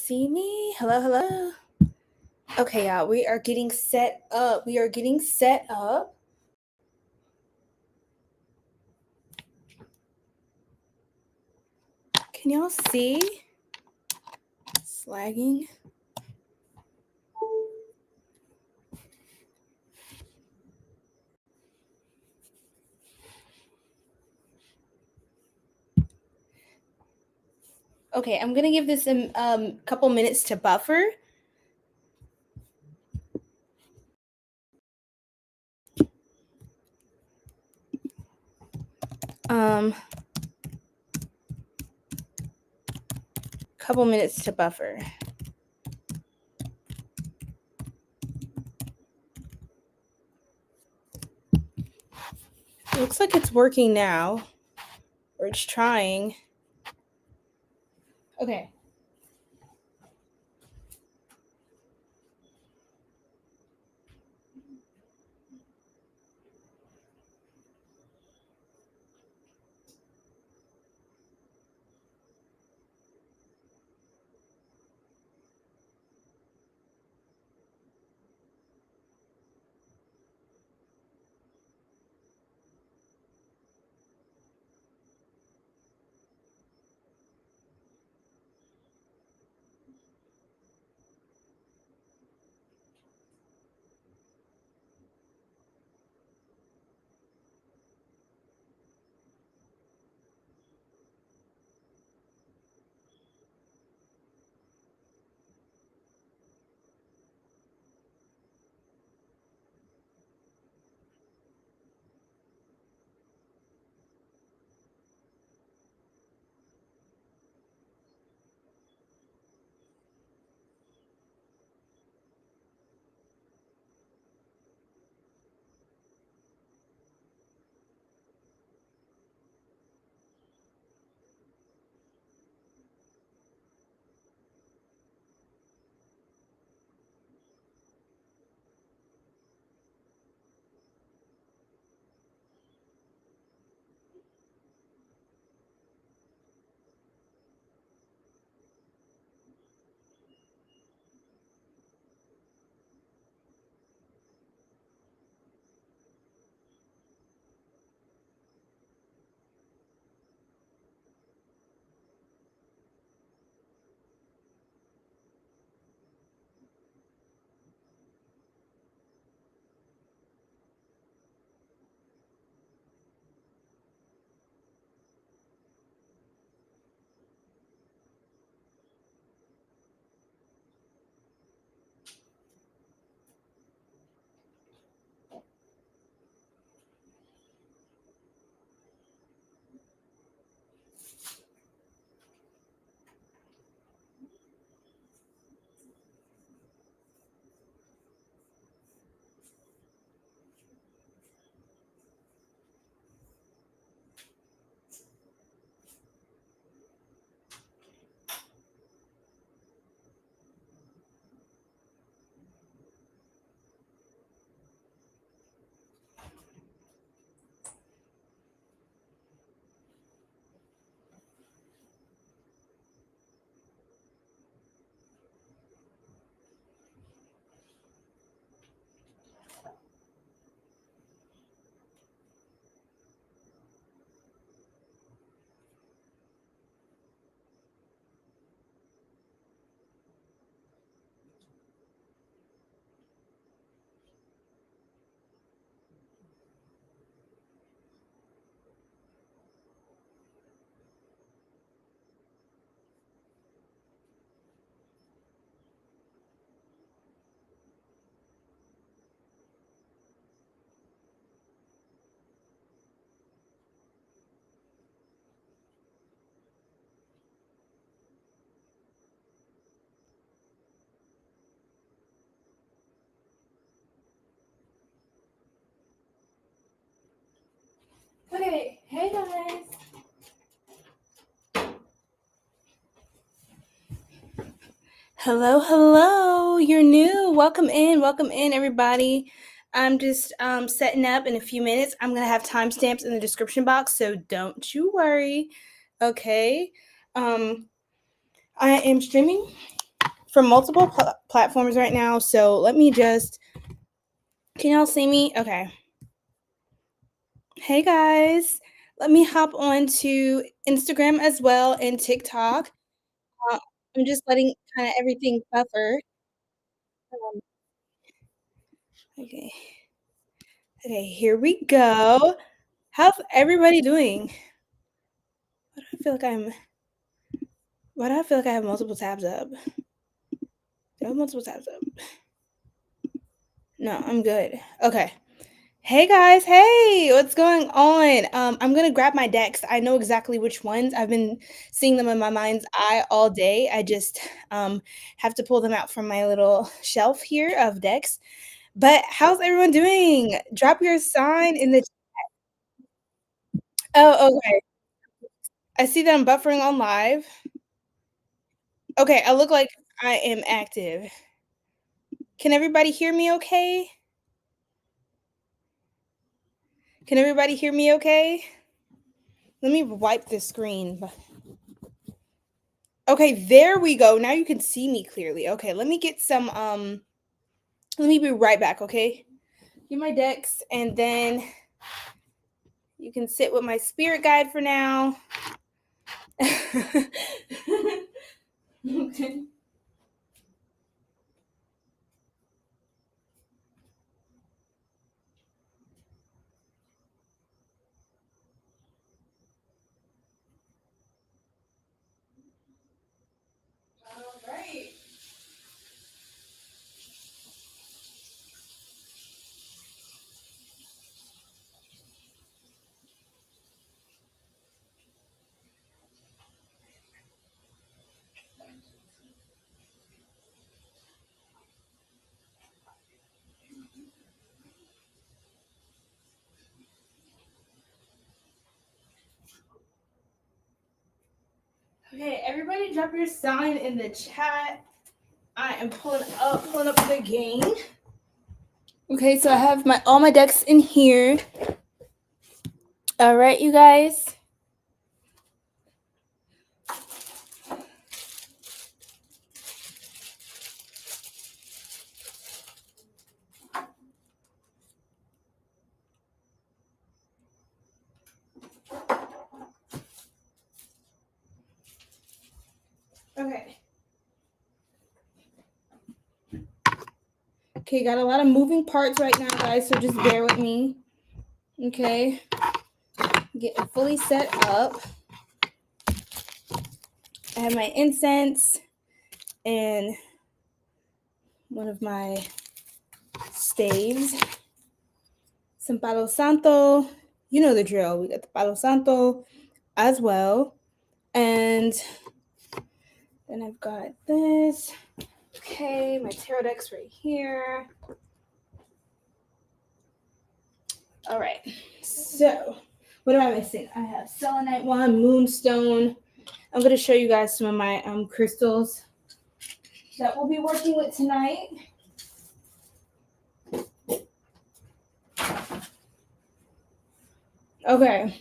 see me? Hello, hello. Okay, y'all, we are getting set up. Can y'all see? It's lagging. Okay, I'm gonna give this a couple minutes to buffer. Couple minutes to buffer. Looks like it's working now, or it's trying. Okay. Okay, hey guys. Hello, hello. You're new. Welcome in, everybody. I'm just setting up in a few minutes. I'm gonna have timestamps in the description box, so don't you worry. Okay. I am streaming from multiple platforms right now. So let me just, can y'all see me? Okay. Hey guys, let me hop on to Instagram as well and TikTok. I'm just letting kind of everything buffer. Okay. Okay, here we go. How's everybody doing? Why do I feel like I have multiple tabs up? Do I have multiple tabs up? No, I'm good. Okay. Hey guys, hey, what's going on? I'm gonna grab my decks. I know exactly which ones. I've been seeing them in my mind's eye all day. I just have to pull them out from my little shelf here of decks. But how's everyone doing? Drop your sign in the. Oh, okay. I see that I'm buffering on live. Okay, I look like I am active. Can everybody hear me okay? Can everybody hear me okay? Let me wipe the screen. Okay, there we go. Now you can see me clearly. Okay, let me get some let me be right back, okay? Get my decks and then you can sit with my spirit guide for now. Okay. All right. Okay, everybody drop your sign in the chat. I am pulling up the game. Okay, so I have all my decks in here. All right, you guys. Okay. Okay, got a lot of moving parts right now, guys, so just bear with me. Okay. Getting fully set up. I have my incense and one of my staves. Some Palo Santo. You know the drill. We got the Palo Santo as well. And then I've got this. Okay, my tarot deck's right here. All right. So, what am I missing? I have selenite one, moonstone. I'm going to show you guys some of my crystals that we'll be working with tonight. Okay.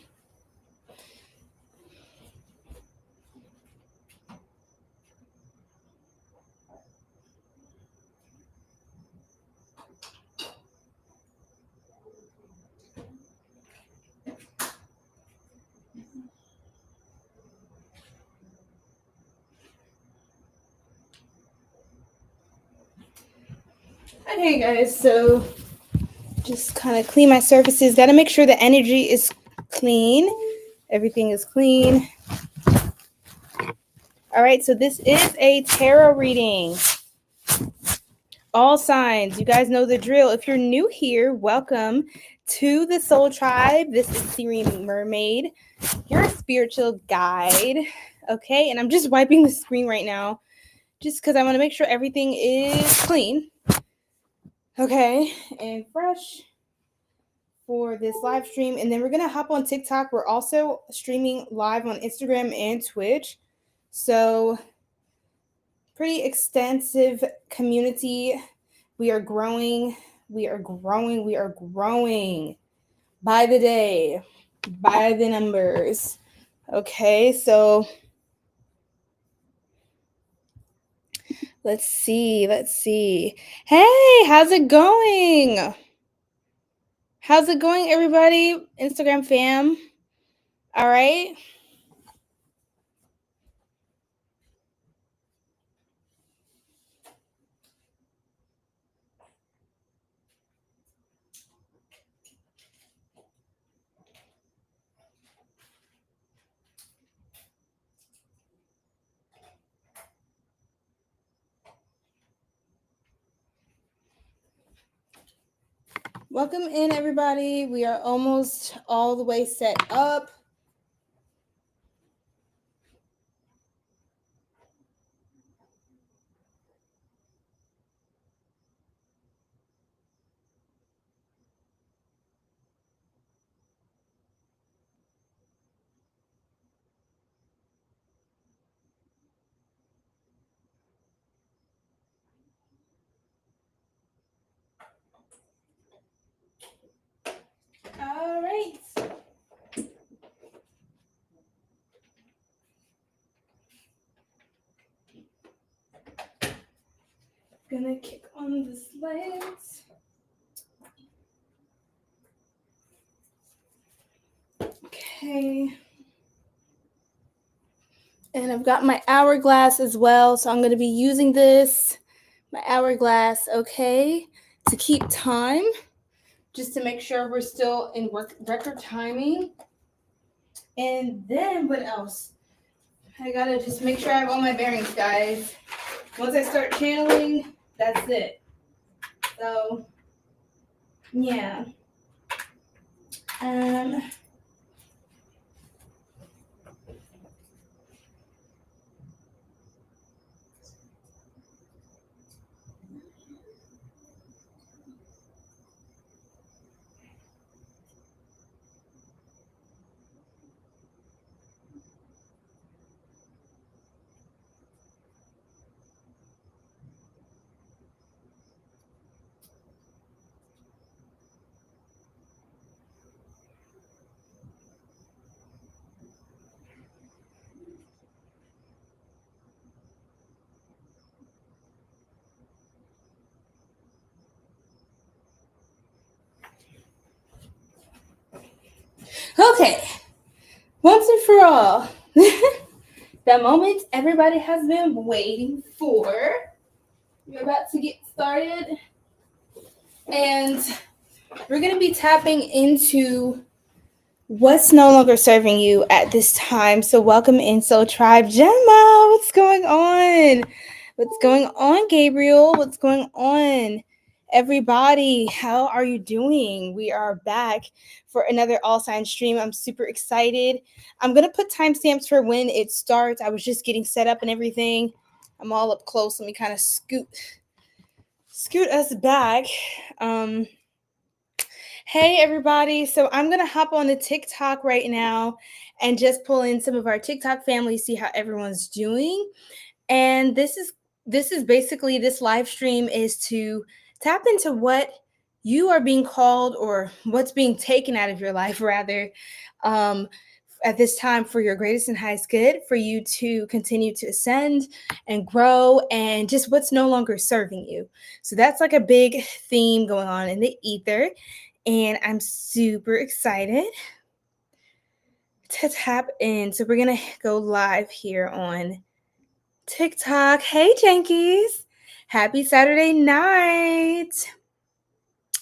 Okay, guys, so just kind of clean my surfaces. Got to make sure the energy is clean. Everything is clean. All right, so this is a tarot reading. All signs. You guys know the drill. If you're new here, welcome to the Soul Tribe. This is Sirian Mermaid, your spiritual guide. Okay, and I'm just wiping the screen right now just because I want to make sure everything is clean. Okay, and fresh for this live stream. And then we're going to hop on TikTok. We're also streaming live on Instagram and Twitch. So pretty extensive community. We are growing. We are growing. We are growing by the day, by the numbers. Okay, so Let's see. Hey, how's it going? How's it going, everybody? Instagram fam. All right. Welcome in, everybody. We are almost all the way set up. All right. Gonna kick on the slides. Okay. And I've got my hourglass as well, so I'm going to be using my hourglass, okay, to keep time, just to make sure we're still in record timing. And then what else? I got to just make sure I have all my bearings, guys. Once I start channeling, that's it. So, yeah. Okay, once and for all, the moment everybody has been waiting for. We're about to get started, and we're going to be tapping into what's no longer serving you at this time. So welcome in Soul Tribe. Gemma, what's going on? What's going on, Gabriel? What's going on? Everybody, how are you doing? We are back for another All Signs stream. I'm super excited. I'm going to put timestamps for when it starts. I was just getting set up and everything. I'm all up close. Let me kind of scoot us back. Hey, everybody. So I'm going to hop on the TikTok right now and just pull in some of our TikTok family, see how everyone's doing. And this is basically, this live stream is to tap into what you are being called, or what's being taken out of your life, rather, at this time for your greatest and highest good, for you to continue to ascend and grow, and just what's no longer serving you. So that's like a big theme going on in the ether. And I'm super excited to tap in. So we're going to go live here on TikTok. Hey, Jankies. Happy Saturday night.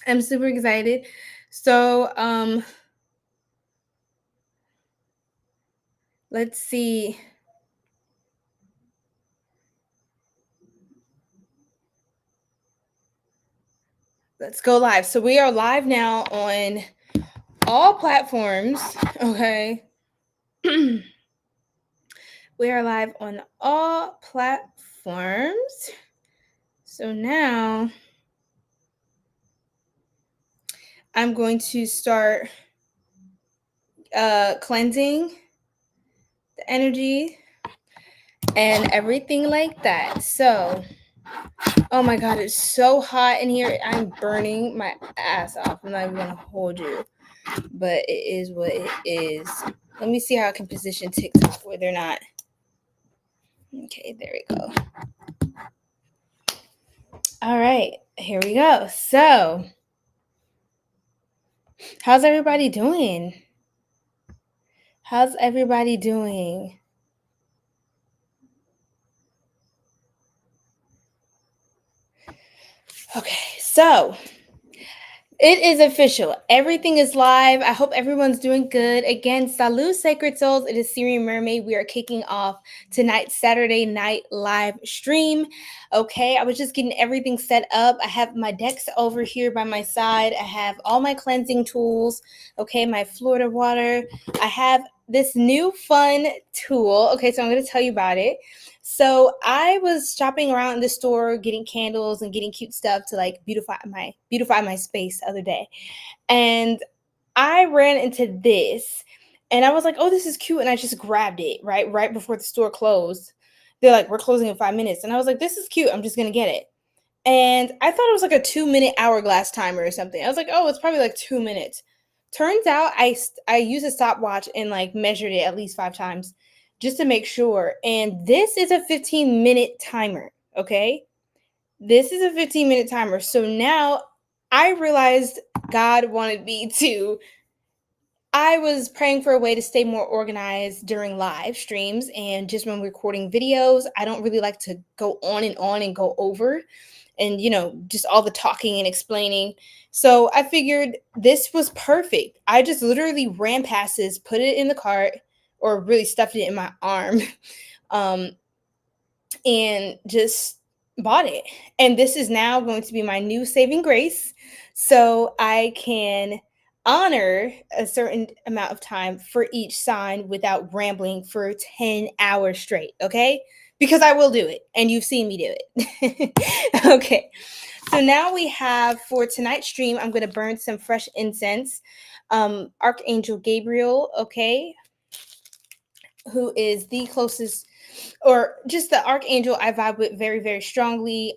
I'm super excited. So, let's see. Let's go live. So we are live now on all platforms. Okay. We are live on all platforms. So now I'm going to start cleansing the energy and everything like that. So, oh my God, it's so hot in here. I'm burning my ass off. I'm not even gonna hold you, but it is what it is. Let me see how I can position TikTok where they're not. Okay, there we go. All right, here we go. So, how's everybody doing? How's everybody doing? Okay, so it is official. Everything is live. I hope everyone's doing good. Again, salut, sacred souls. It is Sirian Mermaid. We are kicking off tonight's Saturday night live stream. Okay, I was just getting everything set up. I have my decks over here by my side. I have all my cleansing tools. Okay, my Florida water. I have this new fun tool. Okay, so I'm going to tell you about it. So I was shopping around in the store, getting candles and getting cute stuff to like beautify my space the other day. And I ran into this and I was like, oh, this is cute. And I just grabbed it right before the store closed. They're like, we're closing in 5 minutes. And I was like, this is cute. I'm just going to get it. And I thought it was like a 2-minute hourglass timer or something. I was like, oh, it's probably like 2 minutes. Turns out I used a stopwatch and like measured it at least 5 times just to make sure. And this is a 15-minute timer, okay? This is a 15-minute timer. So now I realized God wanted me to. I was praying for a way to stay more organized during live streams, and just when recording videos, I don't really like to go on and go over and, just all the talking and explaining. So I figured this was perfect. I just literally ran past this, put it in the cart, or really stuffed it in my arm, and just bought it. And this is now going to be my new saving grace, so I can honor a certain amount of time for each sign without rambling for 10 hours straight, okay? Because I will do it, and you've seen me do it. Okay, so now we have, for tonight's stream, I'm going to burn some fresh incense. Archangel Gabriel, okay, who is the closest, or just the archangel I vibe with very, very strongly.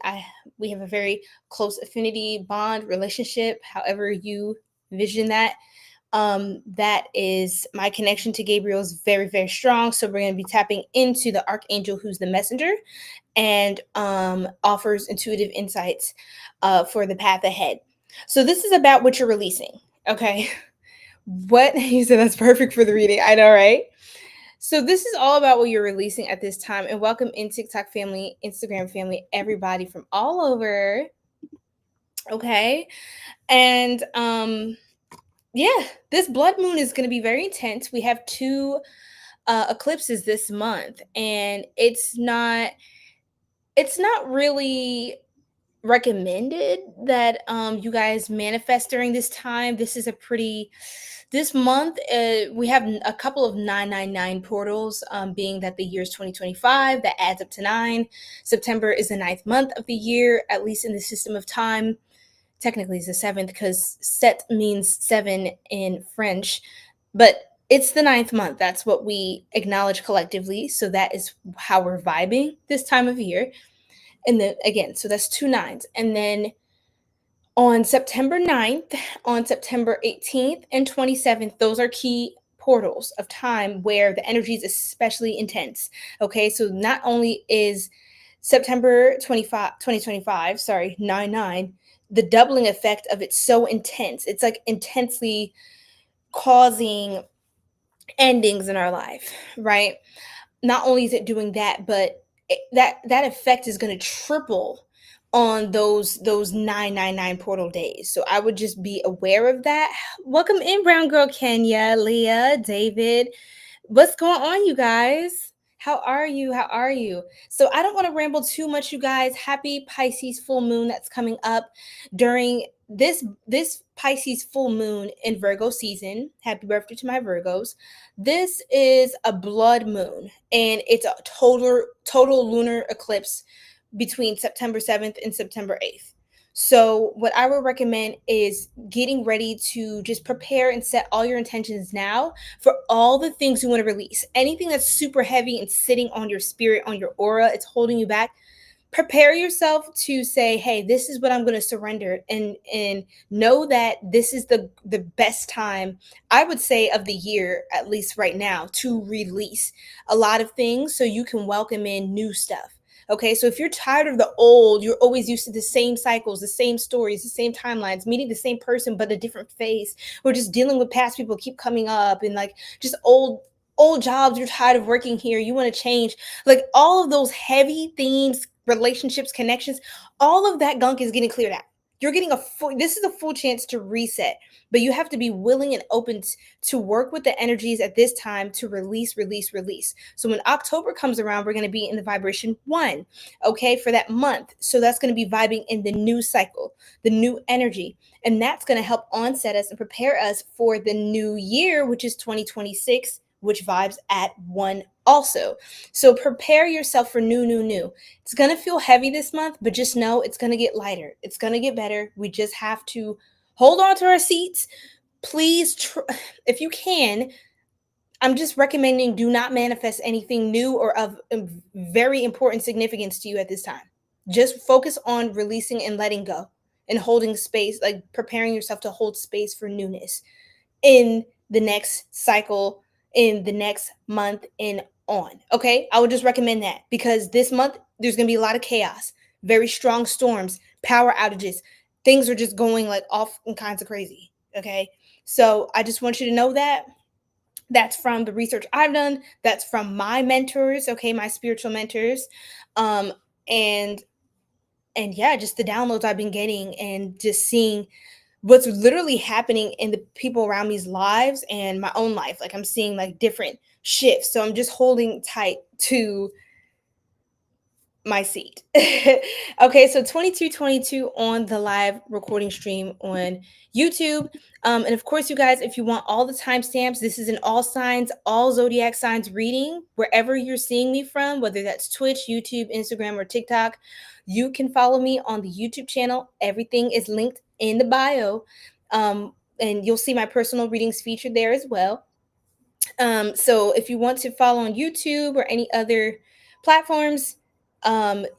We have a very close affinity, bond, relationship, however you vision that. That is my connection to Gabriel is very, very strong. So we're going to be tapping into the archangel who's the messenger and offers intuitive insights for the path ahead. So this is about what you're releasing. Okay. What? You said that's perfect for the reading. I know, right? So this is all about what you're releasing at this time. And welcome in TikTok family, Instagram family, everybody from all over. Okay. And yeah, this blood moon is going to be very intense. We have 2 eclipses this month, and it's not really recommended that you guys manifest during this time. This month we have a couple of 999 portals, being that the year is 2025. That adds up to 9. September is the 9th month of the year, at least in the system of time. Technically it's the 7th because sept means 7 in French, but it's the 9th month. That's what we acknowledge collectively. So that is how we're vibing this time of year. And then again, so that's 2 9s. And then on September 9th, on September 18th and 27th, those are key portals of time where the energy is especially intense. Okay, so not only is September 2025, 9/9, the doubling effect of it so intense. It's like intensely causing endings in our life, right? Not only is it doing that, but that effect is going to triple on those 999 portal days. So I would just be aware of that. Welcome in, Brown Girl Kenya, Leah, David. What's going on, you guys? How are you? So I don't want to ramble too much, you guys. Happy Pisces full moon that's coming up during this Pisces full moon in Virgo season. Happy birthday to my Virgos. This is a blood moon, and it's a total lunar eclipse between September 7th and September 8th. So what I would recommend is getting ready to just prepare and set all your intentions now for all the things you want to release. Anything that's super heavy and sitting on your spirit, on your aura, it's holding you back. Prepare yourself to say, hey, this is what I'm going to surrender, and know that this is the best time, I would say, of the year, at least right now, to release a lot of things so you can welcome in new stuff. Okay, so if you're tired of the old, you're always used to the same cycles, the same stories, the same timelines, meeting the same person but a different face, or just dealing with past people keep coming up, and like just old jobs, you're tired of working here, you want to change, like all of those heavy themes, relationships, connections, all of that gunk is getting cleared out. You're getting this is a full chance to reset, but you have to be willing and open to work with the energies at this time to release, release, release. So when October comes around, we're going to be in the vibration 1, okay, for that month. So that's going to be vibing in the new cycle, the new energy. And that's going to help onset us and prepare us for the new year, which is 2026, which vibes at 1 also. So prepare yourself for new. It's going to feel heavy this month, but just know it's going to get lighter. It's going to get better. We just have to hold on to our seats. Please, if you can, I'm just recommending do not manifest anything new or of very important significance to you at this time. Just focus on releasing and letting go and holding space, like preparing yourself to hold space for newness in the next cycle, in the next month, and on. Okay, I would just recommend that, because this month there's going to be a lot of chaos, very strong storms, power outages. Things are just going like off and kinds of crazy. Okay, so I just want you to know that. That's from the research I've done. That's from my mentors, okay, my spiritual mentors. And yeah, just the downloads I've been getting and just seeing what's literally happening in the people around me's lives and my own life. Like I'm seeing like different shifts. So I'm just holding tight to my seat. Okay, so 2222 on the live recording stream on YouTube. And of course, you guys, if you want all the timestamps, this is an all signs, all zodiac signs reading, wherever you're seeing me from, whether that's Twitch, YouTube, Instagram, or TikTok. You can follow me on the YouTube channel. Everything is linked in the bio. And you'll see my personal readings featured there as well. So if you want to follow on YouTube or any other platforms,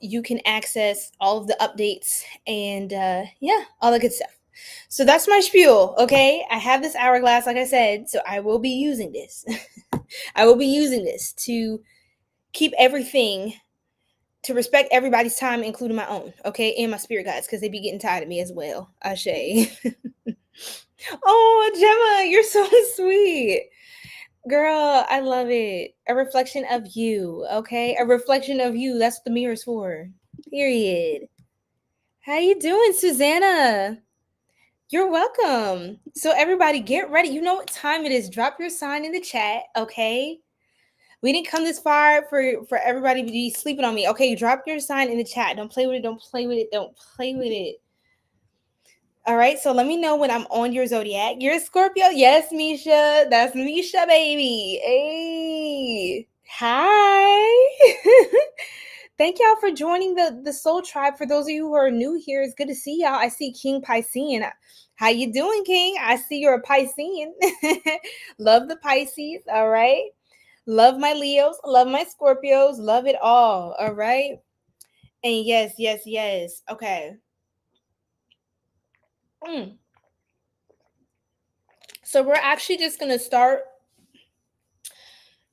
you can access all of the updates and yeah, all the good stuff. So that's my spiel. Okay, I have this hourglass, like I said, so I will be using this. I will be using this to keep everything, to respect everybody's time, including my own, okay, and my spirit guides, because they be getting tired of me as well. Ashe. Oh, Gemma, you're so sweet. Girl, I love it. A reflection of you, okay? A reflection of you. That's what the mirror's for. Period. How you doing, Susanna? You're welcome. So everybody, get ready. You know what time it is. Drop your sign in the chat, okay? We didn't come this far for everybody to be sleeping on me. Okay, drop your sign in the chat. Don't play with it. Don't play with it. Don't play with it. All right, so let me know when I'm on your zodiac. You're a Scorpio. Yes, Misha. That's Misha, baby. Hey. Hi. Thank y'all for joining the Soul Tribe. For those of you who are new here, it's good to see y'all. I see King Piscean. How you doing, King? I see you're a Piscean. Love the Pisces, all right? Love my Leos. Love my Scorpios. Love it all, all right? And yes. Okay. So we're actually just going to start.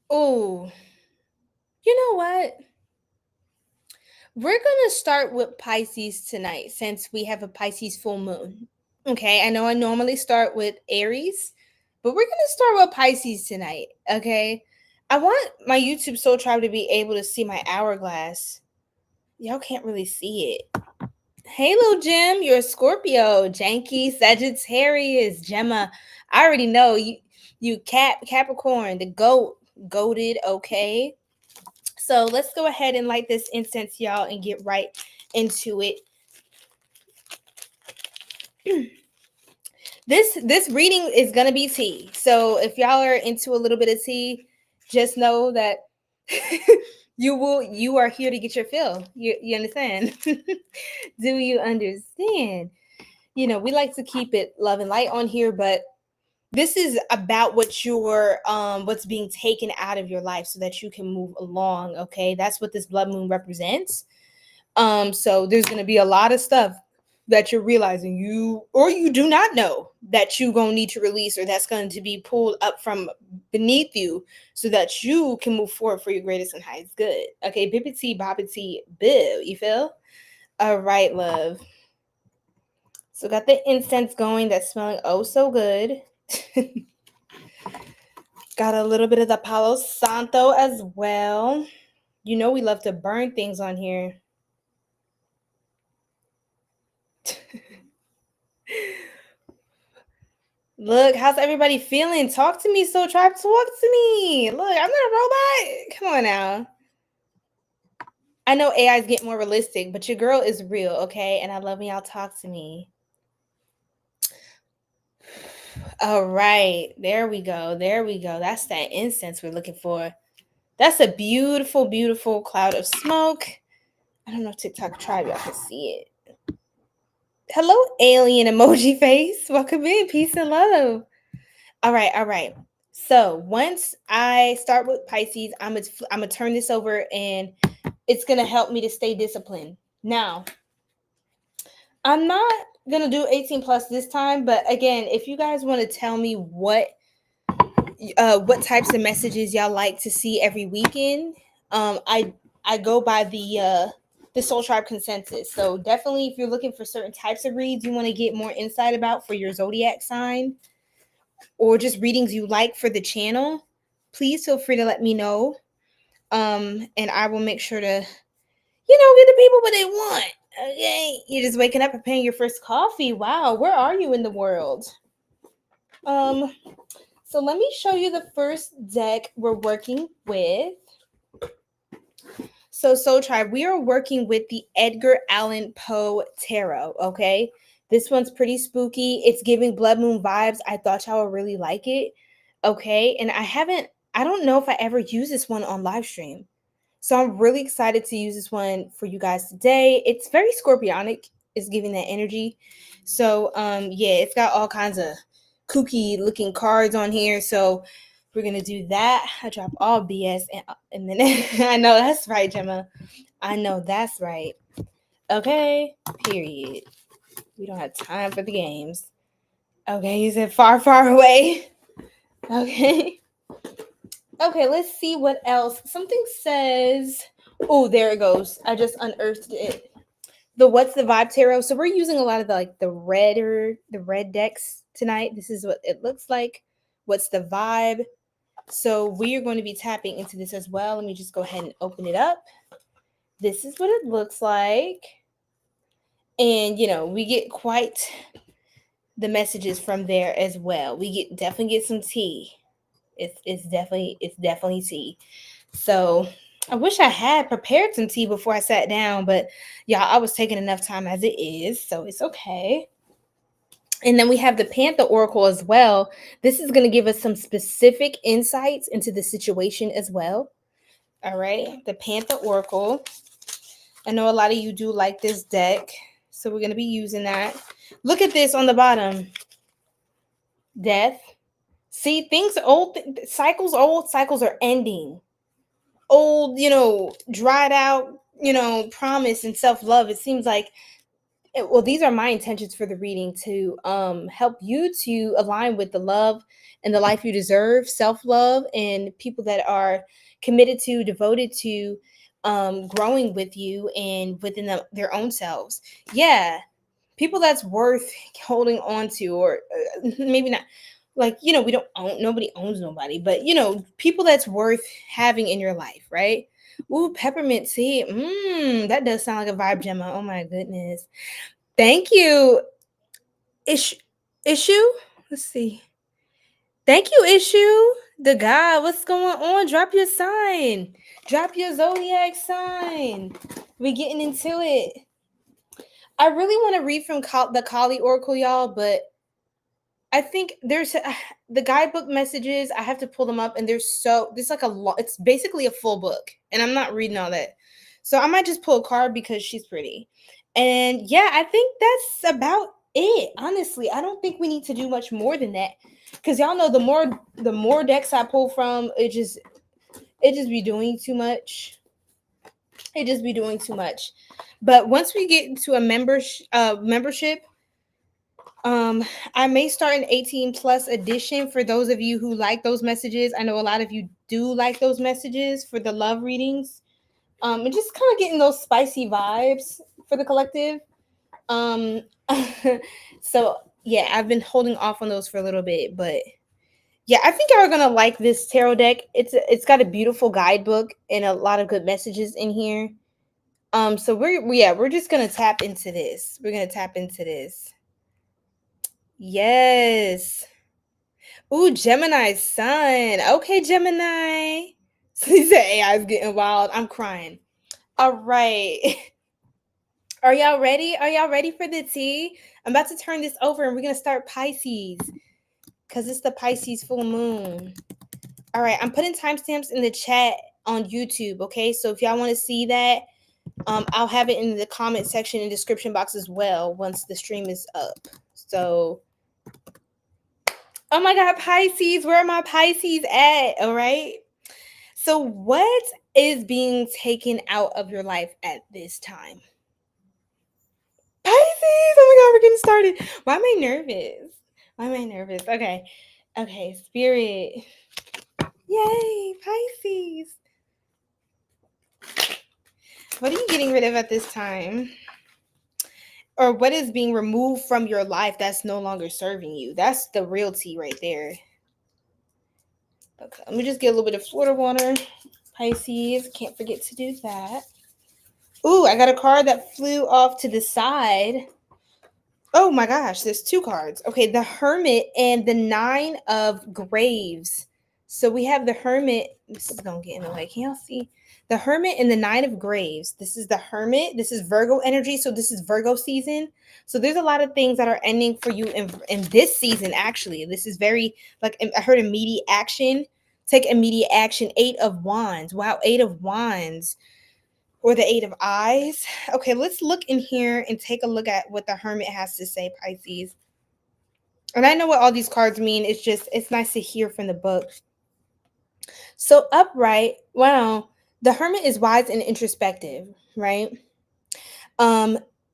Oh, you know what? We're going to start with Pisces tonight since we have a Pisces full moon. Okay, I know I normally start with Aries, but we're going to start with Pisces tonight, okay? I want my YouTube Soul Tribe to be able to see my hourglass. Y'all can't really see it. Hey, little Jim, you're a Scorpio. Janky, Sagittarius, Gemma. I already know you Capricorn, the goated, okay? So let's go ahead and light this incense, y'all, and get right into it. This reading is gonna be tea. So if y'all are into a little bit of tea, just know that you are here to get your fill. You understand? Do you understand? You know, we like to keep it love and light on here, but this is about what you're what's being taken out of your life so that you can move along. Okay, that's what this blood moon represents. So there's going to be a lot of stuff that you're realizing you do not know that you're going to need to release, or that's going to be pulled up from beneath you so that you can move forward for your greatest and highest good. Okay, 𝘱�々𝘶𝑑𝑦𝑒, you feel? All right, love. So got the incense going that's smelling oh so good. Got a little bit of the Palo Santo as well. You know we love to burn things on here. Look, how's everybody feeling? Talk to me, Soul Tribe. Talk to me. Look, I'm not a robot. Come on now. I know AIs get more realistic, but your girl is real, okay? And I love when y'all talk to me. All right. There we go. There we go. That's that incense we're looking for. That's a beautiful, beautiful cloud of smoke. I don't know if TikTok Tribe, y'all can see it. Hello, alien emoji face. Welcome in. Peace and love. All right, all right. So once I start with Pisces, I'm gonna turn this over, and it's gonna help me to stay disciplined. Now, I'm not gonna do 18 plus this time, but again, if you guys want to tell me what types of messages y'all like to see every weekend, I go by the Soul Tribe consensus. So definitely, if you're looking for certain types of reads you want to get more insight about for your zodiac sign, or just readings you like for the channel, please feel free to let me know. And I will make sure to, get the people what they want. Okay, you're just waking up, preparing your first coffee. Wow, where are you in the world? So let me show you the first deck we're working with. So Soul Tribe, we are working with the 𝐻𝐥𝐚𝐳𝑐 Tarot, okay? This one's pretty spooky. It's giving blood moon vibes. I thought y'all would really like it, okay? And I don't know if I ever use this one on live stream. So I'm really excited to use this one for you guys today. It's very Scorpionic. It's giving that energy. So, yeah, it's got all kinds of kooky looking cards on here. So we're going to do that. I drop all BS and then I know that's right, Gemma. I know that's right. Okay, period. We don't have time for the games. Okay, you said far, far away. Okay. Okay, let's see what else. Something says, oh, there it goes. I just unearthed it. The What's the Vibe Tarot. So we're using a lot of the red decks tonight. This is what it looks like. What's the vibe? So we are going to be tapping into this as well. Let me just go ahead and open it up. This is what it looks like. And, we get quite the messages from there as well. We definitely get some tea. It's definitely tea. So I wish I had prepared some tea before I sat down, but y'all, I was taking enough time as it is, so it's okay. And then we have the Panther Oracle as well. This is going to give us some specific insights into the situation as well. All right, the Panther Oracle. I know a lot of you do like this deck, so we're going to be using that. Look at this on the bottom. Death. See, cycles are ending. Old, dried out, promise and self-love. It seems like, well, these are my intentions for the reading, to help you to align with the love and the life you deserve, self-love, and people that are committed to, devoted to growing with you and within their own selves. Yeah, people that's worth holding on to, or maybe not. Like, nobody owns nobody, but, people that's worth having in your life, right? Ooh, peppermint tea. That does sound like a vibe, Gemma. Oh, my goodness. Thank you, Issue. Let's see. Thank you, Issue. The guy, what's going on? Drop your sign. Drop your zodiac sign. We're getting into it. I really want to read from the Kali Oracle, y'all, but I think there's the guidebook messages. I have to pull them up, and there's like a lot. It's basically a full book, and I'm not reading all that. So I might just pull a card because she's pretty. And yeah, I think that's about it. Honestly, I don't think we need to do much more than that, because y'all know the more decks I pull from, it just be doing too much. it just be doing too much. But once we get into a membership, I may start an 18 plus edition for those of you who like those messages. I know a lot of you do like those messages for the love readings. And just kind of getting those spicy vibes for the collective. So yeah, I've been holding off on those for a little bit, but yeah, I think you're gonna like this tarot deck. It's got a beautiful guidebook and a lot of good messages in here. So we're just gonna tap into this. We're gonna tap into this. Yes. Ooh, Gemini's sun. Okay, Gemini. So he said AI is getting wild. I'm crying. All right. Are y'all ready? Are y'all ready for the tea? I'm about to turn this over and we're gonna start Pisces because it's the Pisces full moon. All right, I'm putting timestamps in the chat on YouTube. Okay, so if y'all want to see that, I'll have it in the comment section and description box as well once the stream is up. So, oh my God, Pisces, where are my Pisces at? All right. So, what is being taken out of your life at this time? Pisces, oh my God, we're getting started. Why am I nervous? Why am I nervous? Okay, Spirit. Yay, Pisces. What are you getting rid of at this time? Or what is being removed from your life that's no longer serving you? That's the real tea right there. Okay, let me just get a little bit of Florida water. Pisces, can't forget to do that. Ooh, I got a card that flew off to the side. Oh my gosh, there's two cards. Okay, the Hermit and the Nine of Graves. So we have the Hermit. This is going to get in the way. Can y'all see? The Hermit and the Nine of Graves. This is the Hermit. This is Virgo energy. So this is Virgo season. So there's a lot of things that are ending for you in this season, actually. This is very, like, I heard immediate action. Take immediate action. 8 of Wands. Wow, 8 of Wands. Or the 8 of Eyes. Okay, let's look in here and take a look at what the Hermit has to say, Pisces. And I know what all these cards mean. It's nice to hear from the book. So upright, wow, the Hermit is wise and introspective, right?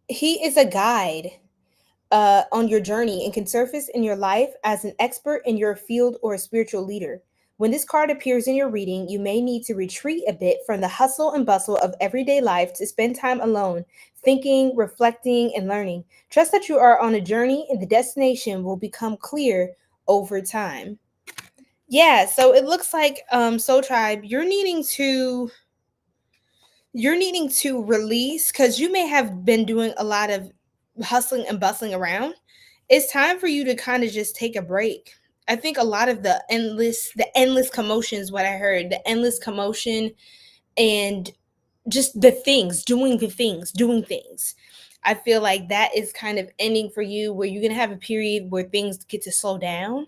He is a guide on your journey and can surface in your life as an expert in your field or a spiritual leader. When this card appears in your reading, you may need to retreat a bit from the hustle and bustle of everyday life to spend time alone, thinking, reflecting, and learning. Trust that you are on a journey and the destination will become clear over time. Yeah, so it looks like Soul Tribe, you're needing to release, because you may have been doing a lot of hustling and bustling around. It's time for you to kind of just take a break. I think a lot of the endless commotion is what I heard. The endless commotion and just doing things. I feel like that is kind of ending for you, where you're going to have a period where things get to slow down.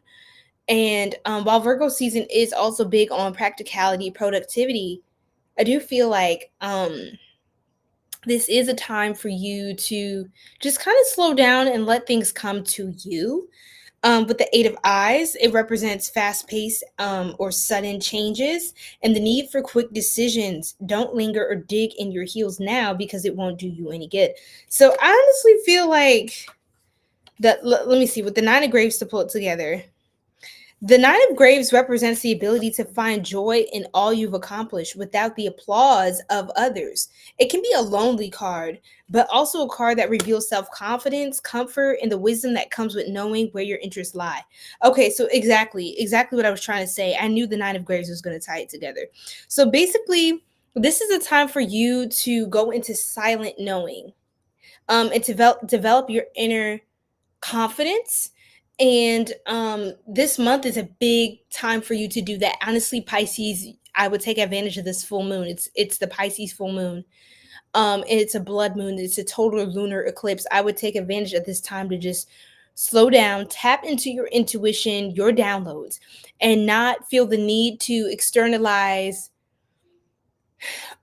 And while Virgo season is also big on practicality, productivity, I do feel like this is a time for you to just kind of slow down and let things come to you. With the 8 of Eyes, it represents fast-paced or sudden changes and the need for quick decisions. Don't linger or dig in your heels now, because it won't do you any good. So I honestly feel like that. Let me see, with the 9 of Graves to pull it together. The 9 of Graves represents the ability to find joy in all you've accomplished without the applause of others. It can be a lonely card, but also a card that reveals self-confidence, comfort, and the wisdom that comes with knowing where your interests lie. Okay, so exactly what I was trying to say. I knew the 9 of Graves was going to tie it together. So basically, this is a time for you to go into silent knowing, and develop your inner confidence. And this month is a big time for you to do that. Honestly, Pisces, I would take advantage of this full moon. It's the Pisces full moon. It's a blood moon. It's a total lunar eclipse. I would take advantage of this time to just slow down, tap into your intuition, your downloads, and not feel the need to externalize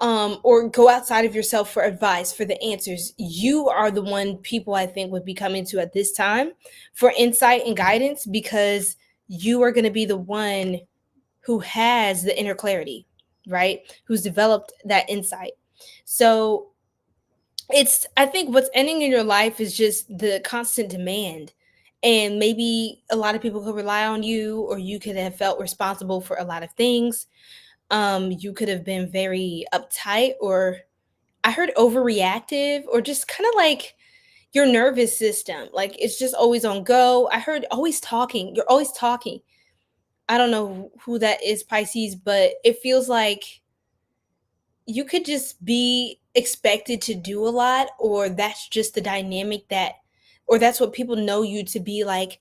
or go outside of yourself for advice, for the answers. You are the one people I think would be coming to at this time for insight and guidance, because you are going to be the one who has the inner clarity, right? Who's developed that insight. So I think what's ending in your life is just the constant demand. And maybe a lot of people could rely on you, or you could have felt responsible for a lot of things. You could have been very uptight, or I heard overreactive, or just kind of like your nervous system. Like it's just always on go. I heard always talking. You're always talking. I don't know who that is, Pisces, but it feels like you could just be expected to do a lot, or that's just the dynamic or that's what people know you to be, like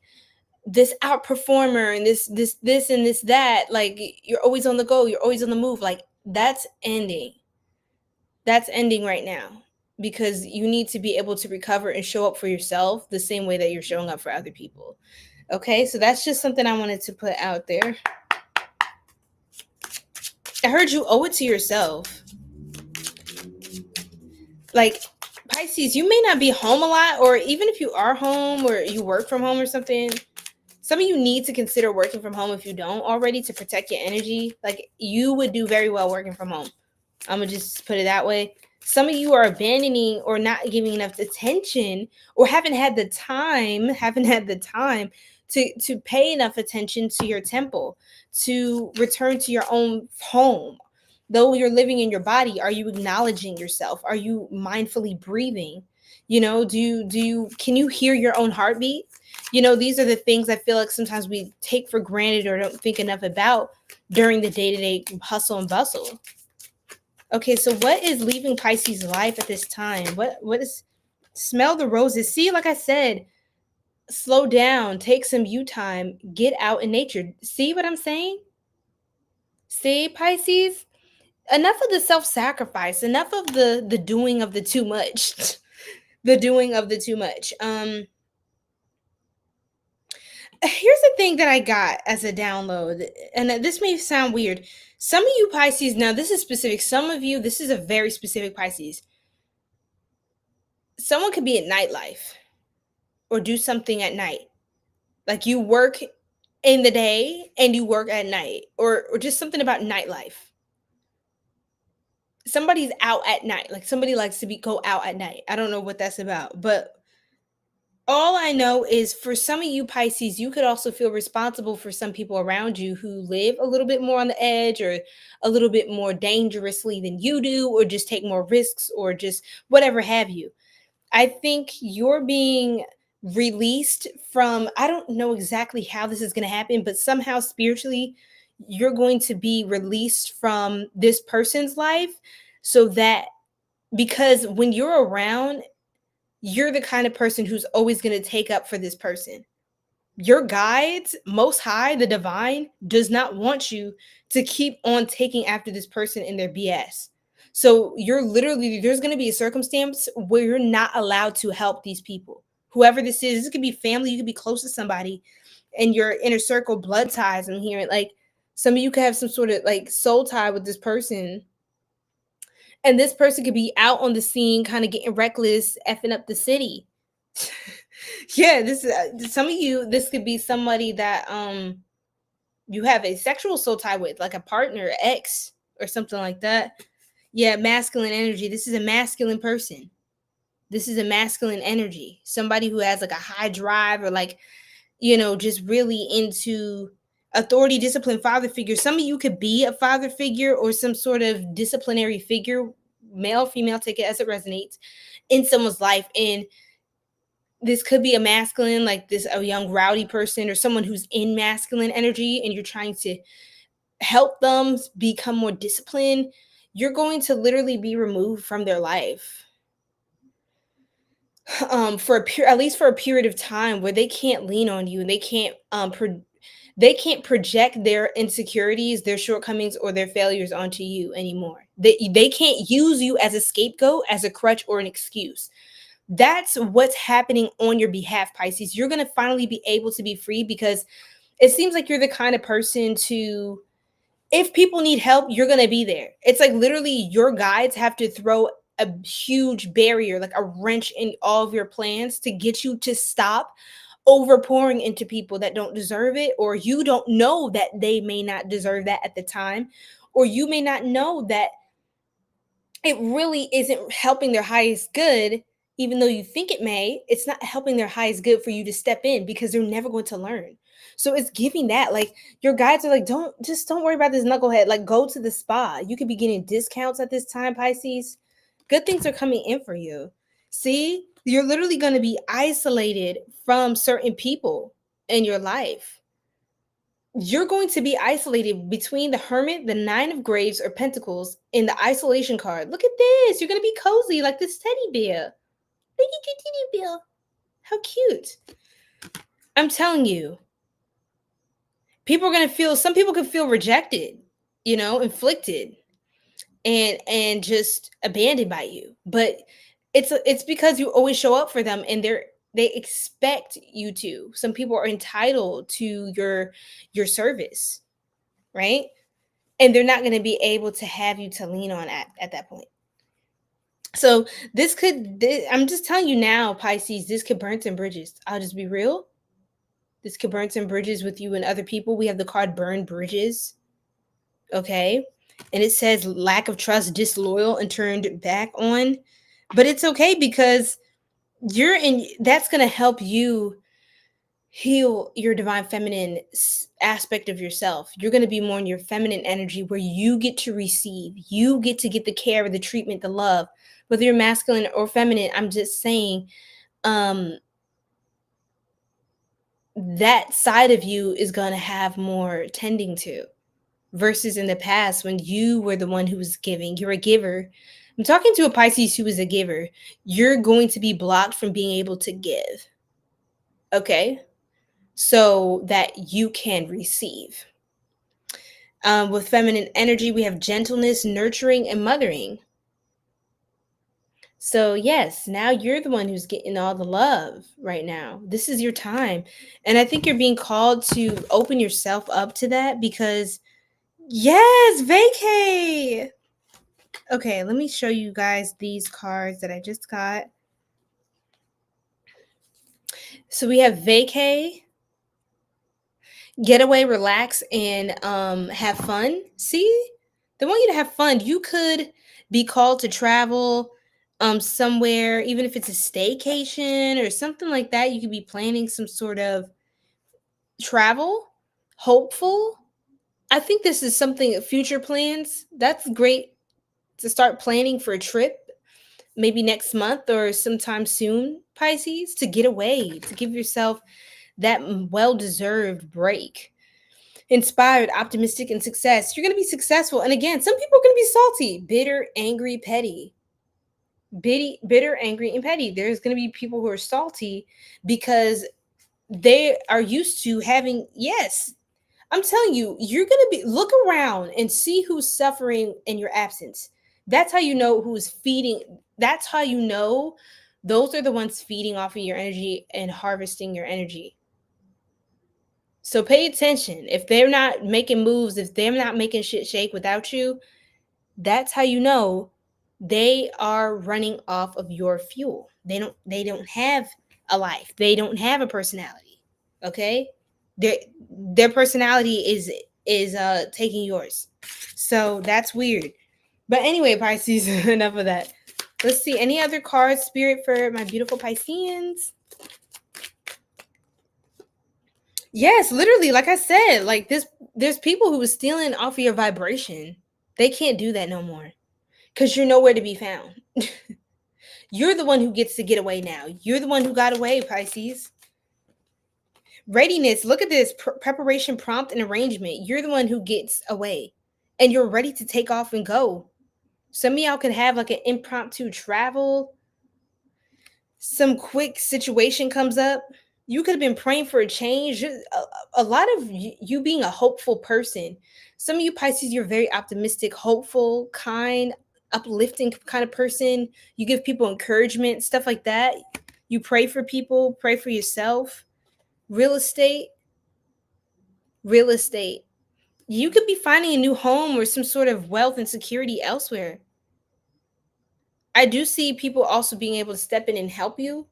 this outperformer and this and this that, like you're always on the go, you're always on the move. Like that's ending right now, because you need to be able to recover and show up for yourself the same way that you're showing up for other people. Okay, so that's just something I wanted to put out there. I heard you owe it to yourself. Like Pisces, you may not be home a lot, or even if you are home or you work from home or something, some of you need to consider working from home if you don't already, to protect your energy. Like you would do very well working from home. I'm gonna just put it that way. Some of you are abandoning or not giving enough attention, or haven't had the time to pay enough attention to your temple, to return to your own home. Though you're living in your body, are you acknowledging yourself? Are you mindfully breathing? Can you hear your own heartbeat? These are the things I feel like sometimes we take for granted or don't think enough about during the day-to-day hustle and bustle. Okay, so what is leaving Pisces' life at this time? What is smell the roses? See, like I said, slow down, take some you time, get out in nature. See what I'm saying? See, Pisces? Enough of the self-sacrifice, enough of the doing of the too much. The doing of the too much. Here's the thing that I got as a download, and this may sound weird. Some of you Pisces, now this is specific. Some of you, this is a very specific Pisces. Someone could be at nightlife or do something at night. Like you work in the day and you work at night, or just something about nightlife. Somebody's out at night. Like somebody likes to go out at night. I don't know what that's about, but all I know is for some of you Pisces, you could also feel responsible for some people around you who live a little bit more on the edge, or a little bit more dangerously than you do, or just take more risks, or just whatever have you. I think you're being released from, I don't know exactly how this is going to happen, but somehow spiritually, you're going to be released from this person's life, so that, because when you're around, you're the kind of person who's always going to take up for this person. Your guides, most high, the divine, does not want you to keep on taking after this person in their BS. So there's going to be a circumstance where you're not allowed to help these people. Whoever this is, this could be family, you could be close to somebody in your inner circle, blood ties. I'm hearing like some of you could have some sort of like soul tie with this person. And this person could be out on the scene, kind of getting reckless, effing up the city. Yeah, this is some of you. This could be somebody that you have a sexual soul tie with, like a partner, ex, or something like that. Yeah, masculine energy. This is a masculine person. This is a masculine energy. Somebody who has like a high drive, or like, just really into authority, discipline, father figure. Some of you could be a father figure or some sort of disciplinary figure, male, female, take it as it resonates, in someone's life. And this could be a masculine, like a young rowdy person, or someone who's in masculine energy, and you're trying to help them become more disciplined. You're going to literally be removed from their life at least for a period of time, where they can't lean on you, and they can't project their insecurities, their shortcomings, or their failures onto you anymore. They can't use you as a scapegoat, as a crutch, or an excuse. That's what's happening on your behalf, Pisces. You're going to finally be able to be free, because it seems like you're the kind of person to, if people need help, you're going to be there. It's like literally your guides have to throw a huge barrier, like a wrench in all of your plans, to get you to stop overpouring into people that don't deserve it, or you don't know that they may not deserve that at the time, or you may not know that it really isn't helping their highest good. Even though you think it may, it's not helping their highest good for you to step in, because they're never going to learn. So it's giving that, like, your guides are like, don't worry about this knucklehead. Like, go to the spa. You could be getting discounts at this time, Pisces. Good things are coming in for you. See, you're literally going to be isolated from certain people in your life. You're going to be isolated between the Hermit, the Nine of Graves or Pentacles, and the isolation card. Look at this. You're going to be cozy like this teddy bear. Look at your teddy bear. How cute. I'm telling you. People are going to feel, some people could feel rejected, inflicted and just abandoned by you. But it's because you always show up for them, and they expect you to. Some people are entitled to your service, right? And they're not going to be able to have you to lean on at that point. So I'm just telling you now, Pisces, this could burn some bridges. I'll just be real. This could burn some bridges with you and other people. We have the card Burn Bridges. Okay. And it says lack of trust, disloyal, and turned back on. But it's okay, because that's going to help you heal your divine feminine aspect of yourself. You're going to be more in your feminine energy, where you get to receive, you get to get the care, the treatment, the love, whether you're masculine or feminine. I'm just saying, that side of you is going to have more tending to, versus in the past when you were the one who was giving. You're a giver. I'm talking to a Pisces who is a giver. You're going to be blocked from being able to give. Okay? So that you can receive. With feminine energy, we have gentleness, nurturing, and mothering. So yes, now you're the one who's getting all the love right now. This is your time. And I think you're being called to open yourself up to that, because yes, vacay. Okay, let me show you guys these cards that I just got. So we have vacay, get away, relax, and have fun. See, they want you to have fun. You could be called to travel somewhere, even if it's a staycation or something like that. You could be planning some sort of travel, hopeful. I think this is something, future plans. That's great to start planning for a trip, maybe next month or sometime soon, Pisces, to get away, to give yourself that well-deserved break. Inspired, optimistic, and success. You're going to be successful. And again, some people are going to be salty, bitter, angry, petty. Bitter, angry, and petty. There's going to be people who are salty because they are used to having, yes, I'm telling you, you're going to be, look around and see who's suffering in your absence. That's how you know who's feeding. That's how you know those are the ones feeding off of your energy and harvesting your energy. So pay attention. If they're not making moves, if they're not making shit shake without you, that's how you know they are running off of your fuel. They don't have a life. They don't have a personality. Okay? Their personality is taking yours. So that's weird. But anyway, Pisces, enough of that. Let's see any other cards, Spirit, for my beautiful Pisceans. Yes, literally, like I said, like there's people who are stealing off of your vibration. They can't do that no more, because you're nowhere to be found. You're the one who gets to get away now. You're the one who got away, Pisces. Readiness, look at this. Preparation, prompt, and arrangement. You're the one who gets away, and you're ready to take off and go. Some of y'all could have like an impromptu travel. Some quick situation comes up. You could have been praying for a change. A lot of you being a hopeful person. Some of you Pisces, you're very optimistic, hopeful, kind, uplifting kind of person. You give people encouragement, stuff like that. You pray for people, pray for yourself. Real estate. You could be finding a new home or some sort of wealth and security elsewhere. I do see people also being able to step in and help you.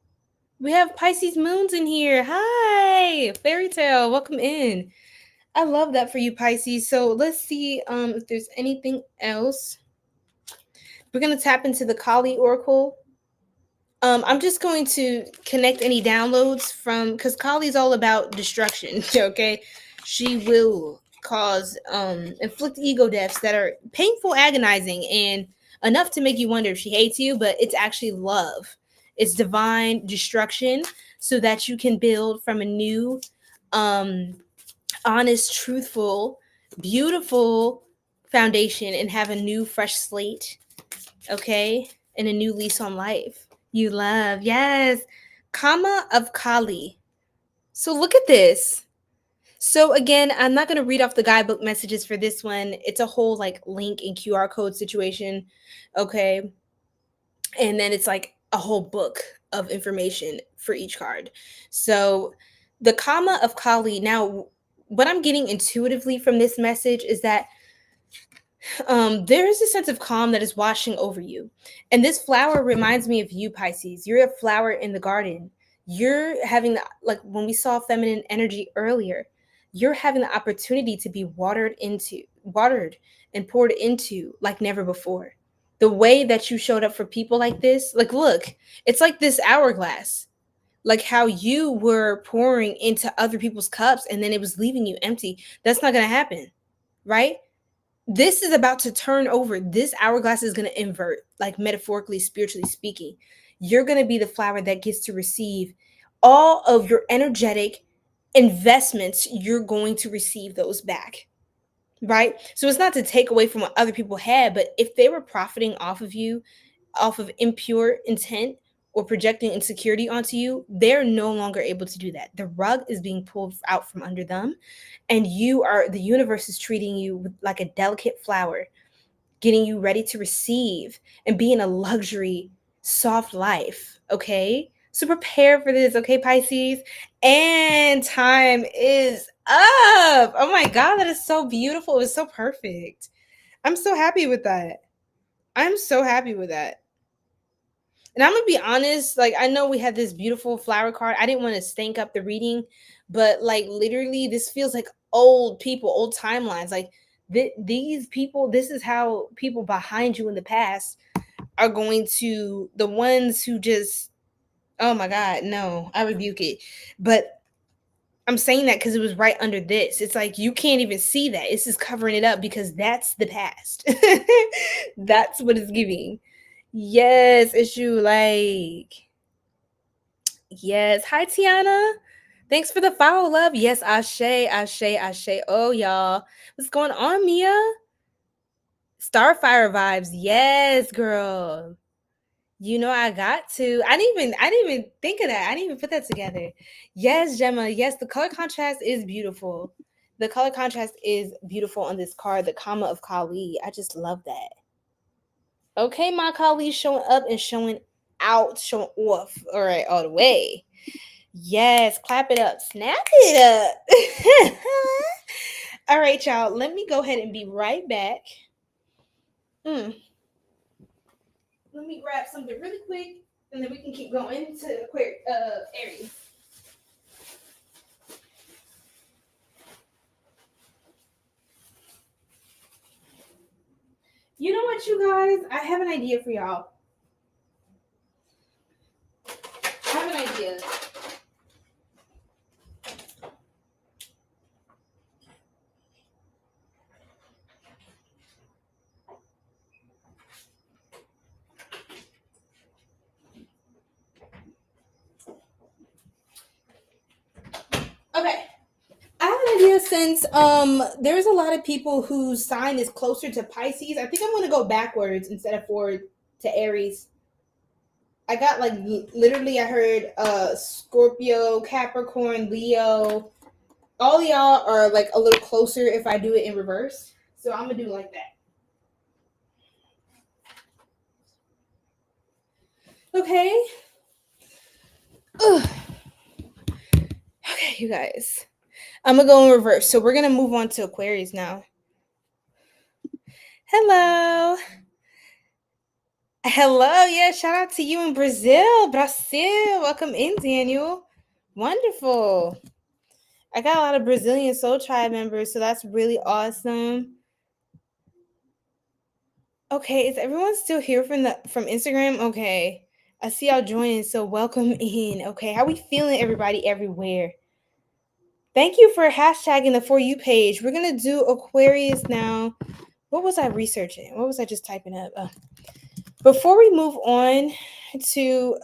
We have Pisces moons in here. Hi, Fairy Tale. Welcome in. I love that for you, Pisces. So let's see if there's anything else. We're going to tap into the Kali Oracle. I'm just going to connect any downloads from, because Kali is all about destruction, okay? She will cause, inflict ego deaths that are painful, agonizing, and enough to make you wonder if she hates you, but it's actually love. It's divine destruction so that you can build from a new, honest, truthful, beautiful foundation and have a new, fresh slate, okay? And a new lease on life. You love, yes. Comma of Kali. So look at this. So again, I'm not going to read off the guidebook messages for this one. It's a whole like link and QR code situation. Okay. And then it's like a whole book of information for each card. So the comma of Kali. Now, what I'm getting intuitively from this message is that there is a sense of calm that is washing over you. And this flower reminds me of you, Pisces. You're a flower in the garden. You're having, like when we saw feminine energy earlier, you're having the opportunity to be watered and poured into like never before. The way that you showed up for people like this, like, look, it's like this hourglass, like how you were pouring into other people's cups and then it was leaving you empty. That's not going to happen, right? This is about to turn over. This hourglass is going to invert, like metaphorically, spiritually speaking. You're going to be the flower that gets to receive all of your energetic investments. You're going to receive those back, right? So it's not to take away from what other people had, but if they were profiting off of you, off of impure intent or projecting insecurity onto you, they're no longer able to do that. The rug is being pulled out from under them, and the universe is treating you like a delicate flower, getting you ready to receive and be in a luxury, soft life. Okay. So prepare for this. Okay, Pisces. And time is up. Oh my God. That is so beautiful. It was so perfect. I'm so happy with that. I'm so happy with that. And I'm gonna be honest, like I know we had this beautiful flower card. I didn't want to stank up the reading, but like literally, this feels like old people, old timelines. Like these people, this is how people behind you in the past are going to, the ones who just, oh my God, no, I rebuke it. But I'm saying that because it was right under this. It's like you can't even see that. It's just covering it up because that's the past. That's what it's giving. Yes, issue like. Yes. Hi, Tiana. Thanks for the follow, love. Yes, Ashe. Oh, y'all. What's going on, Mia? Starfire vibes. Yes, girl. You know I got to. I didn't even think of that. I didn't even put that together. Yes, Gemma. Yes, the color contrast is beautiful. The color contrast is beautiful on this card, the comma of Kali. I just love that. Okay, my Kali showing up and showing out, showing off. All right, all the way. Yes, clap it up, snap it up. All right, y'all. Let me go ahead and be right back. Let me grab something really quick, and then we can keep going to Aries. You know what, you guys? I have an idea for y'all. I have an idea. Okay. I have an idea since there's a lot of people whose sign is closer to Pisces. I think I'm going to go backwards instead of forward to Aries. I got like literally I heard Scorpio, Capricorn, Leo. All y'all are like a little closer if I do it in reverse. So I'm going to do like that. Okay. Ugh. Okay, you guys. I'm going to go in reverse. So we're going to move on to Aquarius now. Hello. Hello. Yeah, shout out to you in Brazil. Welcome in, Daniel. Wonderful. I got a lot of Brazilian Soul Tribe members, so that's really awesome. Okay, is everyone still here from Instagram? Okay. I see y'all joining, so welcome in. Okay, how we feeling, everybody everywhere? Thank you for hashtagging the For You page. We're gonna do Aquarius now. What was I researching? What was I just typing up? Before we move on to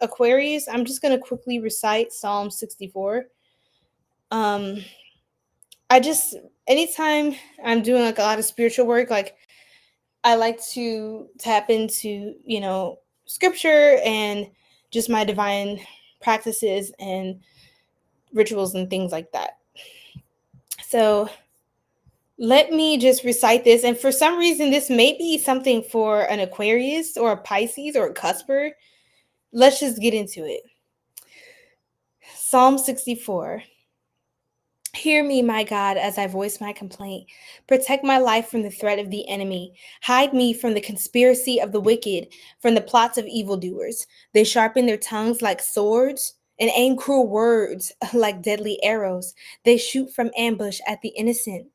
Aquarius, I'm just gonna quickly recite Psalm 64. I just anytime I'm doing like a lot of spiritual work, like I like to tap into, scripture and just my divine practices and rituals and things like that. So let me just recite this. And for some reason, this may be something for an Aquarius or a Pisces or a Cusper. Let's just get into it. Psalm 64. Hear me, my God, as I voice my complaint. Protect my life from the threat of the enemy. Hide me from the conspiracy of the wicked, from the plots of evildoers. They sharpen their tongues like swords and aim cruel words like deadly arrows. They shoot from ambush at the innocent.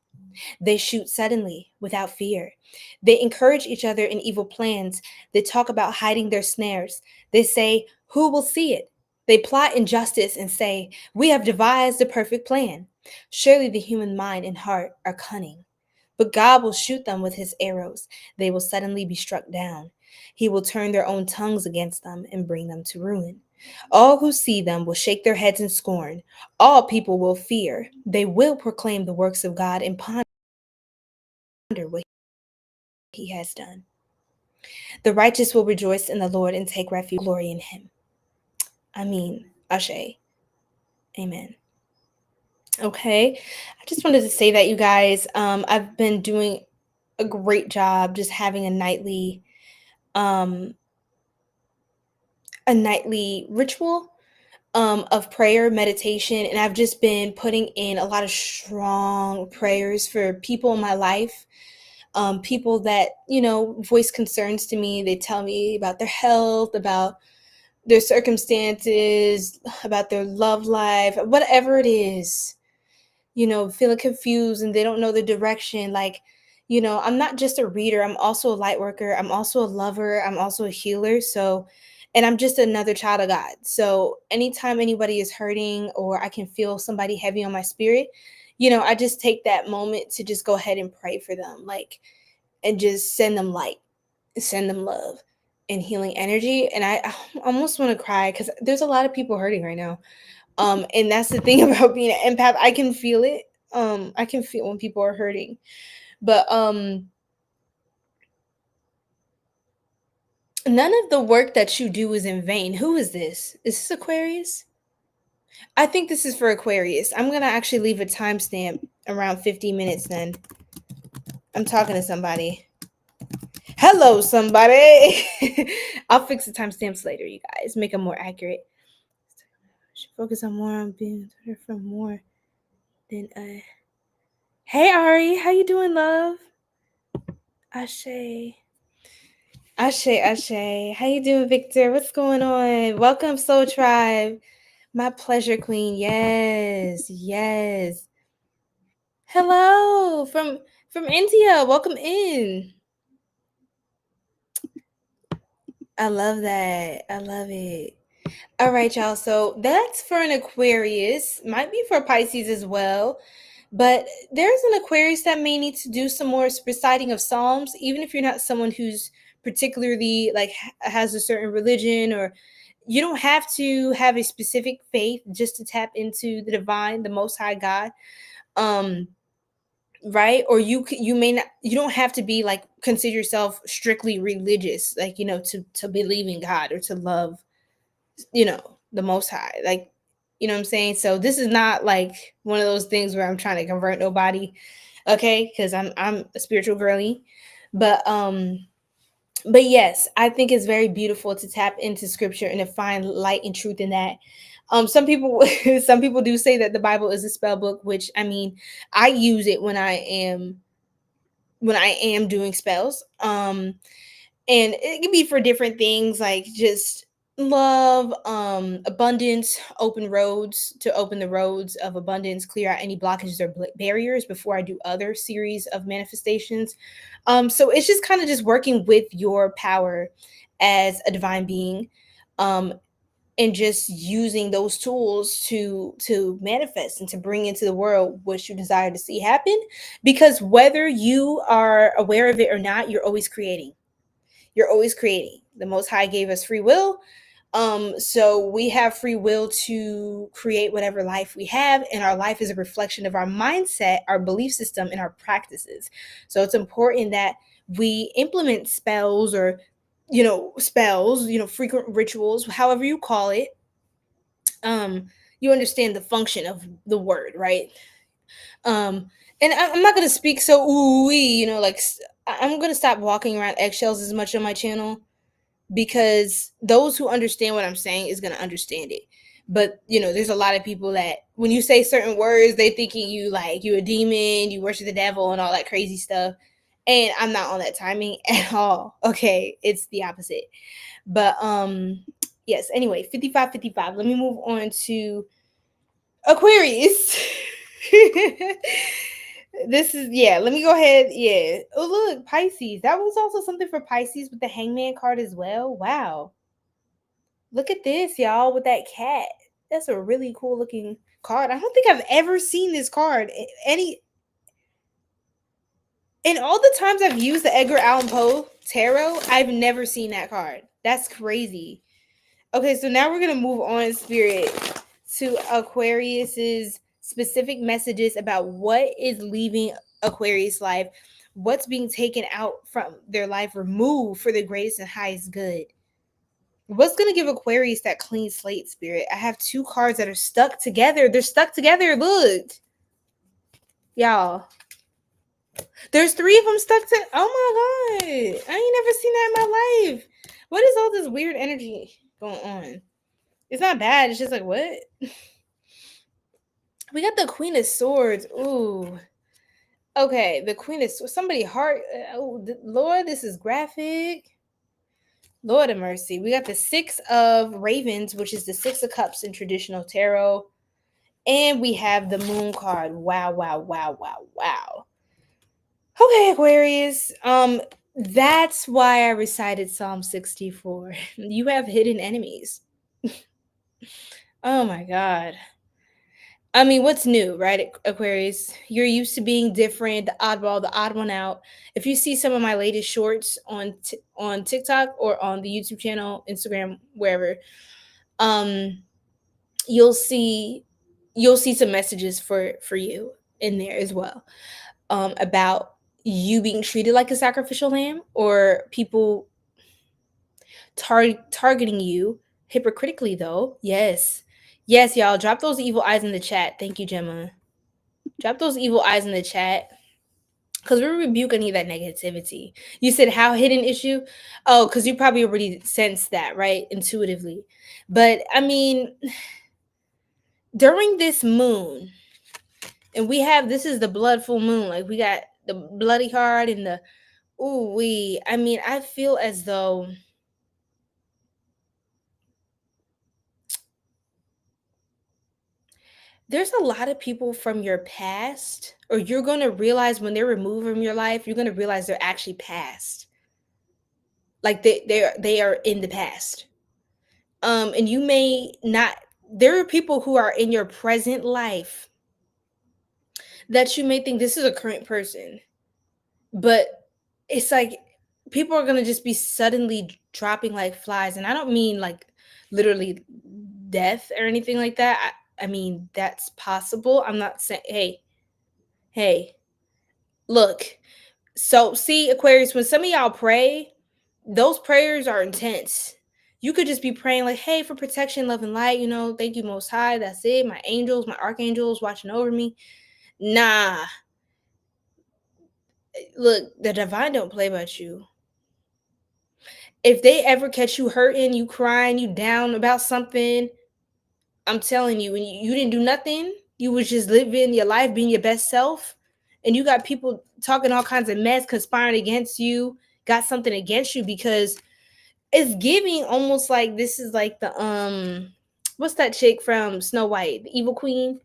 They shoot suddenly, without fear. They encourage each other in evil plans. They talk about hiding their snares. They say, "Who will see it?" They plot injustice and say, "We have devised a perfect plan." Surely the human mind and heart are cunning. But God will shoot them with his arrows. They will suddenly be struck down. He will turn their own tongues against them and bring them to ruin. All who see them will shake their heads in scorn. All people will fear. They will proclaim the works of God and ponder what he has done. The righteous will rejoice in the Lord and take refuge, glory in him. I mean, 𝘱𝑗. Amen. Okay, I just wanted to say that, you guys, I've been doing a great job just having a nightly ritual of prayer, meditation, and I've just been putting in a lot of strong prayers for people in my life, people that, voice concerns to me. They tell me about their health, about their circumstances, about their love life, whatever it is, feeling confused and they don't know the direction. Like, I'm not just a reader, I'm also a light worker, I'm also a lover, I'm also a healer. So, and I'm just another child of God. So anytime anybody is hurting or I can feel somebody heavy on my spirit, I just take that moment to just go ahead and pray for them, like, and just send them light, send them love and healing energy. And I almost want to cry because there's a lot of people hurting right now. And that's the thing about being an empath. I can feel it. I can feel when people are hurting. But none of the work that you do is in vain. Who is this? Is this Aquarius? I think this is for Aquarius. I'm gonna actually leave a timestamp around 50 minutes then. I'm talking to somebody. Hello, somebody. I'll fix the timestamps later, you guys. Make them more accurate. Should focus on more on being from more than Hey Ari, how you doing, love? 𝘱𝑗. 𝘱𝑗. How you doing, Victor? What's going on? Welcome, Soul Tribe. My pleasure, Queen. Yes, yes. Hello from India. Welcome in. I love that. I love it. All right, y'all. So that's for an Aquarius. Might be for Pisces as well. But there's an Aquarius that may need to do some more reciting of Psalms, even if you're not someone who's particularly like has a certain religion, or you don't have to have a specific faith just to tap into the divine, the Most High God. Right? Or you may not, you don't have to be like consider yourself strictly religious, like, to believe in God or to love, the Most High. Like, you know what I'm saying? So this is not like one of those things where I'm trying to convert nobody, okay? Because I'm a spiritual girly. But yes, I think it's very beautiful to tap into scripture and to find light and truth in that. Some people some people do say that the Bible is a spell book, which, I mean, I use it when I am doing spells. And it can be for different things, like just love, abundance, open the roads of abundance, clear out any blockages or barriers before I do other series of manifestations. So it's just kind of just working with your power as a divine being, and just using those tools to manifest and to bring into the world what you desire to see happen. Because whether you are aware of it or not, you're always creating. You're always creating. The Most High gave us free will. So we have free will to create whatever life we have, and our life is a reflection of our mindset, our belief system, and our practices. So it's important that we implement spells, or frequent rituals, however you call it. You understand the function of the word, right? And I'm not gonna speak so ooh-wee, I'm gonna stop walking around eggshells as much on my channel, because those who understand what I'm saying is going to understand it. But, there's a lot of people that when you say certain words, they thinking you like you a demon, you worship the devil and all that crazy stuff. And I'm not on that timing at all. Okay. It's the opposite. But, yes. Anyway, 55. Let me move on to Aquarius. Let me go ahead. Yeah. Oh, look, Pisces. That was also something for Pisces with the Hangman card as well. Wow. Look at this, y'all, with that cat. That's a really cool looking card. I don't think I've ever seen this card. In all the times I've used the 𝘗𝐥𝐚𝐳𝐿 tarot, I've never seen that card. That's crazy. Okay, so now we're going to move on, Spirit, to Aquarius's specific messages about what is leaving Aquarius life, what's being taken out from their life, removed for the greatest and highest good. What's going to give Aquarius that clean slate, Spirit? I have two cards that are stuck together. They're stuck together. Look. Y'all. There's three of them stuck to... Oh, my God. I ain't never seen that in my life. What is all this weird energy going on? It's not bad. It's just like, what? We got the Queen of Swords. Ooh. Okay, the Queen of Swords. Somebody heart... Oh, Lord, this is graphic. Lord of mercy. We got the Six of Ravens, which is the Six of Cups in traditional tarot. And we have the Moon card. Wow. Okay, Aquarius. That's why I recited Psalm 64. You have hidden enemies. Oh my God. I mean, what's new, right, Aquarius? You're used to being different, the oddball, the odd one out. If you see some of my latest shorts on TikTok or on the YouTube channel, Instagram, wherever, you'll see some messages for you in there as well, about you being treated like a sacrificial lamb, or people targeting you hypocritically, though. Yes, y'all, drop those evil eyes in the chat. Thank you, Gemma. Drop those evil eyes in the chat, because we rebuke any of that negativity. You said how hidden issue? Oh, because you probably already sensed that, right? Intuitively. But, I mean, during this moon, and this is the blood full moon. Like, we got the bloody card and the, I mean, I feel as though there's a lot of people from your past, or you're going to realize when they're removed from your life, you're going to realize they're actually past. Like they are in the past. And you may not, there are people who are in your present life that you may think this is a current person, but it's like people are going to just be suddenly dropping like flies. And I don't mean like literally death or anything like that. I mean, that's possible. I'm not saying, hey, look. So see, Aquarius, when some of y'all pray, those prayers are intense. You could just be praying like, hey, for protection, love, and light, thank you, Most High. That's it. My angels, my archangels watching over me. Nah. Look, the divine don't play about you. If they ever catch you hurting, you crying, you down about something, I'm telling you, when you didn't do nothing, you was just living your life, being your best self, and you got people talking all kinds of mess, conspiring against you, got something against you, because it's giving almost like this is like the what's that chick from Snow White, the evil queen?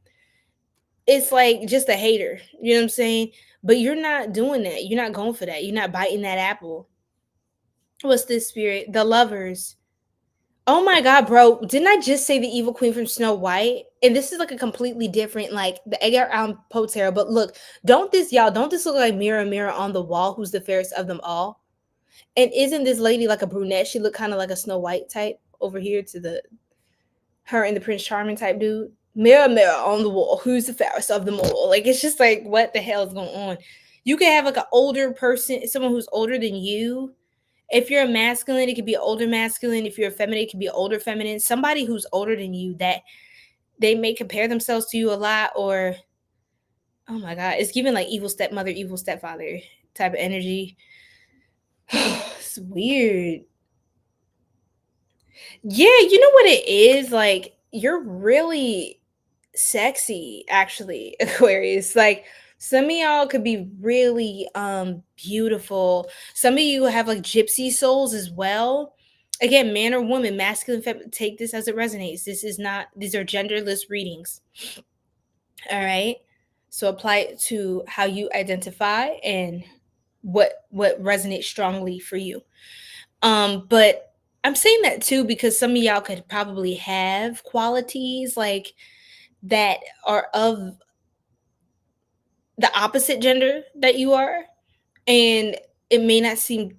It's like just a hater, you know what I'm saying? But you're not doing that. You're not going for that. You're not biting that apple. What's this spirit? The lovers. Oh my god, bro. Didn't I just say the evil queen from Snow White? And this is like a completely different, like the 𝐒𝐥𝐚𝐴𝑑𝐦 tarot. But look, don't this look like mirror, mirror on the wall? Who's the fairest of them all? And isn't this lady like a brunette? She looked kind of like a Snow White type over here to the her and the Prince Charming type dude. Mirror, mirror on the wall, who's the fairest of them all? Like, it's just like, what the hell is going on? You can have like an older person, someone who's older than you. If you're a masculine, it could be older masculine. If you're a feminine, it could be older feminine. Somebody who's older than you that they may compare themselves to you a lot, or oh my god, it's giving like evil stepmother, evil stepfather type of energy. It's weird. Yeah, you know what it is? Like, you're really sexy, actually, Aquarius. Like, some of y'all could be really beautiful. Some of you have like gypsy souls as well. Again, man or woman, masculine, take this as it resonates. This is not, these are genderless readings. All right. So apply it to how you identify and what resonates strongly for you. But I'm saying that too because some of y'all could probably have qualities like that are of the opposite gender that you are, and it may not seem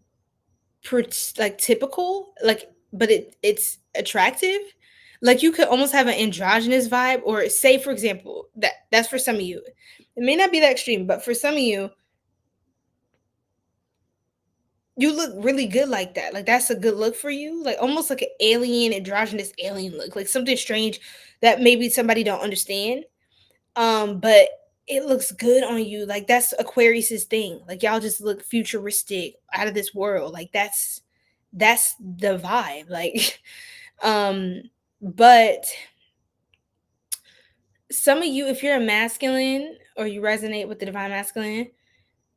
like typical, like, but it's attractive. Like, you could almost have an androgynous vibe, or say, for example, that's for some of you. It may not be that extreme, but for some of you, you look really good like that. Like, that's a good look for you. Like, almost like an alien, androgynous alien look, like something strange that maybe somebody don't understand. But it looks good on you. Like, that's Aquarius's thing. Like, y'all just look futuristic, out of this world. Like, that's the vibe. Like, but some of you, if you're a masculine or you resonate with the divine masculine,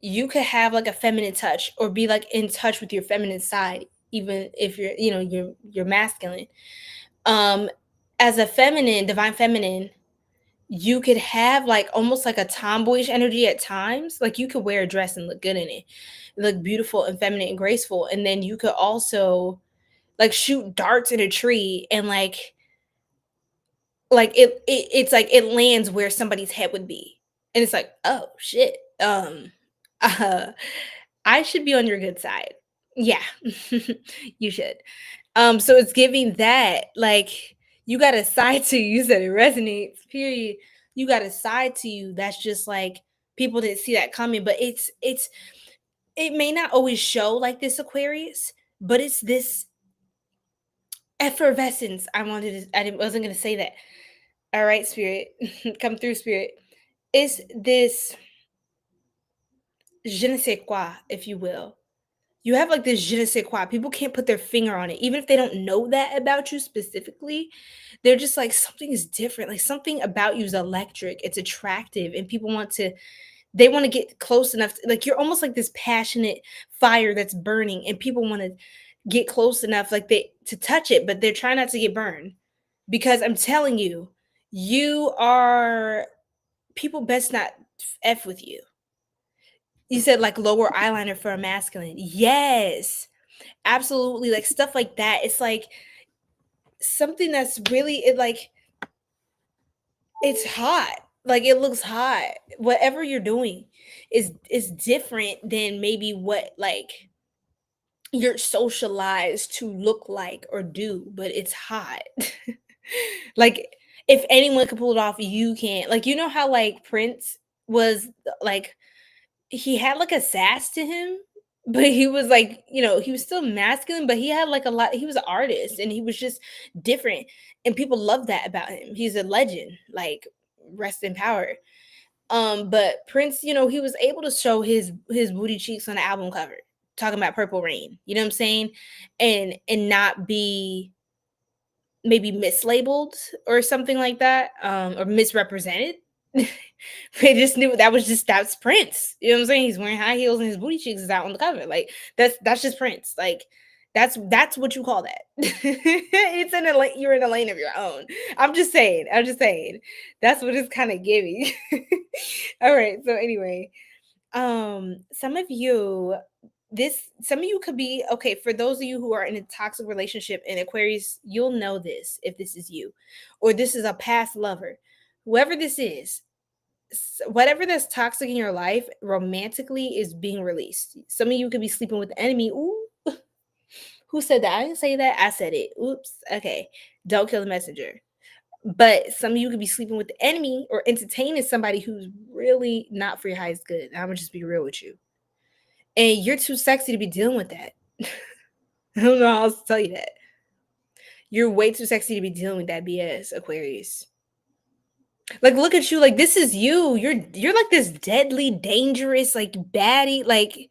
you could have like a feminine touch or be like in touch with your feminine side, even if you're, you're masculine. As a feminine, divine feminine, you could have like almost like a tomboyish energy at times. Like, you could wear a dress and look good in it, look beautiful and feminine and graceful. And then you could also like shoot darts in a tree and like it's like it lands where somebody's head would be. And it's like, oh shit. Uh, I should be on your good side. Yeah. You should. So it's giving that, like, you got a side to you said it resonates, period. You got a side to you that's just like people didn't see that coming, but it may not always show like this, Aquarius, but it's this effervescence. I wasn't gonna say that. All right, spirit. Come through, spirit. It's this je ne sais quoi, if you will. You have like this je ne sais quoi. People can't put their finger on it. Even if they don't know that about you specifically, they're just like, something is different. Like, something about you is electric. It's attractive. And people they want to get close enough. Like, you're almost like this passionate fire that's burning. And people want to get close enough, like to touch it, but they're trying not to get burned. Because I'm telling you, people best not F with you. You said like lower eyeliner for a masculine. Yes, absolutely. Like, stuff like that. It's like something that's really, it's hot. Like, it looks hot. Whatever you're doing is different than maybe what like you're socialized to look like or do, but it's hot. Like, if anyone can pull it off, you can't. Like, you know how like Prince was like, he had like a sass to him, but he was like, he was still masculine, but he had like he was an artist and he was just different. And people love that about him. He's a legend, like, rest in power. But Prince, he was able to show his booty cheeks on the album cover, talking about Purple Rain, you know what I'm saying? And not be maybe mislabeled or something like that, or misrepresented. They just knew that's Prince. You know what I'm saying? He's wearing high heels and his booty cheeks is out on the cover. Like, that's just Prince. Like, That's what you call that. It's in a lane, you're in a lane of your own. I'm just saying. That's what it's kind of giving. All right. So anyway, some of you could be okay. For those of you who are in a toxic relationship in Aquarius, you'll know this if this is you, or this is a past lover. Whoever this is, whatever that's toxic in your life romantically is being released. Some of you could be sleeping with the enemy. Ooh, who said that? I didn't say that. I said it. Oops. Okay. Don't kill the messenger. But some of you could be sleeping with the enemy or entertaining somebody who's really not for your highest good. I'm gonna just be real with you. And you're too sexy to be dealing with that. I don't know how else to tell you that. You're way too sexy to be dealing with that BS, Aquarius. Like, look at you. Like, this is you. You're like this deadly, dangerous, like baddie, like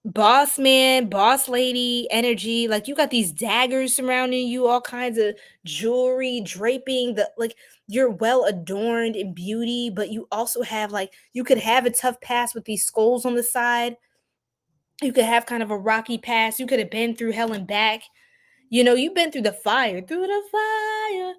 boss man, boss lady energy. Like, you got these daggers surrounding you, all kinds of jewelry draping the like you're well adorned in beauty, but you also have like you could have a tough past with these skulls on the side. You could have kind of a rocky past. You could have been through hell and back. You know, you've been through the fire. Through the fire.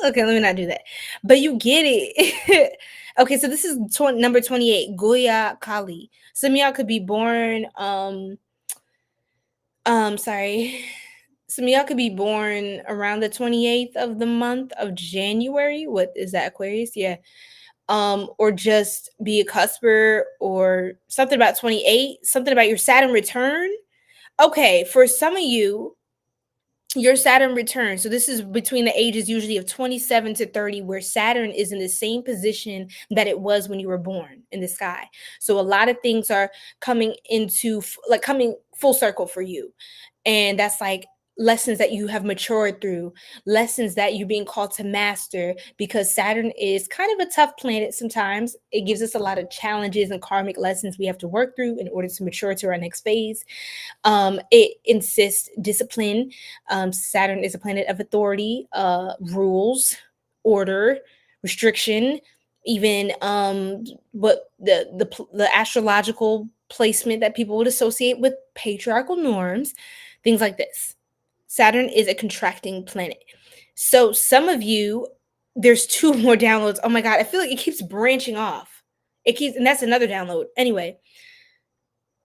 Okay, let me not do that. But you get it. Okay, so this is number 28, 𝘗𝘭𝘦𝘢𝘭 𝘋𝑪. Some of y'all could be born sorry. Some of y'all could be born around the 28th of the month of January. What is that, Aquarius? Yeah. Or just be a cusper or something about 28, something about your Saturn return. Okay, for some of you, your Saturn return. So this is between the ages usually of 27 to 30, where Saturn is in the same position that it was when you were born in the sky. So a lot of things are coming coming full circle for you. And that's like lessons that you have matured through, lessons that you're being called to master, because Saturn is kind of a tough planet sometimes. It gives us a lot of challenges and karmic lessons we have to work through in order to mature to our next phase. It insists discipline. Saturn is a planet of authority, rules, order, restriction, even what the astrological placement that people would associate with patriarchal norms, things like this. Saturn is a contracting planet. So some of you, there's 2 more downloads. Oh my God, I feel like it keeps branching off. And that's another download. Anyway,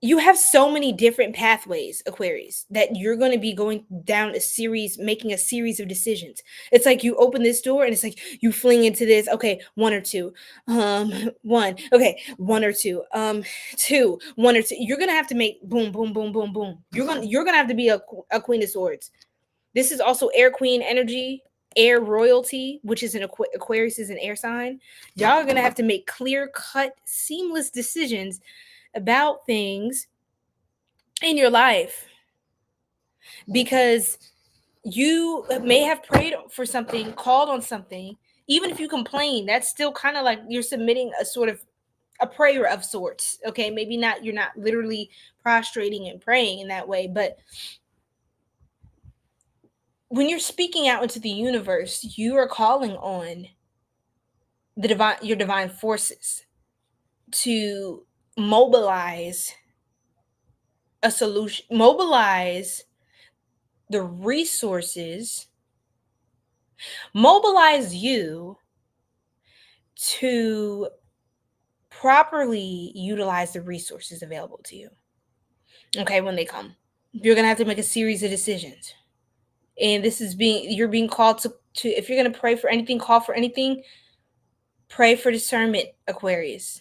you have so many different pathways, Aquarius, that you're going to be going down making a series of decisions. It's like you open this door and it's like you fling into this. Okay, 1 or 2. 1. Okay, 1 or 2. 2. 1 or 2. You're going to have to make boom, boom, boom, boom, boom. You're going to have to be a Queen of Swords. This is also air queen energy, air royalty, which is an Aquarius is an air sign. Y'all are going to have to make clear-cut, seamless decisions about things in your life, because you may have prayed for something, called on something. Even if you complain, that's still kind of like you're submitting a sort of a prayer of sorts. Okay, maybe not, you're not literally prostrating and praying in that way, but when you're speaking out into the universe, you are calling on your divine forces to mobilize a solution, mobilize the resources, mobilize you to properly utilize the resources available to you. Okay, when they come, you're gonna have to make a series of decisions, and you're being called to if you're gonna pray for anything, call for anything, pray for discernment, Aquarius.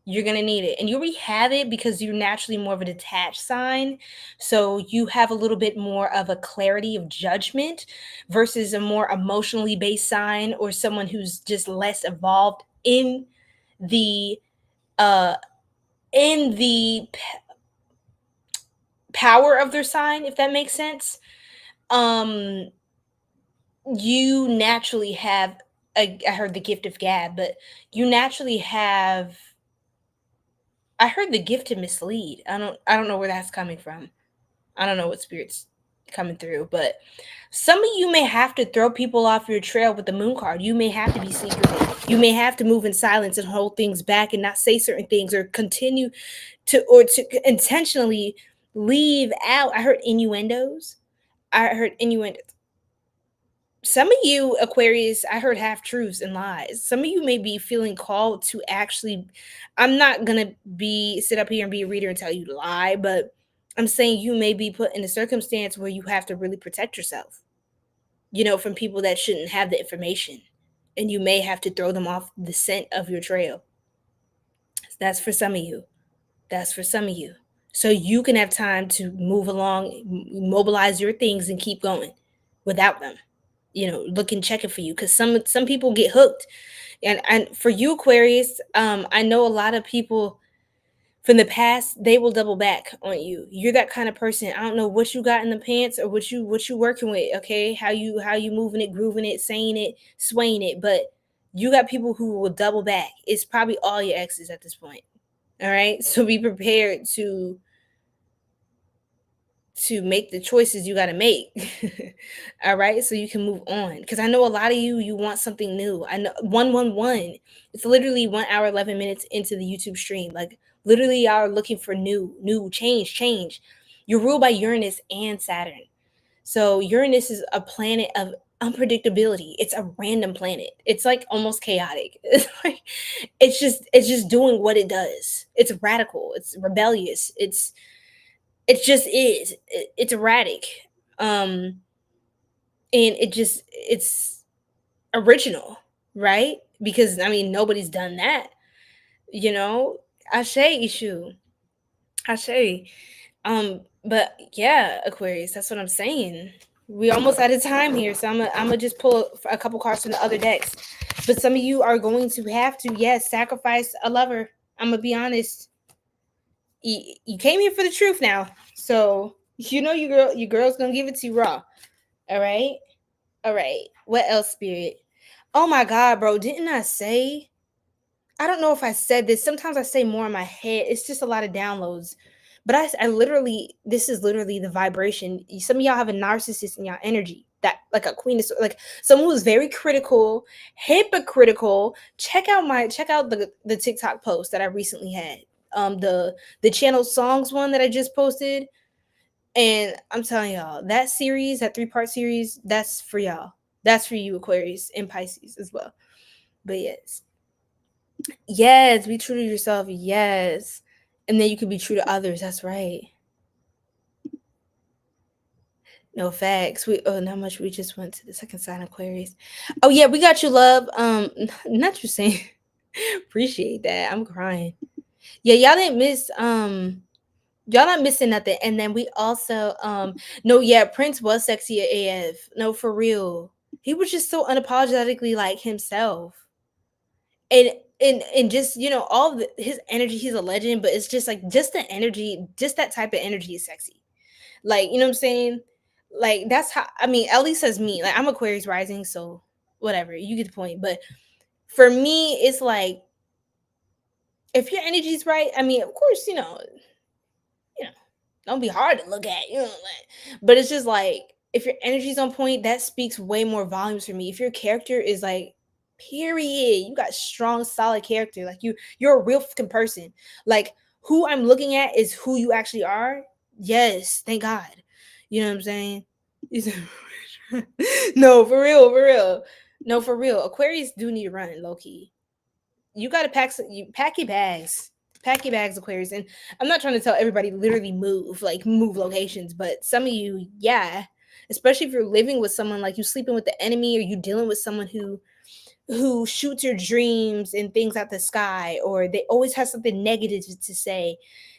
You're going to need it. And you already have it because you're naturally more of a detached sign. So you have a little bit more of a clarity of judgment versus a more emotionally based sign, or someone who's just less evolved in the power of their sign, if that makes sense. You naturally have I heard the gift of gab, but you naturally have, I heard the gift to mislead. I don't know where that's coming from. I don't know what spirits coming through. But some of you may have to throw people off your trail with the moon card. You may have to be secretive. You may have to move in silence and hold things back and not say certain things, or continue to intentionally leave out. I heard innuendos. Some of you Aquarius, I heard half truths and lies. Some of you may be feeling called to actually, I'm not gonna be sit up here and be a reader and tell you to lie, but I'm saying you may be put in a circumstance where you have to really protect yourself, from people that shouldn't have the information, and you may have to throw them off the scent of your trail. That's for some of you. That's for some of you. So you can have time to move along, mobilize your things, and keep going without them. Looking, checking for you, because some people get hooked, and for you Aquarius, I know a lot of people from the past, they will double back on you. You're that kind of person. I don't know what you got in the pants or what you working with, okay? How you moving it, grooving it, saying it, swaying it, but you got people who will double back. It's probably all your exes at this point. All right? So be prepared to make the choices you got to make. All right, so you can move on, because I know a lot of you want something new. I know 111, it's literally 1 hour 11 minutes into the YouTube stream. Like, literally, y'all are looking for new change. You're ruled by Uranus and Saturn. So Uranus is a planet of unpredictability. It's a random planet. It's like almost chaotic. It's just doing what it does. It's radical, it's rebellious, it just is. It's erratic. And it's original, right? Because nobody's done that. Ashe issue. Ashe. But yeah, Aquarius, that's what I'm saying. We almost out of time here, so I'm gonna just pull a couple cards from the other decks. But some of you are going to have to, yes, sacrifice a lover. I'm gonna be honest. You came here for the truth now, so your girl's gonna give it to you raw. All right. What else, Spirit? Oh my God, bro! Didn't I say? I don't know if I said this. Sometimes I say more in my head. It's just a lot of downloads. But I literally, this is literally the vibration. Some of y'all have a narcissist in y'all energy, that like a queen, like someone who's very critical, hypocritical. Check out the TikTok post that I recently had. The channel songs one that I just posted, and I'm telling y'all, that series, that 3-part series, that's for y'all. That's for you Aquarius and Pisces as well. But yes, be true to yourself. Yes, and then you can be true to others. That's right. No, facts. Not much. We just went to the second sign, Aquarius. Oh yeah, we got you, love. Not you saying. Appreciate that. I'm crying. Yeah, y'all didn't miss. Y'all not missing nothing. And then we also no, yeah, Prince was sexy AF. No, for real. He was just so unapologetically like himself. And just all his energy, he's a legend, but it's just like just the energy, just that type of energy is sexy. Like, what I'm saying? Like, that's how, at least as me, like, I'm Aquarius rising, so whatever, you get the point. But for me, it's like, if your energy's right, of course, don't be hard to look at, but it's just like, if your energy's on point, that speaks way more volumes for me. If your character is like, period, you got strong, solid character, like you're a real fucking person. Like, who I'm looking at is who you actually are. Yes, thank God. You know what I'm saying? No, for real. No, for real. Aquarius do need to run low key. You gotta pack your bags. Pack your bags, Aquarius. And I'm not trying to tell everybody literally move locations, but some of you, yeah. Especially if you're living with someone, like you sleeping with the enemy, or you dealing with someone who shoots your dreams and things out the sky, or they always have something negative to say.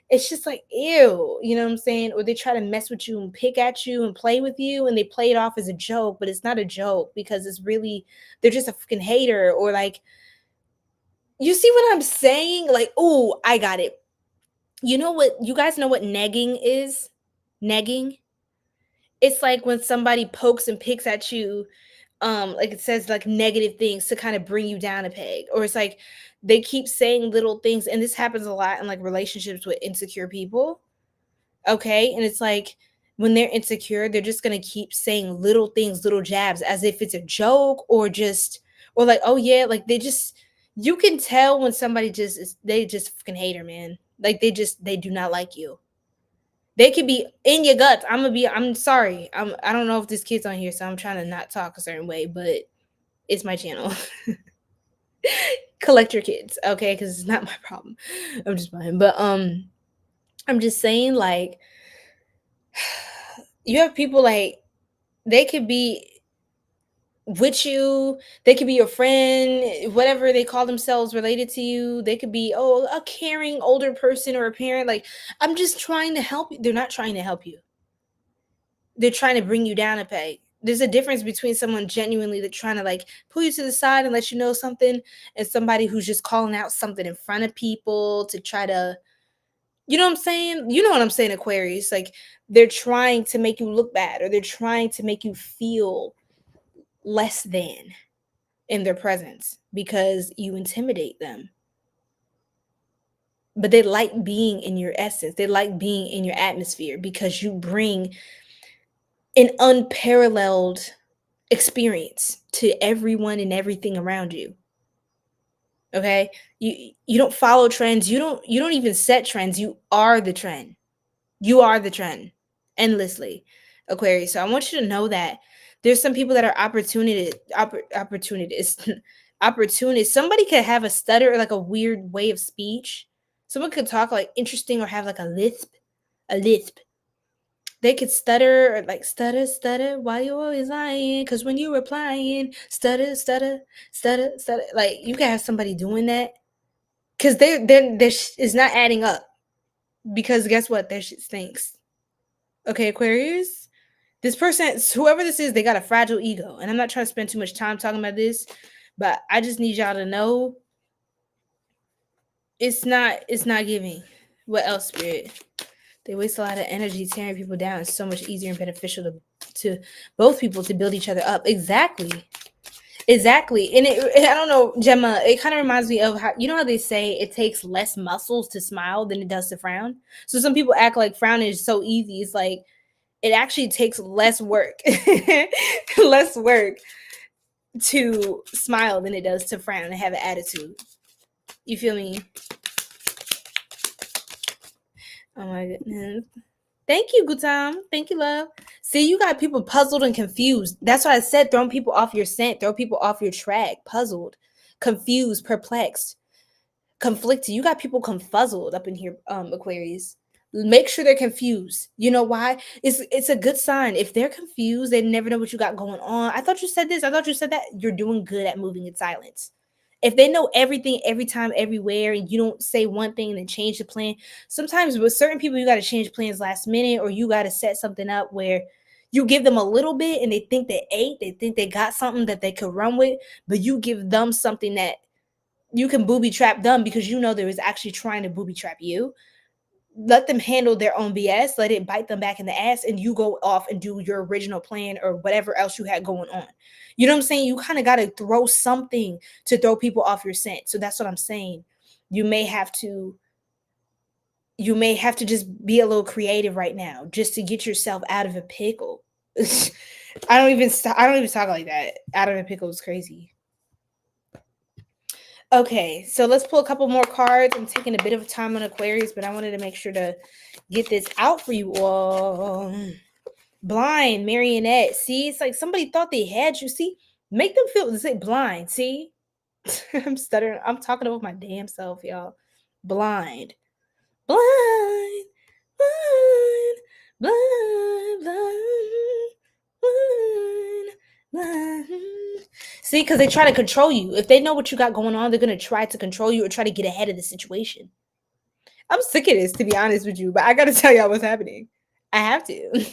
It's just like, ew, you know what I'm saying? Or they try to mess with you and pick at you and play with you, and they play it off as a joke, but it's not a joke, because it's really, they're just a fucking hater. Or like, you see what I'm saying? Like, oh, I got it. You guys know what negging is? Negging? It's like when somebody pokes and picks at you, like it says like negative things to kind of bring you down a peg. Or it's like they keep saying little things, and this happens a lot in like relationships with insecure people. Okay, and it's like when they're insecure, they're just going to keep saying little things, little jabs, as if it's a joke or like, oh yeah, like you can tell when somebody they just fucking hate her, man. Like they do not like you. They could be in your guts. I'm sorry. I don't know if this kid's on here, so I'm trying to not talk a certain way, but it's my channel. Collect your kids, okay? Because it's not my problem. I'm just playing. But I'm just saying, like, you have people like they could be with you, they could be your friend, whatever they call themselves related to you. They could be a caring older person or a parent. Like, I'm just trying to help you. They're not trying to help you. They're trying to bring you down a peg. There's a difference between someone genuinely that's trying to like pull you to the side and let you know something, and somebody who's just calling out something in front of people to try to, you know what I'm saying? You know what I'm saying, Aquarius? Like, they're trying to make you look bad, or they're trying to make you feel less than in their presence because you intimidate them. But they like being in your essence. They like being in your atmosphere because you bring an unparalleled experience to everyone and everything around you. Okay? You don't follow trends. You don't even set trends. You are the trend. You are the trend endlessly, Aquarius. So I want you to know that there's some people that are opportunists. Opportunists. Somebody could have a stutter or like a weird way of speech. Someone could talk like interesting or have like a lisp. They could stutter or like stutter, why you always lying? Because when you replying, stutter. Like, you can have somebody doing that because their is not adding up. Because guess what? Their shit stinks. Okay, Aquarius? This person, whoever this is, they got a fragile ego. And I'm not trying to spend too much time talking about this, but I just need y'all to know it's not giving. What else, Spirit? They waste a lot of energy tearing people down. It's so much easier and beneficial to both people to build each other up. Exactly. And I don't know, Gemma, it kind of reminds me of how, you know how they say it takes less muscles to smile than it does to frown? So some people act like frowning is so easy. It's like, it actually takes less work, to smile than it does to frown and have an attitude. You feel me? Oh my goodness. Thank you, Gutam. Thank you, love. See, you got people puzzled and confused. That's why I said throwing people off your scent, throw people off your track, puzzled, confused, perplexed, conflicted. You got people confuzzled up in here, Aquarius. Make sure they're confused. You know why? It's a good sign. If they're confused, they never know what you got going on. I thought you said this. I thought you said that. You're doing good at moving in silence. If they know everything, every time, everywhere, and you don't say one thing and then change the plan, sometimes with certain people, you got to change plans last minute, or you got to set something up where you give them a little bit and they think they think they got something that they could run with, but you give them something that you can booby trap them because you know there is actually trying to booby trap you. Let them handle their own BS, let it bite them back in the ass, and you go off and do your original plan or whatever else you had going on. You know what I'm saying? You kind of got to throw something to throw people off your scent. So that's what I'm saying. You may have to just be a little creative right now just to get yourself out of a pickle. I don't even talk like that. Out of a pickle is crazy. Okay, so let's pull a couple more cards. I'm taking a bit of time on Aquarius, but I wanted to make sure to get this out for you all. Blind, marionette. See, it's like somebody thought they had you. See, make them feel blind. See, I'm stuttering. I'm talking about my damn self, y'all. Blind, blind, blind, blind, blind, blind, blind. See, because they try to control you. If they know what you got going on, they're going to try to control you or try to get ahead of the situation. I'm sick of this, to be honest with you, but I got to tell y'all what's happening. I have to.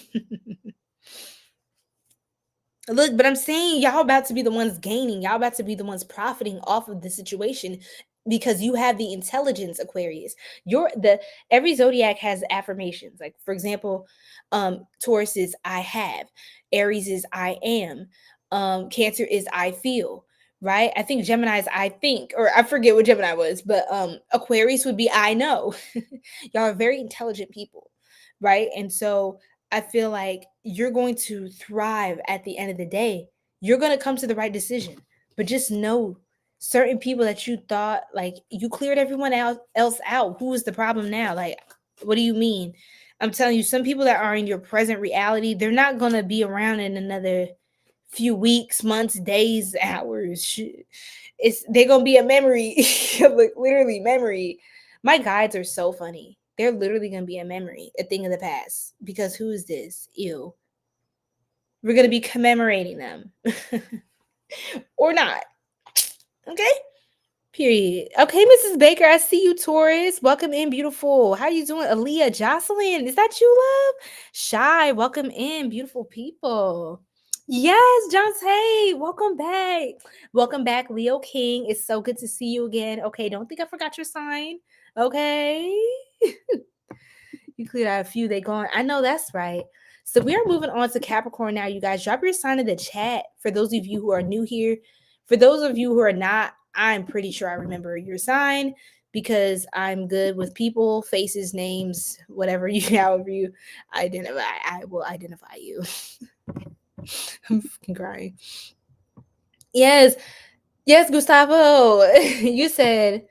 Look, but I'm saying y'all about to be the ones gaining. Y'all about to be the ones profiting off of the situation because you have the intelligence, Aquarius. Every zodiac has affirmations. Like, for example, Taurus is I have. Aries is I am. Cancer is I feel, right? I think Gemini is I think, or I forget what Gemini was, but Aquarius would be I know. Y'all are very intelligent people, right? And so I feel like you're going to thrive at the end of the day. You're going to come to the right decision. But just know certain people that you thought, like, you cleared everyone else out. Who is the problem now? Like, what do you mean? I'm telling you, some people that are in your present reality, they're not going to be around in another few weeks, months, days, hours. They're going to be a memory. Like, literally memory. My guides are so funny. They're literally going to be a memory, a thing of the past. Because who is this? Ew. We're going to be commemorating them. Or not. Okay? Period. Okay, Mrs. Baker, I see you, Taurus. Welcome in, beautiful. How you doing? Aaliyah, Jocelyn, is that you, love? Shy, welcome in, beautiful people. Yes, Jonte, welcome back. Welcome back, Leo King. It's so good to see you again. Okay, don't think I forgot your sign. Okay. You cleared out a few, they gone. I know that's right. So we are moving on to Capricorn now, you guys. Drop your sign in the chat for those of you who are new here. For those of you who are not, I'm pretty sure I remember your sign because I'm good with people, faces, names, whatever you, however you identify. I will identify you. I'm fucking crying. Yes, Gustavo. You said,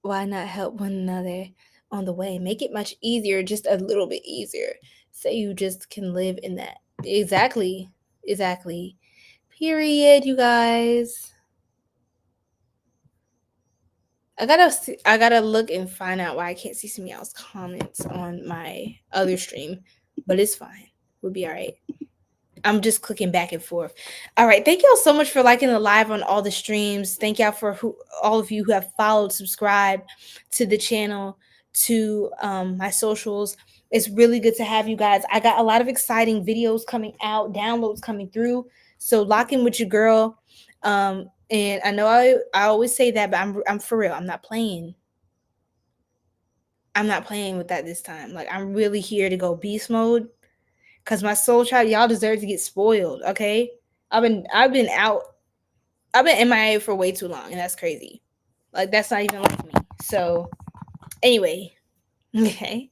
why not help one another on the way? Make it much easier, just a little bit easier. So you just can live in that. Exactly. Period, you guys. I gotta look and find out why I can't see some y'all's comments on my other stream, but it's fine. We'll be all right. I'm just clicking back and forth. All right. Thank y'all so much for liking the live on all the streams. Thank y'all for all of you who have followed, subscribed to the channel, to my socials. It's really good to have you guys. I got a lot of exciting videos coming out, downloads coming through. So lock in with your girl. And I know I always say that, but I'm for real. I'm not playing. I'm not playing with that this time. Like, I'm really here to go beast mode. Cause my soul child, y'all deserve to get spoiled. Okay, I've been MIA for way too long, and that's crazy. Like, that's not even like me. So anyway, okay,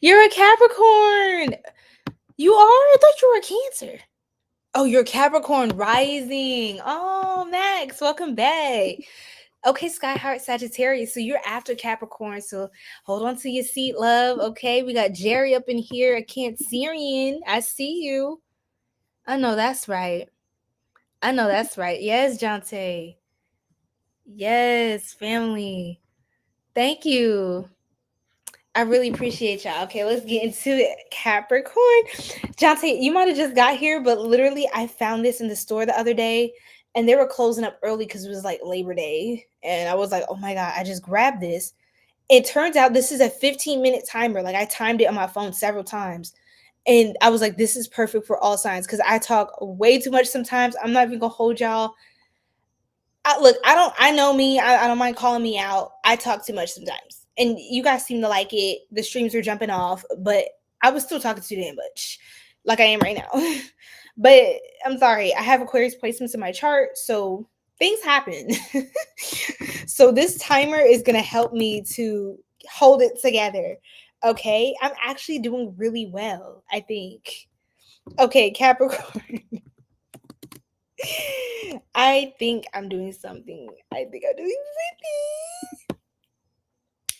you're a Capricorn. You are? I thought you were a Cancer. Oh, you're Capricorn rising. Oh, Max, welcome back. Okay, Skyheart Sagittarius. So you're after Capricorn. So hold on to your seat, love. Okay, we got Jerry up in here, a Cancerian. I see you. I know that's right. Yes, Jonte. Yes, family. Thank you. I really appreciate y'all. Okay, let's get into it. Capricorn. Jonte, you might have just got here, but literally I found this in the store the other day and they were closing up early because it was like Labor Day. And I was like, oh my God, I just grabbed this. It turns out this is a 15-minute timer. Like, I timed it on my phone several times. And I was like, this is perfect for all signs because I talk way too much sometimes. I'm not even going to hold y'all. I know me. I don't mind calling me out. I talk too much sometimes. And you guys seem to like it. The streams are jumping off, but I was still talking too damn much, like I am right now. But I'm sorry. I have Aquarius placements in my chart, so things happen. So this timer is going to help me to hold it together. Okay? I'm actually doing really well, I think. Okay, Capricorn. I think I'm doing something.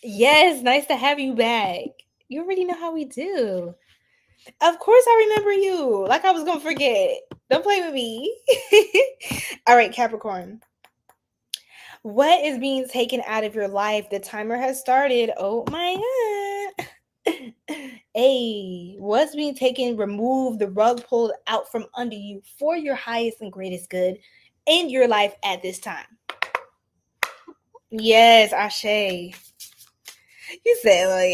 Yes, nice to have you back. You already know how we do. Of course I remember you. Like I was going to forget. Don't play with me. All right, Capricorn. What is being taken out of your life? The timer has started. Oh my God. Hey, what's being taken, removed, the rug pulled out from under you for your highest and greatest good in your life at this time? Yes, Ashe. You said like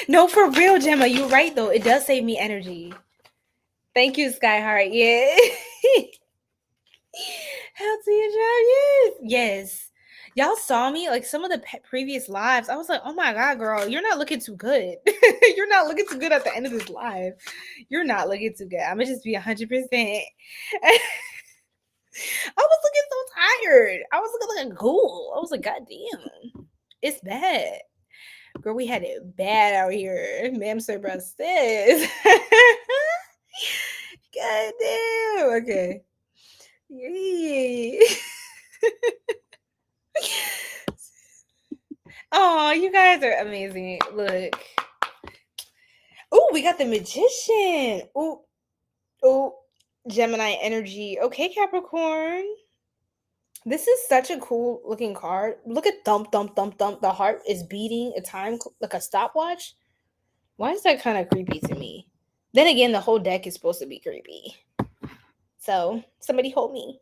no, for real, Gemma. You're right though. It does save me energy. Thank you, Skyheart. Yeah. Healthy job. Yes. Y'all saw me like some of the previous lives. I was like, oh my God, girl, you're not looking too good. You're not looking too good at the end of this live. You're not looking too good. I'm gonna just be 100%. I was looking so tired. I was looking like a ghoul. I was like, God damn, it's bad. Girl, we had it bad out here. Ma'am, sir, bro, sis. God damn. Okay. Yay. Oh, you guys are amazing. Look. Oh, we got the Magician. Oh, Gemini energy. Okay, Capricorn. This is such a cool looking card. Look at thump, thump, thump, thump. The heart is beating a time, like a stopwatch. Why is that kind of creepy to me? Then again, the whole deck is supposed to be creepy. So, somebody hold me.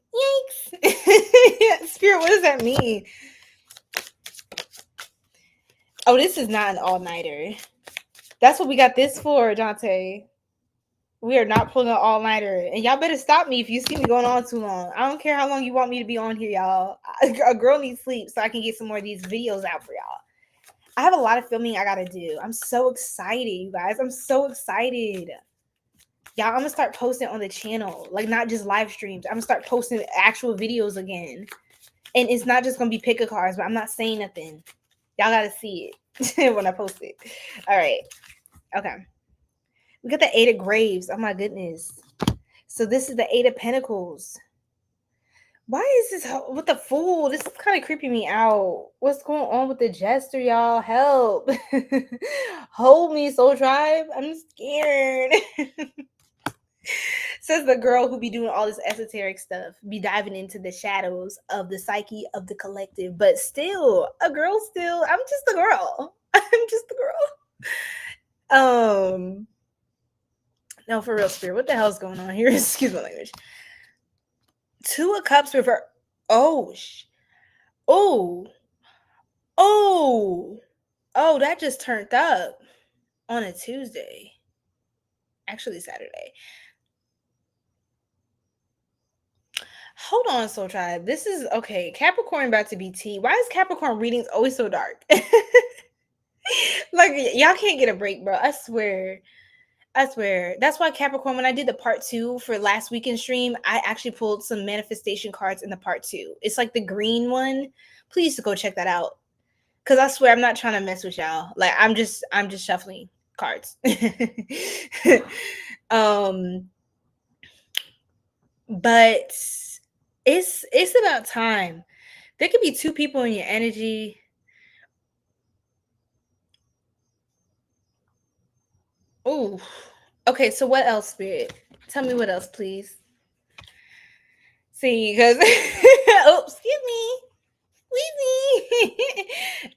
Yikes. Spirit, what does that mean? Oh, this is not an all-nighter. That's what we got this for, Dante. We are not pulling an all-nighter. And y'all better stop me if you see me going on too long. I don't care how long you want me to be on here, y'all. A girl needs sleep so I can get some more of these videos out for y'all. I have a lot of filming I gotta do. I'm so excited, you guys. I'm so excited. Y'all, I'm gonna start posting on the channel. Like, not just live streams. I'm gonna start posting actual videos again. And it's not just gonna be pick a cards, but I'm not saying nothing. Y'all gotta see it when I post it. All right. Okay. We got the 8 of Graves. Oh my goodness. So this is the 8 of Pentacles. Why is this with the Fool? This is kind of creeping me out. What's going on with the Jester, y'all? Help. Hold me, Soul Tribe. I'm scared. Says the girl who be doing all this esoteric stuff, be diving into the shadows of the psyche of the collective, but still a girl. Still, I'm just a girl. I'm just a girl. No, for real, Spirit, what the hell is going on here? Excuse my language. 2 of Cups reverse. Oh, that just turned up on a Tuesday. Actually, Saturday. Hold on, Soul Tribe. This is okay. Capricorn about to be tea. Why is Capricorn readings always so dark? Like, y'all can't get a break, bro. I swear. That's why Capricorn, when I did the part 2 for last weekend stream, I actually pulled some manifestation cards in the part 2. It's like the green one. Please go check that out. Cause I swear I'm not trying to mess with y'all. Like, I'm just shuffling cards. But it's about time. There could be 2 people in your energy. Ooh. Okay, so what else, Spirit? Tell me what else, please. See, because oh, excuse me.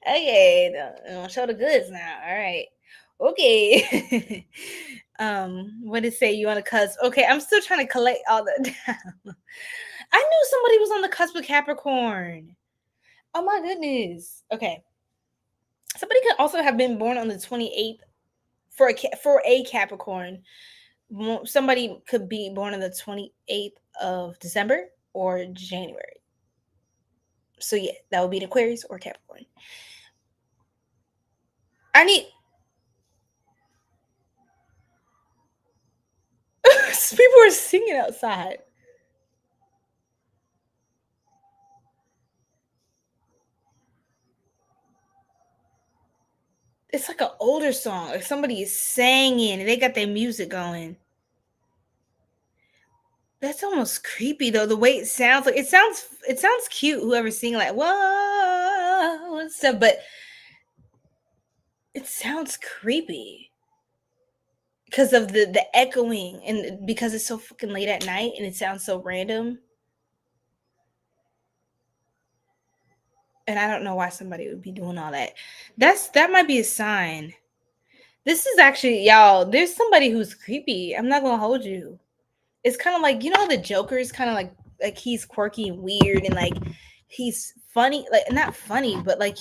Okay, don't show the goods now. All right. Okay. What did it say? You on the cusp? Okay, I'm still trying to collect all the I knew somebody was on the cusp of Capricorn. Oh my goodness. Okay. Somebody could also have been born on the 28th for a Capricorn. Somebody could be born on the 28th of December or January. So yeah, that would be an Aquarius or Capricorn. People are singing outside. It's like an older song. Like somebody is singing and they got their music going. That's almost creepy though. The way it sounds, like it sounds cute. Whoever's singing, like whoa and stuff, but it sounds creepy because of the echoing and because it's so fucking late at night and it sounds so random. And I don't know why somebody would be doing all that. That might be a sign. This is actually, y'all, there's somebody who's creepy. I'm not gonna hold you. It's kind of like, you know, the Joker is kind of like he's quirky and weird and like he's funny, like not funny, but like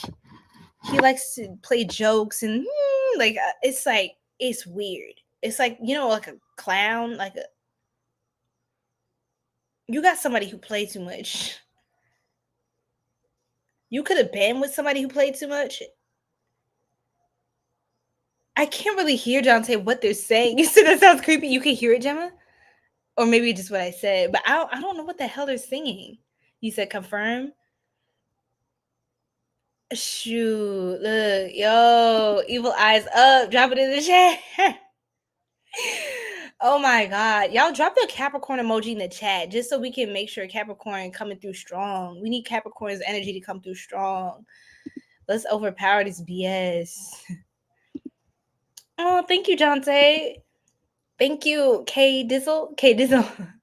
he likes to play jokes and like it's like it's weird. It's like, you know, like a clown, like you got somebody who played too much. You could have been with somebody who played too much. I can't really hear Dante what they're saying. You said that sounds creepy. You can hear it, Gemma? Or maybe just what I said, but I don't know what the hell they're singing. You said confirm? Shoot, look, yo, evil eyes up. Drop it in the chat. Oh my God. Y'all drop the Capricorn emoji in the chat just so we can make sure Capricorn coming through strong. We need Capricorn's energy to come through strong. Let's overpower this BS. Oh, thank you, Jonte. Thank you, 𝐾𝐸𝐿𝐿.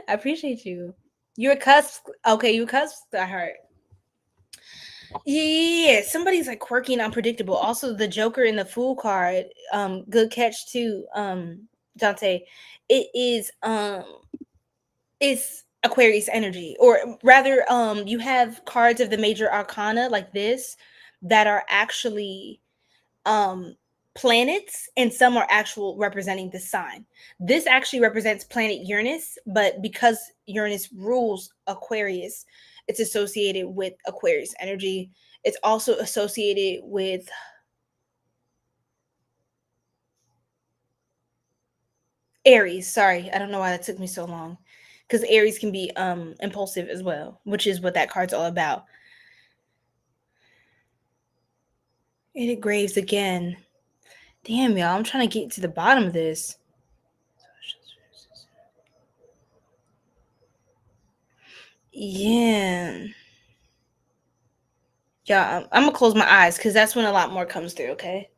I appreciate you. You're a cusp. Okay, you a cusp? I heard. Yeah, somebody's like quirky and unpredictable. Also, the Joker in the Fool card, good catch too, Dante. It is it's Aquarius energy, or rather, you have cards of the major arcana like this that are actually planets, and some are actual representing the sign. This actually represents planet Uranus, but because Uranus rules Aquarius, it's associated with Aquarius energy. It's also associated with Aries. Sorry, I don't know why that took me so long, because Aries can be impulsive as well, which is what that card's all about. And it graves again. Damn, y'all, I'm trying to get to the bottom of this. Yeah. Yeah, I'm gonna close my eyes because that's when a lot more comes through, okay?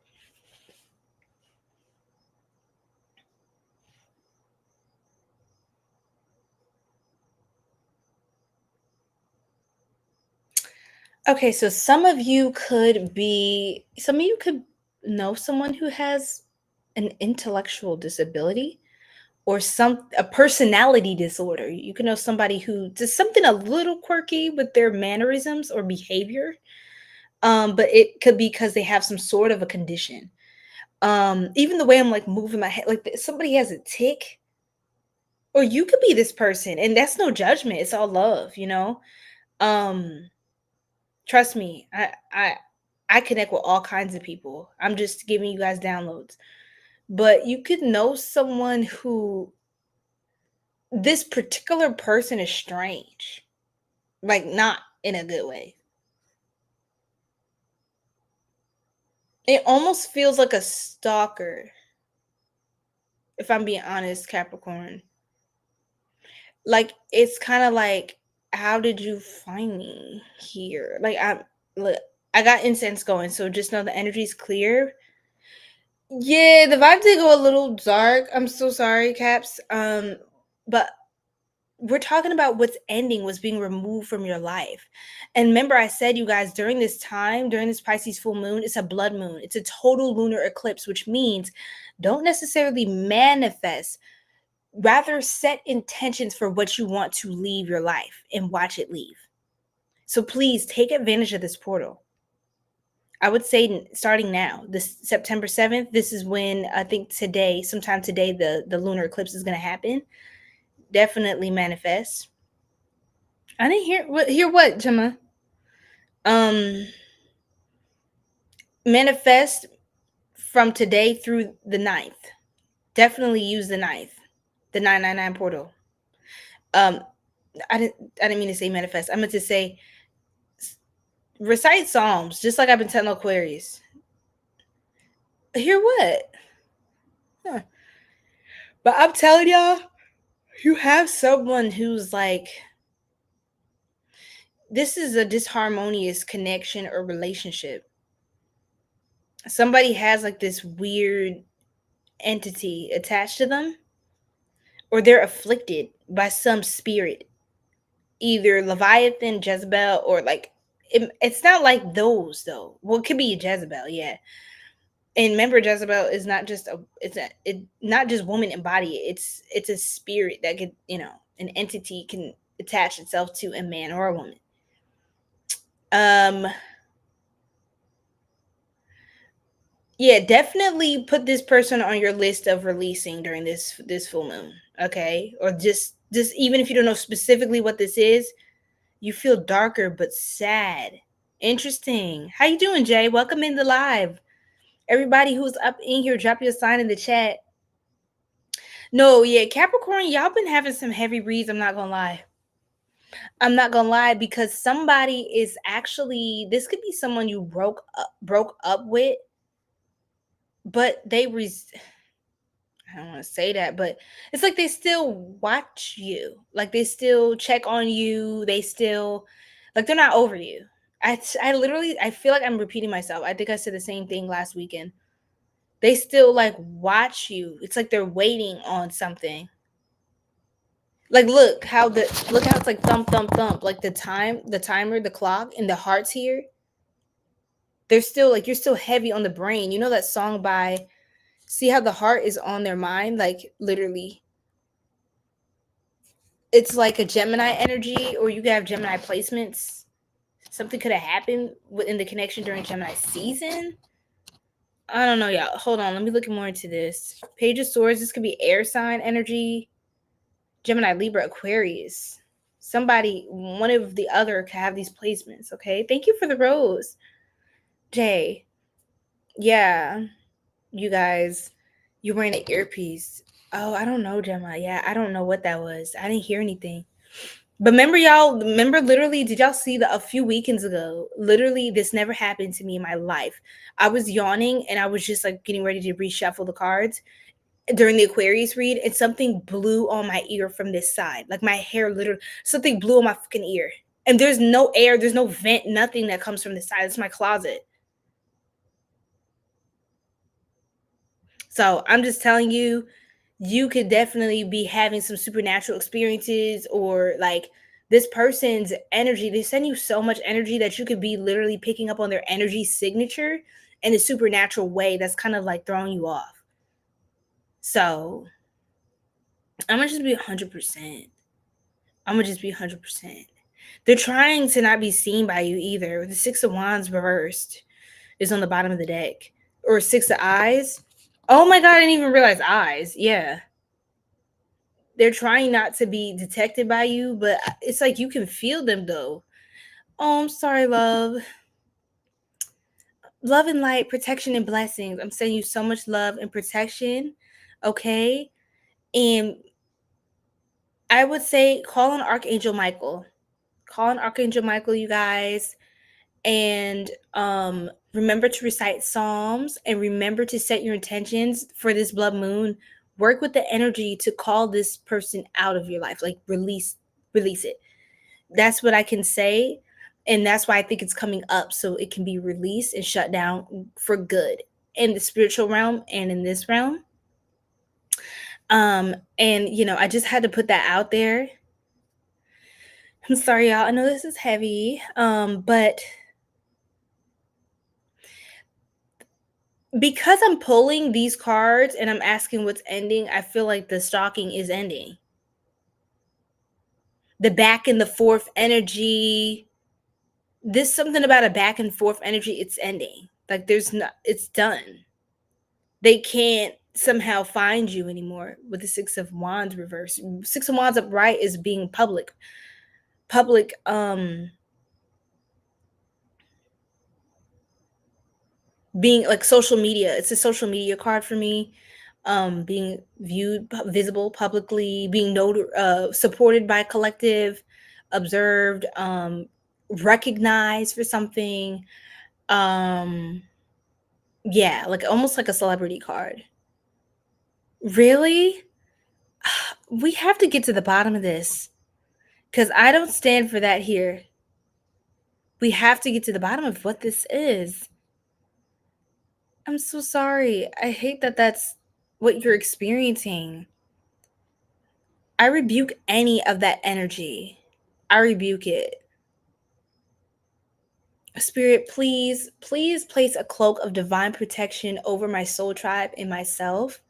Okay, so some of you could know someone who has an intellectual disability or a personality disorder. You can know somebody who does something a little quirky with their mannerisms or behavior. But it could be because they have some sort of a condition. Even the way I'm like moving my head, like somebody has a tick, or you could be this person, and that's no judgment. It's all love, you know. Trust me, I connect with all kinds of people. I'm just giving you guys downloads. But you could know someone who this particular person is strange. Like not in a good way. It almost feels like a stalker. If I'm being honest, Capricorn. Like it's kind of like, how did you find me here? Like I got incense going, so just know the energy's clear. Yeah, the vibe did go a little dark. I'm so sorry, Caps. But we're talking about what's ending, what's being removed from your life. And remember, I said, you guys, during this time, during this Pisces full moon, it's a blood moon. It's a total lunar eclipse, which means don't necessarily manifest. Rather, set intentions for what you want to leave your life and watch it leave. So please take advantage of this portal. I would say starting now, this September 7th, this is when I think sometime today, the lunar eclipse is going to happen. Definitely manifest. I didn't hear what, Gemma? Manifest from today through the 9th. Definitely use the 9th, the 999 portal. I didn't mean to say manifest. I meant to say recite Psalms, just like I've been telling Aquarius. Hear what? Huh. But I'm telling y'all, you have someone who's like, this is a disharmonious connection or relationship. Somebody has like this weird entity attached to them, or they're afflicted by some spirit, either Leviathan, Jezebel, or like it's not like those though. Well, it could be a Jezebel, yeah. And remember, Jezebel is not just not just woman and body. It's a spirit that could, an entity can attach itself to a man or a woman. Yeah, definitely put this person on your list of releasing during this full moon, okay? Or just even if you don't know specifically what this is, you feel darker but sad. Interesting. How you doing, Jay? Welcome in the live. Everybody who's up in here, drop your sign in the chat. No, yeah, Capricorn, y'all been having some heavy reads, I'm not gonna lie. I'm not gonna lie, because somebody is actually, this could be someone you broke up with, but I don't want to say that, but it's like they still watch you. Like they still check on you. They still, like, they're not over you. I literally, I feel like I'm repeating myself. I think I said the same thing last weekend. They still like watch you. It's like they're waiting on something. Like look how it's like thump thump thump, like the timer, the clock, and the hearts here. They're still like, you're still heavy on the brain. You know that song by, see how the heart is on their mind, like literally. It's like a Gemini energy, or you could have Gemini placements. Something could have happened within the connection during Gemini season. I don't know, y'all. Hold on, let me look more into this. Page of Swords. This could be air sign energy. Gemini, Libra, Aquarius. Somebody, one of the other, could have these placements. Okay, thank you for the rose, Jay. Yeah, you guys, you're wearing an earpiece. Oh, I don't know, Gemini. Yeah, I don't know what that was. I didn't hear anything. But remember literally, did y'all see a few weekends ago, literally this never happened to me in my life. I was yawning and I was just like getting ready to reshuffle the cards during the Aquarius read, and something blew on my ear from this side. Like my hair literally, something blew on my fucking ear. And there's no air, there's no vent, nothing that comes from this side. It's my closet. So I'm just telling you, you could definitely be having some supernatural experiences, or like this person's energy. They send you so much energy that you could be literally picking up on their energy signature in a supernatural way that's kind of like throwing you off. So I'm gonna just be 100%. I'm gonna just be 100%. They're trying to not be seen by you either. The Six of Wands reversed is on the bottom of the deck, or Six of Eyes. Oh my god, I didn't even realize eyes. Yeah. They're trying not to be detected by you, but it's like you can feel them though. Oh, I'm sorry, love. Love and light, protection and blessings. I'm sending you so much love and protection. Okay. And I would say call on Archangel Michael. Call on Archangel Michael, you guys. And remember to recite Psalms, and remember to set your intentions for this blood moon. Work with the energy to call this person out of your life. Like release it. That's what I can say. And that's why I think it's coming up, so it can be released and shut down for good in the spiritual realm and in this realm. And I just had to put that out there. I'm sorry, y'all. I know this is heavy. But because I'm pulling these cards and I'm asking what's ending, I feel like the stalking is ending. The back and the forth energy. There's something about a back and forth energy. It's ending. Like it's done. They can't somehow find you anymore with the Six of Wands reverse. Six of Wands upright is being public, being like social media. It's a social media card for me. Being viewed, visible publicly, being supported by a collective, observed, recognized for something. Yeah, like almost like a celebrity card. Really? We have to get to the bottom of this, because I don't stand for that here. We have to get to the bottom of what this is. I'm so sorry. I hate that that's what you're experiencing. I rebuke any of that energy. I rebuke it. Spirit, please place a cloak of divine protection over my soul tribe and myself.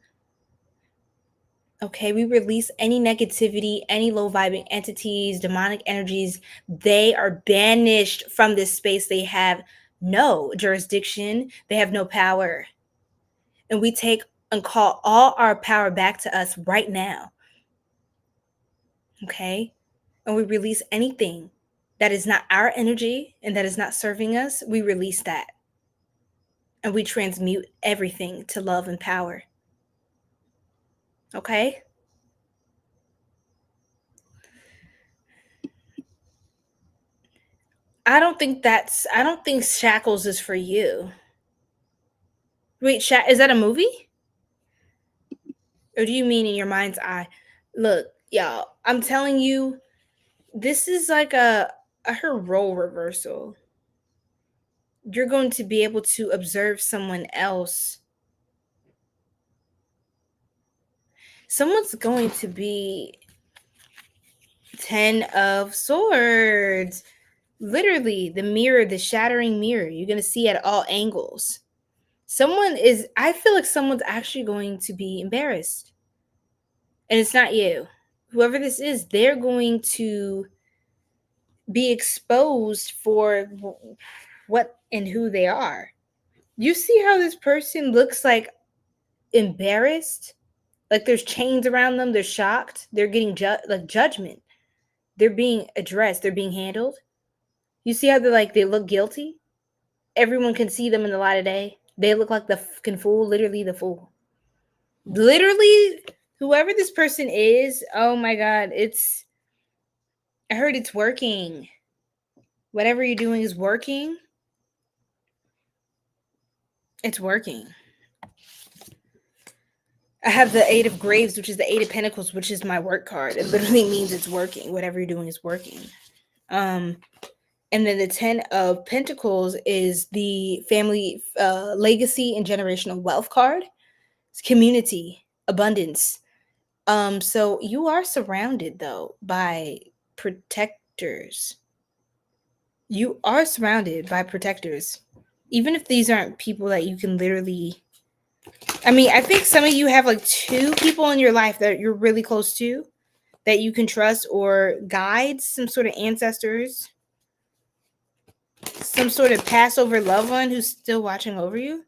Okay, we release any negativity, any low vibing entities, demonic energies. They are banished from this space. They have no jurisdiction. They have no power. And we take and call all our power back to us right now. Okay? And we release anything that is not our energy and that is not serving us. We release that. And we transmute everything to love and power. Okay? I don't think Shackles is for you. Wait, is that a movie? Or do you mean in your mind's eye? Look, y'all, I'm telling you, this is like her role reversal. You're going to be able to observe someone else. Someone's going to be 10 of Swords. Literally, the mirror, the shattering mirror. You're going to see at all angles. I feel like someone's actually going to be embarrassed. And it's not you. Whoever this is, they're going to be exposed for what and who they are. You see how this person looks like embarrassed? Like there's chains around them. They're shocked. They're getting judgment. They're being addressed. They're being handled. You see how they look guilty? Everyone can see them in the light of day. They look like the fucking fool, literally the fool. Literally, whoever this person is, oh my God, I heard it's working. Whatever you're doing is working. It's working. I have the Eight of Graves, which is the Eight of Pentacles, which is my work card. It literally means it's working. Whatever you're doing is working. And then the 10 of Pentacles is the family legacy and generational wealth card. It's community, abundance. So you are surrounded, though, by protectors. You are surrounded by protectors. Even if these aren't people that you can literally... I mean, I think some of you have like 2 people in your life that you're really close to, that you can trust, or guides, some sort of ancestors, some sort of Passover loved one who's still watching over you.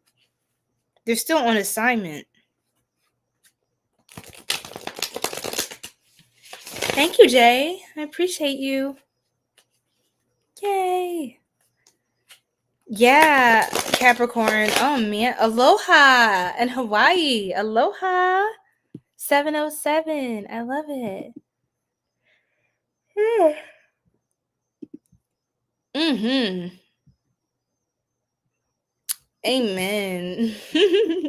They're still on assignment. Thank you, Jay. I appreciate you. Yay. Yeah, Capricorn. Oh, man. Aloha in Hawaii. Aloha. 707. I love it. Mm-hmm. Amen.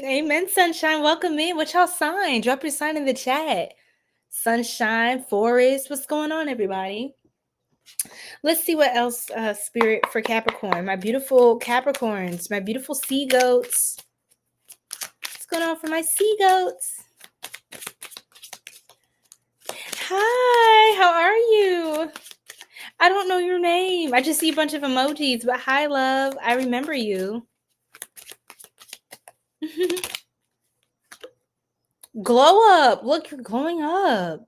Amen, sunshine. Welcome in. What y'all sign? Drop your sign in the chat. Sunshine, Forest. What's going on, everybody? Let's see what else, Spirit, for Capricorn. My beautiful Capricorns. My beautiful sea goats. What's going on for my sea goats? Hi, how are you? I don't know your name. I just see a bunch of emojis, but hi, love. I remember you. Glow up. Look, you're glowing up.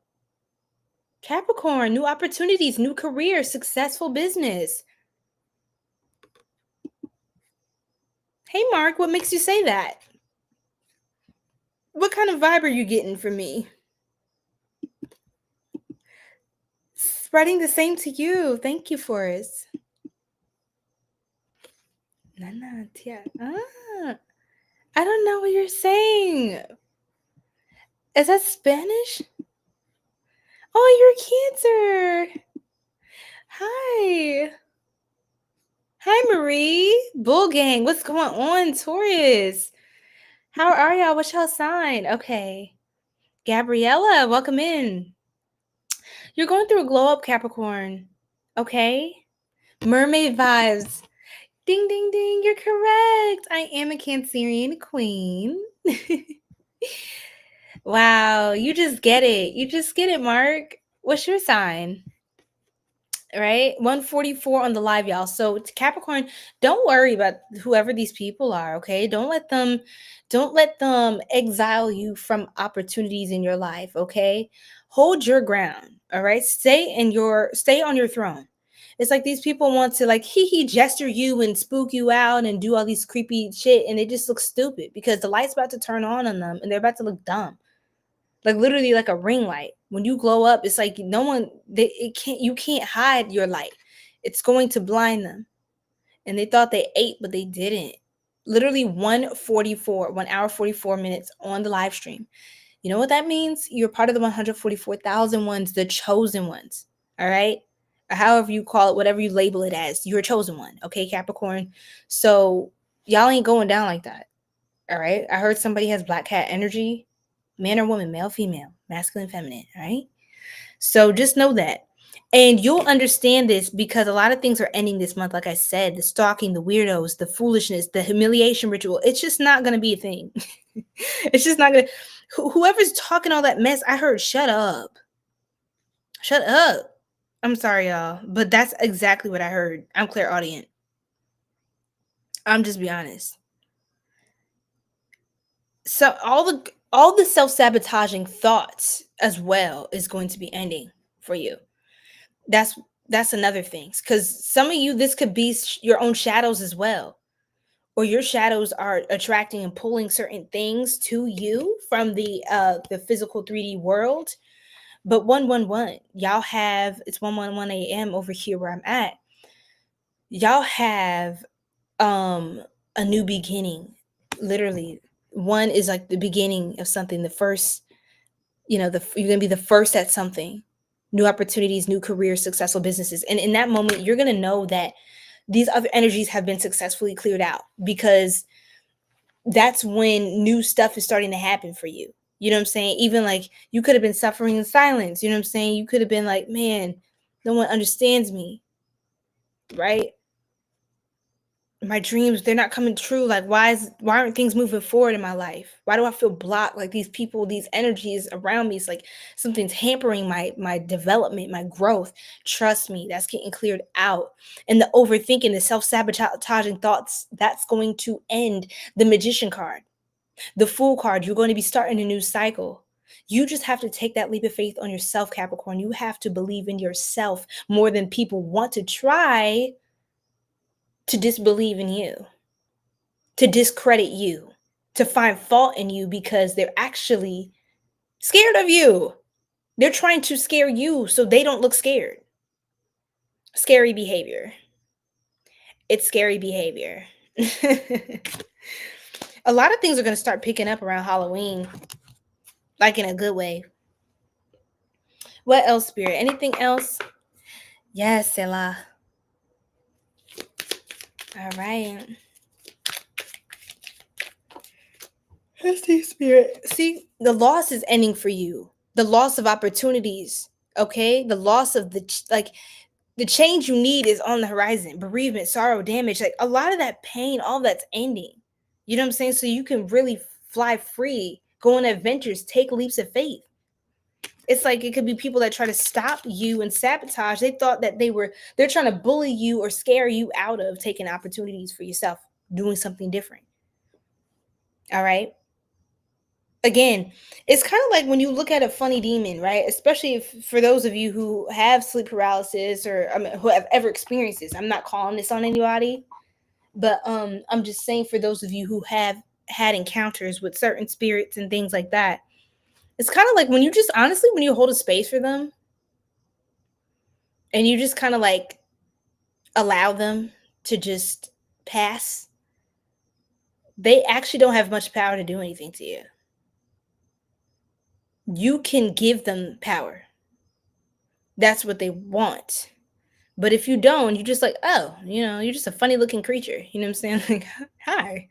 Capricorn, new opportunities, new career, successful business. Hey, Mark, what makes you say that? What kind of vibe are you getting from me? Spreading the same to you. Thank you, Forrest. Nana, tia. I don't know what you're saying. Is that Spanish? Oh, you're Cancer. Hi. Hi, Marie. Bull gang. What's going on, Taurus? How are y'all? What's y'all sign? Okay. Gabriella, welcome in. You're going through a glow up, Capricorn. Okay. Mermaid vibes. Ding, ding, ding. You're correct. I am a Cancerian queen. Wow. You just get it. You just get it, Mark. What's your sign? Right? 144 on the live, y'all. So Capricorn, don't worry about whoever these people are, okay? Don't let them exile you from opportunities in your life, okay? Hold your ground, all right? Stay on your throne. It's like these people want to like gesture you and spook you out and do all these creepy shit, and it just looks stupid because the light's about to turn on them and they're about to look dumb. Like literally like a ring light. When you glow up, it's like you can't hide your light. It's going to blind them. And they thought they ate, but they didn't. Literally 1 hour 44 minutes on the live stream. You know what that means? You're part of the 144,000 ones, the chosen ones. All right. however you call it, whatever you label it as. You're a chosen one, okay, Capricorn? So y'all ain't going down like that, all right? I heard somebody has black cat energy, man or woman, male, female, masculine, feminine, all right? So just know that. And you'll understand this because a lot of things are ending this month. Like I said, the stalking, the weirdos, the foolishness, the humiliation ritual. It's just not going to be a thing. It's just not going to. Whoever's talking all that mess, I heard, shut up. Shut up. I'm sorry, y'all. But that's exactly what I heard. I'm clairaudient. I'm just be honest. So all the self-sabotaging thoughts as well is going to be ending for you. That's another thing, because some of you, this could be your own shadows as well, or your shadows are attracting and pulling certain things to you from the physical 3D world. But 111, y'all have, it's 1:11 a.m. over here where I'm at. Y'all have a new beginning. Literally, one is like the beginning of something, the first, you're gonna be the first at something. New opportunities, new careers, successful businesses. And in that moment, you're going to know that these other energies have been successfully cleared out, because that's when new stuff is starting to happen for you. You know what I'm saying? Even like you could have been suffering in silence. You know what I'm saying? You could have been like, man, no one understands me, right? My dreams, they're not coming true. Like, why aren't things moving forward in my life? Why do I feel blocked? Like these people, these energies around me, it's like something's hampering my development, my growth. Trust me, that's getting cleared out. And the overthinking, the self-sabotaging thoughts, that's going to end. The Magician card, the Fool card, you're going to be starting a new cycle. You just have to take that leap of faith on yourself, Capricorn. You have to believe in yourself more than people want to try to disbelieve in you, to discredit you, to find fault in you, because they're actually scared of you. They're trying to scare you so they don't look scared. Scary behavior. It's scary behavior. A lot of things are going to start picking up around Halloween, like in a good way. What else, Spirit? Anything else? Yes, Selah. All right. Let's see, Spirit. See, the loss is ending for you. The loss of opportunities, okay? The loss of the change you need is on the horizon. Bereavement, sorrow, damage, like a lot of that pain, all that's ending. You know what I'm saying? So you can really fly free, go on adventures, take leaps of faith. It's like it could be people that try to stop you and sabotage. They thought that they're trying to bully you or scare you out of taking opportunities for yourself, doing something different. All right. Again, it's kind of like when you look at a funny demon, right? Especially for those of you who have sleep paralysis, or who have ever experienced this. I'm not calling this on anybody, but I'm just saying for those of you who have had encounters with certain spirits and things like that. It's kind of like when you just honestly, when you hold a space for them and you just kind of like allow them to just pass, they actually don't have much power to do anything to you. You can give them power. That's what they want. But if you don't, you're just like, oh, you're just a funny looking creature. You know what I'm saying? Like, hi.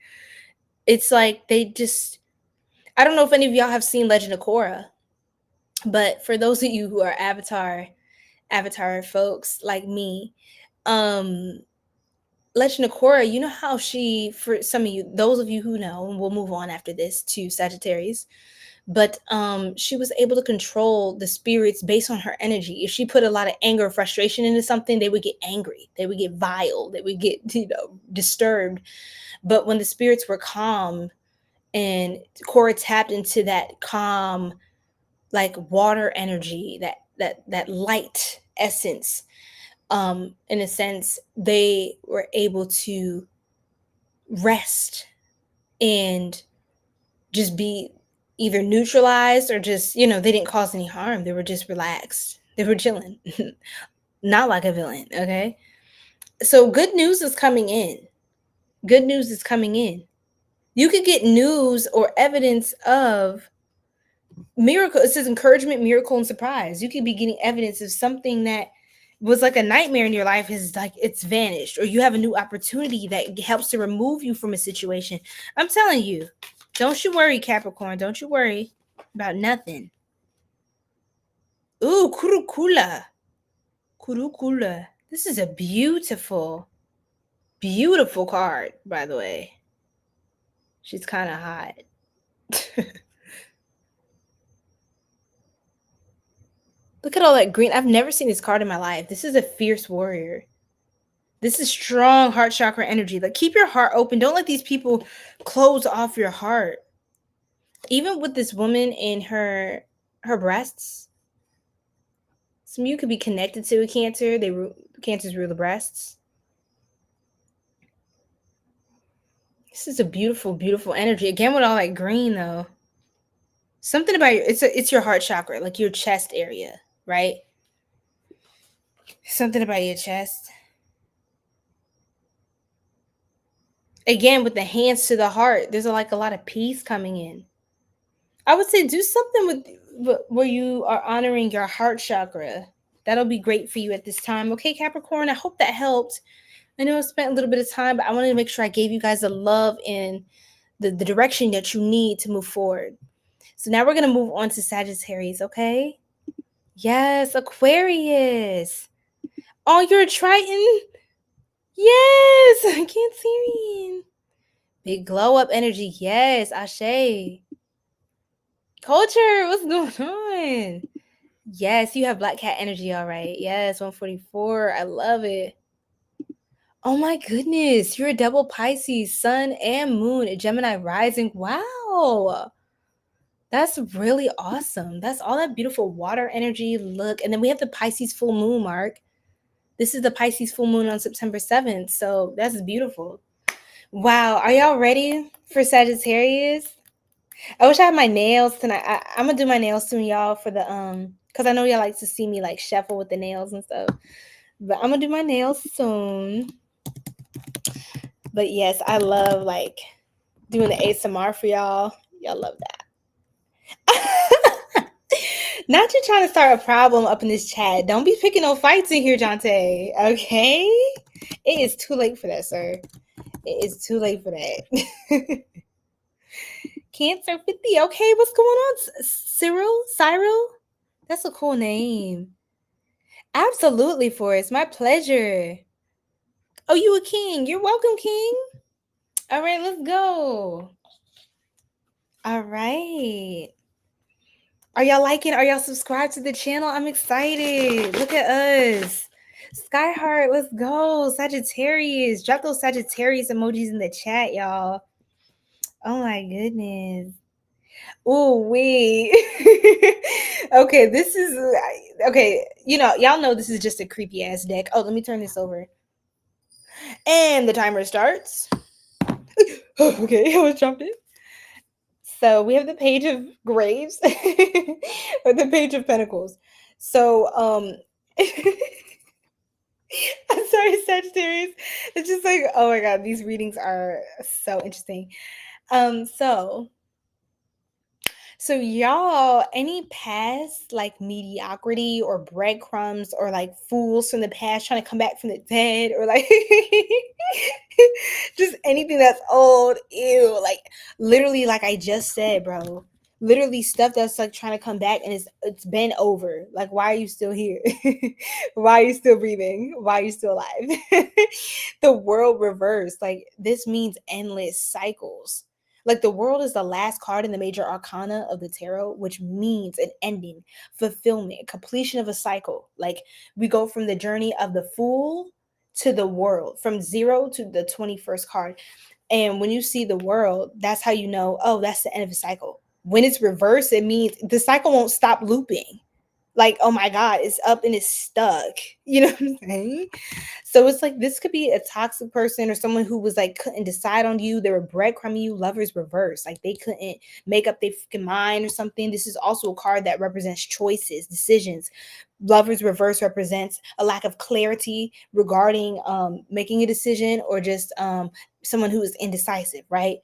It's like they just, I don't know if any of y'all have seen Legend of Korra, but for those of you who are Avatar folks like me, Legend of Korra, you know how she, for some of you, those of you who know, and we'll move on after this to Sagittarius, but she was able to control the spirits based on her energy. If she put a lot of anger or frustration into something, they would get angry, they would get vile, they would get disturbed. But when the spirits were calm and Korra tapped into that calm, like water energy, that light essence, in a sense, they were able to rest and just be either neutralized or just, they didn't cause any harm. They were just relaxed. They were chilling. Not like a villain, okay? So good news is coming in. Good news is coming in. You could get news or evidence of miracle. It says encouragement, miracle, and surprise. You could be getting evidence of something that was like a nightmare in your life is like it's vanished, or you have a new opportunity that helps to remove you from a situation. I'm telling you, don't you worry, Capricorn. Don't you worry about nothing. Ooh, 𝘗𝘭𝘭𝘓𝘂𝘓. 𝘗𝘭𝘭𝘓𝘂. This is a beautiful, beautiful card, by the way. She's kind of hot. Look at all that green. I've never seen this card in my life. This is a fierce warrior. This is strong heart chakra energy. Like, keep your heart open. Don't let these people close off your heart. Even with this woman in her breasts, some of you could be connected to a Cancer. Cancers rule the breasts. This is a beautiful, beautiful energy. Again, with all that green, though. Something about it's your heart chakra, like your chest area, right? Something about your chest. Again, with the hands to the heart, there's like a lot of peace coming in. I would say do something with where you are honoring your heart chakra. That'll be great for you at this time. Okay, Capricorn, I hope that helped. I know I spent a little bit of time, but I wanted to make sure I gave you guys the love and the direction that you need to move forward. So now we're going to move on to Sagittarius, okay? Yes, Aquarius. Oh, you're a Triton? Yes, Cancerian. Big glow up energy. Yes, Ashe. Culture, what's going on? Yes, you have Black Cat energy, all right. Yes, 144. I love it. Oh my goodness, you're a double Pisces, Sun and Moon, a Gemini rising. Wow. That's really awesome. That's all that beautiful water energy. Look, and then we have the Pisces full moon, Mark. This is the Pisces full moon on September 7th. So that's beautiful. Wow. Are y'all ready for Sagittarius? I wish I had my nails tonight. I'm gonna do my nails soon, y'all, for the because I know y'all like to see me like shuffle with the nails and stuff. But I'm gonna do my nails soon. But yes, I love like doing the ASMR for y'all. Y'all love that. Not you trying to start a problem up in this chat. Don't be picking no fights in here, Jonte. Okay? It is too late for that, sir. It is too late for that. Cancer 50. Okay, what's going on? Cyril? That's a cool name. Absolutely, Forrest. My pleasure. Oh, you a king. You're welcome, king. All right, let's go. All right. Are y'all liking? Are y'all subscribed to the channel? I'm excited. Look at us. Skyheart, let's go. Sagittarius. Drop those Sagittarius emojis in the chat, y'all. Oh my goodness. Oh, wait. Okay, this is okay. You know, y'all know this is just a creepy ass deck. Oh, let me turn this over. And the timer starts. Okay, I was jumping. So we have the Page of Graves or the Page of Pentacles. So I'm sorry, Sagittarius. It's just like, oh my god, these readings are so interesting. So y'all, any past like mediocrity or breadcrumbs or like fools from the past trying to come back from the dead, or like just anything that's old, ew, like literally, like I just said, bro, literally stuff that's like trying to come back and it's been over. Like, why are you still here? Why are you still breathing? Why are you still alive? The world reversed. Like, this means endless cycles. Like, the world is the last card in the major arcana of the tarot, which means an ending, fulfillment, completion of a cycle. Like, we go from the journey of the Fool to the World, from 0 to the 21st card. And when you see the World, that's how you know, oh, that's the end of the cycle. When it's reversed, it means the cycle won't stop looping. Like, oh my God, it's up and it's stuck. You know what I'm saying? So it's like, this could be a toxic person or someone who was like, couldn't decide on you. They were breadcrumbing you. Lovers reverse. Like, they couldn't make up their fucking mind or something. This is also a card that represents choices, decisions. Lovers reverse represents a lack of clarity regarding making a decision, or just someone who is indecisive, right?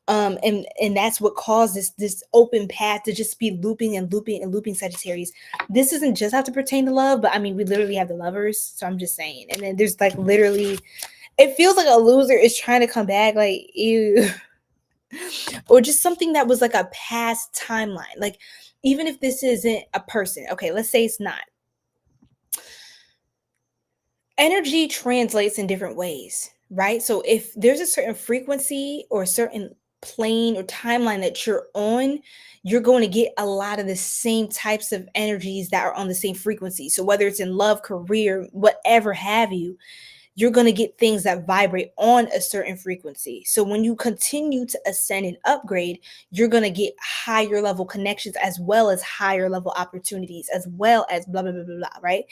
And that's what caused this open path to just be looping and looping and looping, Sagittarius. This doesn't just have to pertain to love, but I mean, we literally have the Lovers, so I'm just saying. And then there's like literally, it feels like a loser is trying to come back, like, ew. Or just something that was like a past timeline. Like, even if this isn't a person, okay, let's say it's not. Energy translates in different ways, right? So if there's a certain frequency or a certain plane or timeline that you're on, you're going to get a lot of the same types of energies that are on the same frequency. So whether it's in love, career, whatever have you, you're going to get things that vibrate on a certain frequency. So when you continue to ascend and upgrade, you're going to get higher level connections as well as higher level opportunities, as well as blah, blah, blah, blah, blah, right?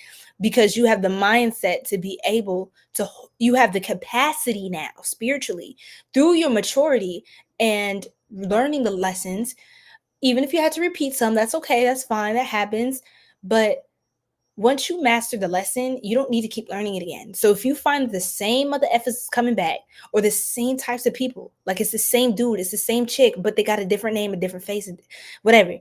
Because you have the mindset to be able to, you have the capacity now spiritually through your maturity and learning the lessons. Even if you had to repeat some, that's okay. That's fine. That happens. But once you master the lesson, you don't need to keep learning it again. So if you find the same other F's is coming back, or the same types of people, like it's the same dude, it's the same chick, but they got a different name, a different face, whatever,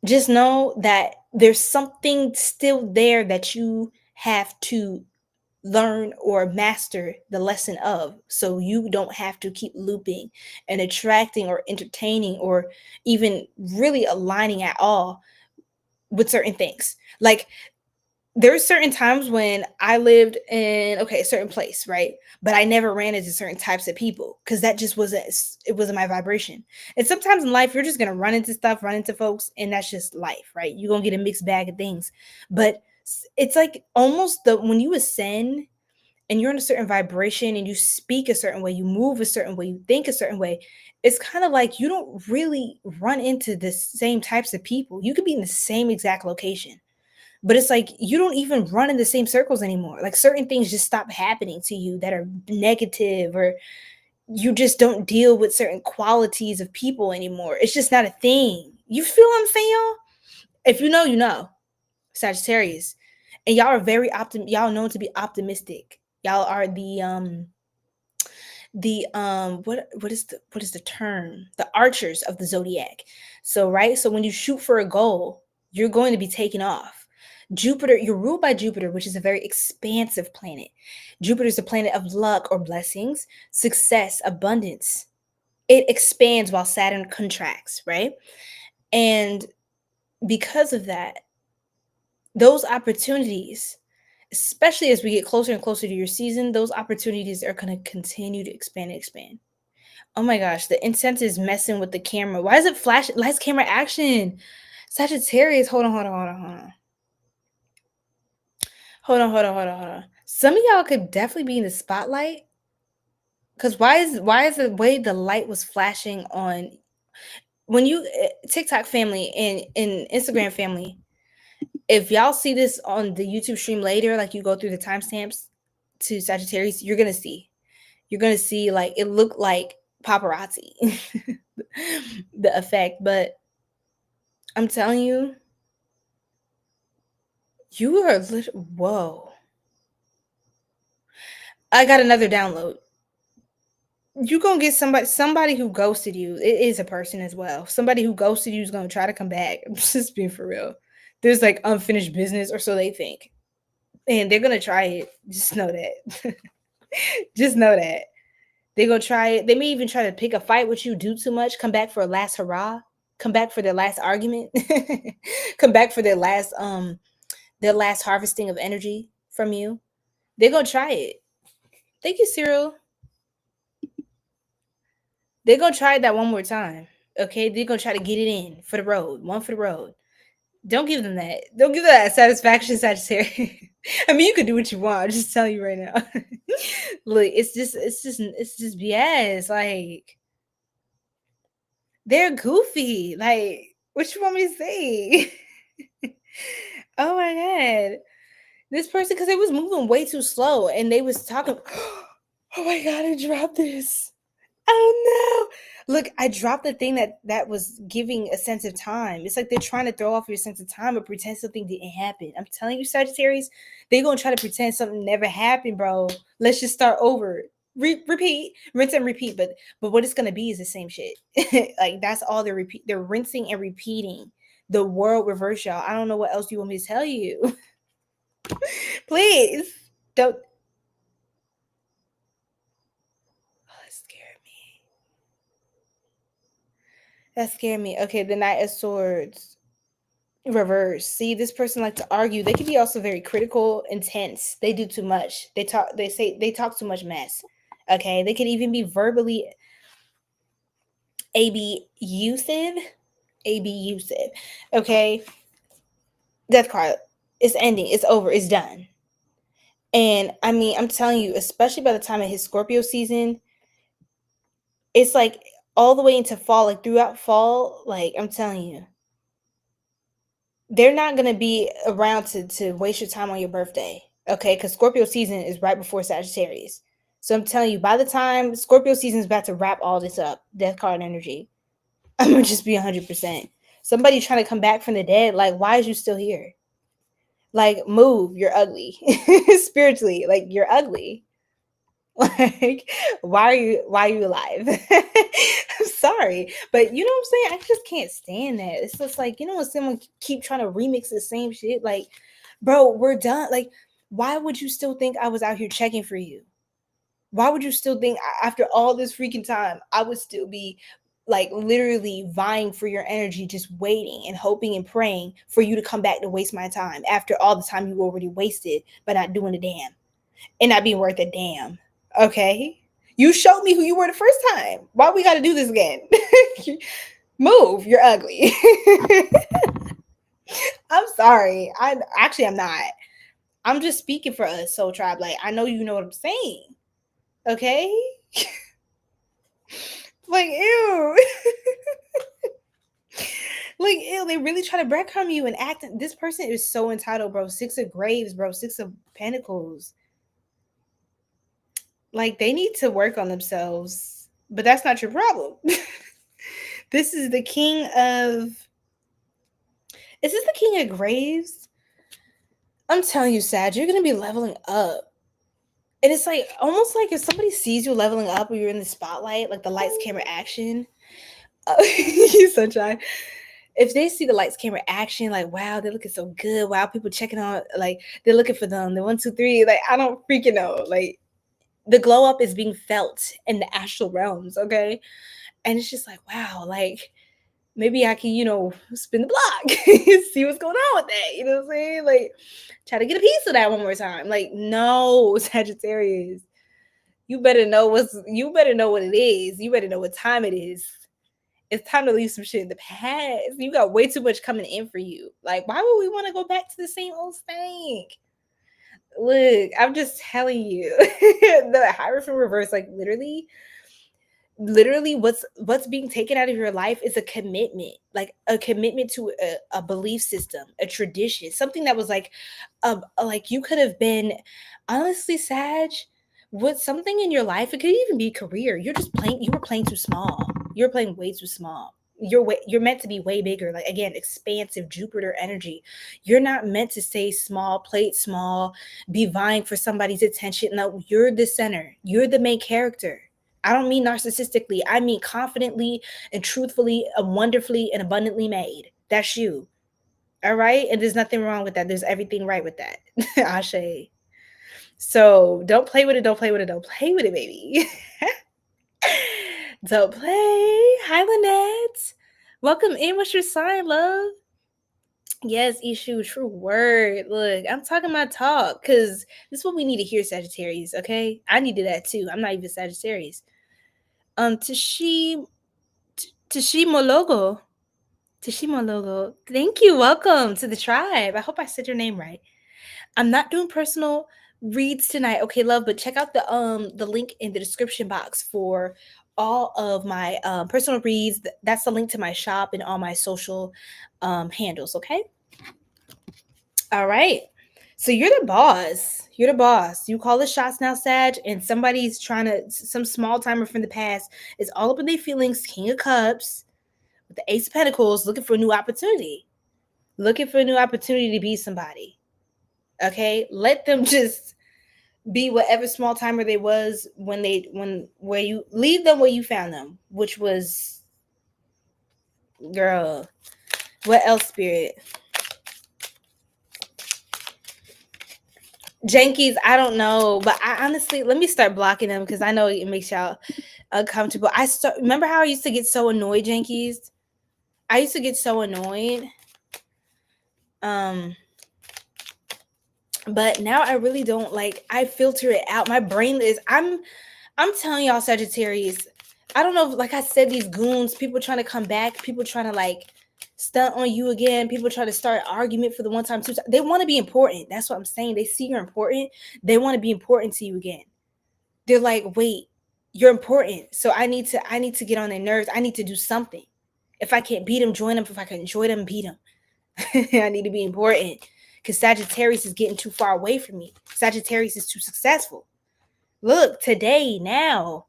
just know that there's something still there that you have to learn or master the lesson of, so you don't have to keep looping and attracting or entertaining or even really aligning at all with certain things. Like, there's certain times when I lived in a certain place, right? But I never ran into certain types of people because that just wasn't my vibration. And sometimes in life, you're just gonna run into stuff, run into folks, and that's just life, right? You're gonna get a mixed bag of things. But it's like almost when you ascend and you're in a certain vibration and you speak a certain way, you move a certain way, you think a certain way, it's kind of like you don't really run into the same types of people. You could be in the same exact location, but it's like you don't even run in the same circles anymore. Like, certain things just stop happening to you that are negative, or you just don't deal with certain qualities of people anymore. It's just not a thing. You feel what I'm saying, y'all? If you know, you know. Sagittarius. And y'all are very y'all known to be optimistic. Y'all are what is the term? The archers of the zodiac. So, right? So when you shoot for a goal, you're going to be taken off. Jupiter, you're ruled by Jupiter, which is a very expansive planet. Jupiter is the planet of luck or blessings, success, abundance. It expands while Saturn contracts, right? And because of that, those opportunities, especially as we get closer and closer to your season, those opportunities are going to continue to expand and expand. Oh my gosh, the incense is messing with the camera. Why is it flash? Lights, camera, action. Sagittarius, hold on. Some of y'all could definitely be in the spotlight. Because why is the way the light was flashing on when you TikTok family and Instagram family, if y'all see this on the YouTube stream later, like you go through the timestamps to Sagittarius, you're gonna see like it looked like paparazzi, the effect. But I'm telling you, you are whoa. I got another download. You gonna get somebody who ghosted you. It is a person as well. Somebody who ghosted you is gonna try to come back. I'm just being for real. There's like unfinished business, or so they think. And they're gonna try it. Just know that. Just know that. They're gonna try it. They may even try to pick a fight with you, do too much, come back for a last hurrah, come back for their last argument, come back for their last harvesting of energy from you. They're gonna try it. Thank you, Cyril. They're gonna try that one more time. Okay, they're gonna try to get it in for the road. One for the road. Don't give them that. Don't give them that satisfaction, Sagittarius. I mean, you can do what you want. I'm just telling you right now. Look, it's just BS. Like, they're goofy. Like, what you want me to say? Oh my god, this person, because it was moving way too slow, and they was talking. Oh my god, I dropped this. Oh no! Look, I dropped the thing that was giving a sense of time. It's like they're trying to throw off your sense of time or pretend something didn't happen. I'm telling you, Sagittarius, they're gonna try to pretend something never happened, bro. Let's just start over. repeat, rinse and repeat. But what it's gonna be is the same shit. Like that's all they're repeat. They're rinsing and repeating the world reverse, y'all. I don't know what else you want me to tell you. Please don't. Oh, that scared me. That scared me. Okay, the Knight of Swords reverse. See, this person like to argue. They can be also very critical, intense. They do too much. They talk. They say they talk too much mess. Okay, they could even be verbally abusive. Abusive. Okay, death card. It's ending. It's over. It's done. And I mean, I'm telling you, especially by the time it hits Scorpio season, it's like all the way into fall, like throughout fall, like I'm telling you, they're not gonna be around to waste your time on your birthday. Okay, because Scorpio season is right before Sagittarius. So I'm telling you, by the time Scorpio season is about to wrap all this up, death card energy, I'm gonna just be 100%. Somebody trying to come back from the dead, like, why is you still here? Like, move, you're ugly. Spiritually, like you're ugly. Like, why are you alive? I'm sorry, but you know what I'm saying? I just can't stand that. It's just like, you know, when someone keep trying to remix the same shit, like, bro, we're done. Like, why would you still think I was out here checking for you? Why would you still think after all this freaking time I would still be like literally vying for your energy, just waiting and hoping and praying for you to come back to waste my time after all the time you already wasted by not doing a damn and not being worth a damn? Okay, you showed me who you were the first time. Why we got to do this again? Move, you're ugly. I'm sorry. I'm not. I'm just speaking for us, Soul Tribe. Like, I know you know what I'm saying. Okay? Like, ew. Like, ew, they really try to breadcrumb you and act. This person is so entitled, bro. 6 of Graves, bro. 6 of Pentacles. Like, they need to work on themselves, but that's not your problem. This is the King of... Is this the King of Graves? I'm telling you, Sag, you're going to be leveling up. And it's like, almost like if somebody sees you leveling up or you're in the spotlight, like the lights, camera, action. You sunshine. If they see the lights, camera, action, like, wow, they're looking so good. Wow, people checking on, like, they're looking for them. The 1, 2, 3. Like, I don't freaking know. Like, the glow up is being felt in the astral realms, okay? And it's just like, wow, like, maybe I can, you know, spin the block, see what's going on with that. You know what I'm saying? Like, try to get a piece of that one more time. Like, no, Sagittarius, you better know what it is. You better know what time it is. It's time to leave some shit in the past. You got way too much coming in for you. Like, why would we want to go back to the same old thing? Look, I'm just telling you. The Hierophant reverse, like literally what's being taken out of your life is a commitment, like a commitment to a belief system, a tradition, something that was like you could have been, honestly, Sag, with something in your life. It could even be career. You were playing too small. You're playing way too small. You're meant to be way bigger. Like, again, expansive Jupiter energy. You're not meant to stay small, play it small, be vying for somebody's attention. No, you're the center. You're the main character. I don't mean narcissistically. I mean confidently and truthfully and wonderfully and abundantly made. That's you. All right? And there's nothing wrong with that. There's everything right with that. Ashe. So don't play with it. Don't play with it. Don't play with it, baby. Don't play. Hi, Lynette. Welcome in. What's your sign, love? Yes, issue, true word. Look, I'm talking my talk because this is what we need to hear, Sagittarius, okay? I needed that too. I'm not even Sagittarius. Tashimologo. Tashimologo. Thank you. Welcome to the tribe. I hope I said your name right. I'm not doing personal reads tonight, okay, love, but check out the link in the description box for all of my personal reads. That's the link to my shop and all my social handles, okay? All right. So you're the boss. You're the boss. You call the shots now, Sag, and somebody's some small timer from the past is all up in their feelings, King of Cups, with the Ace of Pentacles, looking for a new opportunity. Looking for a new opportunity to be somebody. Okay? Let them just be whatever small timer they was where you leave them where you found them, which was, girl, what else, spirit? Jankies, I don't know, but I honestly, let me start blocking them because I know it makes y'all uncomfortable. Remember how I used to get so annoyed, Jankies? I used to get so annoyed. But now I really don't, like, I filter it out. My brain is, I'm telling y'all, Sagittarius, I don't know if, like I said, these goons, people trying to come back, people trying to like stunt on you again, people try to start an argument for the one time, two time. They want to be important. That's what I'm saying. They see you're important. They want to be important to you again. They're like, wait, you're important. So I need to get on their nerves. I need to do something. If I can't beat them, join them. If I can enjoy them, beat them. I need to be important because Sagittarius is getting too far away from me. Sagittarius is too successful. Look, today, now,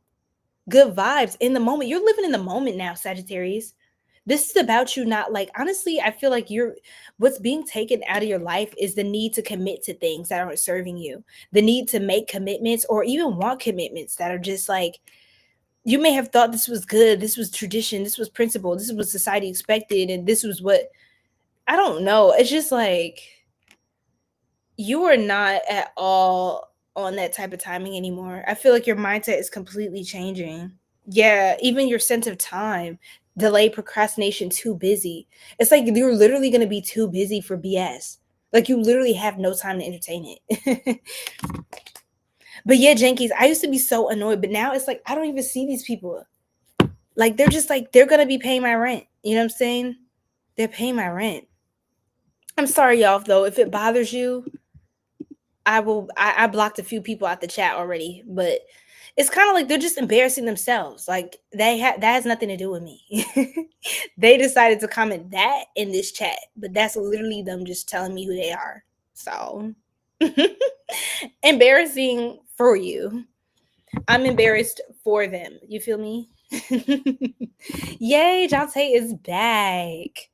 good vibes in the moment. You're living in the moment now, Sagittarius. This is about you, not like, honestly, I feel like what's being taken out of your life is the need to commit to things that aren't serving you, the need to make commitments or even want commitments that are just like, you may have thought this was good, this was tradition, this was principle, this is what society expected, and this was what, I don't know. It's just like, you are not at all on that type of timing anymore. I feel like your mindset is completely changing. Yeah, even your sense of time, delay, procrastination, too busy. It's like you're literally going to be too busy for BS. Like you literally have no time to entertain it. But yeah, Jankies, I used to be so annoyed, but now it's like I don't even see these people. Like they're just like, they're going to be paying my rent. You know what I'm saying? They're paying my rent. I'm sorry, y'all, though, if it bothers you. I blocked a few people out the chat already, but it's kind of like they're just embarrassing themselves. Like that has nothing to do with me. They decided to comment that in this chat, but that's literally them just telling me who they are. So embarrassing for you. I'm embarrassed for them. You feel me? Yay, Jonte is back.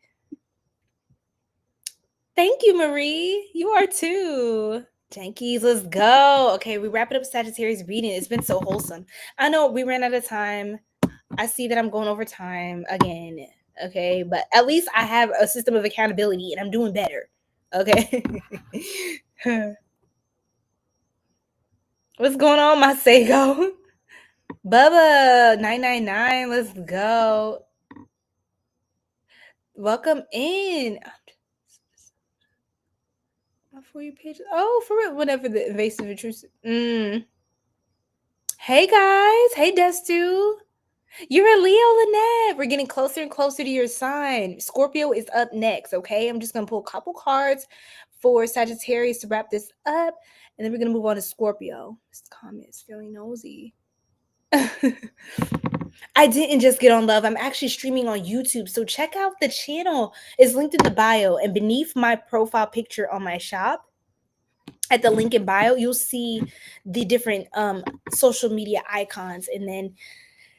Thank you, Marie. You are too. Jankies, let's go. Okay, we wrap it up Sagittarius reading. It's been so wholesome. I know we ran out of time. I see that I'm going over time again. Okay, but at least I have a system of accountability and I'm doing better. Okay. What's going on, my Sego? Bubba 999, let's go. Welcome in. For your page. Oh, for it, whatever the invasive intrusive. Hey guys, hey Destu. You're a Leo, Lynette. We're getting closer and closer to your sign. Scorpio is up next, okay? I'm just gonna pull a couple cards for Sagittarius to wrap this up, and then we're gonna move on to Scorpio. This comment is feeling nosy. I didn't just get on Love. I'm actually streaming on YouTube, so check out the channel. It's linked in the bio, and beneath my profile picture on my shop, at the link in bio, you'll see the different social media icons, and then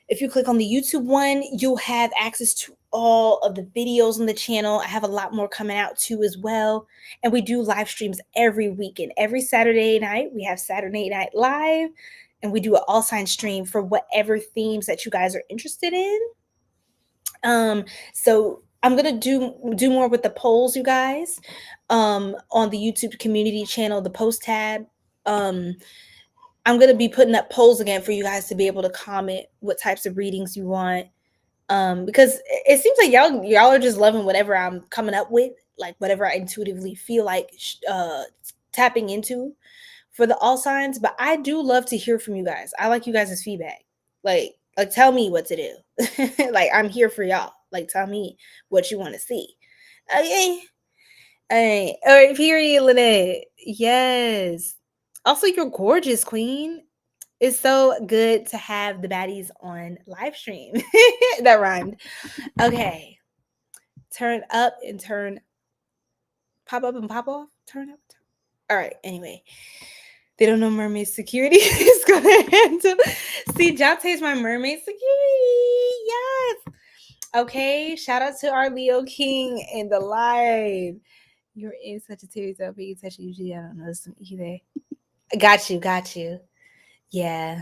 if you click on the YouTube one, you'll have access to all of the videos on the channel. I have a lot more coming out too as well, and we do live streams every weekend. Every Saturday night we have Saturday Night Live, and we do an all sign stream for whatever themes that you guys are interested in. So I'm gonna do more with the polls, you guys, on the YouTube community channel, the post tab. I'm gonna be putting up polls again for you guys to be able to comment what types of readings you want. Because it seems like y'all are just loving whatever I'm coming up with, like whatever I intuitively feel like tapping into for the all signs. But I do love to hear from you guys. I like you guys' feedback. Like tell me what to do. Like I'm here for y'all. Like tell me what you want to see. Okay. All right, period, Lynette. Yes. Also, you're gorgeous, queen. It's so good to have the baddies on live stream. That rhymed. Okay. Turn up and turn. Pop up and pop off. Turn up. All right. Anyway. They don't know mermaid security is going to handle. See, Jonte's my mermaid security. Yes. Okay. Shout out to our Leo King in the live. You're in Sagittarius. I'll be touching usually. I don't know this either. Got you. Got you. Yeah.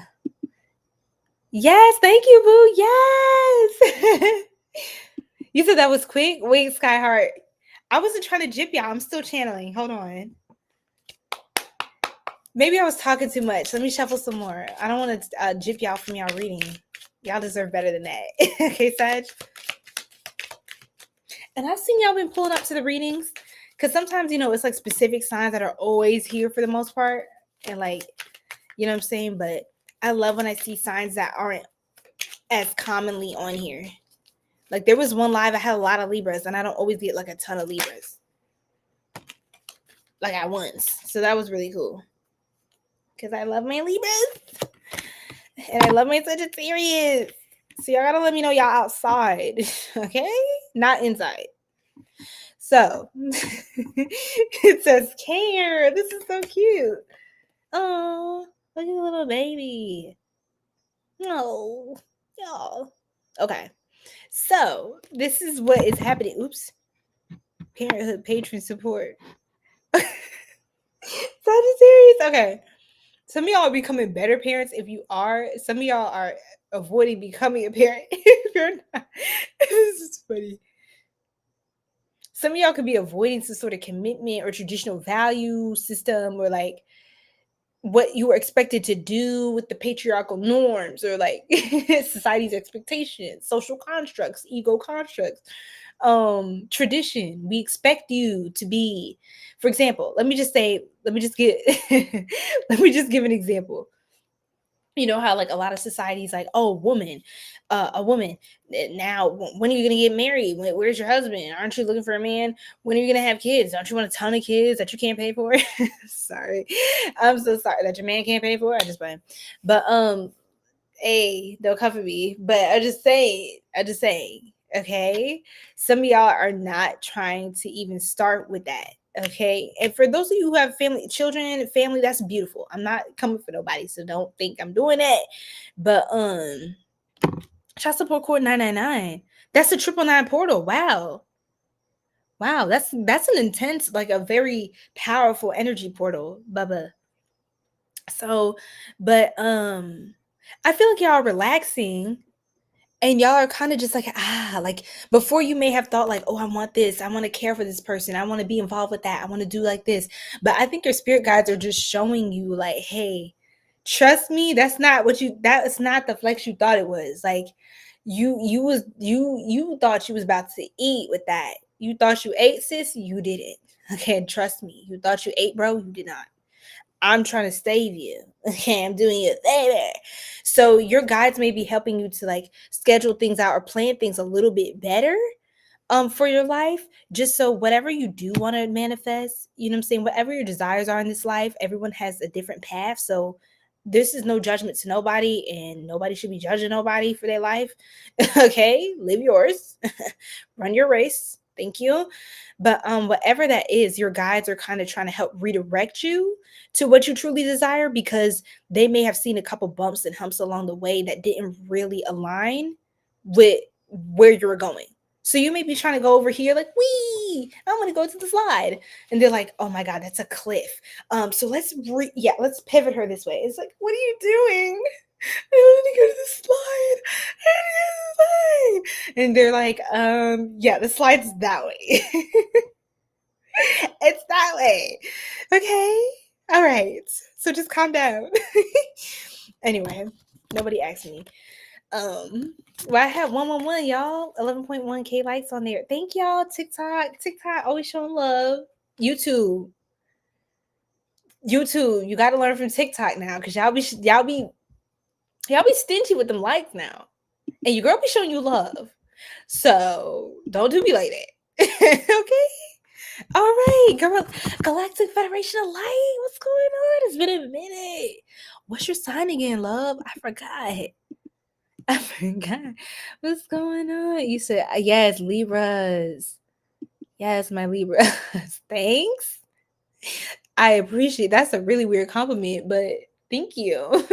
Yes. Thank you, boo. Yes. You said that was quick? Wait, Skyheart. I wasn't trying to jip y'all. I'm still channeling. Hold on. Maybe I was talking too much. Let me shuffle some more. I don't want to jip y'all from y'all reading. Y'all deserve better than that. Okay, Sag? And I've seen y'all been pulling up to the readings. Because sometimes, it's like specific signs that are always here for the most part. And like, you know what I'm saying? But I love when I see signs that aren't as commonly on here. Like there was one live, I had a lot of Libras, and I don't always get like a ton of Libras. Like at once. So that was really cool. Because I love my Libras. And I love my Sagittarius. So y'all gotta let me know y'all outside. Okay? Not inside. So it says care. This is so cute. Oh, look at the little baby. No. Y'all. Okay. So this is what is happening. Oops. Parenthood patron support. Sagittarius. Okay. Some of y'all are becoming better parents if you are. Some of y'all are avoiding becoming a parent if you're not. This is funny. Some of y'all could be avoiding some sort of commitment or traditional value system, or like what you were expected to do with the patriarchal norms, or like society's expectations, social constructs, ego constructs, tradition. We expect you to be, for example, let me just give an example. You know how like a lot of societies like, oh, a woman, now when are you gonna get married? Where's your husband? Aren't you looking for a man? When are you gonna have kids? Don't you want a ton of kids that you can't pay for? Sorry, I'm so sorry that your man can't pay for. I just blame. But hey, they'll cover me. But I just say, okay, some of y'all are not trying to even start with that. Okay. And for those of you who have children, family, that's beautiful. I'm not coming for nobody, so don't think I'm doing that. But child support cord 999. That's a 999 portal. Wow. That's an intense, like a very powerful energy portal, Bubba. So, but I feel like y'all are relaxing. And y'all are kind of just like, like before you may have thought like, oh, I want this. I want to care for this person. I want to be involved with that. I want to do like this. But I think your spirit guides are just showing you like, hey, trust me. That's not the flex you thought it was. Like you thought you was about to eat with that. You thought you ate, sis. You didn't. Okay. Trust me. You thought you ate, bro. You did not. I'm trying to save you. Okay, I'm doing you a favor. So your guides may be helping you to like schedule things out or plan things a little bit better for your life, just so whatever you do want to manifest, you know what I'm saying, whatever your desires are in this life, everyone has a different path. So this is no judgment to nobody, and nobody should be judging nobody for their life. Okay, live yours. Run your race. Thank you. But whatever that is, your guides are kind of trying to help redirect you to what you truly desire, because they may have seen a couple bumps and humps along the way that didn't really align with where you're going. So you may be trying to go over here like, wee, I want to go to the slide. And they're like, oh my God, that's a cliff. So let's pivot her this way. It's like, what are you doing? I want to go to the slide. And they're like, yeah, the slide's that way. It's that way. Okay. All right. So just calm down. Anyway, nobody asked me. Well, I have 111, y'all. 11.1K likes on there. Thank y'all. TikTok always showing love. YouTube, you got to learn from TikTok now, because y'all be stingy with them likes now, and your girl be showing you love. So don't do me like that. Okay. All right, girl. Galactic Federation of Light. What's going on? It's been a minute. What's your sign again, love? I forgot. What's going on? You said, yes, Libras. Yes, my Libras. Thanks. I appreciate that's a really weird compliment, but thank you.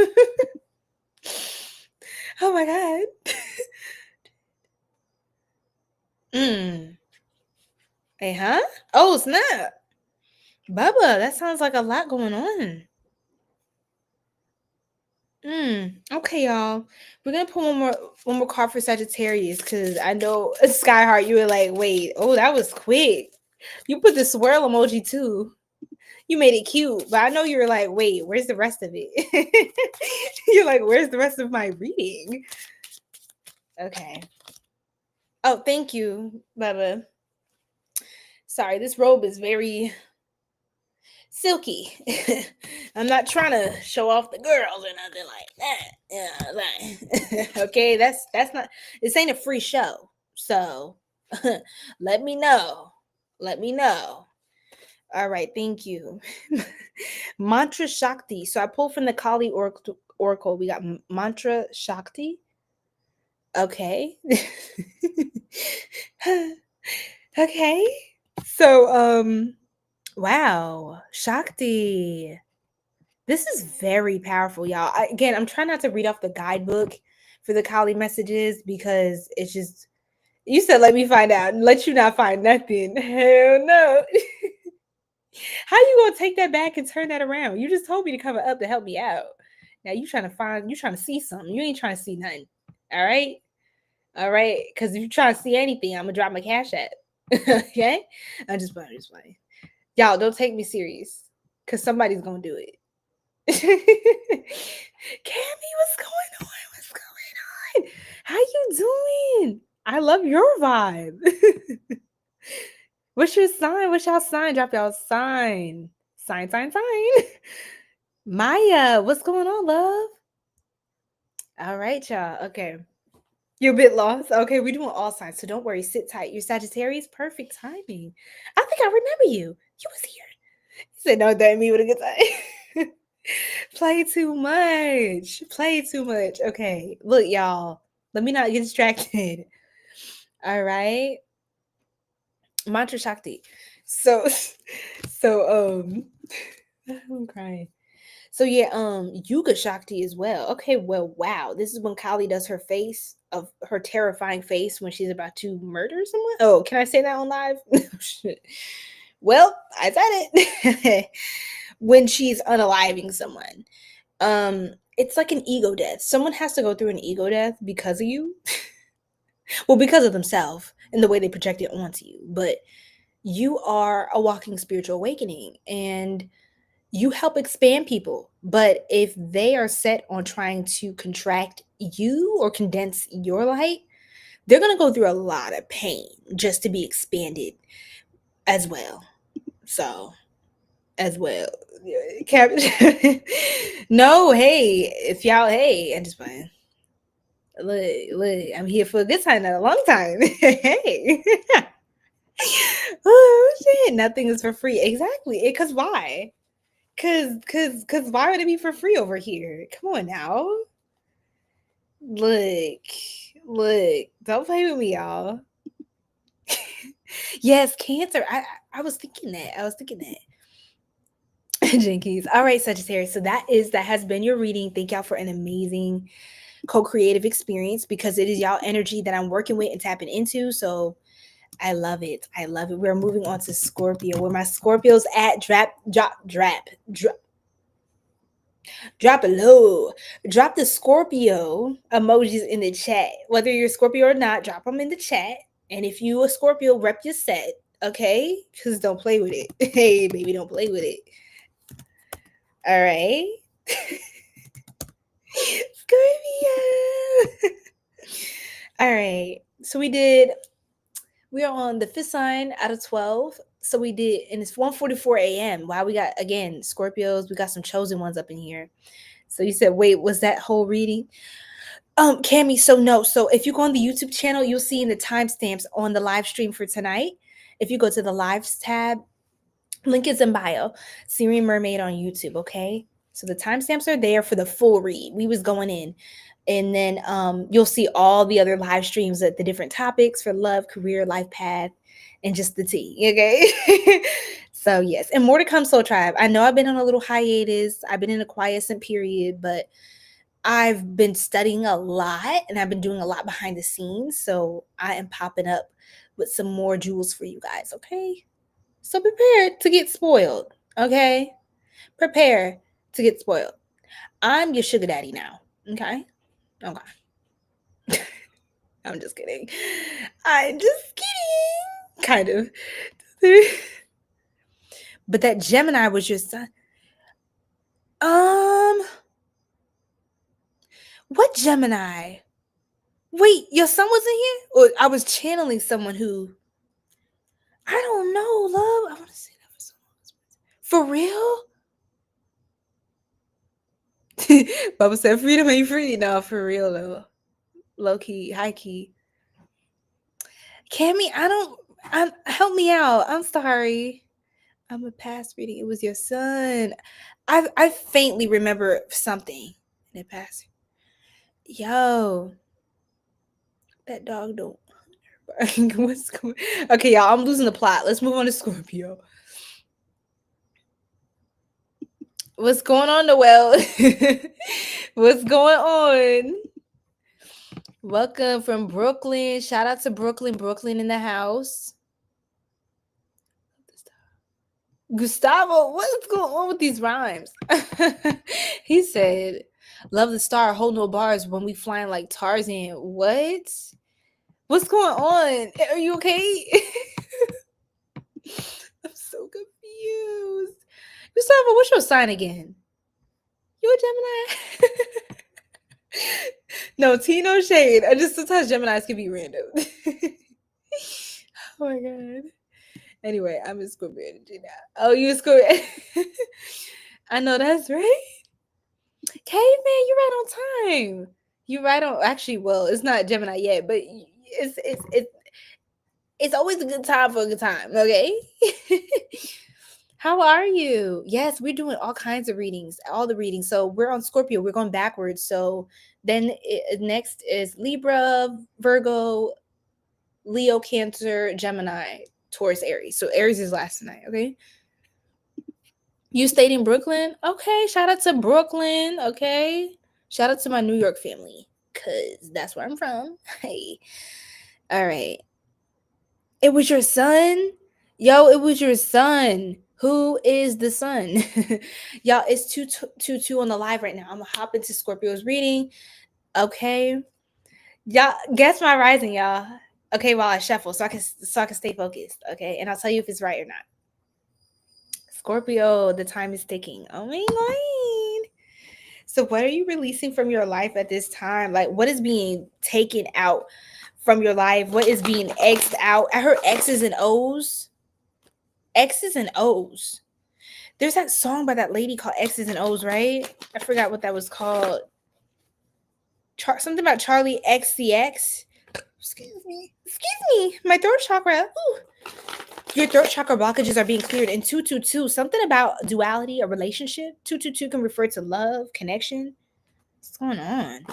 Oh my God. Hey, huh? Oh, snap. Bubba, that sounds like a lot going on. Okay, y'all. We're gonna pull one more card for Sagittarius because I know Skyheart, you were like, wait, oh, that was quick. You put the swirl emoji too. You made it cute, but I know you were like, wait, where's the rest of it? You're like, where's the rest of my reading? Okay. Oh, thank you, Bubba. Sorry, this robe is very silky. I'm not trying to show off the girls or nothing like that. Yeah, like, okay, that's not. This ain't a free show, so let me know. Let me know. All right, thank you. Mantra Shakti. So I pulled from the Kali Oracle. We got Mantra Shakti. Okay. Okay. So wow, Shakti. This is very powerful, y'all. Again, I'm trying not to read off the guidebook for the Kali messages because it's just, you said let me find out and let you not find nothing. Hell no. How you gonna take that back and turn that around? You just told me to cover up to help me out. Now you trying to see something. You ain't trying to see nothing. All right. All right. Because if you trying to see anything, I'm gonna drop my cash app. Okay. I'm just playing. Y'all don't take me serious. Because somebody's gonna do it. Cammy, what's going on? What's going on? How you doing? I love your vibe. What's your sign? What's y'all sign? Drop y'all sign. Sign. Maya, what's going on, love? All right, y'all. Okay. You're a bit lost. Okay, we're doing all signs, so don't worry. Sit tight. You're Sagittarius. Perfect timing. I think I remember you. You was here. You said, no, that me with a good time. Play too much. Okay. Look, y'all. Let me not get distracted. All right. Mantra Shakti. So I'm crying. So yeah, Yuga Shakti as well. Okay, well, wow. This is when Kali does her face of her terrifying face when she's about to murder someone. Oh, can I say that on live? Shit. Well, I said it. When she's unaliving someone. It's like an ego death. Someone has to go through an ego death because of you. Well, because of themselves and the way they project it onto you. But you are a walking spiritual awakening and you help expand people. But if they are set on trying to contract you or condense your light, they're going to go through a lot of pain just to be expanded as well. So, as well. No, hey, if y'all, hey, I'm just playing. Look, I'm here for a good time, not a long time. Hey. Oh shit, nothing is for free. Exactly. Cause why? Cause why would it be for free over here? Come on now. Look, don't play with me, y'all. Yes, Cancer. I was thinking that. Jenkins. All right, Sagittarius. So that has been your reading. Thank y'all for an amazing co-creative experience because it is y'all energy that I'm working with and tapping into. So I love it. We're moving on to Scorpio. Where my Scorpios at? Drop a low. Drop the Scorpio emojis in the chat. Whether you're a Scorpio or not, drop them in the chat. And if you a Scorpio, rep your set. Okay? Because don't play with it. Hey, baby, don't play with it. All right. Scorpio. All right. So we are on the 5th sign out of 12. So we did, and it's 1:44 a.m. Wow, we got, again, Scorpios. We got some chosen ones up in here. So you said, wait, was that whole reading? Cammy, so no. So if you go on the YouTube channel, you'll see in the timestamps on the live stream for tonight. If you go to the lives tab, link is in bio. Sirian Mermaid on YouTube, okay? So the timestamps are there for the full read. We was going in. And then you'll see all the other live streams at the different topics for love, career, life path, and just the tea. Okay. So yes. And more to come, Soul Tribe. I know I've been on a little hiatus. I've been in a quiescent period, but I've been studying a lot and I've been doing a lot behind the scenes. So I am popping up with some more jewels for you guys. Okay. So prepare to get spoiled. Okay. Prepare to get spoiled. I'm your sugar daddy now. Okay. I'm just kidding. I'm just kidding. Kind of. But that Gemini was your son. What Gemini? Wait, your son was in here? Or I was channeling someone who, I don't know, love. I want to say that for someone. For real? Bubba said freedom ain't free. No, for real though. Low key, high key. Cammy, help me out. I'm sorry. I'm a past reading. It was your son. I faintly remember something in the past. Yo, that dog don't. What's going? Okay, y'all. I'm losing the plot. Let's move on to Scorpio. What's going on, Noel? What's going on? Welcome from Brooklyn. Shout out to Brooklyn. Brooklyn in the house. Gustavo, what's going on with these rhymes? He said, love the star, hold no bars when we flying like Tarzan. What? What's going on? Are you okay? I'm so confused. Gustavo, what's your sign again? You a Gemini? No, tea, no shade. I just sometimes Geminis can be random. Oh my God. Anyway, I'm a Scorpio energy now. Oh, you a Scorpio? I know that's right. Caveman, you're right on time. You're right on. Actually, well, it's not Gemini yet, but it's always a good time for a good time. Okay. How are you? Yes, we're doing all kinds of readings, all the readings. So we're on Scorpio. We're going backwards. So then next is Libra, Virgo, Leo, Cancer, Gemini, Taurus, Aries. So Aries is last tonight. Okay. You stayed in Brooklyn? Okay. Shout out to Brooklyn. Okay. Shout out to my New York family because that's where I'm from. Hey. All right. It was your son? Yo, it was your son. Who is the sun? Y'all, it's 2 on the live right now. I'm gonna hop into Scorpio's reading. Okay. Y'all, guess my rising, y'all. Okay, while I shuffle so I can stay focused. Okay, and I'll tell you if it's right or not. Scorpio, the time is ticking. Oh my God. So what are you releasing from your life at this time? Like, what is being taken out from your life? What is being X'd out? I heard X's and O's. X's and O's. There's that song by that lady called X's and O's, right? I forgot what that was called. Something about Charlie XCX. Excuse me. My throat chakra. Ooh. Your throat chakra blockages are being cleared in 222. Something about duality, a relationship. 222 can refer to love, connection. What's going on?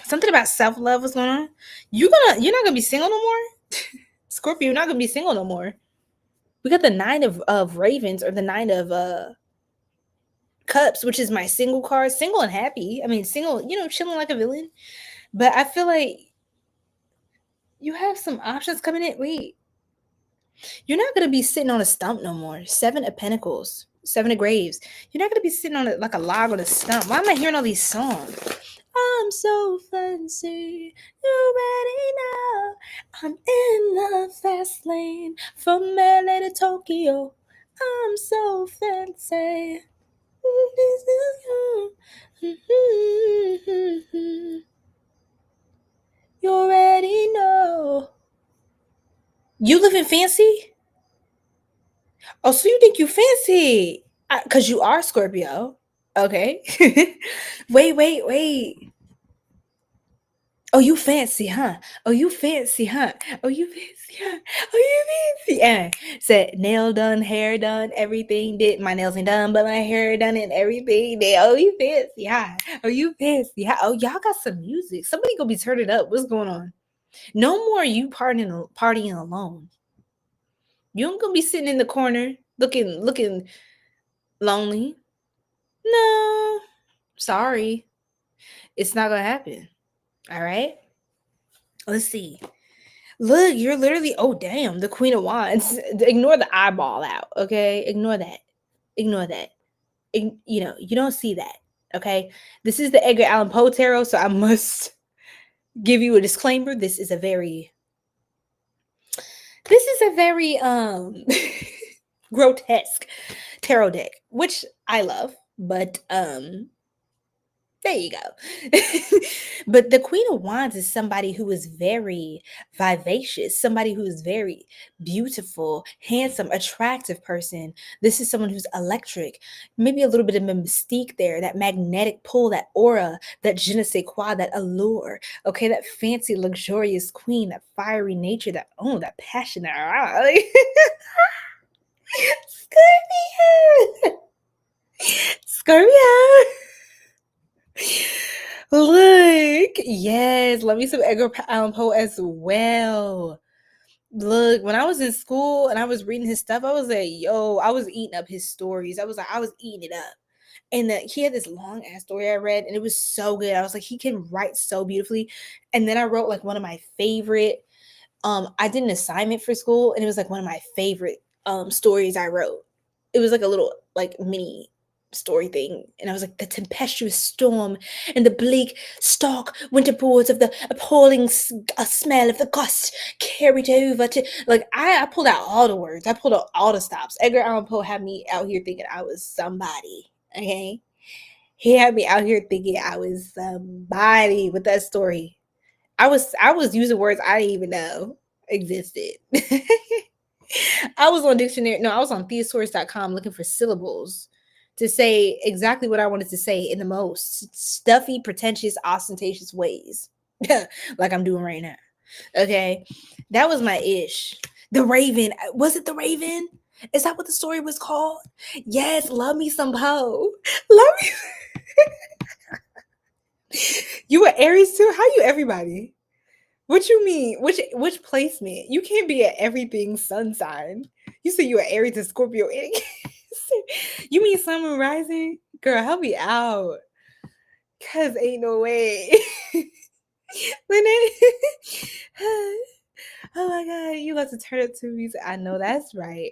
Something about self-love. What's going on? You're not gonna be single no more? Scorpio, you're not gonna be single no more. We got the 9 of Ravens, or the 9 of Cups, which is my single card. Single and happy. I mean, single, chilling like a villain. But I feel like you have some options coming in. Wait. You're not going to be sitting on a stump no more. 7 of Pentacles. 7 of Graves. You're not going to be sitting on like a log on a stump. Why am I hearing all these songs? I'm so fancy, you already know. I'm in the fast lane from LA to Tokyo. I'm so fancy. You already know. You live in fancy? Oh, so you think you fancy? Because you are Scorpio. Okay. Wait. Oh, you fancy, huh? Oh, you fancy, huh? Oh, you fancy, huh? Oh, you fancy. And said nail done, hair done, everything did. My nails ain't done, but my hair done and everything did. Oh, you fancy, huh? Oh, you fancy, huh? Oh, y'all got some music. Somebody gonna be turning up. What's going on? No more you partying alone. You ain't gonna be sitting in the corner looking lonely. No, sorry. It's not gonna happen. All right. Let's see. Look, you're literally, oh damn, the Queen of Wands. Ignore the eyeball out, okay? Ignore that. you don't see that. Okay. This is the 𝐒𝐥𝐚𝐬𝑐𝐭 tarot. So I must give you a disclaimer. This is a very grotesque tarot deck, which I love, but there you go. But the Queen of Wands is somebody who is very vivacious, somebody who is very beautiful, handsome, attractive person. This is someone who's electric, maybe a little bit of a mystique there, that magnetic pull, that aura, that 𝑗𝑒𝑛𝑒_quoi, that allure, okay, that fancy, luxurious queen, that fiery nature, that passion, that Scorpio. Look, yes, love me some 𝘐𝐴𝐚𝐬𝑐𝐭 as well. Look, when I was in school and I was reading his stuff, I was like, yo, I was eating up his stories. I was eating it up. And he had this long ass story I read, and it was so good. I was like, he can write so beautifully. And then I wrote like one of my favorite. I did an assignment for school, and it was like one of my favorite stories I wrote. It was like a little like mini story thing, and I was like, the tempestuous storm and the bleak stark winter boards of the appalling smell of the gust carried over to, like, I pulled out all the words, I pulled out all the stops. 𝘒𝐴𝐴𝐴𝑚𝐽 had me out here thinking I was somebody. Okay, he had me out here thinking I was somebody with that story. I was using words I didn't even know existed. I was on thesaurus.com looking for syllables to say exactly what I wanted to say in the most stuffy, pretentious, ostentatious ways. Like I'm doing right now. Okay. That was my ish. The Raven. Was it The Raven? Is that what the story was called? Yes, love me some hoe. Love me. You were Aries too? How you everybody? What you mean? Which placement? You can't be at everything sun sign. You say you are Aries and Scorpio. You mean Sun Moon Rising? Girl, help me out. Cause ain't no way. Oh my god, you got to turn it to me. I know that's right.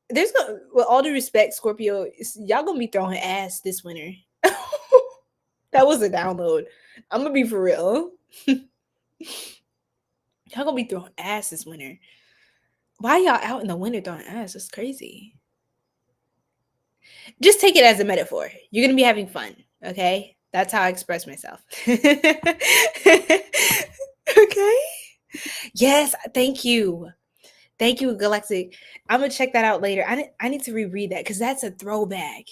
There's no, with all due respect, Scorpio, y'all gonna be throwing ass this winter. That was a download. I'm gonna be for real. Y'all gonna be throwing ass this winter. Why y'all out in the winter throwing ass? It's crazy. Just take it as a metaphor. You're gonna be having fun, okay? That's how I express myself. Okay? Yes, thank you. Thank you, Galactic. I'm gonna check that out later. I need to reread that because that's a throwback.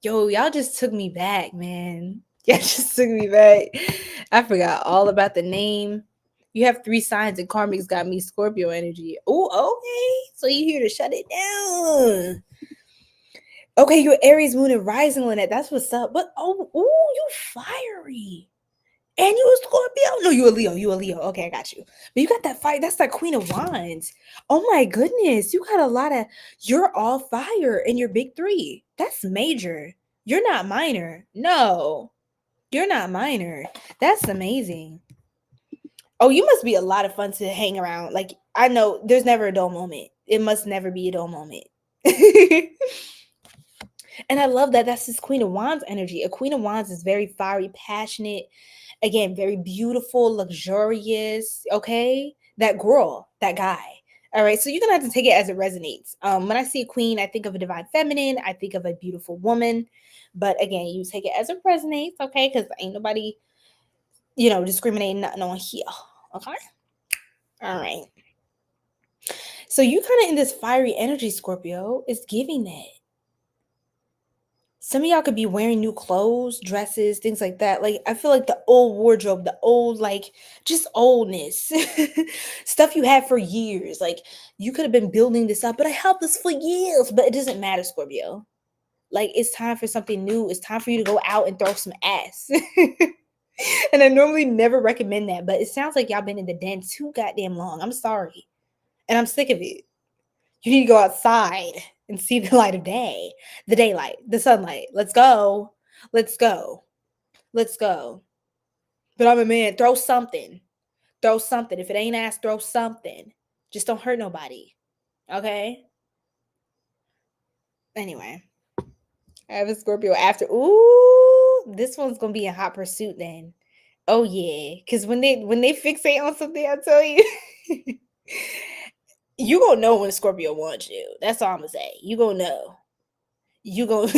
Yo, y'all just took me back, man. Y'all just took me back. I forgot all about the name. You have 3 signs, and Karmic's got me Scorpio energy. Oh, okay. So you're here to shut it down. Okay, you're Aries, Moon, and Rising, Lynette. That's what's up. But you fiery. And you a Scorpio? No, you a Leo. You a Leo. Okay, I got you. But you got that fire. That's that Queen of Wands. Oh my goodness. You got a lot of, you're all fire in your big 3. That's major. You're not minor. No, you're not minor. That's amazing. Oh, you must be a lot of fun to hang around. Like, I know there's never a dull moment. It must never be a dull moment. And I love that that's this Queen of Wands energy. A Queen of Wands is very fiery, passionate, again, very beautiful, luxurious, okay? That girl, that guy. All right, so you're gonna have to take it as it resonates. When I see a queen, I think of a divine feminine, I think of a beautiful woman. But again, you take it as it resonates, okay? Because ain't nobody, discriminating nothing on here. Okay. All right. So you kind of in this fiery energy, Scorpio, is giving that. Some of y'all could be wearing new clothes, dresses, things like that. Like, I feel like the old wardrobe, the old, like, just oldness. Stuff you had for years. Like, you could have been building this up, but I held this for years. But it doesn't matter, Scorpio. Like, it's time for something new. It's time for you to go out and throw some ass. And I normally never recommend that, but it sounds like y'all been in the den too goddamn long. I'm sorry. And I'm sick of it. You need to go outside and see the light of day, the daylight, the sunlight. Let's go. Let's go. Let's go. But I'm a man. Throw something. Throw something. If it ain't ass, throw something. Just don't hurt nobody. Okay? Anyway. I have a Scorpio after. Ooh, this one's gonna be in hot pursuit then. Oh yeah, because when they fixate on something, I tell you, you gonna know when Scorpio wants you. That's all I'm gonna say. You gonna know. You gonna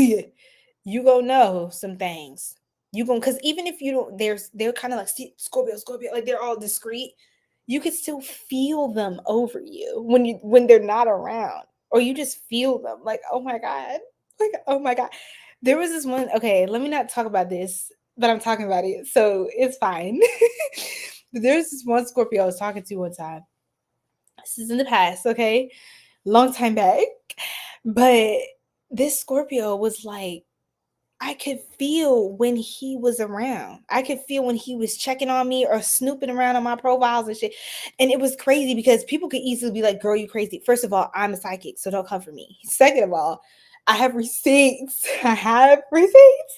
you gonna know some things. You gonna, because even if you don't, they're kind of like, see, Scorpio, like they're all discreet. You can still feel them over you when they're not around, or you just feel them. Like, oh my god, like, oh my god. There was this one. Okay, let me not talk about this, but I'm talking about it, so it's fine. There's this one Scorpio I was talking to one time. This is in the past, okay, long time back, but this Scorpio was like, I could feel when he was around. I could feel when he was checking on me or snooping around on my profiles and shit. And it was crazy because people could easily be like, girl, you crazy. First of all, I'm a psychic, so don't come for me. Second of all, I have receipts. I have receipts.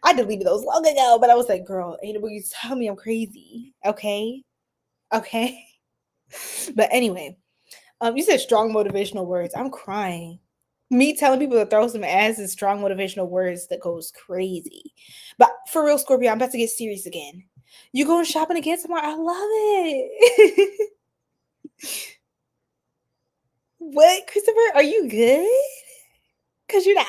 I deleted those long ago, but I was like, girl, ain't nobody tell me I'm crazy. Okay. Okay. But anyway, you said strong motivational words. I'm crying. Me telling people to throw some ass is strong motivational words that goes crazy. But for real, Scorpio, I'm about to get serious again. You going shopping again tomorrow? I love it. What, Christopher? Are you good? Because you're not.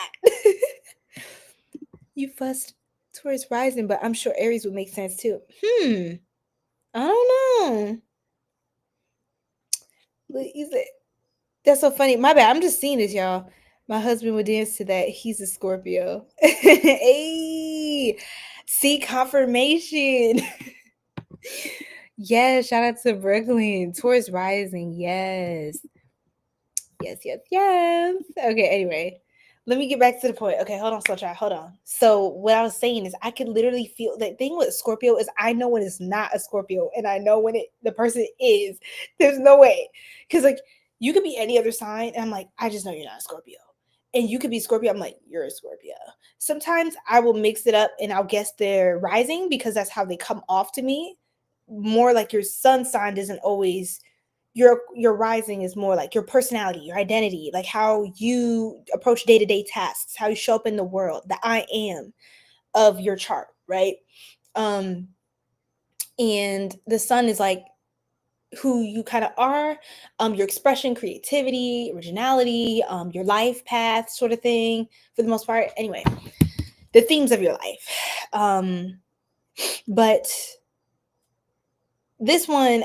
You fussed towards rising, but I'm sure Aries would make sense too. I don't know. You said, that's so funny. My bad. I'm just seeing this, y'all. My husband would dance to that. He's a Scorpio. Hey, see, confirmation. Yes, shout out to Brooklyn. Taurus rising. Yes. Yes. Okay, anyway. Let me get back to the point. Okay, hold on, slow child. Hold on. So what I was saying is I could literally feel, the thing with Scorpio is I know when it's not a Scorpio and I know when the person is. There's no way. Because like you could be any other sign and I'm like, I just know you're not a Scorpio. And you could be Scorpio, I'm like, you're a Scorpio. Sometimes I will mix it up and I'll guess their rising because that's how they come off to me. More like your sun sign doesn't always, your rising is more like your personality, your identity, like how you approach day-to-day tasks, how you show up in the world, the I am of your chart, right? And the sun is like who you kind of are, your expression, creativity, originality, your life path sort of thing for the most part. Anyway, the themes of your life. But this one,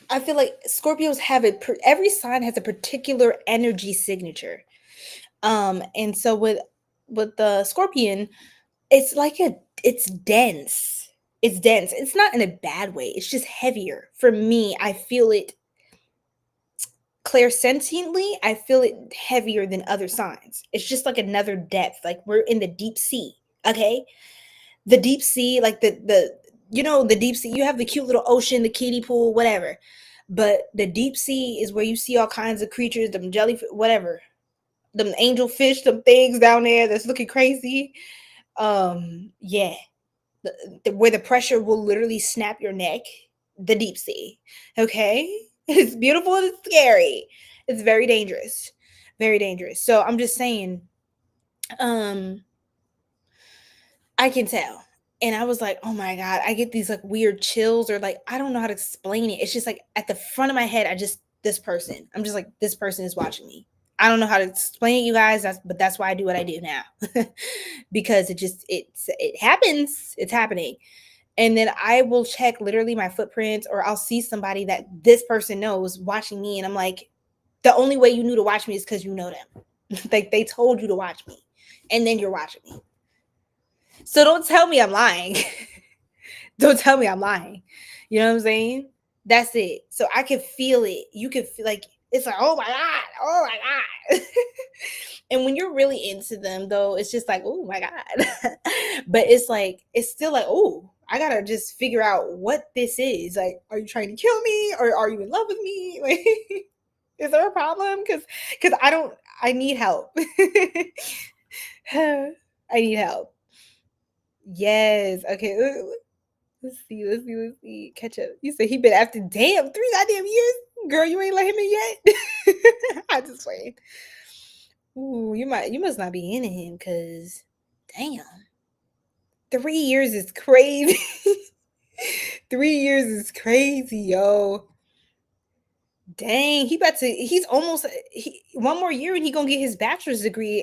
I feel like Scorpios have every sign has a particular energy signature. And so with the Scorpion, it's like it's dense. It's dense. It's not in a bad way. It's just heavier. For me, I feel it clairsentiently. I feel it heavier than other signs. It's just like another depth. Like we're in the deep sea. Okay? The deep sea, like the the deep sea, you have the cute little ocean, the kiddie pool, whatever. But the deep sea is where you see all kinds of creatures, them jellyfish, whatever, them angel fish, them things down there that's looking crazy. Yeah, where the pressure will literally snap your neck. The deep sea. Okay, it's beautiful and it's scary. It's very dangerous, very dangerous. So I'm just saying, I can tell. And I was like, oh my God, I get these like weird chills, or like, I don't know how to explain it. It's just like at the front of my head, I'm just like, this person is watching me. I don't know how to explain it, you guys. But that's why I do what I do now. Because it happens. It's happening. And then I will check literally my footprints, or I'll see somebody that this person knows watching me. And I'm like, the only way you knew to watch me is because you know them. Like they told you to watch me. And then you're watching me. So don't tell me I'm lying. Don't tell me I'm lying. You know what I'm saying? That's it. So I can feel it. You can feel like, it's like, oh my God. Oh my God. And when you're really into them though, it's just like, oh my God. But it's like, it's still like, oh, I gotta just figure out what this is. Like, are you trying to kill me, or are you in love with me? Like, is there a problem? Because I need help. I need help. Yes. Okay. Let's see. Catch up. You said he been after 3 goddamn years. Girl, you ain't let him in yet. I just playing. Ooh, you must not be into him, because damn. 3 years is crazy. 3 years is crazy, yo. Dang, he's almost one more year and he gonna get his bachelor's degree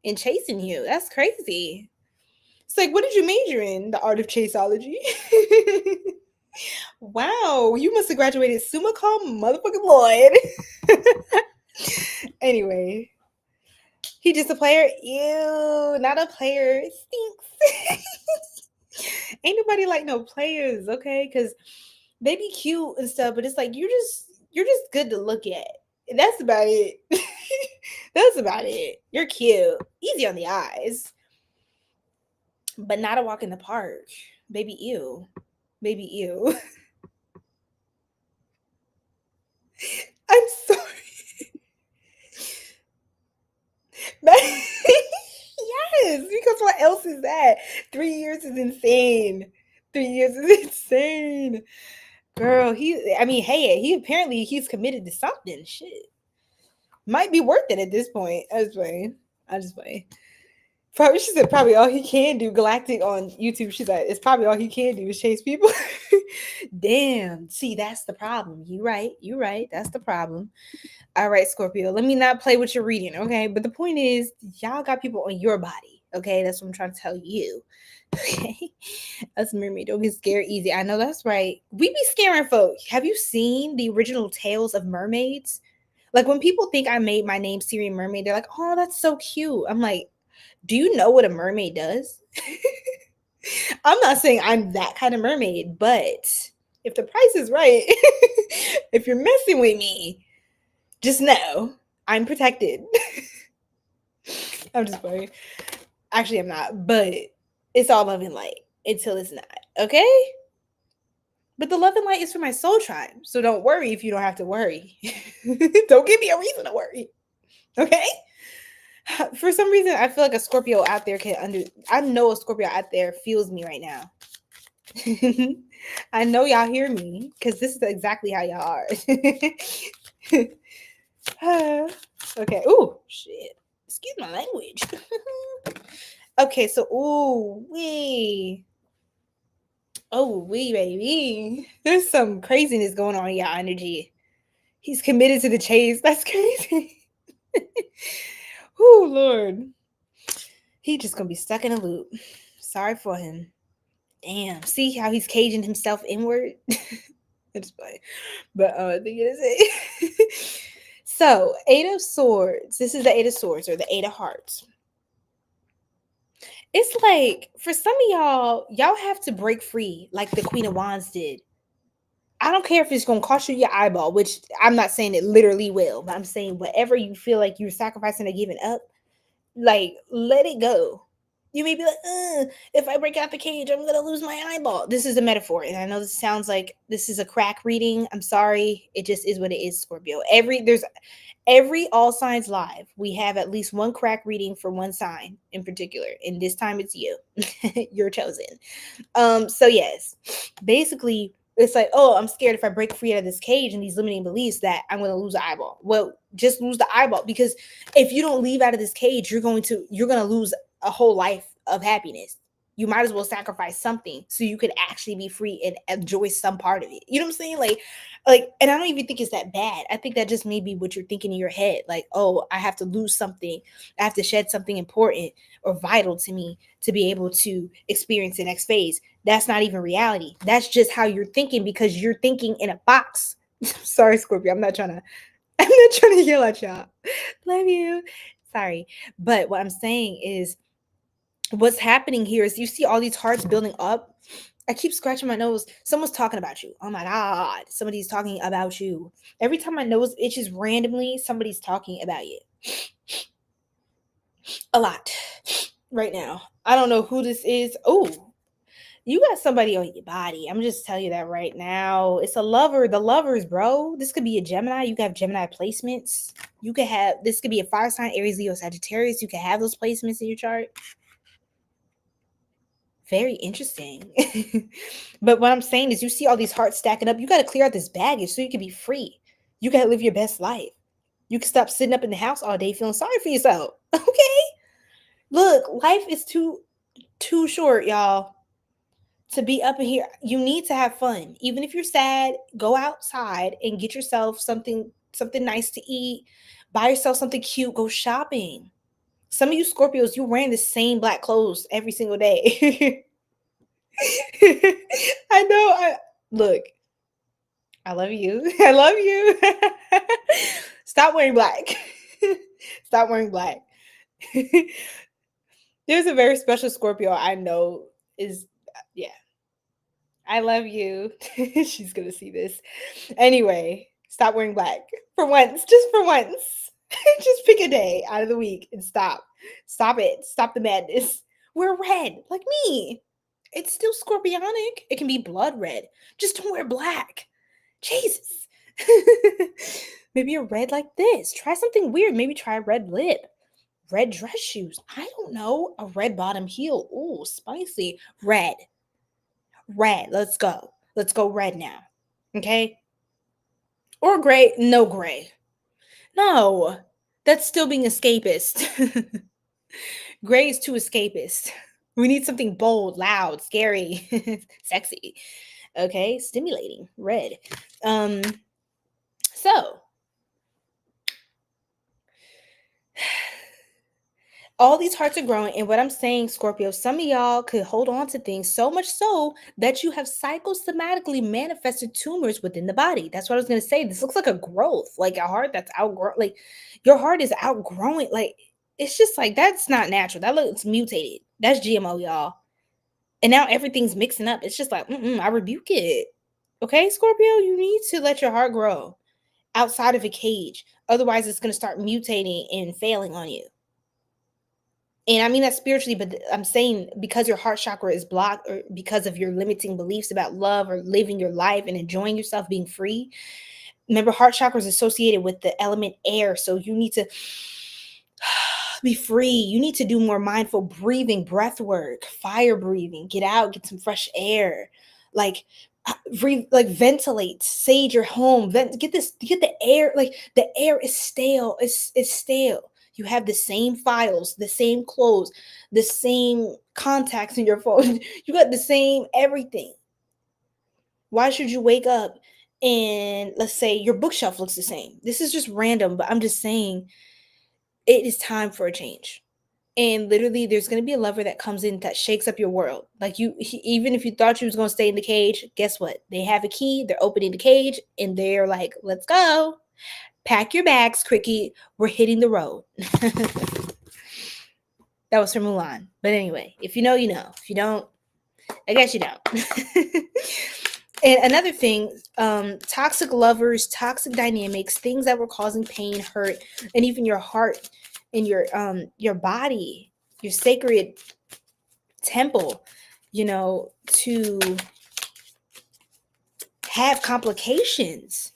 in chasing you. That's crazy. It's like, what did you major in? The art of chaseology. Wow, you must have graduated summa cum motherfucking laude. Anyway, he just a player. Ew, not a player. It stinks. Ain't nobody like no players, okay? Because they be cute and stuff, but it's like you're just good to look at. That's about it. That's about it. You're cute, easy on the eyes, but not a walk in the park. Baby, ew. Baby, ew. I'm sorry. Yes, because what else is that? 3 years is insane. 3 years is insane. Girl, he apparently he's committed to something. Shit. Might be worth it at this point. I just play. Probably she said probably all he can do. Galactic on YouTube. She said it's probably all he can do is chase people. Damn. See, that's the problem. You right. That's the problem. All right, Scorpio. Let me not play with your reading, okay? But the point is, y'all got people on your body. Okay, that's what I'm trying to tell you. Okay, us mermaid don't get scared easy. I know that's right. We be scaring folk. Have you seen the original tales of mermaids? Like when people think I made my name Sirian Mermaid, they're like, "Oh, that's so cute." I'm like, "Do you know what a mermaid does?" I'm not saying I'm that kind of mermaid, but if the price is right, if you're messing with me, just know I'm protected. I'm just playing. Actually, I'm not, but it's all love and light until it's not. Okay? But the love and light is for my soul tribe. So don't worry if you don't have to worry. Don't give me a reason to worry. Okay? For some reason, I feel like a Scorpio out there I know a Scorpio out there feels me right now. I know y'all hear me because this is exactly how y'all are. Okay. Ooh, shit. Excuse my language. Okay, so baby. There's some craziness going on in y'all energy. He's committed to the chase. That's crazy. Oh, Lord. He just gonna be stuck in a loop. Sorry for him. Damn. See how he's caging himself inward? It's funny. But I think it is. So, Eight of Swords. This is the Eight of Swords or the Eight of Hearts. It's like for some of y'all have to break free like the Queen of Wands did. I don't care if it's going to cost you your eyeball, which I'm not saying it literally will, but I'm saying whatever you feel like you're sacrificing or giving up, like let it go. You may be like, if I break out the cage, I'm going to lose my eyeball. This is a metaphor. And I know this sounds like this is a crack reading. I'm sorry. It just is what it is, Scorpio. Every all signs live, we have at least one crack reading for one sign in particular. And this time it's you. You're chosen. So yes, basically it's like, oh, I'm scared if I break free out of this cage and these limiting beliefs that I'm going to lose an eyeball. Well, just lose the eyeball, because if you don't leave out of this cage, you're going to lose a whole life of happiness. You might as well sacrifice something so you could actually be free and enjoy some part of it. You know what I'm saying? Like, and I don't even think it's that bad. I think that just may be what you're thinking in your head. Like, oh, I have to lose something. I have to shed something important or vital to me to be able to experience the next phase. That's not even reality. That's just how you're thinking because you're thinking in a box. Sorry, Scorpio. I'm not trying to yell at y'all. Love you. Sorry. But what I'm saying is, what's happening here is you see all these hearts building up. I keep scratching my nose. Someone's talking about you. Oh my God. Somebody's talking about you. Every time my nose itches randomly, somebody's talking about you. A lot right now. I don't know who this is. Oh, you got somebody on your body. I'm just telling you that right now. It's a lover. The lovers, bro. This could be a Gemini. You could have Gemini placements. This could be a fire sign, Aries, Leo, Sagittarius. You could have those placements in your chart. Very interesting. But what I'm saying is you see all these hearts stacking up. You got to clear out this baggage so you can be free. You got to live your best life. You can stop sitting up in the house all day feeling sorry for yourself. Okay? Look, life is too short, y'all, to be up in here. You need to have fun. Even if you're sad, go outside and get yourself something nice to eat. Buy yourself something cute. Go shopping. Some of you Scorpios, you're wearing the same black clothes every single day. I know. Look, I love you. I love you. Stop wearing black. Stop wearing black. There's a very special Scorpio I know is, yeah. I love you. She's going to see this. Anyway, stop wearing black for once. Just for once. Just pick a day out of the week and stop. Stop it. Stop the madness. Wear red, like me. It's still scorpionic. It can be blood red. Just don't wear black. Jesus. Maybe a red like this. Try something weird. Maybe try a red lip. Red dress shoes. I don't know. A red bottom heel. Ooh, spicy. Red. Red. Let's go. Let's go red now. Okay? Or gray. No gray. No. That's still being escapist. Gray is too escapist. We need something bold, loud, scary, sexy. Okay? Stimulating. Red. So all these hearts are growing, and what I'm saying, Scorpio, some of y'all could hold on to things so much so that you have psychosomatically manifested tumors within the body. That's what I was going to say. This looks like a growth, like a heart that's outgrown. Like your heart is outgrowing. Like it's just like that's not natural. That looks mutated. That's GMO, y'all. And now everything's mixing up. It's just like, I rebuke it. Okay, Scorpio, you need to let your heart grow outside of a cage. Otherwise, it's going to start mutating and failing on you. And I mean that spiritually, but I'm saying because your heart chakra is blocked or because of your limiting beliefs about love or living your life and enjoying yourself, being free. Remember, heart chakra is associated with the element air. So you need to be free. You need to do more mindful breathing, breath work, fire breathing, get out, get some fresh air. Like ventilate, sage your home, get the air. Like the air is stale. It's stale. You have the same files, the same clothes, the same contacts in your phone. You got the same everything. Why should you wake up and let's say your bookshelf looks the same? This is just random, but I'm just saying it is time for a change. And literally there's going to be a lover that comes in that shakes up your world. Like even if you thought you was going to stay in the cage, guess what? They have a key, they're opening the cage, and they're like, let's go. Pack your bags, Cricket. We're hitting the road. That was from Mulan. But anyway, if you know, you know. If you don't, I guess you don't. And another thing, toxic lovers, toxic dynamics, things that were causing pain, hurt, and even your heart and your body, your sacred temple, to have complications,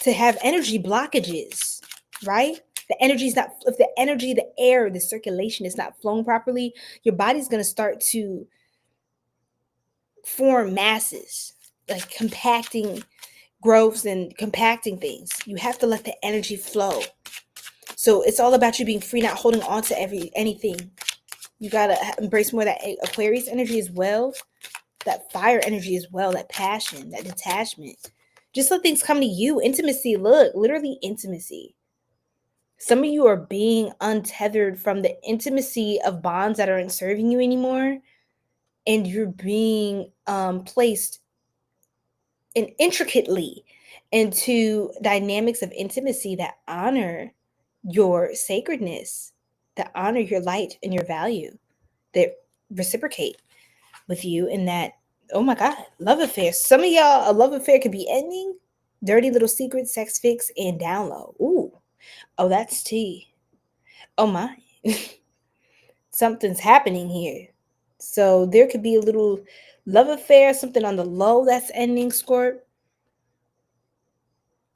to have energy blockages, right? The energy's not, if the energy, the air, the circulation is not flowing properly, your body's going to start to form masses, like compacting growths and compacting things. You have to let the energy flow. So it's all about you being free, not holding on to anything. You got to embrace more of that Aquarius energy as well, that fire energy as well, that passion, that detachment. Just let things come to you. Intimacy, look, literally intimacy. Some of you are being untethered from the intimacy of bonds that aren't serving you anymore. And you're being placed intricately into dynamics of intimacy that honor your sacredness, that honor your light and your value, that reciprocate with you in that, oh my God, love affair. Some of y'all, a love affair could be ending. Dirty little secret, sex fix, and down low. Ooh. Oh, that's tea. Oh my. Something's happening here. So there could be a little love affair, something on the low that's ending, Scorp.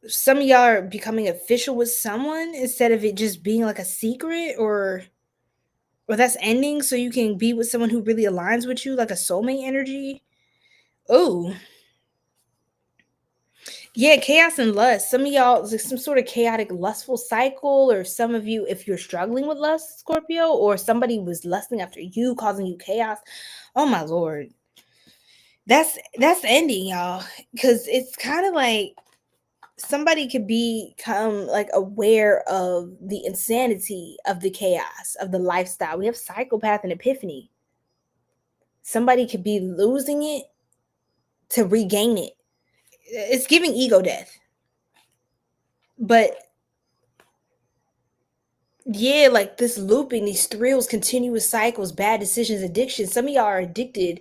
Some of y'all are becoming official with someone instead of it just being like a secret or that's ending so you can be with someone who really aligns with you, like a soulmate energy. Oh. Yeah, chaos and lust. Some of y'all, like some sort of chaotic, lustful cycle, or some of you, if you're struggling with lust, Scorpio, or somebody was lusting after you, causing you chaos. Oh my Lord. That's ending, y'all. Because it's kind of like somebody could become like aware of the insanity of the chaos of the lifestyle. We have psychopath and epiphany. Somebody could be losing it to regain it. It's giving ego death. But yeah, like this looping, these thrills, continuous cycles, bad decisions, addiction. Some of y'all are addicted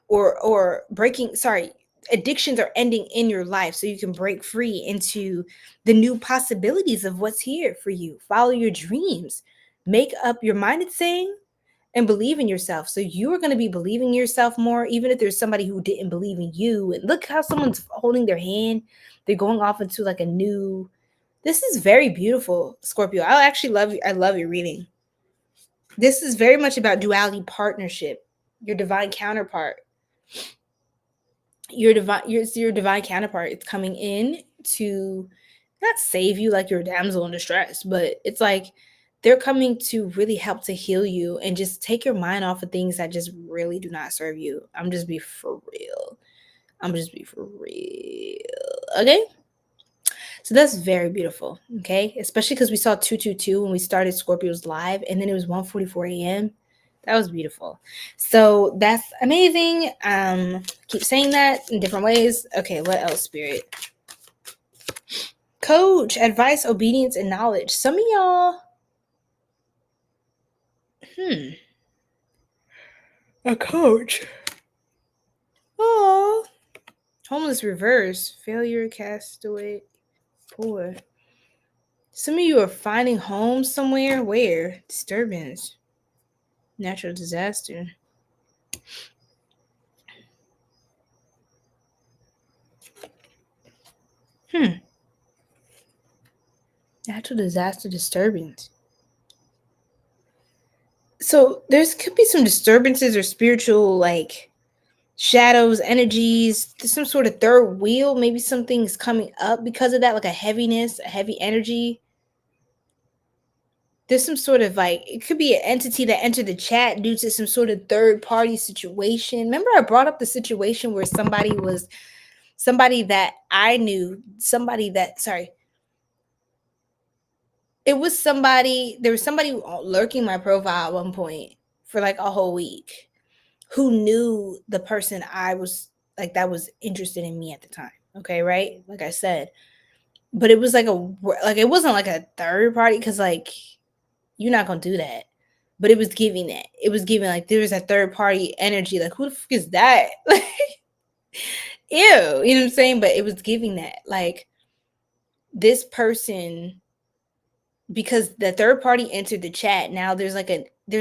or breaking, sorry, addictions are ending in your life so you can break free into the new possibilities of what's here for you. Follow your dreams. Make up your mind, it's saying, and believe in yourself. So you are going to be believing in yourself more, even if there's somebody who didn't believe in you. And look how someone's holding their hand. They're going off into like a new. This is very beautiful, Scorpio. I actually love you. I love your reading. This is very much about duality partnership. Your divine counterpart. Your divine counterpart. It's coming in to not save you like you're a damsel in distress, but it's like they're coming to really help to heal you and just take your mind off of things that just really do not serve you. I'm just be for real. Okay? So that's very beautiful, okay? Especially because we saw 222 when we started Scorpio's live, and then it was 1:44 a.m. That was beautiful. So that's amazing. Keep saying that in different ways. Okay, what else, Spirit? Coach, advice, obedience, and knowledge. Some of y'all, a coach. Oh, homeless reverse, failure, castaway, poor. Some of you are finding home somewhere. Where? Disturbance, natural disaster. Natural disaster, disturbance. So there's could be some disturbances or spiritual like shadows, energies, some sort of third wheel. Maybe something's coming up because of that, like a heaviness, a heavy energy. There's some sort of like, it could be an entity that entered the chat due to some sort of third party situation. Remember, I brought up the situation where somebody that I knew, there was somebody lurking my profile at one point for like a whole week who knew the person I was like that was interested in me at the time. Okay, right? Like I said. But it was like it wasn't like a third party because like you're not gonna do that. But it was giving that. It was giving like there was a third party energy. Like who the fuck is that? Like ew, you know what I'm saying? But it was giving that. Like this person, because the third party entered the chat. Now there's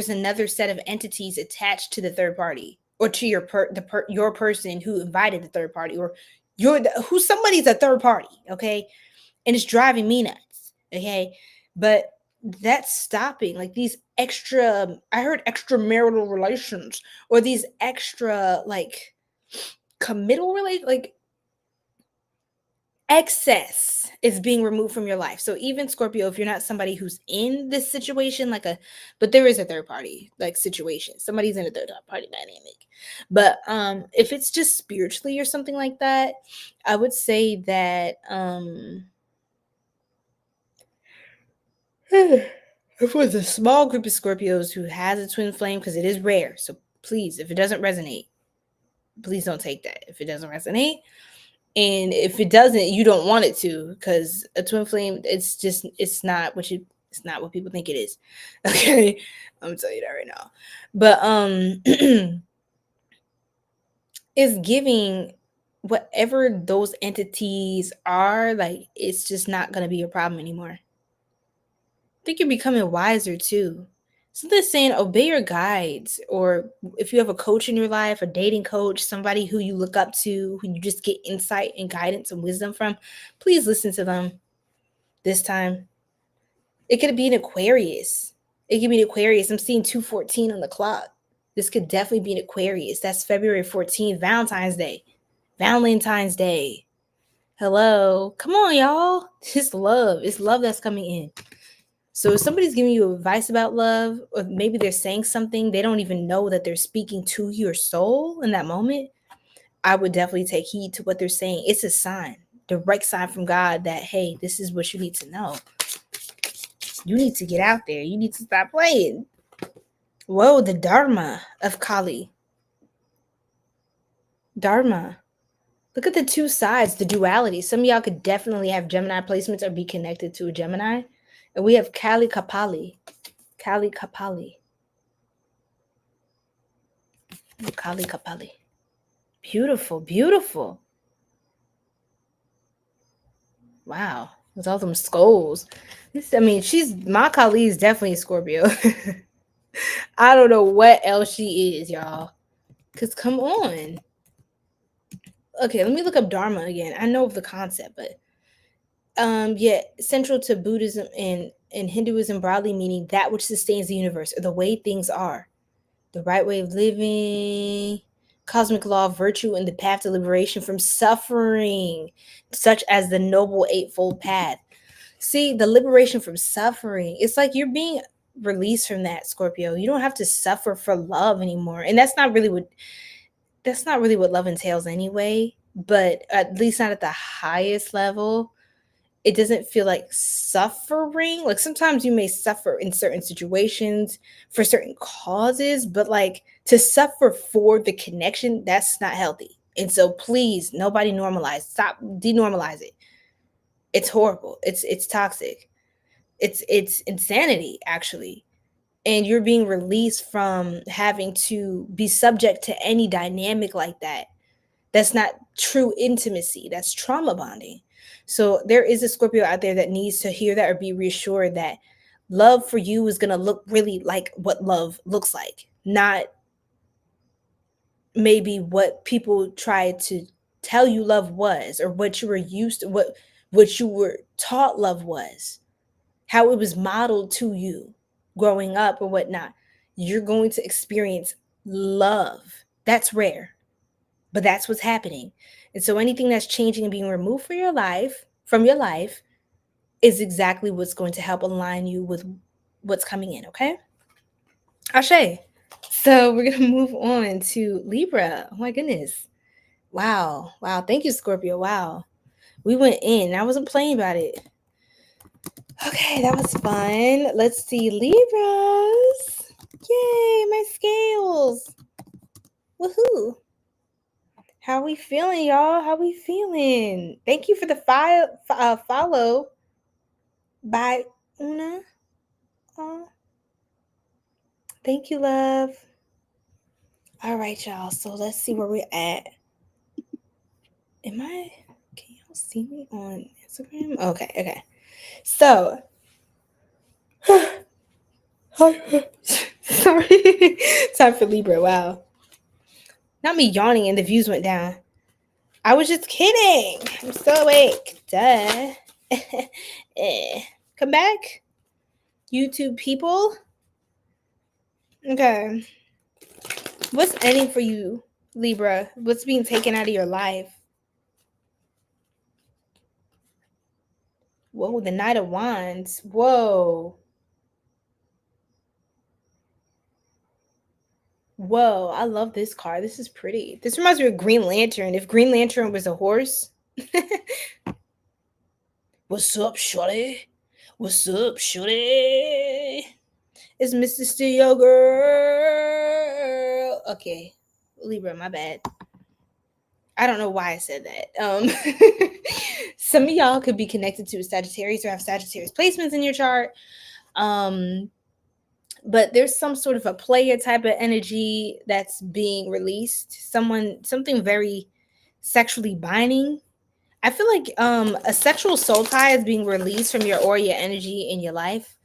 another set of entities attached to the third party or to your person who invited the third party, or somebody's a third party, okay? And it's driving me nuts, okay? But that's stopping like these extra, I heard extramarital relations, or these extra like committal like excess is being removed from your life. So even Scorpio, if you're not somebody who's in this situation, but there is a third party like situation. Somebody's in a third party dynamic. But if it's just spiritually or something like that, I would say that if it was a small group of Scorpios who has a twin flame, because it is rare. So please, if it doesn't resonate, please don't take that. If it doesn't resonate, and if it doesn't, you don't want it to, because a twin flame, it's not what people think it is. Okay, I'm gonna tell you that right now. But it's giving whatever those entities are, like it's just not gonna be a problem anymore. I think you're becoming wiser too. So they're saying obey your guides, or if you have a coach in your life, a dating coach, somebody who you look up to, who you just get insight and guidance and wisdom from, please listen to them this time. It could be an Aquarius. It could be an Aquarius. I'm seeing 2:14 on the clock. This could definitely be an Aquarius. That's February 14th, Valentine's Day. Hello. Come on, y'all. It's love. It's love that's coming in. So if somebody's giving you advice about love, or maybe they're saying something, they don't even know that they're speaking to your soul in that moment, I would definitely take heed to what they're saying. It's a sign, direct sign from God that, hey, this is what you need to know. You need to get out there. You need to stop playing. Whoa, the Dharma of Kali. Dharma. Look at the two sides, the duality. Some of y'all could definitely have Gemini placements or be connected to a Gemini. And we have Kali Kapali. Kali Kapali. Kali Kapali. Beautiful, beautiful. Wow. With all them skulls. My Kali is definitely a Scorpio. I don't know what else she is, y'all. Because come on. Okay, let me look up Dharma again. I know of the concept, but central to Buddhism and Hinduism broadly, meaning that which sustains the universe or the way things are. The right way of living, cosmic law of virtue, and the path to liberation from suffering, such as the Noble Eightfold Path. See, the liberation from suffering. It's like you're being released from that, Scorpio. You don't have to suffer for love anymore. And that's not really what love entails anyway, but at least not at the highest level. It doesn't feel like suffering. Like sometimes you may suffer in certain situations for certain causes, but like to suffer for the connection, that's not healthy. And so please, nobody normalize. Stop, denormalize it. It's horrible. It's toxic. It's insanity, actually. And you're being released from having to be subject to any dynamic like that. That's not true intimacy. That's trauma bonding. So there is a Scorpio out there that needs to hear that or be reassured that love for you is going to look really like what love looks like, not maybe what people try to tell you love was, or what you were used to, what you were taught love was, how it was modeled to you growing up or whatnot. You're going to experience love. That's rare, but that's what's happening. And so anything that's changing and being removed from your life is exactly what's going to help align you with what's coming in, okay? Ashe. So we're going to move on to Libra. Oh my goodness. Wow. Thank you, Scorpio. Wow. We went in. I wasn't playing about it. Okay, that was fun. Let's see. Libras. Yay, my scales. Woohoo. How we feeling, y'all? How we feeling? Thank you for the follow by Una. Oh, thank you, love. All right, y'all. So let's see where we're at. Can y'all see me on Instagram? Okay. So, sorry. Time for Libra. Wow. Not me yawning and the views went down. I was just kidding. I'm still awake. Duh. Come back, YouTube people. Okay. What's ending for you, Libra? What's being taken out of your life? Whoa, the Knight of Wands. Whoa, I love this card. This is pretty. This reminds me of Green Lantern. If Green Lantern was a horse. What's up, shorty? What's up, shorty? It's Mr. Still Your Girl. Okay, Libra, my bad. I don't know why I said that. Some of y'all could be connected to a Sagittarius or have Sagittarius placements in your chart. But there's some sort of a player type of energy that's being released. Something very sexually binding. I feel like a sexual soul tie is being released from your aura, your energy in your life.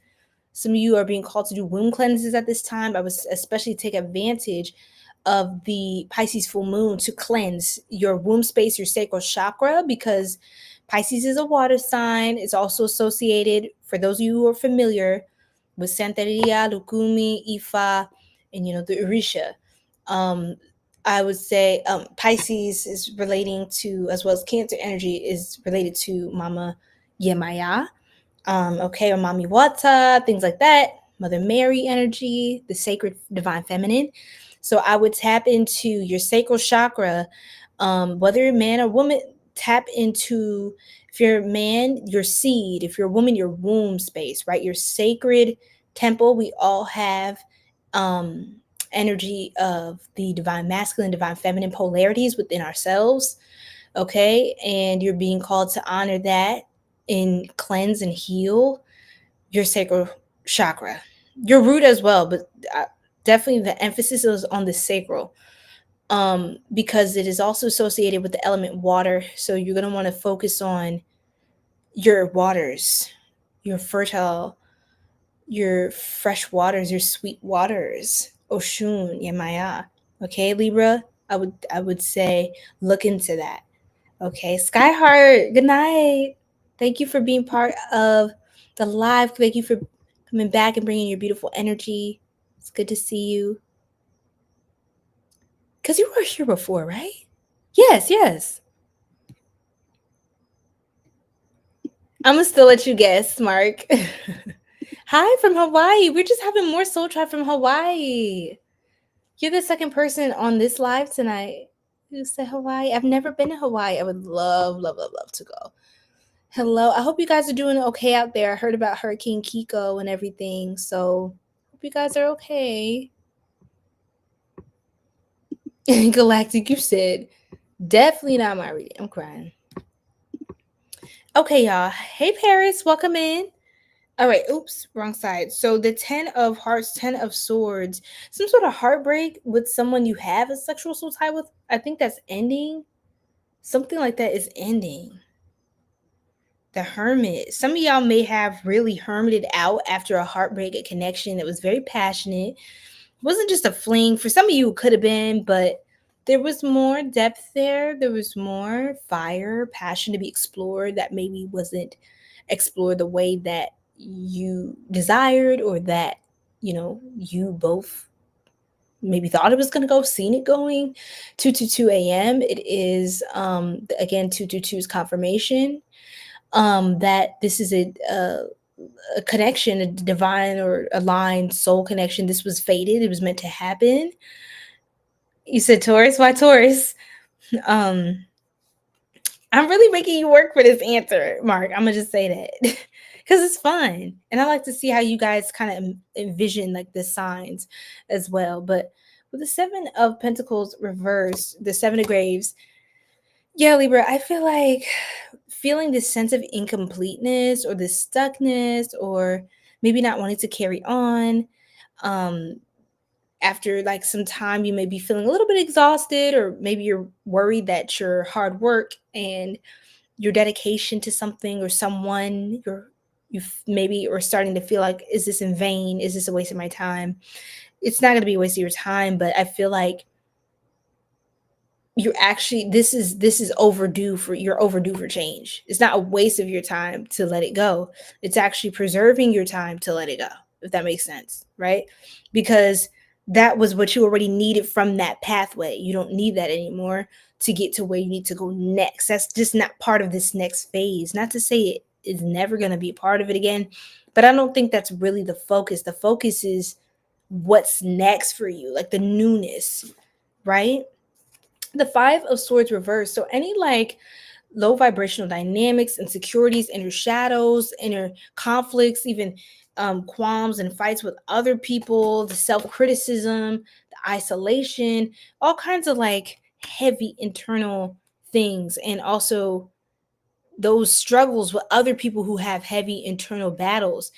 Some of you are being called to do womb cleanses at this time. I would especially take advantage of the Pisces full moon to cleanse your womb space, your sacral chakra, because Pisces is a water sign. It's also associated, for those of you who are familiar, with Santeria, Lukumi, Ifa, and the Orisha. I would say Pisces is relating to, as well as Cancer energy is related to Mama Yemaya, okay, or Mami Wata, things like that. Mother Mary energy, the sacred divine feminine. So I would tap into your sacral chakra, whether you're a man or woman, tap into, if you're a man, your seed, if you're a woman, your womb space, right? Your sacred temple. We all have energy of the divine masculine, divine feminine polarities within ourselves, okay? And you're being called to honor that and cleanse and heal your sacral chakra, your root as well, but definitely the emphasis is on the sacral, because it is also associated with the element water. So you're going to want to focus on your waters, your fertile, your fresh waters, your sweet waters, Oshun, Yemaya. Okay, Libra, I would say look into that. Okay, Skyheart, good night. Thank you for being part of the live. Thank you for coming back and bringing your beautiful energy. It's good to see you. Because you were here before, right? Yes, yes. I'm going to still let you guess, Mark. Hi from Hawaii. We're just having more Soul Tribe from Hawaii. You're the second person on this live tonight who said Hawaii. I've never been to Hawaii. I would love, love, love, love to go. Hello. I hope you guys are doing okay out there. I heard about Hurricane 𝑘𝐭 and everything. So hope you guys are okay. Galactic, you said definitely not my reading. I'm crying. Okay, y'all. Hey, Paris. Welcome in. All right. Oops. Wrong side. So the 10 of Hearts, 10 of Swords, some sort of heartbreak with someone you have a sexual soul tie with. I think that's ending. Something like that is ending. The Hermit. Some of y'all may have really hermited out after a heartbreak, a connection that was very passionate. It wasn't just a fling. For some of you, it could have been, but there was more depth there. There was more fire, passion to be explored that maybe wasn't explored the way that you desired, or that, you both maybe thought it was going to go, seen it going. 2:22 a.m. It is, again, 2:22's confirmation. That this is a connection, a divine or aligned soul connection. This was fated. It was meant to happen. You said Taurus? Why Taurus? I'm really making you work for this answer, Mark. I'm gonna just say that because it's fun, and I like to see how you guys kind of envision like the signs as well. But with the 7 of Pentacles reversed, the 7 of Graves, yeah, Libra, I feel like feeling this sense of incompleteness or this stuckness, or maybe not wanting to carry on. After like some time, you may be feeling a little bit exhausted, or maybe you're worried that your hard work and your dedication to something or someone, you maybe are starting to feel like, is this in vain? Is this a waste of my time? It's not going to be a waste of your time, but I feel like you're actually, this is overdue for, you're overdue for change. It's not a waste of your time to let it go. It's actually preserving your time to let it go, if that makes sense, right? Because that was what you already needed from that pathway. You don't need that anymore to get to where you need to go next. That's just not part of this next phase. Not to say it is never going to be a part of it again, but I don't think that's really the focus. The focus is what's next for you, like the newness, right? The 5 of Swords reversed. So any like low vibrational dynamics, insecurities, inner shadows, inner conflicts, even qualms and fights with other people, the self-criticism, the isolation, all kinds of like heavy internal things, and also those struggles with other people who have heavy internal battles.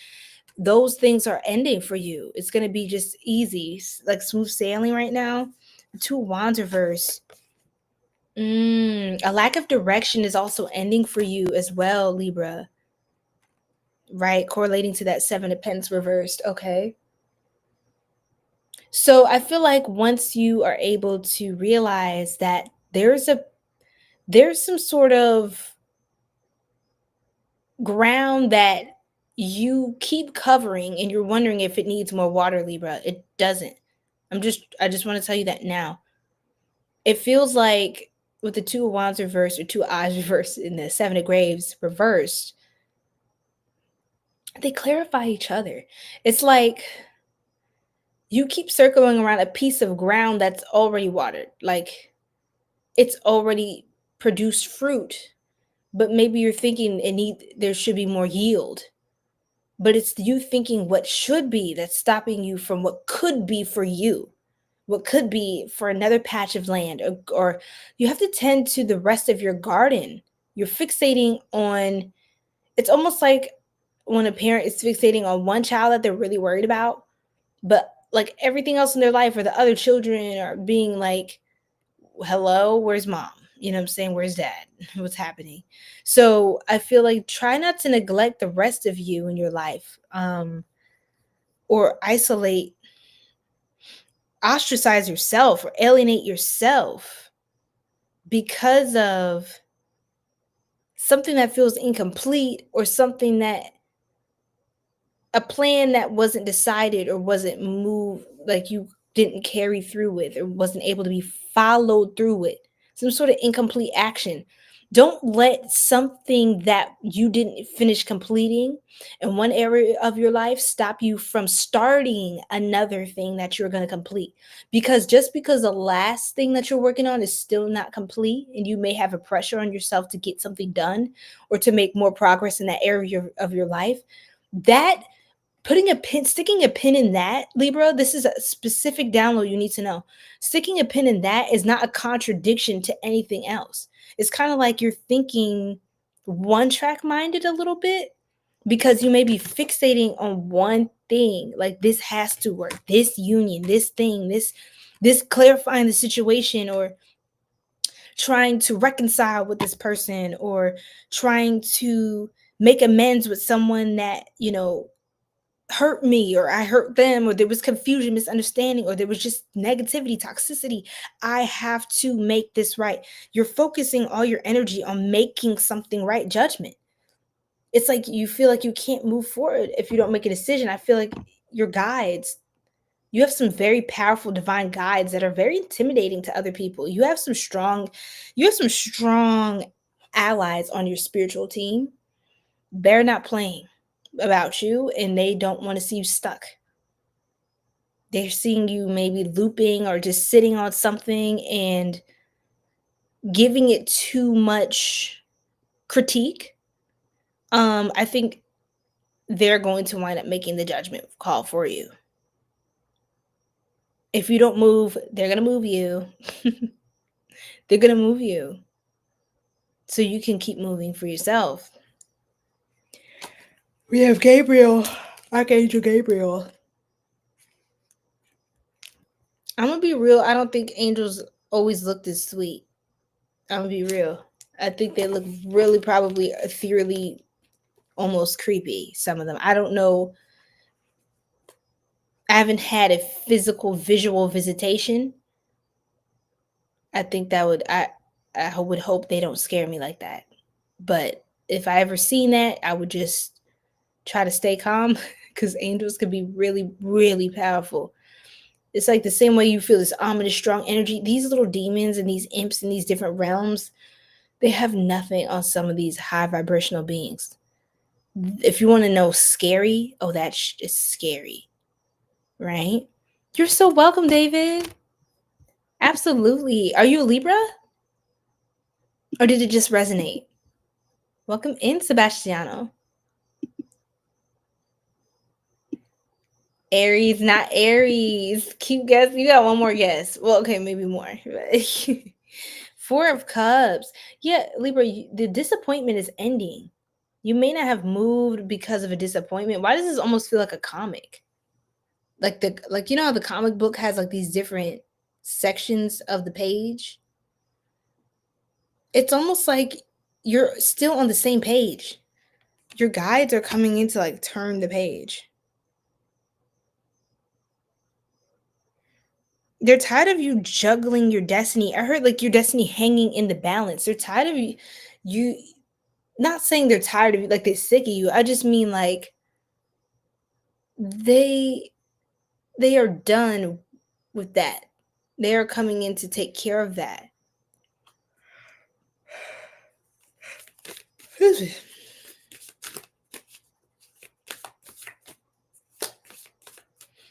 Those things are ending for you. It's going to be just easy, like smooth sailing right now. The 2 of Wands reversed. A lack of direction is also ending for you as well, Libra. Right? Correlating to that 7 of Pentacles reversed. Okay. So I feel like once you are able to realize that there's some sort of ground that you keep covering and you're wondering if it needs more water, Libra. It doesn't. I just want to tell you that now. it feels like with the Two of Wands reversed or Two of Eyes reversed and the Seven of Graves reversed, they clarify each other. It's like you keep circling around a piece of ground that's already watered. Like it's already produced fruit, but maybe you're thinking there should be more yield. But it's you thinking what should be that's stopping you from what could be for you, what could be for another patch of land, or you have to tend to the rest of your garden. You're fixating on, it's almost like when a parent is fixating on one child that they're really worried about, but like everything else in their life or the other children are being like, hello, where's mom? You know what I'm saying? Where's dad? What's happening? So I feel like try not to neglect the rest of you in your life, or ostracize yourself or alienate yourself because of something that feels incomplete, or something that a plan that wasn't decided or wasn't moved, like you didn't carry through with or wasn't able to be followed through with, some sort of incomplete action. Don't let something that you didn't finish completing in one area of your life stop you from starting another thing that you're going to complete. Because just because the last thing that you're working on is still not complete, and you may have a pressure on yourself to get something done or to make more progress in that area of your life, that sticking a pin in that, Libra, this is a specific download you need to know. Sticking a pin in that is not a contradiction to anything else. It's kind of like you're thinking one track minded a little bit, because you may be fixating on one thing, like this has to work, this union, this thing, this clarifying the situation, or trying to reconcile with this person, or trying to make amends with someone that, hurt me, or I hurt them, or there was confusion, misunderstanding, or there was just negativity, toxicity. I have to make this right. You're focusing all your energy on making something right, judgment. It's like you feel like you can't move forward if you don't make a decision. I feel like your guides, you have some very powerful divine guides that are very intimidating to other people. You have some strong allies on your spiritual team. They're not playing about you, and they don't want to see you stuck. They're seeing you maybe looping or just sitting on something and giving it too much critique. I think they're going to wind up making the judgment call for you. If you don't move, they're going to move you. They're going to move you so you can keep moving for yourself. We have Gabriel, Archangel Gabriel. I'm going to be real. I don't think angels always look this sweet. I'm going to be real. I think they look really probably ethereally, almost creepy, some of them. I don't know. I haven't had a physical visual visitation. I think I would hope they don't scare me like that. But if I ever seen that, I would just try to stay calm, because angels can be really, really powerful. It's like the same way you feel this ominous, strong energy. These little demons and these imps in these different realms, they have nothing on some of these high vibrational beings. If you want to know scary, oh, that's just scary, right? You're so welcome, David. Absolutely. Are you a Libra? Or did it just resonate? Welcome in, Sebastiano. Aries, not Aries. Keep guessing. You got one more guess. Well, okay, maybe more. Four of Cups. Yeah, Libra, the disappointment is ending. You may not have moved because of a disappointment. Why does this almost feel like a comic? Like how the comic book has like these different sections of the page? It's almost like you're still on the same page. Your guides are coming in to like turn the page. They're tired of you juggling your destiny. I heard like your destiny hanging in the balance. They're tired of you not saying they're tired of you, like they're sick of you. I just mean like they are done with that. They are coming in to take care of that.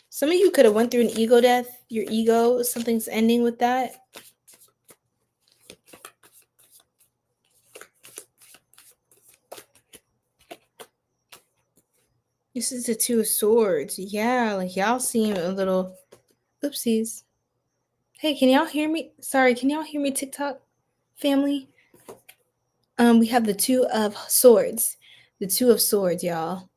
Some of you could have went through an ego death. Your ego, something's ending with that. This is the Two of Swords. Yeah, like y'all seem a little oopsies. Hey, can y'all hear me? Sorry, can y'all hear me, TikTok family? We have the Two of Swords. The Two of Swords, y'all.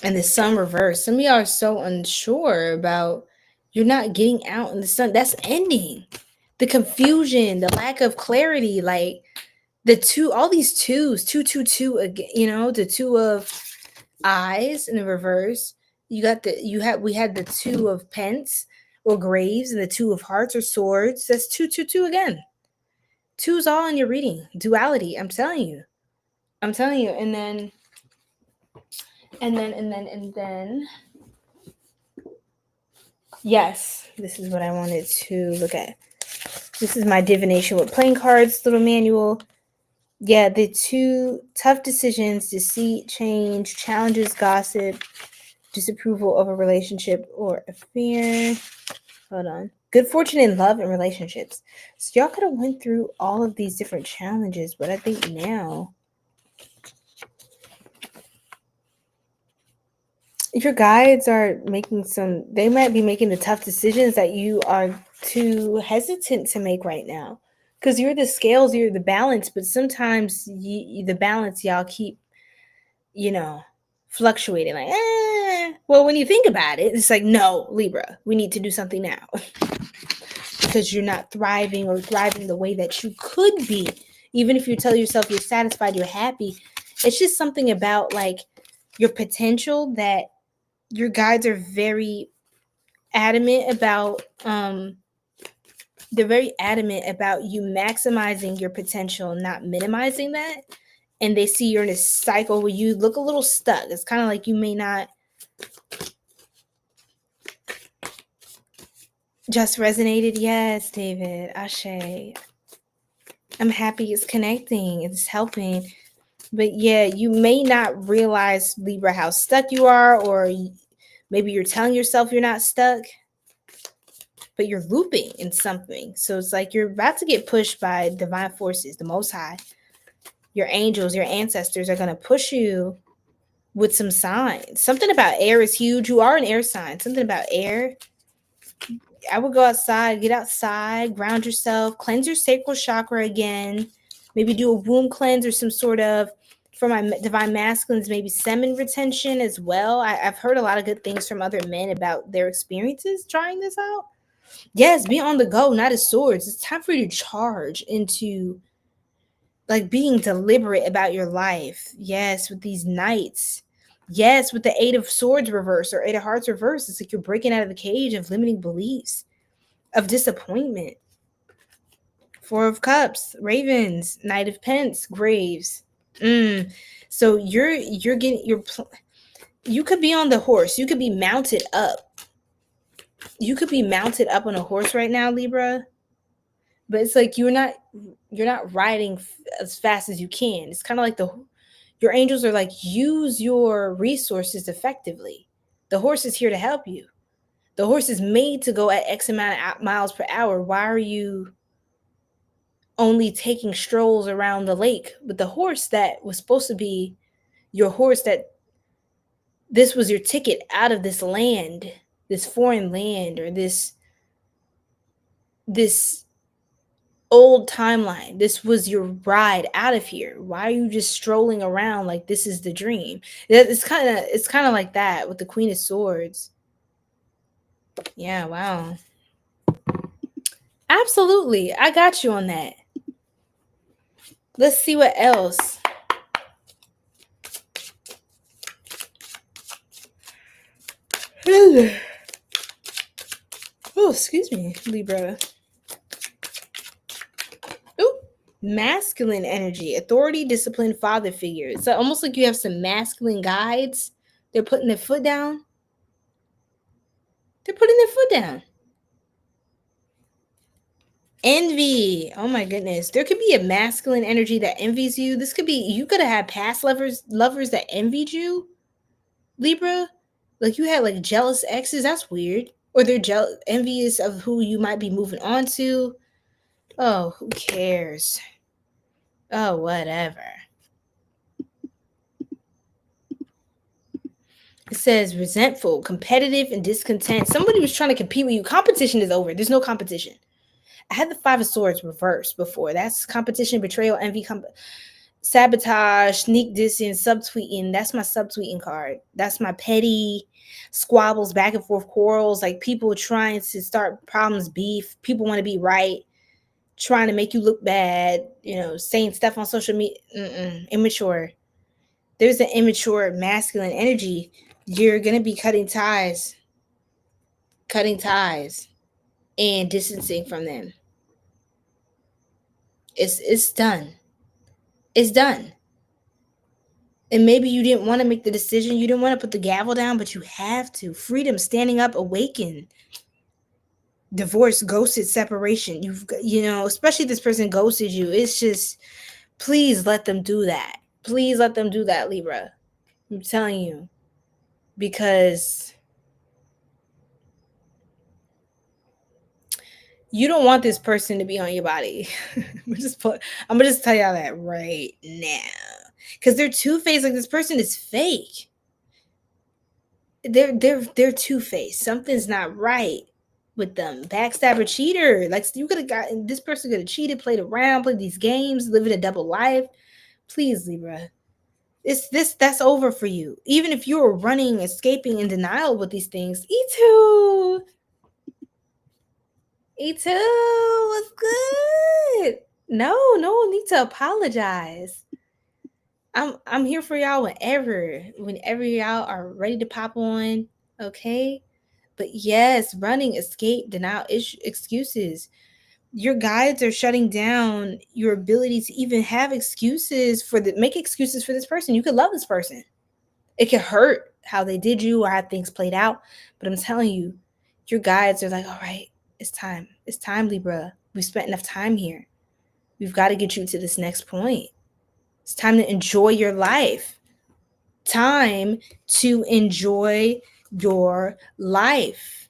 And the Sun reversed. Some of y'all are so unsure about, you're not getting out in the sun. That's ending. The confusion, the lack of clarity, like the two, all these twos, two again, you know, the Two of Eyes in the reverse. We had the Two of Pence or Graves and the Two of Hearts or Swords. That's two again. Two's all in your reading. Duality. I'm telling you. And then yes, this is what I wanted to look at. This is my divination with playing cards little manual. Yeah, the two tough decisions, deceit, change, challenges, gossip, disapproval of a relationship or affair. Hold on. Good fortune in love and relationships. So y'all could have went through all of these different challenges, but I think now your guides are they might be making the tough decisions that you are too hesitant to make right now. Because you're the scales, you're the balance, but sometimes the balance, y'all keep, fluctuating. Like, well, when you think about it, it's like, no, Libra, we need to do something now. Because you're not thriving the way that you could be. Even if you tell yourself you're satisfied, you're happy. It's just something about like your potential that your guides are very adamant about. They're very adamant about you maximizing your potential, not minimizing that. And they see you're in a cycle where you look a little stuck. It's kind of like you may not just resonated. Yes, David, Ashe. I'm happy it's connecting. It's helping. But yeah, you may not realize, Libra, how stuck you are, or maybe you're telling yourself you're not stuck, but you're looping in something. So it's like you're about to get pushed by divine forces, the Most High. Your angels, your ancestors are going to push you with some signs. Something about air is huge. You are an air sign. Something about air. I would go outside, get outside, ground yourself, cleanse your sacral chakra again. Maybe do a womb cleanse or some sort of, for my divine masculines, maybe semen retention as well. I've heard a lot of good things from other men about their experiences trying this out. Yes, be on the go, not as swords. It's time for you to charge into like being deliberate about your life. Yes, with these knights. Yes, with the Eight of Swords reverse or Eight of Hearts reverse. It's like you're breaking out of the cage of limiting beliefs, of disappointment. Four of Cups, Ravens, Knight of Pence, Graves. So you're getting you could be on the horse. You could be mounted up. You could be mounted up on a horse right now, Libra. But it's like you're not riding as fast as you can. It's kind of like your angels are like, use your resources effectively. The horse is here to help you. The horse is made to go at X amount of miles per hour. Why are you only taking strolls around the lake with the horse that was supposed to be your horse, that this was your ticket out of this land, this foreign land, or this old timeline? This was your ride out of here. Why are you just strolling around like this is the dream? It's kind of like that with the Queen of Swords. Yeah, wow. Absolutely. I got you on that. Let's see what else. Oh, excuse me, Libra. Oh, masculine energy, authority, discipline, father figure. It's almost like you have some masculine guides. They're putting their foot down. They're putting their foot down. Envy. Oh my goodness. There could be a masculine energy that envies you. This could be, you could have had past lovers that envied you, Libra. Like you had like jealous exes. That's weird. Or they're envious of who you might be moving on to. Oh, who cares? Oh, whatever. It says resentful, competitive, and discontent. Somebody was trying to compete with you. Competition is over. There's no competition. I had the Five of Swords reversed before. That's competition, betrayal, envy, sabotage, sneak dissing, subtweeting. That's my subtweeting card. That's my petty squabbles, back and forth quarrels, like people trying to start problems, beef. People want to be right, trying to make you look bad, saying stuff on social media. Immature. There's an immature masculine energy. You're going to be cutting ties and distancing from them. It's done. It's done. And maybe you didn't want to make the decision. You didn't want to put the gavel down, but you have to. Freedom, standing up, awaken. Divorce, ghosted, separation. Especially if this person ghosted you. It's just, please let them do that. Please let them do that, Libra. I'm telling you. Because you don't want this person to be on your body. I'm gonna just tell y'all that right now. Because they're two-faced. Like, this person is fake. They're two-faced. Something's not right with them. Backstabber, cheater. Like, you could have gotten, this person could have cheated, played around, played these games, living a double life. Please, Libra. That's over for you. Even if you were running, escaping, in denial with these things. 𝘓𝘂. what's good? No need to apologize. I'm here for y'all whenever y'all are ready to pop on, okay? But yes, running, escape, denial, excuses. Your guides are shutting down your ability to even have excuses make excuses for this person. You could love this person. It could hurt how they did you or how things played out, but I'm telling you, your guides are like, all right, it's time. It's time, Libra. We've spent enough time here. We've got to get you to this next point. It's time to enjoy your life. Time to enjoy your life.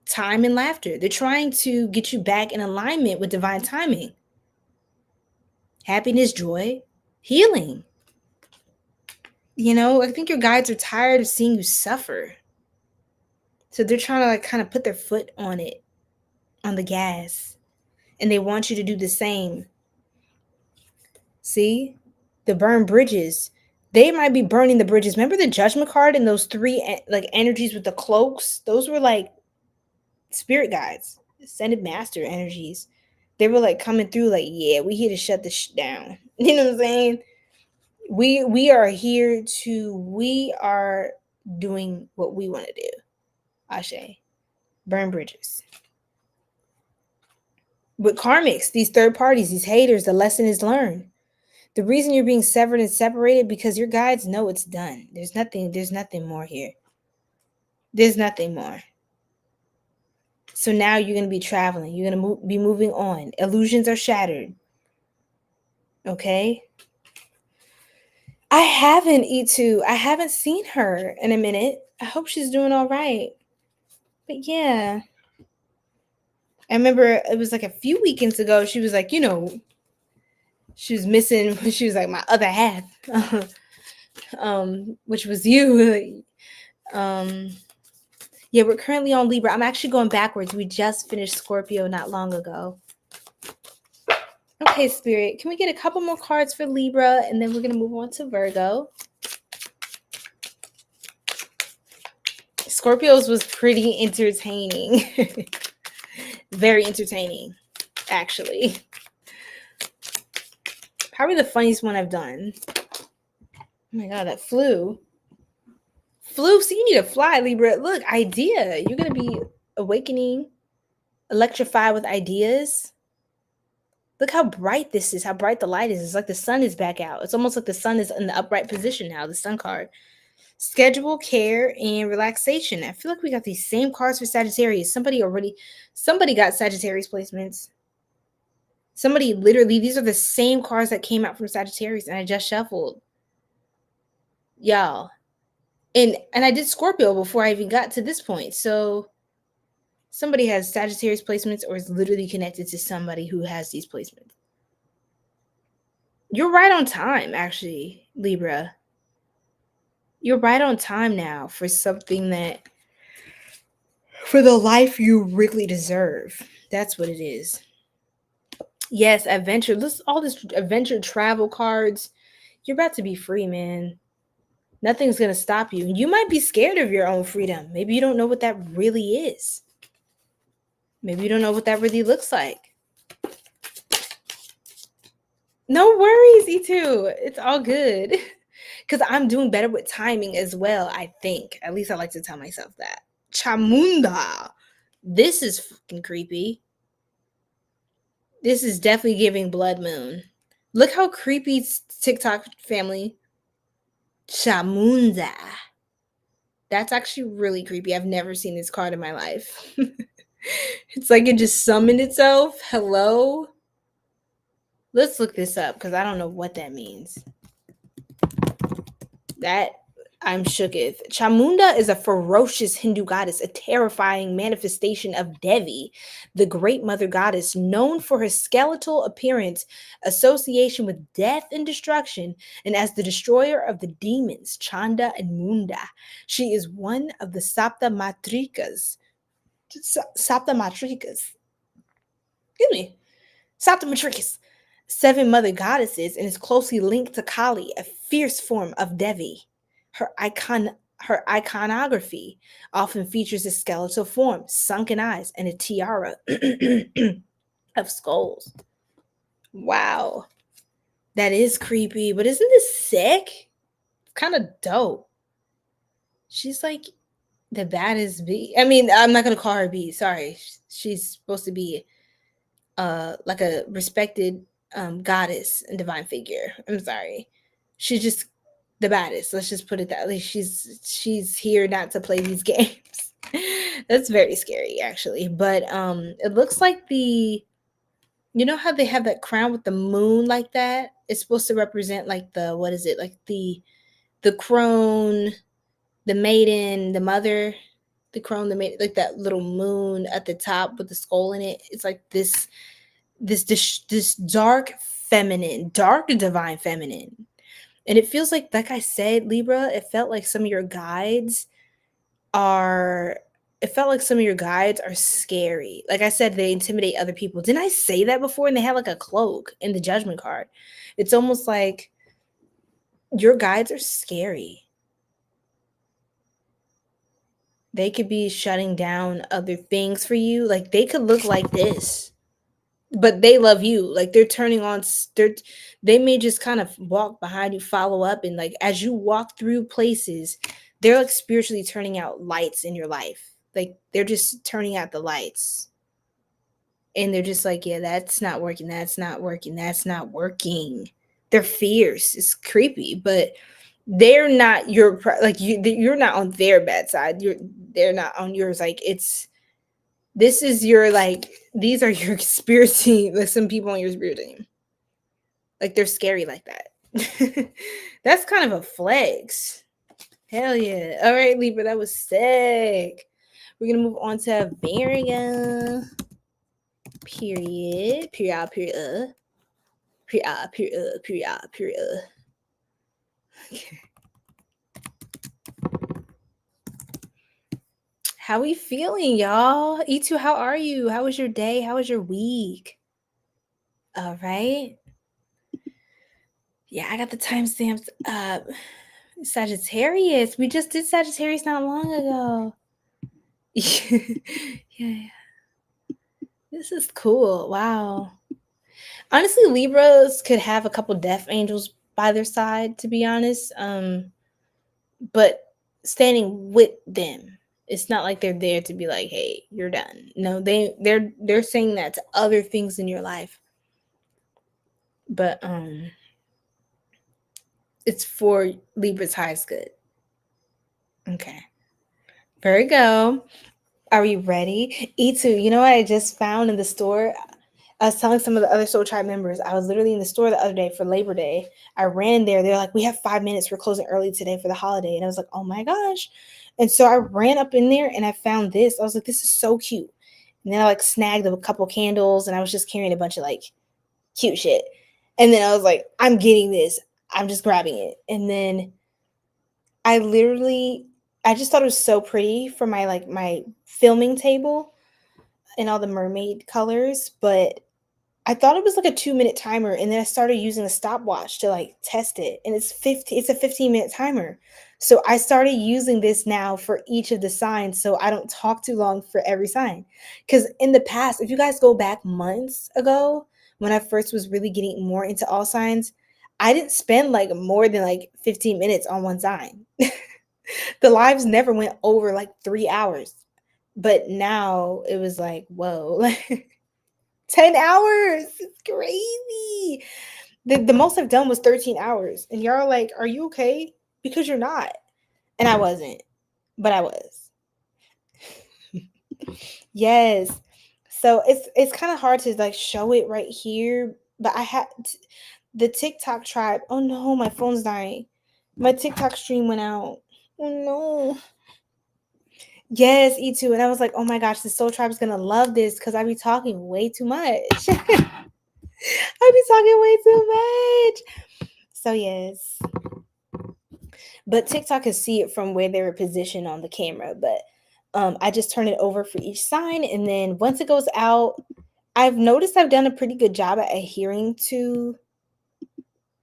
Time and laughter. They're trying to get you back in alignment with divine timing. Happiness, joy, healing. I think your guides are tired of seeing you suffer. So they're trying to kind of put their foot on the gas. And they want you to do the same. See? The burn bridges. They might be burning the bridges. Remember the Judgment card and those three energies with the cloaks? Those were like spirit guides, ascended master energies. They were like coming through like, yeah, we here to shut this down. You know what I'm saying? We are here we are doing what we want to do. Ashe. Burn bridges. With karmics, these third parties, these haters, the lesson is learned. The reason you're being severed and separated, because your guides know it's done. There's nothing more here. There's nothing more. So now you're going to be traveling. You're going to be moving on. Illusions are shattered. Okay? I haven't seen her in a minute. I hope she's doing all right. But yeah. I remember it was like a few weekends ago. She was like, she was missing. She was like my other half, which was you. Yeah, we're currently on Libra. I'm actually going backwards. We just finished Scorpio not long ago. Okay, Spirit, can we get a couple more cards for Libra, and then we're going to move on to Virgo. Scorpios was pretty entertaining. Very entertaining, actually. Probably the funniest one I've done. Oh my God, that flew. So you need to fly, Libra. Look, idea. You're going to be awakening, electrified with ideas. Look how bright this is, how bright the light is. It's like the sun is back out. It's almost like the sun is in the upright position now, the sun card. schedule, care, and relaxation. I feel like we got these same cards for Sagittarius. Somebody got Sagittarius placements. Somebody literally, these are the same cards that came out from Sagittarius, and I just shuffled. Y'all. And I did Scorpio before I even got to this point. So somebody has Sagittarius placements or is literally connected to somebody who has these placements. You're right on time, actually, Libra. You're right on time now for something for the life you really deserve. That's what it is. Yes, adventure. All this adventure travel cards. You're about to be free, man. Nothing's going to stop you. You might be scared of your own freedom. Maybe you don't know what that really is. Maybe you don't know what that really looks like. No worries, 𝘓𝑏. It's all good. Because I'm doing better with timing as well, I think. At least I like to tell myself that. Chamunda. This is fucking creepy. This is definitely giving blood moon. Look how creepy TikTok family. Chamunda. That's actually really creepy. I've never seen this card in my life. It's like it just summoned itself. Hello? Let's look this up because I don't know what that means. That I'm shooketh. Chamunda is a ferocious Hindu goddess, a terrifying manifestation of Devi, the great mother goddess, known for her skeletal appearance, association with death and destruction, and as the destroyer of the demons, Chanda and Munda. She is one of the 𝘨𝘦𝘁𝘐𝑚. 𝘨𝘦𝘁𝘐𝑚. 7 mother goddesses, and is closely linked to Kali, a fierce form of Devi. Her iconography often features a skeletal form, sunken eyes, and a tiara of skulls. Wow. That is creepy, but isn't this sick? Kind of dope. She's like the baddest bee. I mean, I'm not going to call her bee. Sorry. She's supposed to be like a respected goddess and divine figure. I'm sorry. She's just the baddest. Let's just put it that way. She's here not to play these games. That's very scary, actually. But it looks like you know how they have that crown with the moon like that? It's supposed to represent like what is it? Like the crone, the maiden, the mother, the crone, the maiden, like that little moon at the top with the skull in it. It's like this dark feminine, dark divine feminine. And it feels like I said, Libra, it felt like some of your guides are scary. Like I said, they intimidate other people. Didn't I say that before? And they had like a cloak in the judgment card. It's almost like your guides are scary. They could be shutting down other things for you. Like they could look like this, but they love you. Like they're turning on, they may just kind of walk behind you, follow up. And like, as you walk through places, they're like spiritually turning out lights in your life. Like they're just turning out the lights. And they're just like, yeah, that's not working. That's not working. That's not working. They're fierce. It's creepy, but they're not you're not on their bad side. They're not on yours. Like this is your, like, these are your spirit team, like some people on your spirit team. Like they're scary like that. That's kind of a flex. Hell yeah. All right, Libra, that was sick. We're gonna move on to Virgo. Period. Okay. How we feeling, y'all? 𝘓𝑏, how are you? How was your day? How was your week? All right. Yeah, I got the timestamps up. Sagittarius. We just did Sagittarius not long ago. Yeah. This is cool. Wow. Honestly, Libras could have a couple death angels by their side, to be honest. But standing with them. It's not like they're there to be like, hey, you're done. No, they're saying that to other things in your life. But it's for Libra's highest good. Okay. Virgo, are we ready? 𝘓𝑏, you know what I just found in the store? I was telling some of the other Soul Tribe members, I was literally in the store the other day for Labor Day. I ran there. They're like, we have 5 minutes. We're closing early today for the holiday. And I was like, oh my gosh. And so I ran up in there and I found this. I was like, this is so cute. And then I like snagged a couple candles and I was just carrying a bunch of like cute shit. And then I was like, I'm getting this. I'm just grabbing it. And then I just thought it was so pretty for my filming table and all the mermaid colors, but I thought it was like a 2-minute timer, and then I started using a stopwatch to like test it, and it's a 15-minute timer. So I started using this now for each of the signs, so I don't talk too long for every sign. Because in the past, if you guys go back months ago, when I first was really getting more into all signs, I didn't spend like more than like 15 minutes on one sign. The lives never went over like 3 hours. But now it was like, whoa, 10 hours. It's crazy. The most I've done was 13 hours. And y'all are like, are you okay? Because you're not. And I wasn't. But I was. Yes. So it's kind of hard to like show it right here. But I had the TikTok tribe. Oh no, my phone's dying. My TikTok stream went out. Oh no. Yes, 𝘓𝑏. And I was like, oh my gosh, the Soul Tribe is gonna love this because I be talking way too much. I be talking way too much. So yes. But TikTok can see it from where they were positioned on the camera. But I just turn it over for each sign. And then once it goes out, I've noticed I've done a pretty good job at adhering to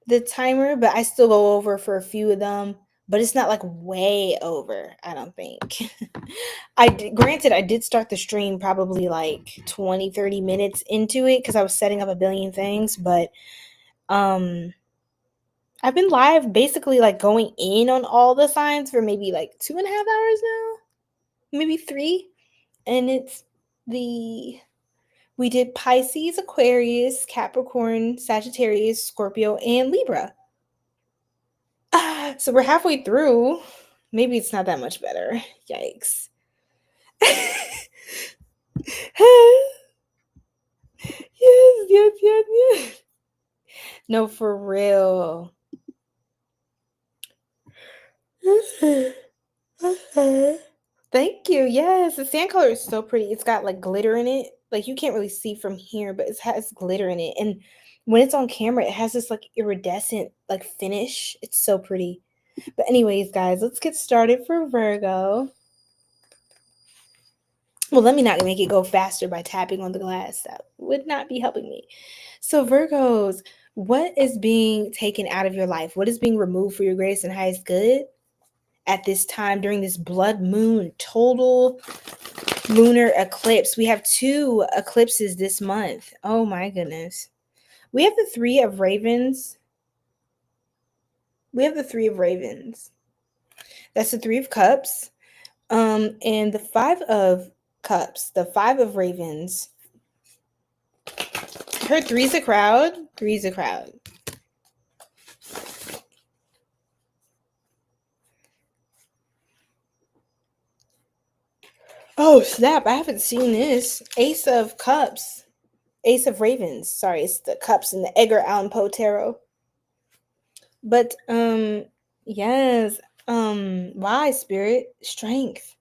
the timer, but I still go over for a few of them. But it's not like way over, I don't think. Granted, I did start the stream probably like 20-30 minutes into it because I was setting up a billion things, but I've been live basically like going in on all the signs for maybe like 2.5 hours now, maybe 3. And we did Pisces, Aquarius, Capricorn, Sagittarius, Scorpio, and Libra. So we're halfway through. Maybe it's not that much better. Yikes. Yes. No, for real. Thank you. Yes, the sand color is so pretty. It's got like glitter in it. Like you can't really see from here, but it has glitter in it. And when it's on camera, it has this like iridescent like finish. It's so pretty. But anyways, guys, let's get started for Virgo. Well, let me not make it go faster by tapping on the glass. That would not be helping me. So Virgos, what is being taken out of your life? What is being removed for your greatest and highest good at this time during this blood moon total lunar eclipse? We have 2 eclipses this month. Oh my goodness. We have the 3 of ravens. That's the 3 of cups. And the 5 of cups, the 5 of ravens. Her 3's a crowd. 3's a crowd. Oh, snap. I haven't seen this. Ace of cups. Ace of ravens. Sorry, it's the cups in the 𝐒𝐥𝐸𝐬𝐿 Tarot. But, yes. Why, spirit? Strength.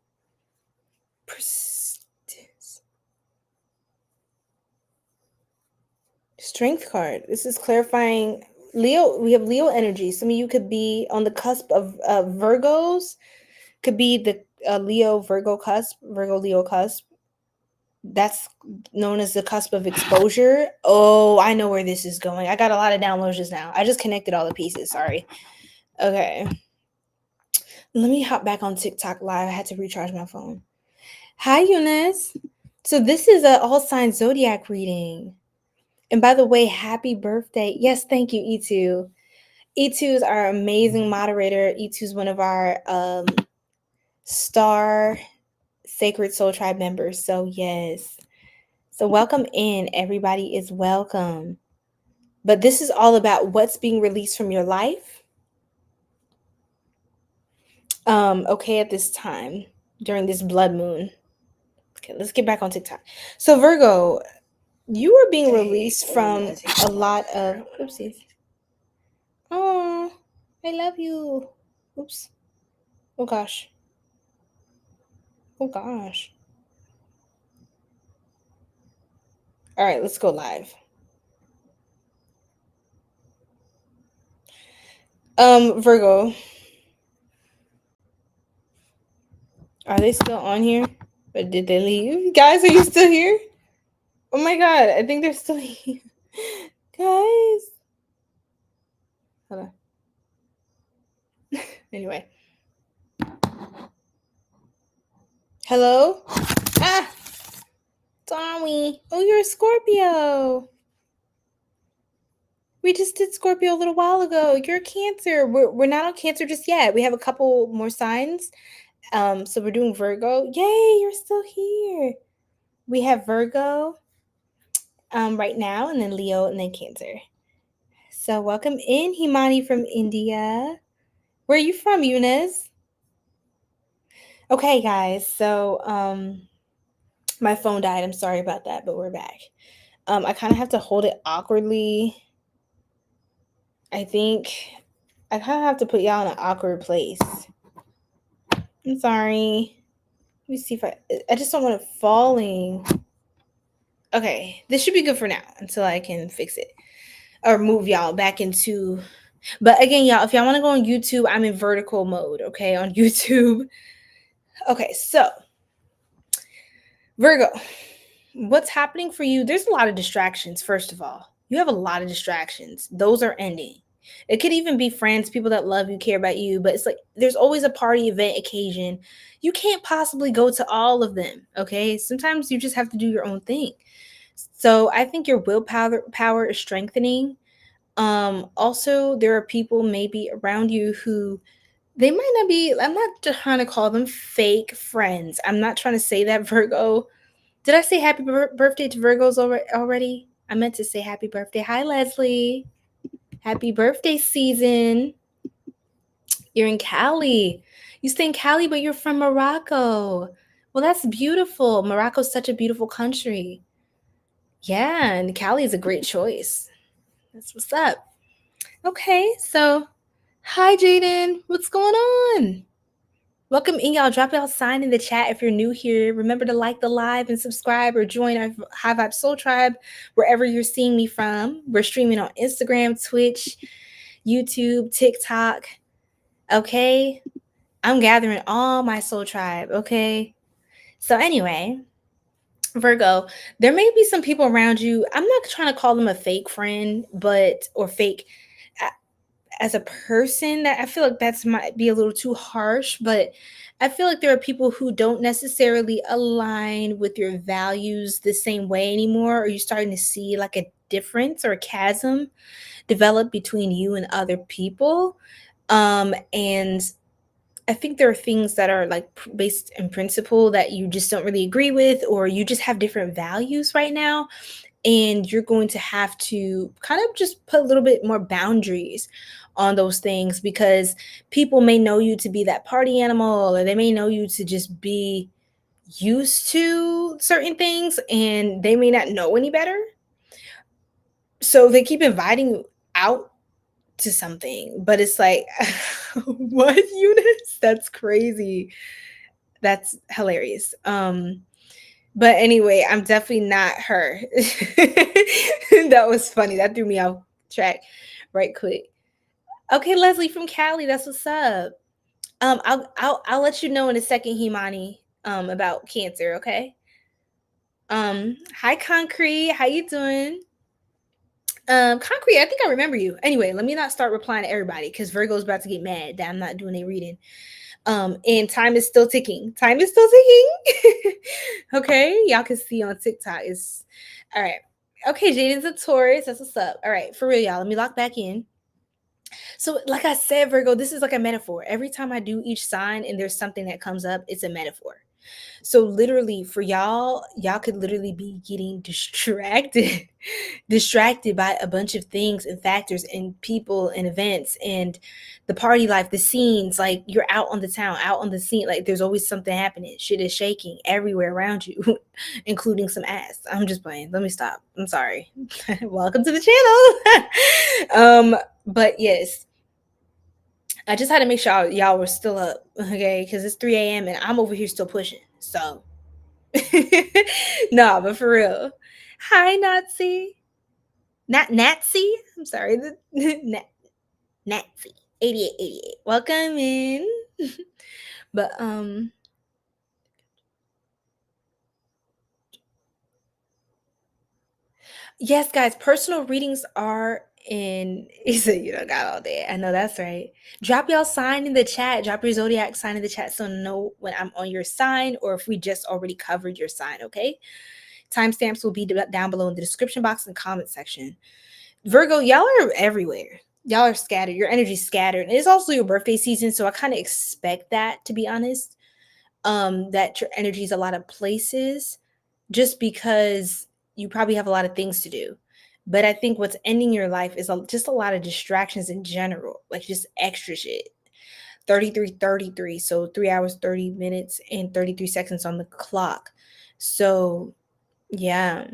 Strength card. This is clarifying Leo. We have Leo energy. Some of you could be on the cusp of Virgos. Could be the Leo Virgo cusp, Virgo Leo cusp. That's known as the cusp of exposure. Oh, I know where this is going. I got a lot of downloads just now. I just connected all the pieces. Sorry. Okay. Let me hop back on TikTok live. I had to recharge my phone. Hi, Eunice. So this is an all sign zodiac reading. And by the way, happy birthday. Yes, thank you, 𝘓𝑏. 𝘓𝑏 is our amazing moderator. 𝘓𝑏 is one of our star Sacred Soul Tribe members. So yes. So welcome in. Everybody is welcome. But this is all about what's being released from your life okay, at this time during this blood moon. Okay, let's get back on TikTok. So Virgo, you are being released from a lot of oopsies. Oh, I love you. Oops. Oh gosh. Oh gosh. All right, let's go live. Virgo. Are they still on here? Or did they leave? Guys, are you still here? Oh my god, I think they're still here. Guys. Hold on. Anyway. Hello? Ah! Tommy. Oh, you're a Scorpio. We just did Scorpio a little while ago. You're a Cancer. We're not on Cancer just yet. We have a couple more signs. So we're doing Virgo. Yay, you're still here. We have Virgo right now, and then Leo, and then Cancer. So welcome in, Himani from India. Where are you from, Eunice? Okay, guys. So my phone died. I'm sorry about that, but we're back. I kind of have to hold it awkwardly. I think I kind of have to put y'all in an awkward place. I'm sorry. Let me see if I just don't want it falling. Okay, this should be good for now until I can fix it or move y'all back into. But again, y'all, if y'all want to go on YouTube, I'm in vertical mode, okay, on YouTube. Okay, so Virgo, what's happening for you? There's a lot of distractions, first of all. You have a lot of distractions. Those are ending. It could even be friends, people that love you, care about you, but it's like there's always a party, event, occasion. You can't possibly go to all of them, okay? Sometimes you just have to do your own thing. So I think your willpower is strengthening. Also, there are people maybe around you who they might not be, I'm not trying to call them fake friends. I'm not trying to say that, Virgo. Did I say happy birthday to Virgos already? I meant to say happy birthday. Hi, Leslie. Happy birthday season. You're in Cali. You stay in Cali, but you're from Morocco. Well, that's beautiful. Morocco's such a beautiful country. Yeah, and Cali is a great choice. That's what's up. Okay, so hi, Jaden. What's going on? Welcome in, y'all. Drop y'all sign in the chat if you're new here. Remember to like the live and subscribe or join our High Vibe Soul Tribe wherever you're seeing me from. We're streaming on Instagram, Twitch, YouTube, TikTok. Okay? I'm gathering all my soul tribe. Okay? So anyway, Virgo, there may be some people around you. I'm not trying to call them a fake friend, or fake as a person. That I feel like that's might be a little too harsh, but I feel like there are people who don't necessarily align with your values the same way anymore. Or you're starting to see like a difference or a chasm develop between you and other people. And I think there are things that are like based in principle that you just don't really agree with, or you just have different values right now. And you're going to have to kind of just put a little bit more boundaries on those things, because people may know you to be that party animal, or they may know you to just be used to certain things, and they may not know any better. So they keep inviting you out to something, but it's like, what, Eunice? That's crazy. That's hilarious. But anyway, I'm definitely not her. That was funny. That threw me off track right quick. Okay, Leslie from Cali, that's what's up. I'll let you know in a second, Himani, about Cancer, okay? Hi Concrete, how you doing? Concrete, I think I remember you. Anyway, let me not start replying to everybody, because Virgo's about to get mad that I'm not doing a reading. And time is still ticking. Time is still ticking. Okay, y'all can see on TikTok. It's all right. Okay, Jaden's a Taurus. That's what's up. All right, for real, y'all. Let me lock back in. So, like I said, Virgo, this is like a metaphor. Every time I do each sign and there's something that comes up, it's a metaphor. So literally for y'all could literally be getting distracted by a bunch of things and factors and people and events and the party life, the scenes. Like, you're out on the town, out on the scene, like there's always something happening. Shit is shaking everywhere around you, including some ass. I'm just playing. Let me stop. I'm sorry. Welcome to the channel. But yes, I just had to make sure y'all were still up, okay? Because it's 3 a.m. and I'm over here still pushing. So, no, but for real. Hi, Nazi. Not Nazi. I'm sorry. Nazi. 8888. Welcome in. But yes, guys, personal readings are in. He said you don't got all day. I know that's right. Drop y'all sign in the chat. Drop your zodiac sign in the chat so I know when I'm on your sign or if we just already covered your sign, okay? Timestamps will be down below in the description box and comment section. Virgo, y'all are everywhere. Y'all are scattered. Your energy's scattered. And it's also your birthday season, so I kind of expect that, to be honest. That your energy is a lot of places just because you probably have a lot of things to do. But I think what's ending your life is just a lot of distractions in general, like just extra shit. 33:33, so 3 hours, 30 minutes, and 33 seconds on the clock. So, yeah.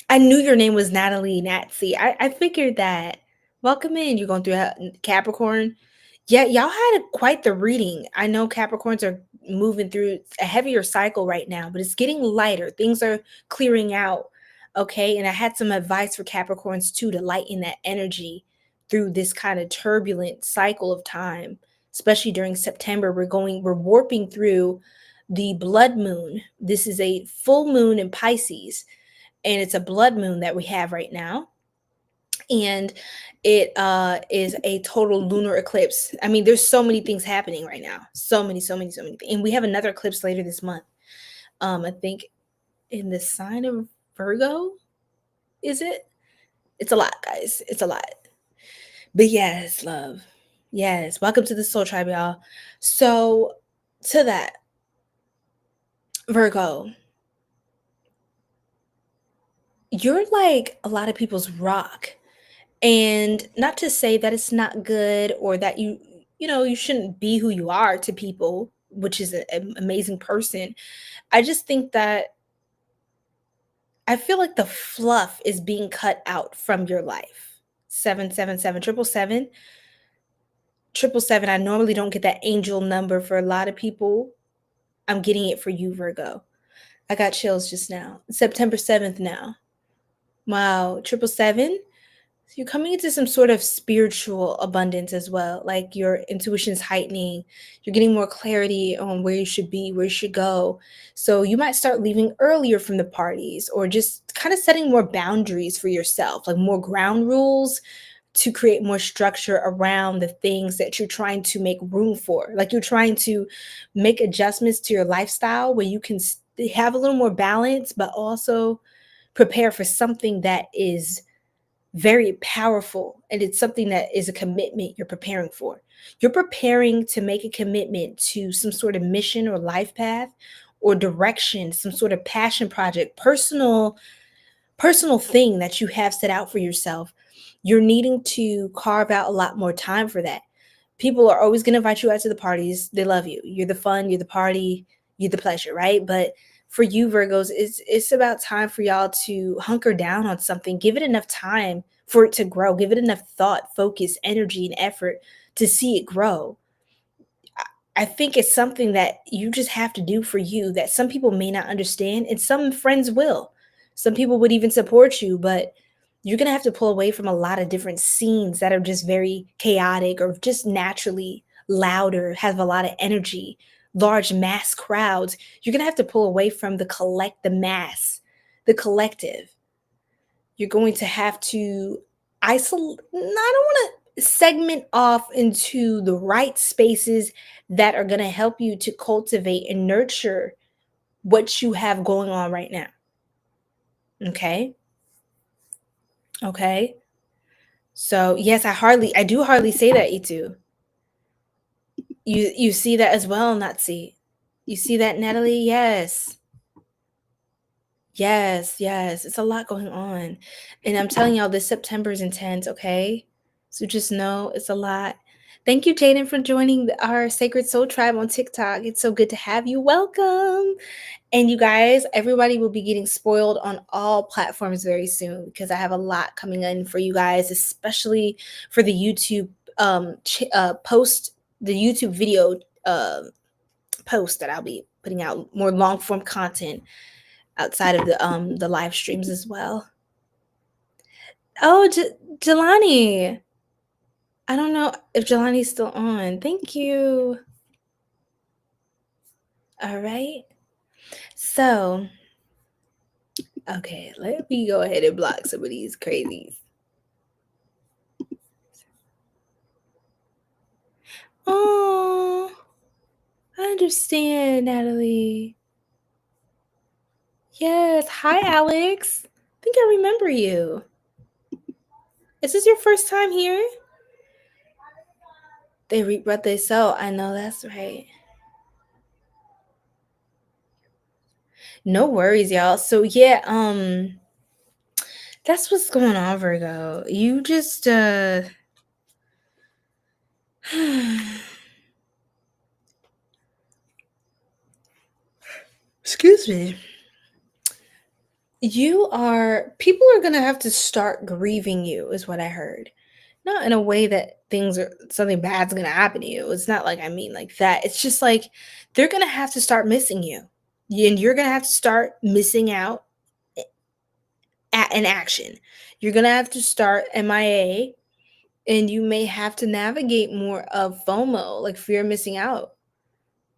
I knew your name was Natalie Natsy. I figured that. Welcome in. You're going through Capricorn. Yeah, y'all had quite the reading. I know Capricorns are moving through a heavier cycle right now, but it's getting lighter. Things are clearing out. Okay. And I had some advice for Capricorns too to lighten that energy through this kind of turbulent cycle of time, especially during September. We're warping through the blood moon. This is a full moon in Pisces, and it's a blood moon that we have right now. And it is a total lunar eclipse. I mean, there's so many things happening right now. So many things. And we have another eclipse later this month. I think in the sign of Virgo, is it? It's a lot, guys. It's a lot. But yes, love. Yes. Welcome to the Soul Tribe, y'all. So to that, Virgo, you're like a lot of people's rock. And not to say that it's not good or that you shouldn't be who you are to people, which is an amazing person. I just think that I feel like the fluff is being cut out from your life. 777 777 777. I normally don't get that angel number for a lot of people. I'm getting it for you, Virgo. I got chills just now. September 7th now. Wow, 777. So you're coming into some sort of spiritual abundance as well. Like your intuition is heightening. You're getting more clarity on where you should be, where you should go. So you might start leaving earlier from the parties or just kind of setting more boundaries for yourself, like more ground rules to create more structure around the things that you're trying to make room for. Like you're trying to make adjustments to your lifestyle where you can have a little more balance, but also prepare for something that is very powerful, and it's something that is a commitment you're preparing for. You're preparing to make a commitment to some sort of mission or life path or direction, some sort of passion project, personal thing that you have set out for yourself. You're needing to carve out a lot more time for that. People are always going to invite you out to the parties. They love you. You're the fun, you're the party, you're the pleasure, right? But for you, Virgos, it's about time for y'all to hunker down on something. Give it enough time for it to grow. Give it enough thought, focus, energy, and effort to see it grow. I think it's something that you just have to do for you that some people may not understand, and some friends will. Some people would even support you, but you're going to have to pull away from a lot of different scenes that are just very chaotic or just naturally louder, have a lot of energy, large mass crowds. You're going to have to pull away from the mass, the collective. You're going to have to isolate. I don't want to segment off into the right spaces that are going to help you to cultivate and nurture what you have going on right now. Okay. Okay. So yes, I do hardly say that, Itu. You see that as well, Nazi. You see that, Natalie? Yes. Yes, yes. It's a lot going on. And I'm telling y'all, this September is intense, okay? So just know it's a lot. Thank you, Jaden, for joining our Sacred Soul Tribe on TikTok. It's so good to have you. Welcome. And you guys, everybody will be getting spoiled on all platforms very soon because I have a lot coming in for you guys, especially for the YouTube post, the YouTube video post that I'll be putting out, more long form content outside of the live streams as well. Oh, Jelani. I don't know if Jelani's still on. Thank you. All right. So, okay, let me go ahead and block some of these crazies. Oh, I understand, Natalie. Yes. Hi, Alex. I think I remember you. Is this your first time here? They reap what they sow. I know that's right. No worries, y'all. So yeah, that's what's going on, Virgo. You just excuse me. People are gonna have to start grieving you, is what I heard. Not in a way that something bad's gonna happen to you. It's not like I mean like that. It's just like they're gonna have to start missing you. And you're gonna have to start missing out in action. You're gonna have to start MIA, and you may have to navigate more of FOMO, like fear of missing out.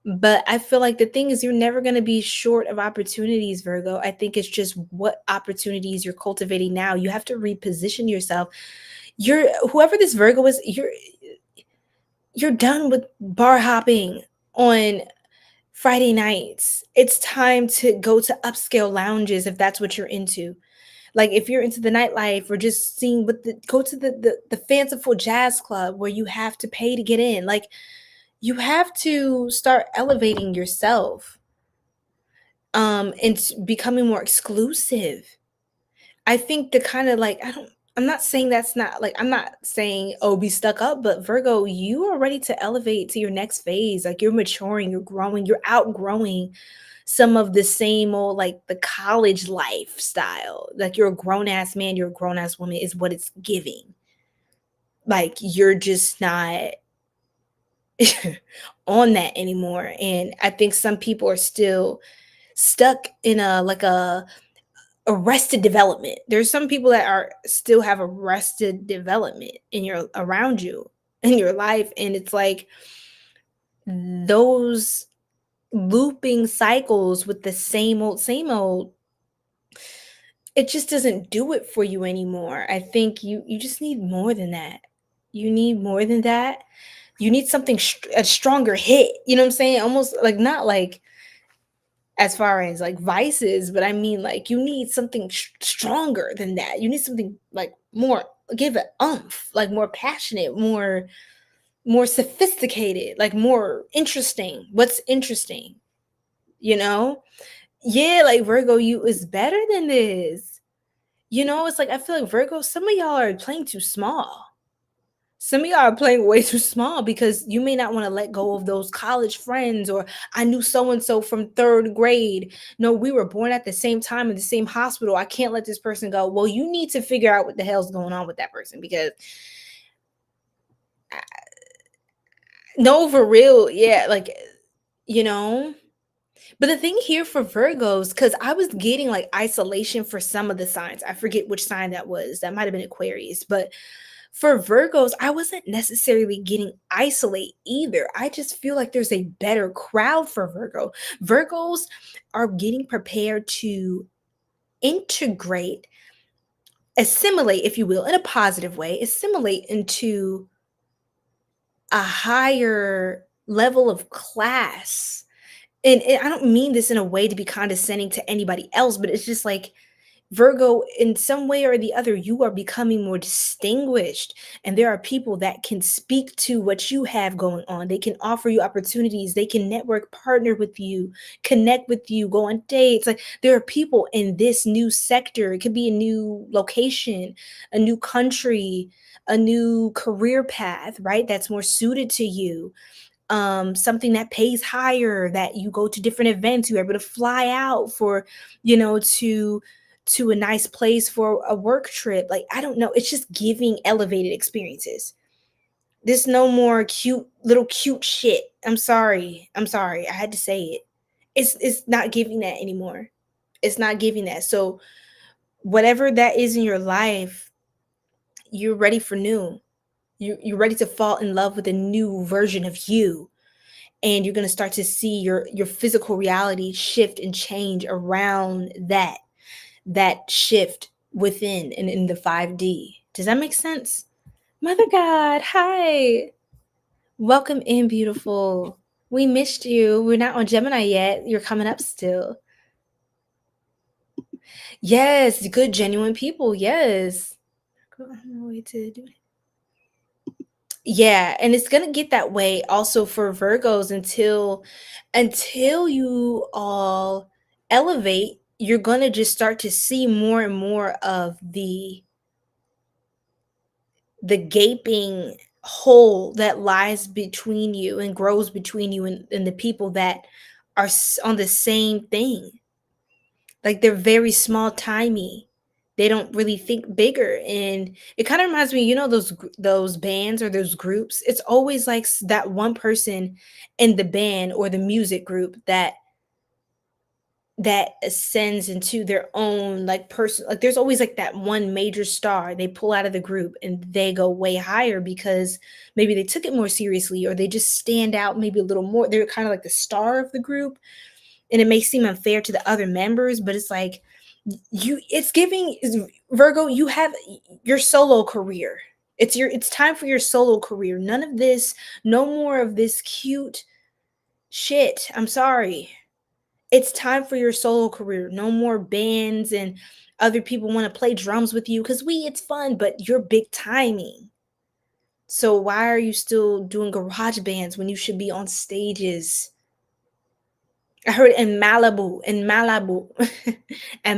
But I feel like the thing is, you're never going to be short of opportunities, Virgo. I think it's just what opportunities you're cultivating now. You have to reposition yourself. Whoever this Virgo is, you're done with bar hopping on Friday nights. It's time to go to upscale lounges if that's what you're into. Like if you're into the nightlife, or just go to the fanciful jazz club where you have to pay to get in. Like, you have to start elevating yourself and becoming more exclusive. I think the kind of like, I'm not saying that's not like, I'm not saying, oh, be stuck up, but Virgo, you are ready to elevate to your next phase. Like, you're maturing, you're growing, you're outgrowing some of the same old, like the college lifestyle. Like, you're a grown ass man, you're a grown ass woman is what it's giving. Like, you're just not on that anymore. And I think some people are still stuck in a arrested development. There's some people that still have arrested development around you in your life. And it's like those looping cycles with the same old, it just doesn't do it for you anymore. I think you just need more than that. You need more than that. You need something, a stronger hit. You know what I'm saying? Almost like, not like as far as like vices, but I mean like you need something stronger than that. You need something like more, give it oomph, like more passionate, more sophisticated, like more interesting. What's interesting? You know? Yeah, like Virgo, you is better than this. You know, it's like I feel like Virgo, some of y'all are playing too small. Some of y'all are playing way too small because you may not want to let go of those college friends, or I knew so-and-so from third grade. No, we were born at the same time in the same hospital. I can't let this person go. Well, you need to figure out what the hell's going on with that person, because no, for real. Yeah, like, you know. But the thing here for Virgos, because I was getting like isolation for some of the signs. I forget which sign that was. That might have been Aquarius, but for Virgos, I wasn't necessarily getting isolate either. I just feel like there's a better crowd for Virgo. Virgos are getting prepared to integrate, assimilate, if you will, in a positive way, assimilate into a higher level of class. And I don't mean this in a way to be condescending to anybody else, but it's just like Virgo, in some way or the other, you are becoming more distinguished. And there are people that can speak to what you have going on. They can offer you opportunities. They can network, partner with you, connect with you, go on dates. Like, there are people in this new sector. It could be a new location, a new country, a new career path, right? That's more suited to you. Something that pays higher, that you go to different events, you're able to fly out for, to a nice place for a work trip. Like, I don't know, it's just giving elevated experiences. There's no more cute shit. I'm sorry, I had to say it. It's not giving that anymore. It's not giving that. So whatever that is in your life, you're ready for new. You're ready to fall in love with a new version of you, and you're going to start to see your physical reality shift and change around that shift within and in the 5D. Does that make sense? Mother God, hi. Welcome in, beautiful. We missed you. We're not on Gemini yet. You're coming up still. Yes, good, genuine people. Yes. Way to do it. Yeah, and it's gonna get that way also for Virgos until you all elevate. You're gonna just start to see more and more of the gaping hole that lies between you and grows between you and the people that are on the same thing. Like, they're very small timey. They don't really think bigger, and it kind of reminds me, those bands or those groups. It's always like that one person in the band or the music group that ascends into their own, like, person. Like, there's always like that one major star they pull out of the group and they go way higher because maybe they took it more seriously, or they just stand out maybe a little more. They're kind of like the star of the group, and it may seem unfair to the other members, but it's like, it's giving Virgo, you have your solo career. It's time for your solo career. None of this, no more of this cute shit. I'm sorry. It's time for your solo career. No more bands and other people want to play drums with you, because it's fun, but you're big timing. So why are you still doing garage bands when you should be on stages? I heard in Malibu, and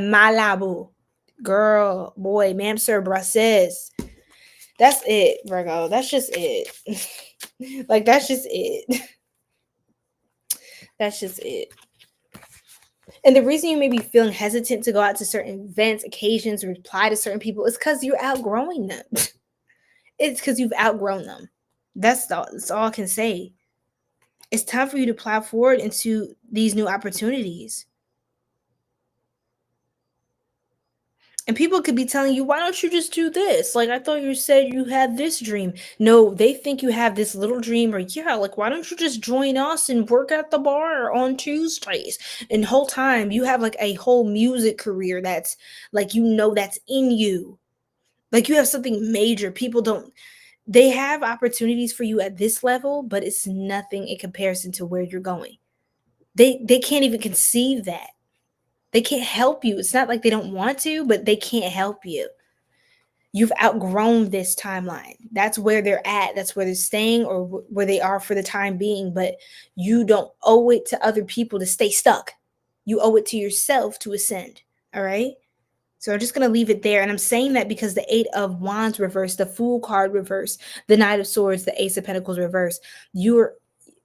Malibu. Girl, boy, ma'am, sir, bruh, sis. That's it, Virgo. That's just it. Like, that's just it. That's just it. And the reason you may be feeling hesitant to go out to certain events, occasions, reply to certain people is because you're outgrowing them. It's because you've outgrown them. That's all I can say. It's time for you to plow forward into these new opportunities. And people could be telling you, why don't you just do this? Like, I thought you said you had this dream. No, they think you have this little dream, or like, why don't you just join us and work at the bar on Tuesdays? And the whole time you have like a whole music career that's like, that's in you. Like, you have something major. They have opportunities for you at this level, but it's nothing in comparison to where you're going. They can't even conceive that. They can't help you. It's not like they don't want to, but they can't help you. You've outgrown this timeline. That's where they're at. That's where they're staying, or where they are for the time being. But you don't owe it to other people to stay stuck. You owe it to yourself to ascend. All right? So I'm just going to leave it there. And I'm saying that because the 8 of Wands reverse, the Fool card reverse, the Knight of Swords, the Ace of Pentacles reverse, you're,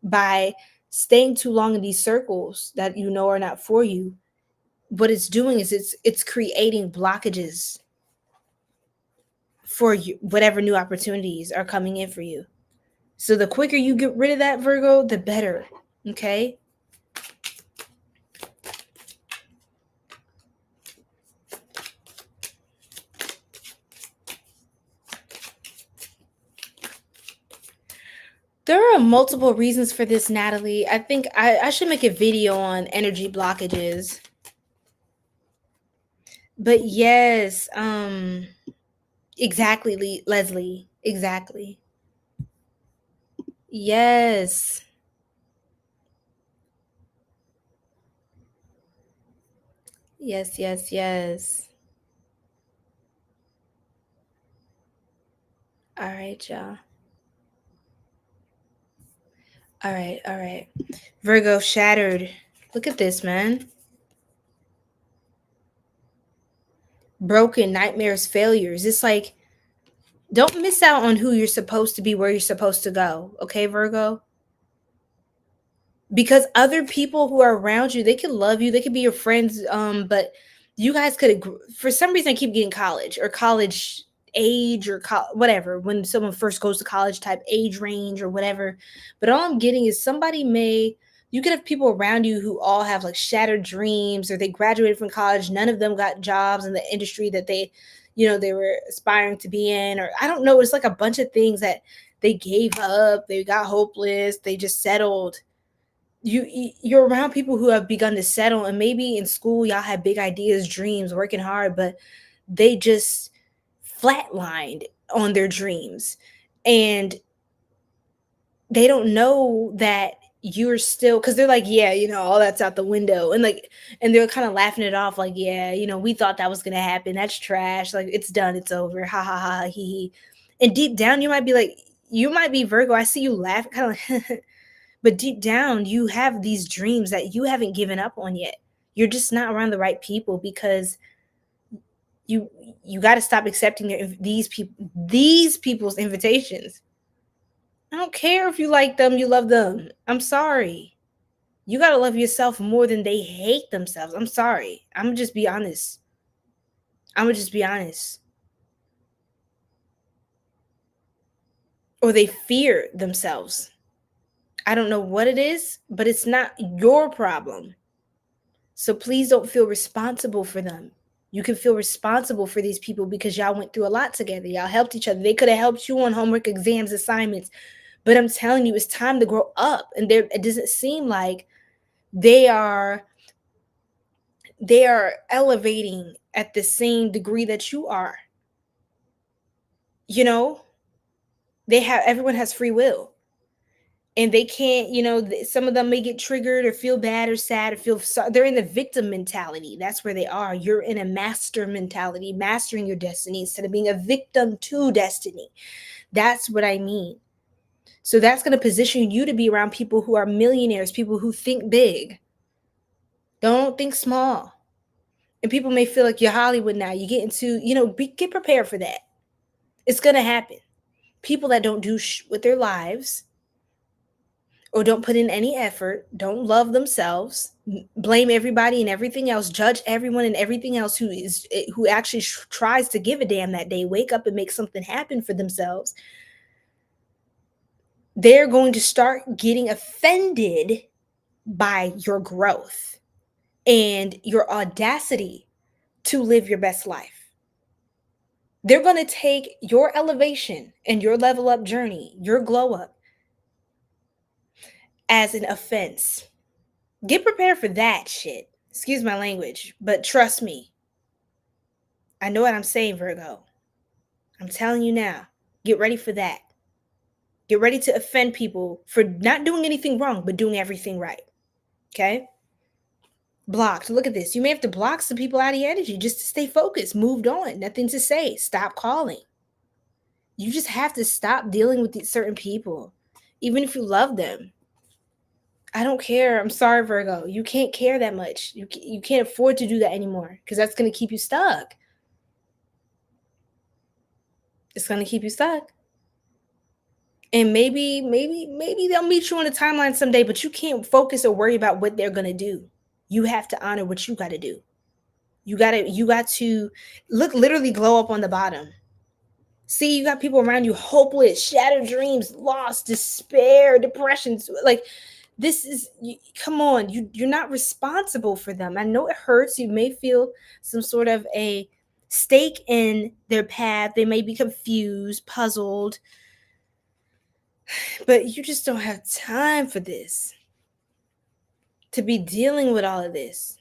by staying too long in these circles that are not for you, what it's doing is it's creating blockages for you, whatever new opportunities are coming in for you. So the quicker you get rid of that, Virgo, the better. Okay? There are multiple reasons for this, Natalie. I think I should make a video on energy blockages. But yes, exactly, Leslie. Exactly. Yes. Yes, yes, yes. All right, y'all. All right. Virgo shattered. Look at this, man. Broken, nightmares, failures. It's like, don't miss out on who you're supposed to be, where you're supposed to go. Okay, Virgo? Because other people who are around you, they can love you, they could be your friends, but you guys could for some reason I keep getting college or college age or whatever, when someone first goes to college type age range or whatever. But all I'm getting is you could have people around you who all have like shattered dreams, or they graduated from college, none of them got jobs in the industry that they were aspiring to be in, or I don't know, it's like a bunch of things that they gave up, they got hopeless, they just settled. You're around people who have begun to settle, and maybe in school y'all had big ideas, dreams, working hard, but they just flatlined on their dreams, and they don't know that you're still, because they're like, yeah, all that's out the window, and they're kind of laughing it off like, yeah, we thought that was gonna happen, that's trash, like it's done, it's over, ha ha ha, hee hee. And deep down you might be Virgo, I see you laugh kind of like but deep down, you have these dreams that you haven't given up on yet. You're just not around the right people, because you got to stop accepting these people's invitations. I don't care if you like them, you love them. I'm sorry. You got to love yourself more than they hate themselves. I'm sorry. I'm going to just be honest. Or they fear themselves. I don't know what it is, but it's not your problem. So please don't feel responsible for them. You can feel responsible for these people because y'all went through a lot together. Y'all helped each other. They could have helped you on homework, exams, assignments. But I'm telling you, it's time to grow up. And it doesn't seem like they are elevating at the same degree that you are. Everyone has free will. And they can't, some of them may get triggered or feel bad or sad or feel sorry. They're in the victim mentality. That's where they are. You're in a master mentality, mastering your destiny instead of being a victim to destiny. That's what I mean. So that's going to position you to be around people who are millionaires, people who think big. Don't think small. And people may feel like you're Hollywood now. You get into, get prepared for that. It's going to happen. People that don't do with their lives, or don't put in any effort, don't love themselves, blame everybody and everything else, judge everyone and everything else who actually tries to give a damn that day, wake up and make something happen for themselves, they're going to start getting offended by your growth and your audacity to live your best life. They're going to take your elevation and your level up journey, your glow up, as an offense. Get prepared for that shit. Excuse my language, but trust me. I know what I'm saying, Virgo. I'm telling you now. Get ready for that. Get ready to offend people for not doing anything wrong, but doing everything right. Okay? Blocked. Look at this. You may have to block some people out of your energy just to stay focused. Moved on. Nothing to say. Stop calling. You just have to stop dealing with these certain people, even if you love them. I don't care. I'm sorry, Virgo. You can't care that much. You can't afford to do that anymore, because that's going to keep you stuck. It's going to keep you stuck. And maybe they'll meet you on a timeline someday, but you can't focus or worry about what they're going to do. You have to honor what you got to do. You got to literally glow up on the bottom. See, you got people around you hopeless, shattered dreams, lost, despair, depressions. Like, come on, you're not responsible for them. I know it hurts. You may feel some sort of a stake in their path. They may be confused, puzzled, but you just don't have time for this, to be dealing with all of this.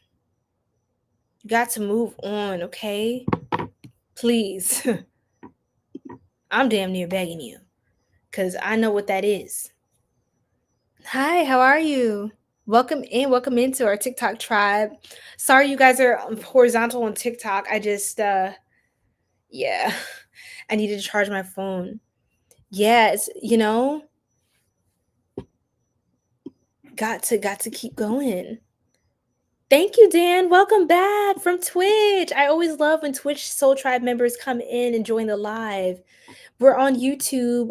You got to move on, okay? Please. I'm damn near begging you, because I know what that is. Hi, how are you? Welcome into our TikTok tribe. Sorry you guys are horizontal on TikTok. I just, yeah, I needed to charge my phone. Yes, got to keep going. Thank you, Dan. Welcome back from Twitch. I always love when Twitch Soul Tribe members come in and join the live. We're on YouTube,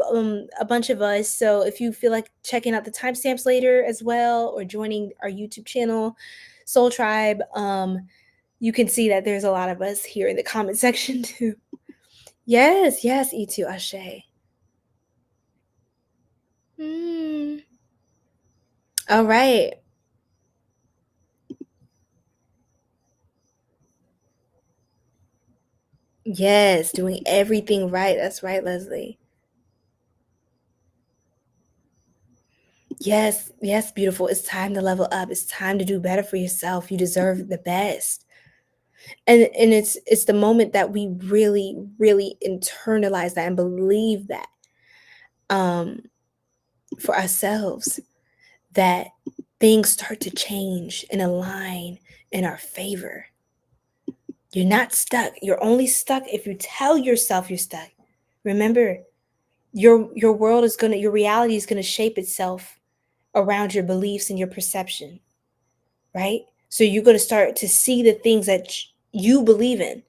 a bunch of us. So if you feel like checking out the timestamps later as well, or joining our YouTube channel, Soul Tribe, you can see that there's a lot of us here in the comment section too. Yes, E2 Ashe. All right. Yes, doing everything right. That's right, Leslie. Yes, beautiful. It's time to level up. It's time to do better for yourself. You deserve the best. And it's the moment that we really, really internalize that and believe that for ourselves, that things start to change and align in our favor. You're not stuck. You're only stuck if you tell yourself you're stuck. Remember, your world is your reality is gonna shape itself around your beliefs and your perception, right? So you're gonna start to see the things that you believe in.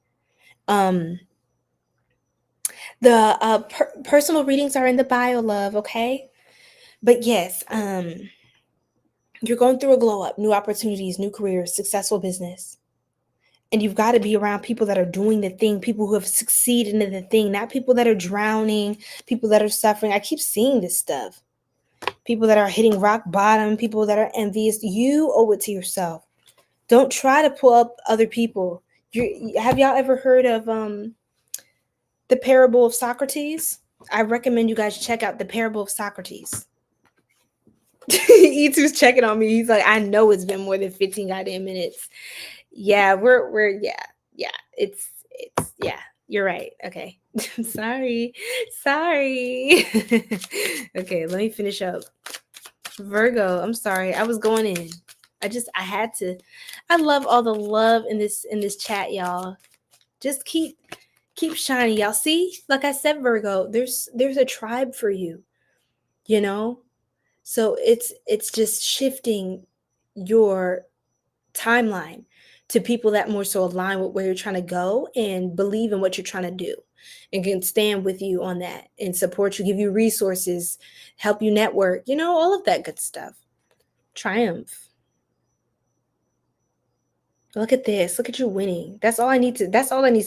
The personal readings are in the bio, love, okay? But yes, you're going through a glow up, new opportunities, new careers, successful business. And you've got to be around people that are doing the thing, people who have succeeded in the thing, not people that are drowning, people that are suffering. I keep seeing this stuff. People that are hitting rock bottom, people that are envious. You owe it to yourself. Don't try to pull up other people. Have y'all ever heard of the parable of Socrates? I recommend you guys check out the parable of Socrates. E2's checking on me. He's like, I know it's been more than 15 goddamn minutes. Yeah, we're it's yeah, you're right. Okay. sorry. Okay, let me finish up. Virgo, I'm sorry. I was going in. I had to. I love all the love in this chat, y'all. Just keep shining, y'all. See, like I said, Virgo, there's a tribe for you, so it's just shifting your timeline to people that more so align with where you're trying to go and believe in what you're trying to do and can stand with you on that and support you, give you resources, help you network, all of that good stuff. Triumph. Look at this. Look at you winning. That's all that needs to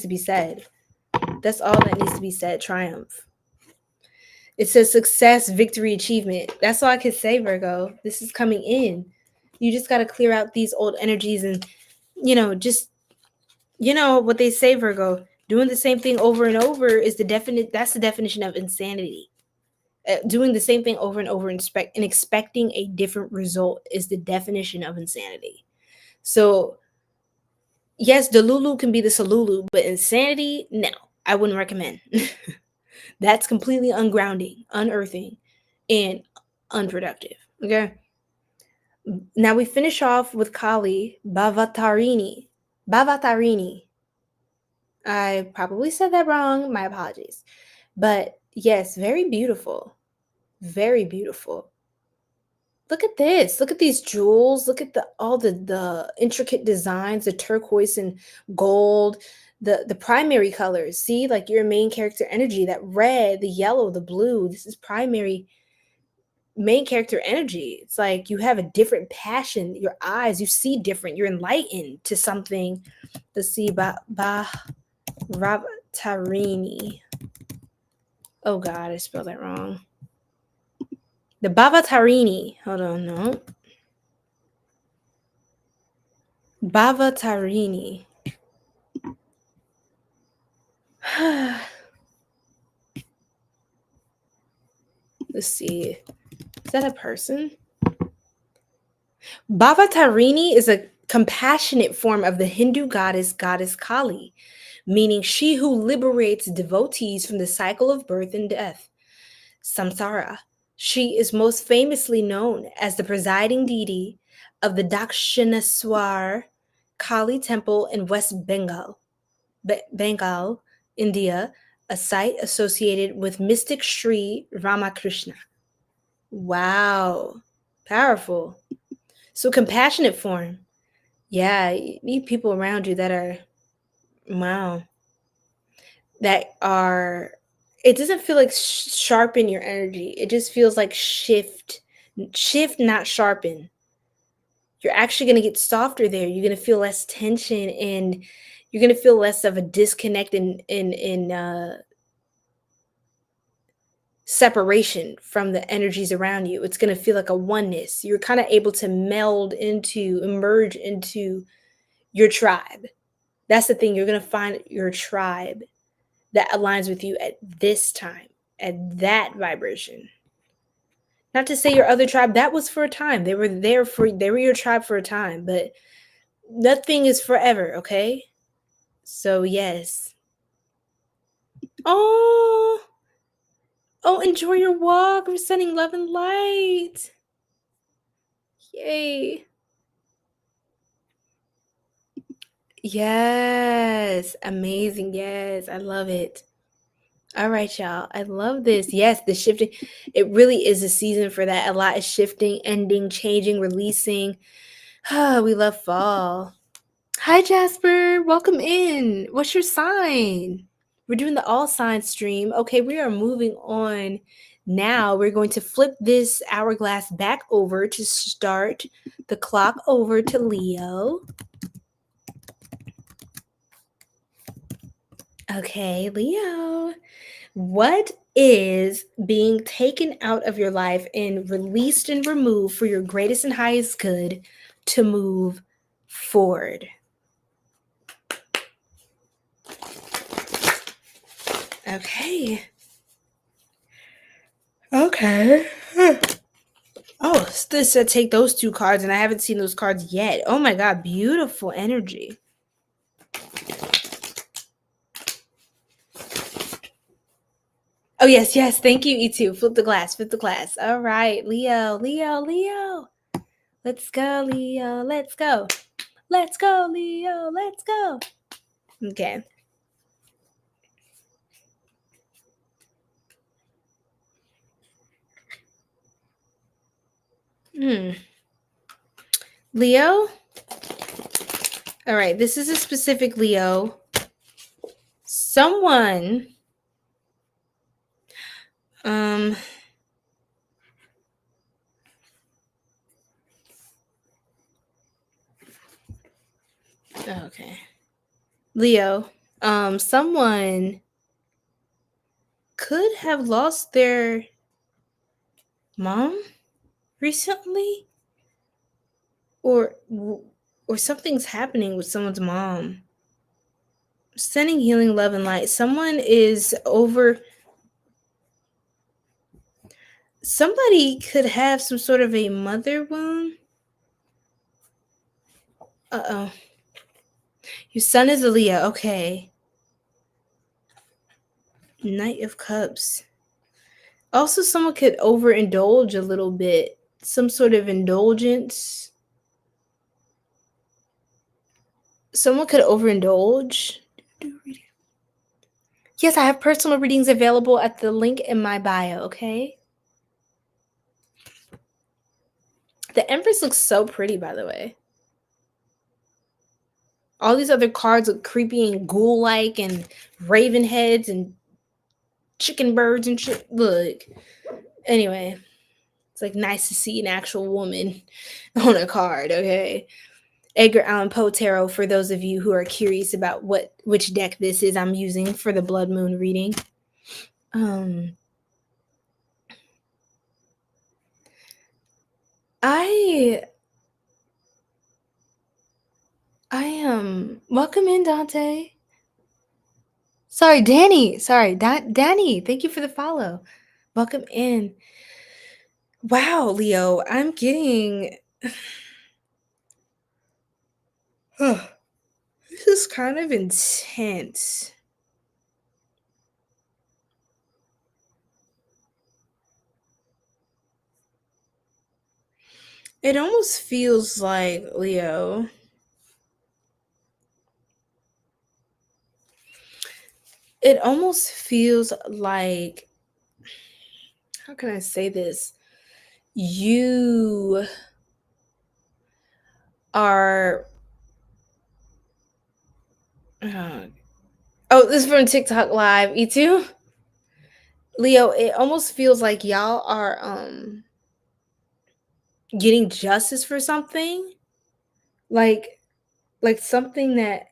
be said. That's all that needs to be said. Triumph. It says success, victory, achievement. That's all I can say, Virgo. This is coming in. You just got to clear out these old energies and, just, what they say, Virgo, doing the same thing over and over is that's the definition of insanity. Doing the same thing over and over and expecting a different result is the definition of insanity. So, yes, the Lulu can be the Salulu, but insanity, no, I wouldn't recommend. That's completely ungrounding, unearthing, and unproductive. Okay. Now we finish off with Kali 𝘭𝘭𝘆𝘭. I probably said that wrong. My apologies. But yes, very beautiful. Very beautiful. Look at this. Look at these jewels. Look at all the intricate designs, the turquoise and gold, the primary colors. See, like your main character energy, that red, the yellow, the blue. This is primary main character energy. It's like you have a different passion. Your eyes, you see different. You're enlightened to something. Let's see, 𝘭𝘭𝘆𝘭𝘆𝘭. Oh God, I spelled that wrong. The 𝘭𝘭𝘆𝘭𝘆𝘭. Hold on, no. 𝘭𝘭𝘆𝘭𝘆𝘭. Let's see. Is that a person? 𝘭𝘭𝘆𝘭𝘆 is a compassionate form of the Hindu goddess Kali, meaning she who liberates devotees from the cycle of birth and death, samsara. She is most famously known as the presiding deity of the Dakshineswar Kali temple in West Bengal, India, a site associated with mystic Sri Ramakrishna. Wow. Powerful. So compassionate form. Yeah, you need people around you that are, wow, that are, it doesn't feel like sharpen your energy. It just feels like shift, not sharpen. You're actually going to get softer there. You're going to feel less tension, and you're going to feel less of a disconnect in separation from the energies around you. It's going to feel like a oneness. You're kind of able to emerge into your tribe. That's the thing. You're going to find your tribe that aligns with you at this time, at that vibration. Not to say your other tribe, that was for a time. They were your tribe for a time, but nothing is forever, okay? So yes. Oh, enjoy your walk. We're sending love and light. Yay. Yes, amazing. Yes, I love it. All right, y'all. I love this. Yes, the shifting. It really is a season for that. A lot is shifting, ending, changing, releasing. We love fall. Hi, Jasper. Welcome in. What's your sign? We're doing the all signs stream. Okay, we are moving on. Now we're going to flip this hourglass back over to start the clock over to Leo. Okay, Leo. What is being taken out of your life and released and removed for your greatest and highest good to move forward? Okay. Oh, this said take those two cards, and I haven't seen those cards yet. Oh my God, beautiful energy. Oh, yes. Thank you, E2. Flip the glass. All right, Leo. Let's go, Leo. Let's go, Leo. Let's go. Okay. Leo? All right, this is a specific Leo. Someone okay. Leo, someone could have lost their mom recently, or something's happening with someone's mom. Sending healing love and light. Somebody could have some sort of a mother wound. Uh-oh. Your son is a Leo. Okay. Knight of Cups. Also, someone could overindulge a little bit. Some sort of indulgence. Someone could overindulge. Yes, I have personal readings available at the link in my bio, okay? The Empress looks so pretty, by the way. All these other cards look creepy and ghoul-like and raven heads and chicken birds and shit. Look. Anyway, it's like nice to see an actual woman on a card, okay? Edgar Allan Poe Tarot, for those of you who are curious about which deck this is I'm using for the Blood Moon reading. I am welcome in, Dante. Sorry, Danny. Danny. Thank you for the follow. Welcome in. Wow, Leo, I'm getting. This is kind of intense. It almost feels like, Leo, it almost feels like, how can I say this? You are, this is from TikTok Live, 𝘂𝑡wo. Leo, it almost feels like y'all are getting justice for something. Like something that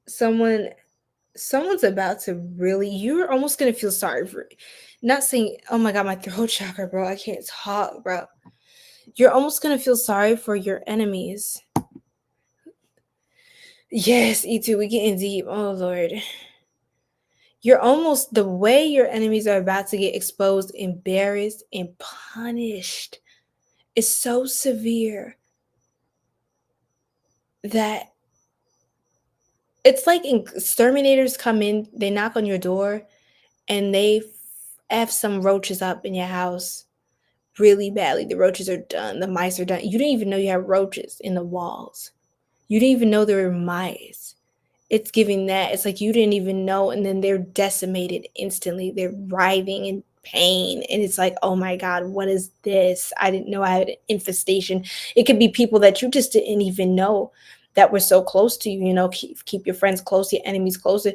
someone's about to really, you're almost gonna feel sorry for it. Not saying, oh my god, my throat chakra, bro, I can't talk, bro. You're almost gonna feel sorry for your enemies. Yes, 𝘂𝑡wo, we getting deep. Oh Lord. You're almost, the way your enemies are about to get exposed, embarrassed, and punished is so severe that it's like exterminators come in, they knock on your door, and they F some roaches up in your house really badly. The roaches are done. The mice are done. You didn't even know you had roaches in the walls. You didn't even know there were mice. It's giving that. It's like you didn't even know, and then they're decimated instantly. They're writhing in pain, and it's like, oh my god, what is this? I didn't know I had an infestation. It could be people that you just didn't even know that were so close to you. You know, keep your friends close, your enemies closer.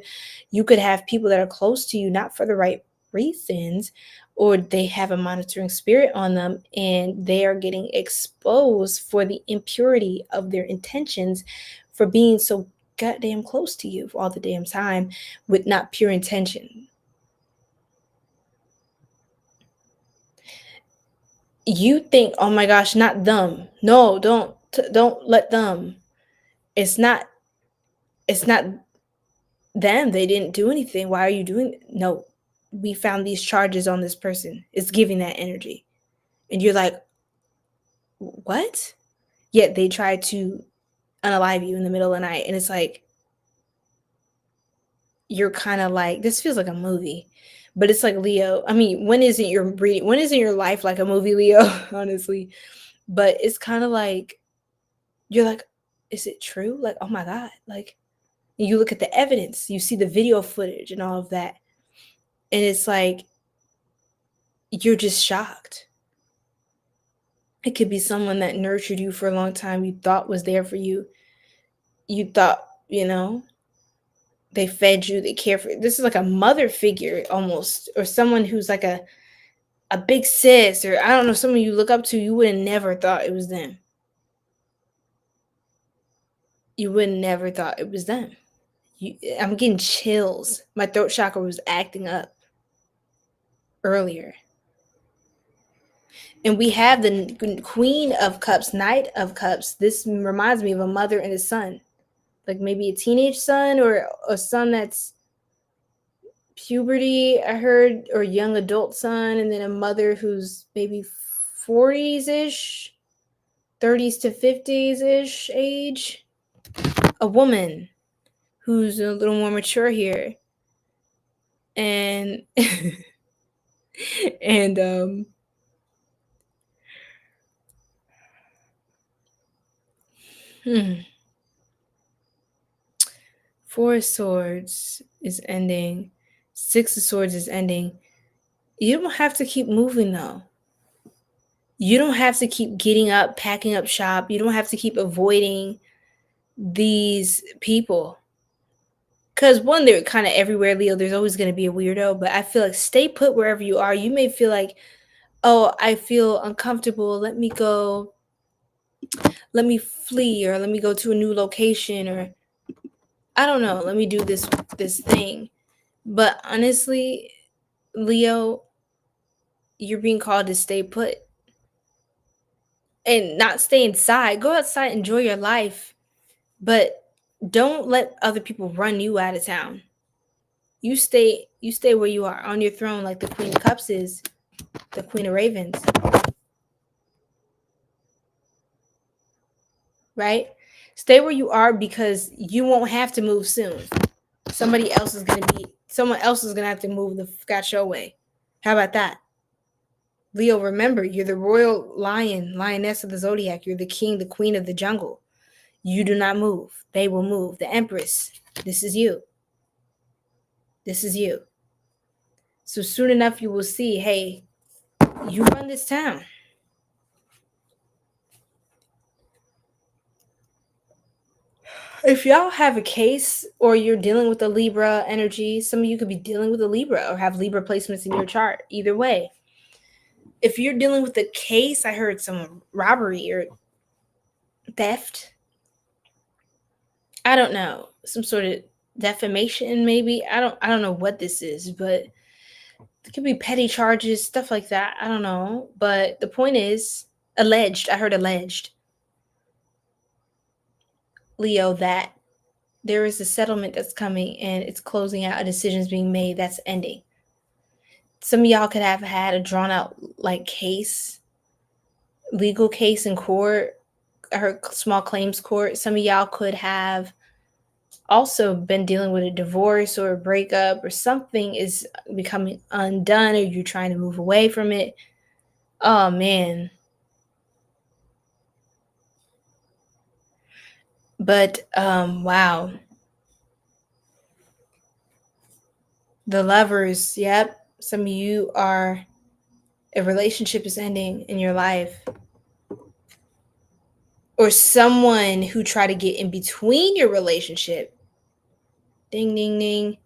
You could have people that are close to you, not for the right reasons, or they have a monitoring spirit on them, and they are getting exposed for the impurity of their intentions, for being so goddamn close to you all the damn time with not pure intention. You think, oh my gosh, not them. No, don't let them. It's not them. They didn't do anything. Why are you doing it? No, we found these charges on this person. It's giving that energy. And you're like, what? Yet they tried to unalive you in the middle of the night. And it's like, you're kind of like, this feels like a movie, but it's like, Leo, I mean, when isn't your life like a movie, Leo? Honestly. But it's kind of like, you're like, is it true? Like, oh my god. Like, you look at the evidence, you see the video footage and all of that, and it's like, you're just shocked. It could be someone that nurtured you for a long time, you thought was there for you. You thought, you know, they fed you, they care for you. This is like a mother figure almost, or someone who's like a big sis, or I don't know, someone you look up to. You would have never thought it was them. You would have never thought it was them. I'm getting chills. My throat chakra was acting up earlier. And we have the Queen of Cups, Knight of Cups. This reminds me of a mother and a son. Like maybe a teenage son, or a son that's puberty, I heard, or young adult son, and then a mother who's maybe 40s-ish, 30s to 50s-ish age. A woman who's a little more mature here. And and 4 of Swords is ending. 6 of Swords is ending. You don't have to keep moving, though. You don't have to keep getting up, packing up shop. You don't have to keep avoiding these people. Because one, they're kind of everywhere, Leo. There's always going to be a weirdo. But I feel like stay put wherever you are. You may feel like, oh, I feel uncomfortable. Let me go. Let me flee, or let me go to a new location, or I don't know. Let me do this thing. But honestly, Leo, you're being called to stay put and not stay inside. Go outside, enjoy your life, but don't let other people run you out of town. You stay where you are, on your throne, like the Queen of Cups is, the Queen of Ravens. Right? Stay where you are, because you won't have to move soon. Someone else is gonna have to move the got your way. How about that? Leo, remember, you're the royal lioness of the zodiac. You're the king, the queen of the jungle. You do not move. They will move. The Empress, this is you. This is you. So soon enough, you will see, hey, you run this town. If y'all have a case or you're dealing with a Libra energy, some of you could be dealing with a Libra or have Libra placements in your chart. Either way. If you're dealing with a case, I heard some robbery or theft. I don't know. Some sort of defamation, maybe. I don't know what this is, but it could be petty charges, stuff like that. I don't know. But the point is, alleged. I heard alleged. Leo, that there is a settlement that's coming and it's closing out. A decision's being made that's ending. Some of y'all could have had a drawn out like case, legal case in court. I heard small claims court. Some of y'all could have also been dealing with a divorce or a breakup, or something is becoming undone, or you're trying to move away from it. Oh man. But wow. The Lovers, yep. Some of you are, a relationship is ending in your life. Or someone who tried to get in between your relationship. Ding, ding, ding.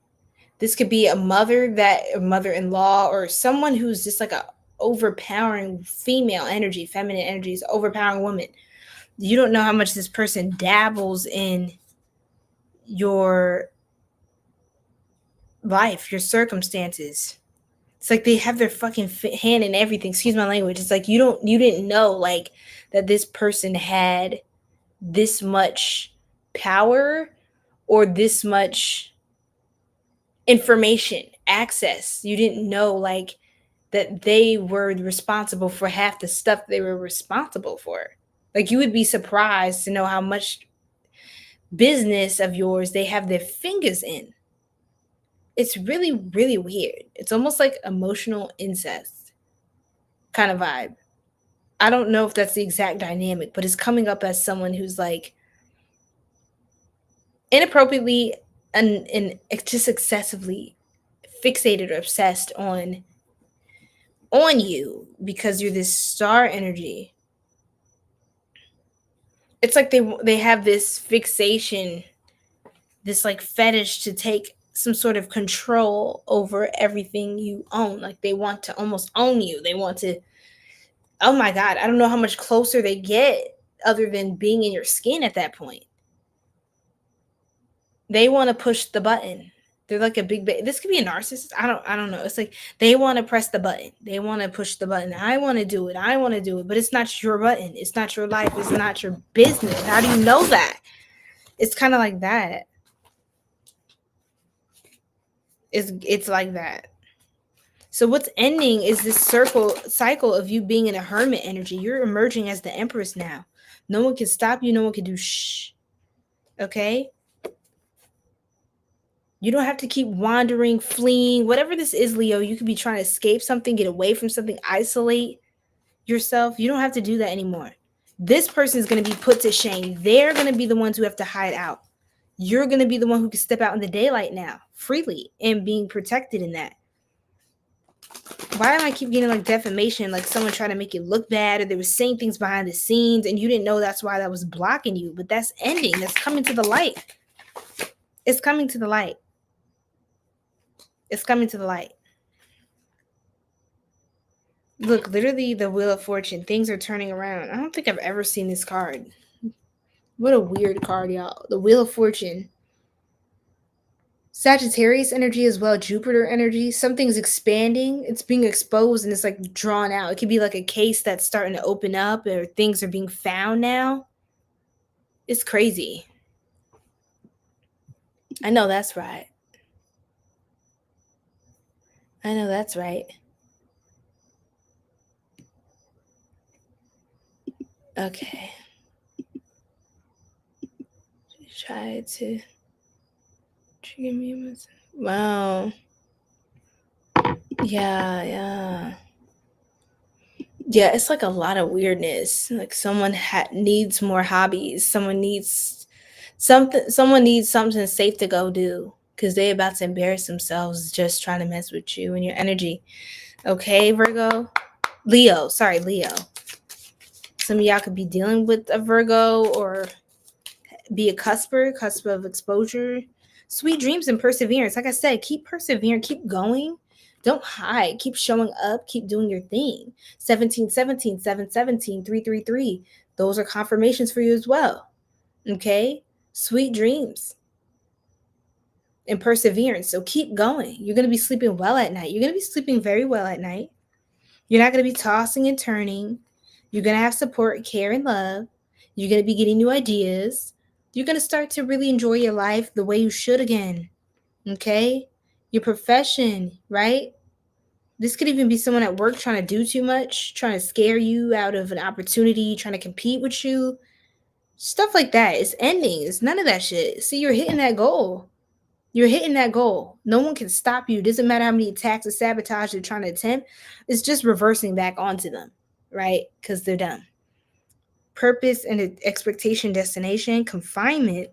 This could be a mother-in-law, or someone who's just like a overpowering female energy, feminine energies, overpowering woman. You don't know how much this person dabbles in your life, your circumstances. It's like they have their fucking hand in everything. Excuse my language. It's like you didn't know like that this person had this much power or this much information, access. You didn't know like that they were responsible for half the stuff they were responsible for. Like you would be surprised to know how much business of yours they have their fingers in. It's really, really weird. It's almost like emotional incest kind of vibe. I don't know if that's the exact dynamic, but it's coming up as someone who's like inappropriately and just excessively fixated or obsessed on you because you're this star energy. It's like they have this fixation, this like fetish to take some sort of control over everything you own. Like they want to almost own you. They want to, oh my God, I don't know how much closer they get other than being in your skin at that point. They want to push the button. They're like a big this could be a narcissist. I don't know. It's like they want to press the button. They want to push the button. I want to do it, but it's not your button. It's not your life. It's not your business. How do you know that? It's kind of like that. It's like that. So what's ending is this cycle of you being in a hermit energy. You're emerging as the Empress now. No one can stop you. No one can do shh. Okay? You don't have to keep wandering, fleeing, whatever this is, Leo. You could be trying to escape something, get away from something, isolate yourself. You don't have to do that anymore. This person is going to be put to shame. They're going to be the ones who have to hide out. You're going to be the one who can step out in the daylight now, freely, and being protected in that. Why am I keep getting like defamation, like someone trying to make you look bad, or they were saying things behind the scenes and you didn't know that's why that was blocking you? But that's ending. That's coming to the light. It's coming to the light. It's coming to the light. Look, literally the Wheel of Fortune. Things are turning around. I don't think I've ever seen this card. What a weird card, y'all. The Wheel of Fortune. Sagittarius energy as well. Jupiter energy. Something's expanding. It's being exposed and it's like drawn out. It could be like a case that's starting to open up, or things are being found now. It's crazy. I know that's right. I know that's right. Okay. Try to trigger me. Wow. Yeah. Yeah, it's like a lot of weirdness. Like someone needs more hobbies. Someone needs something safe to go do. because they about to embarrass themselves just trying to mess with you and your energy. Okay, Virgo? Leo. Some of y'all could be dealing with a Virgo or be a cusp of exposure. Sweet dreams and perseverance. Like I said, keep persevering, keep going. Don't hide. Keep showing up. Keep doing your thing. 1717, 717, 333. Those are confirmations for you as well. Okay? Sweet dreams and perseverance. So keep going. You're going to be sleeping well at night. You're going to be sleeping very well at night. You're not going to be tossing and turning. You're going to have support, care, and love. You're going to be getting new ideas. You're going to start to really enjoy your life the way you should again. Okay? Your profession, right? This could even be someone at work trying to do too much, trying to scare you out of an opportunity, trying to compete with you. Stuff like that. It's ending. It's none of that shit. See, you're hitting that goal. You're hitting that goal. No one can stop you. It doesn't matter how many attacks or sabotage they're trying to attempt. It's just reversing back onto them, right? Because they're done. Purpose and expectation, destination, confinement.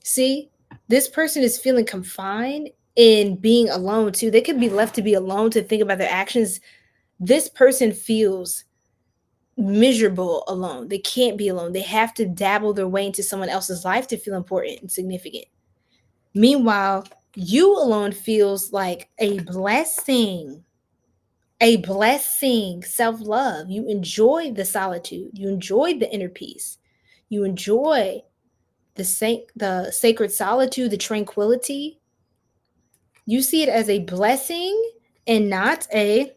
See, this person is feeling confined in being alone too. They could be left to be alone to think about their actions. This person feels miserable alone. They can't be alone. They have to dabble their way into someone else's life to feel important and significant. Meanwhile, you alone feels like a blessing. A blessing, self-love. You enjoy the solitude. You enjoy the inner peace. You enjoy the sacred solitude, the tranquility. You see it as a blessing and not a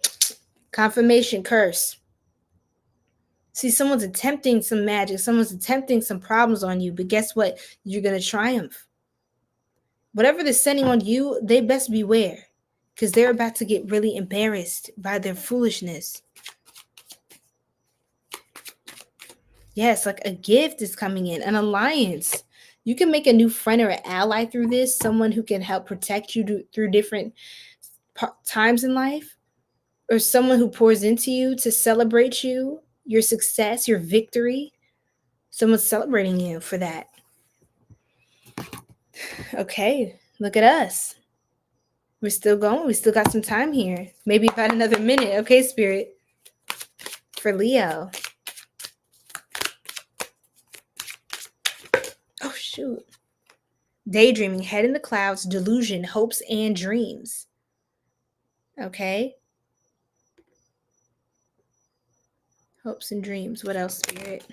confirmation curse. See, someone's attempting some magic. Someone's attempting some problems on you. But guess what? You're going to triumph. Whatever they're sending on you, they best beware. Because they're about to get really embarrassed by their foolishness. Yes, like a gift is coming in, an alliance. You can make a new friend or an ally through this, someone who can help protect you through different times in life, or someone who pours into you to celebrate you, your success, your victory. Someone's celebrating you for that. Okay, look at us. We're still going. We still got some time here. Maybe about another minute. Okay, Spirit. For Leo. Oh, shoot. Daydreaming, head in the clouds, delusion, hopes, and dreams. Okay. Hopes and dreams. What else, Spirit?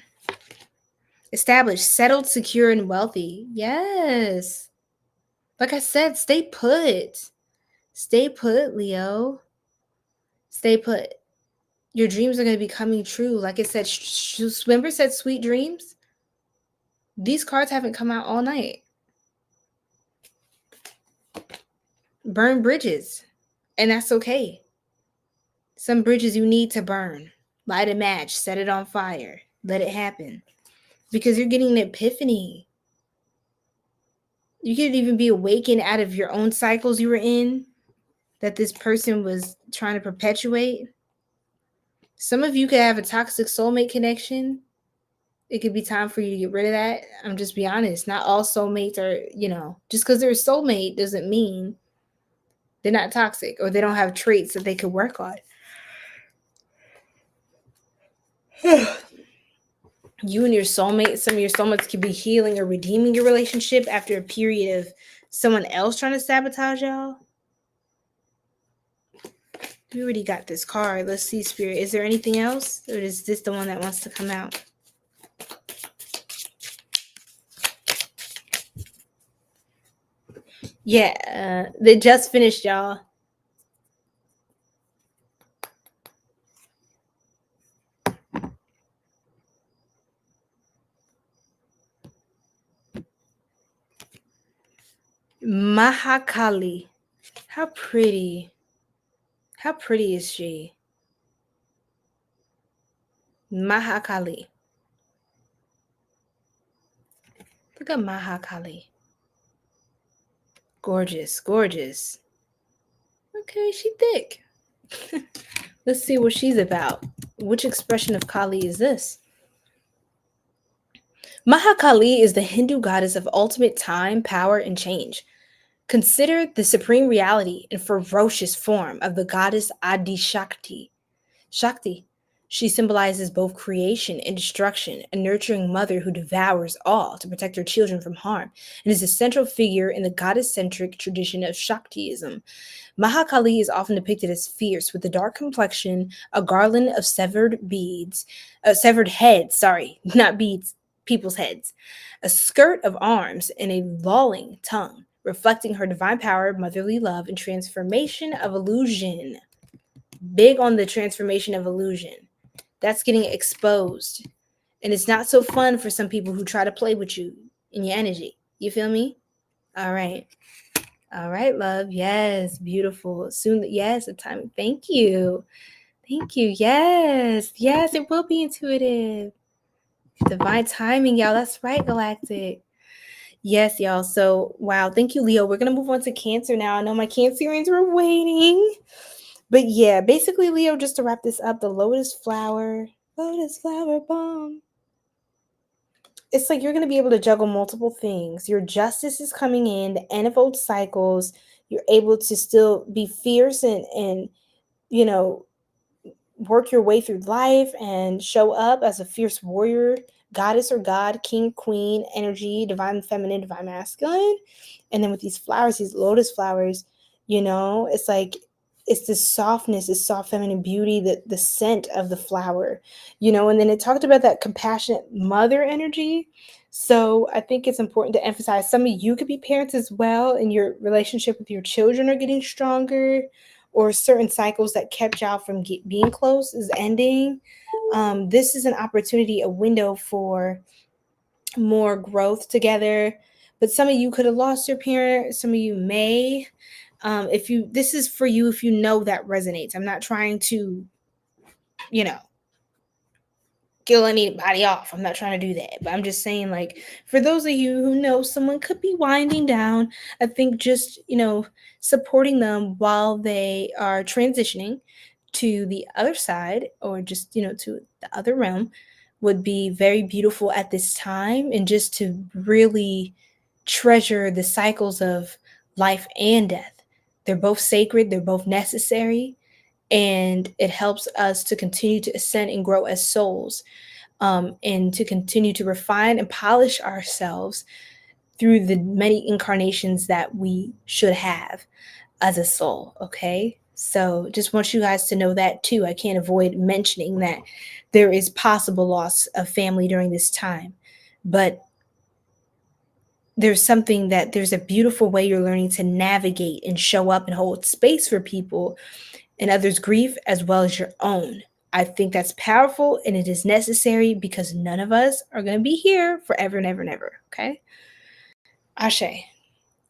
Established, settled, secure, and wealthy. Yes. Like I said, stay put. Stay put, Leo. Stay put. Your dreams are going to be coming true. Like I said, Swimber said sweet dreams. These cards haven't come out all night. Burn bridges. And that's okay. Some bridges you need to burn. Light a match. Set it on fire. Let it happen. Because you're getting an epiphany. You could even be awakened out of your own cycles you were in that this person was trying to perpetuate. Some of you could have a toxic soulmate connection. It could be time for you to get rid of that. I'm just be honest. Not all soulmates are, just because they're a soulmate doesn't mean they're not toxic or they don't have traits that they could work on. You and your soulmate, some of your soulmates could be healing or redeeming your relationship after a period of someone else trying to sabotage y'all. We already got this card. Let's see, Spirit. Is there anything else? Or is this the one that wants to come out? Yeah, they just finished, y'all. Mahakali. How pretty. How pretty is she? Mahakali. Look at Mahakali. Gorgeous, gorgeous. Okay, she thick. Let's see what she's about. Which expression of Kali is this? Mahakali is the Hindu goddess of ultimate time, power, and change. Consider the supreme reality and ferocious form of the goddess Adi Shakti. Shakti. She symbolizes both creation and destruction, a nurturing mother who devours all to protect her children from harm, and is a central figure in the goddess-centric tradition of Shaktiism. Mahakali is often depicted as fierce, with a dark complexion, a garland of severed heads, not beads, people's heads, a skirt of arms, and a lolling tongue, reflecting her divine power, motherly love, and transformation of illusion. Big on the transformation of illusion. That's getting exposed. And it's not so fun for some people who try to play with you and your energy. You feel me? All right. All right, love. Yes, beautiful. Soon, yes, the timing. Thank you. Thank you. Yes, it will be intuitive. Divine timing, y'all. That's right, Galactic. Yes, y'all. So, wow. Thank you, Leo. We're going to move on to Cancer now. I know my Cancerians were waiting. But yeah, basically, Leo, just to wrap this up, the lotus flower bomb. It's like you're going to be able to juggle multiple things. Your justice is coming in, the end of old cycles. You're able to still be fierce and work your way through life and show up as a fierce warrior, goddess or god, king, queen, energy, divine feminine, divine masculine. And then with these flowers, these lotus flowers, it's like it's this softness, this soft feminine beauty, the scent of the flower, and then it talked about that compassionate mother energy. So I think it's important to emphasize some of you could be parents as well, and your relationship with your children are getting stronger, or certain cycles that kept y'all from being close is ending. This is an opportunity, a window for more growth together. But some of you could have lost your parent. Some of you may. This is for you if you know that resonates. I'm not trying to, kill anybody off. I'm not trying to do that. But I'm just saying, like, for those of you who know someone could be winding down, I think just, supporting them while they are transitioning to the other side, or just, to the other realm, would be very beautiful at this time. And just to really treasure the cycles of life and death. They're both sacred, they're both necessary, and it helps us to continue to ascend and grow as souls, and to continue to refine and polish ourselves through the many incarnations that we should have as a soul, okay? So just want you guys to know that too. I can't avoid mentioning that there is possible loss of family during this time, but there's a beautiful way you're learning to navigate and show up and hold space for people and others' grief as well as your own. I think that's powerful, and it is necessary, because none of us are going to be here forever and ever and ever, okay? Ashe.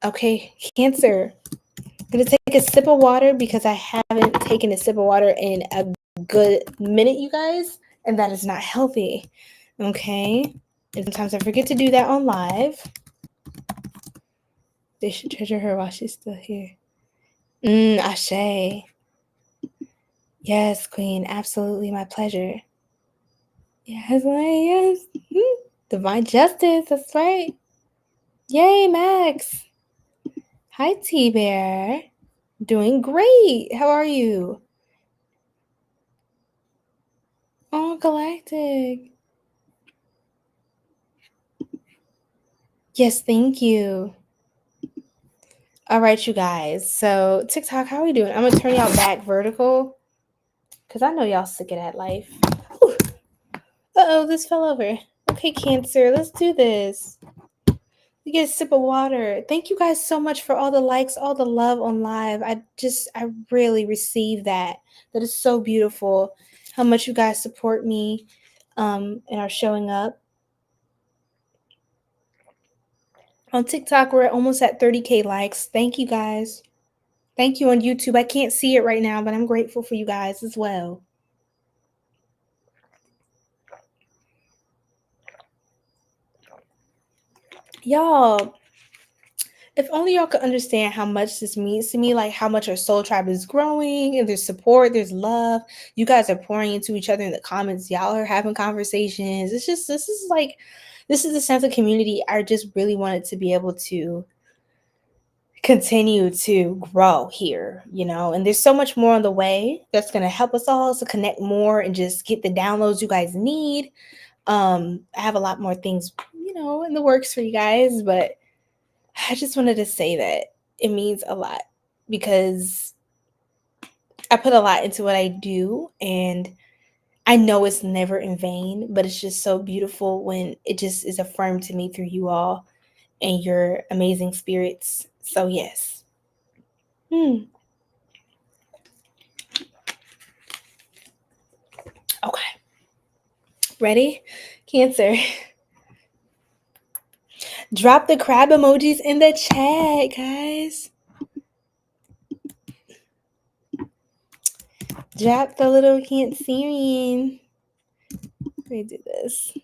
Okay, Cancer. I'm going to take a sip of water because I haven't taken a sip of water in a good minute, you guys, and that is not healthy, okay? And sometimes I forget to do that on live. They should treasure her while she's still here. Ashe. Yes, Queen. Absolutely my pleasure. Yes. Divine justice. That's right. Yay, Max. Hi, T-Bear. Doing great. How are you? Oh, Galactic. Yes, thank you. All right, you guys. So, TikTok, how are we doing? I'm going to turn y'all back vertical because I know y'all sick of that life. Whew. Uh-oh, this fell over. Okay, Cancer, let's do this. We get a sip of water. Thank you guys so much for all the likes, all the love on live. I really receive that. That is so beautiful. How much you guys support me and are showing up. On TikTok, we're almost at 30K likes. Thank you guys. Thank you on YouTube. I can't see it right now, but I'm grateful for you guys as well. Y'all, if only y'all could understand how much this means to me, like how much our soul tribe is growing, and there's support, there's love. You guys are pouring into each other in the comments. Y'all are having conversations. This is the sense of community I just really wanted to be able to continue to grow here, and there's so much more on the way that's going to help us all to connect more and just get the downloads you guys need. I have a lot more things, in the works for you guys, but I just wanted to say that it means a lot because I put a lot into what I do, and I know it's never in vain, but it's just so beautiful when it just is affirmed to me through you all and your amazing spirits. So yes. Okay. Ready? Cancer. Drop the crab emojis in the chat, guys. Drop the little Cancerian. Let me do this.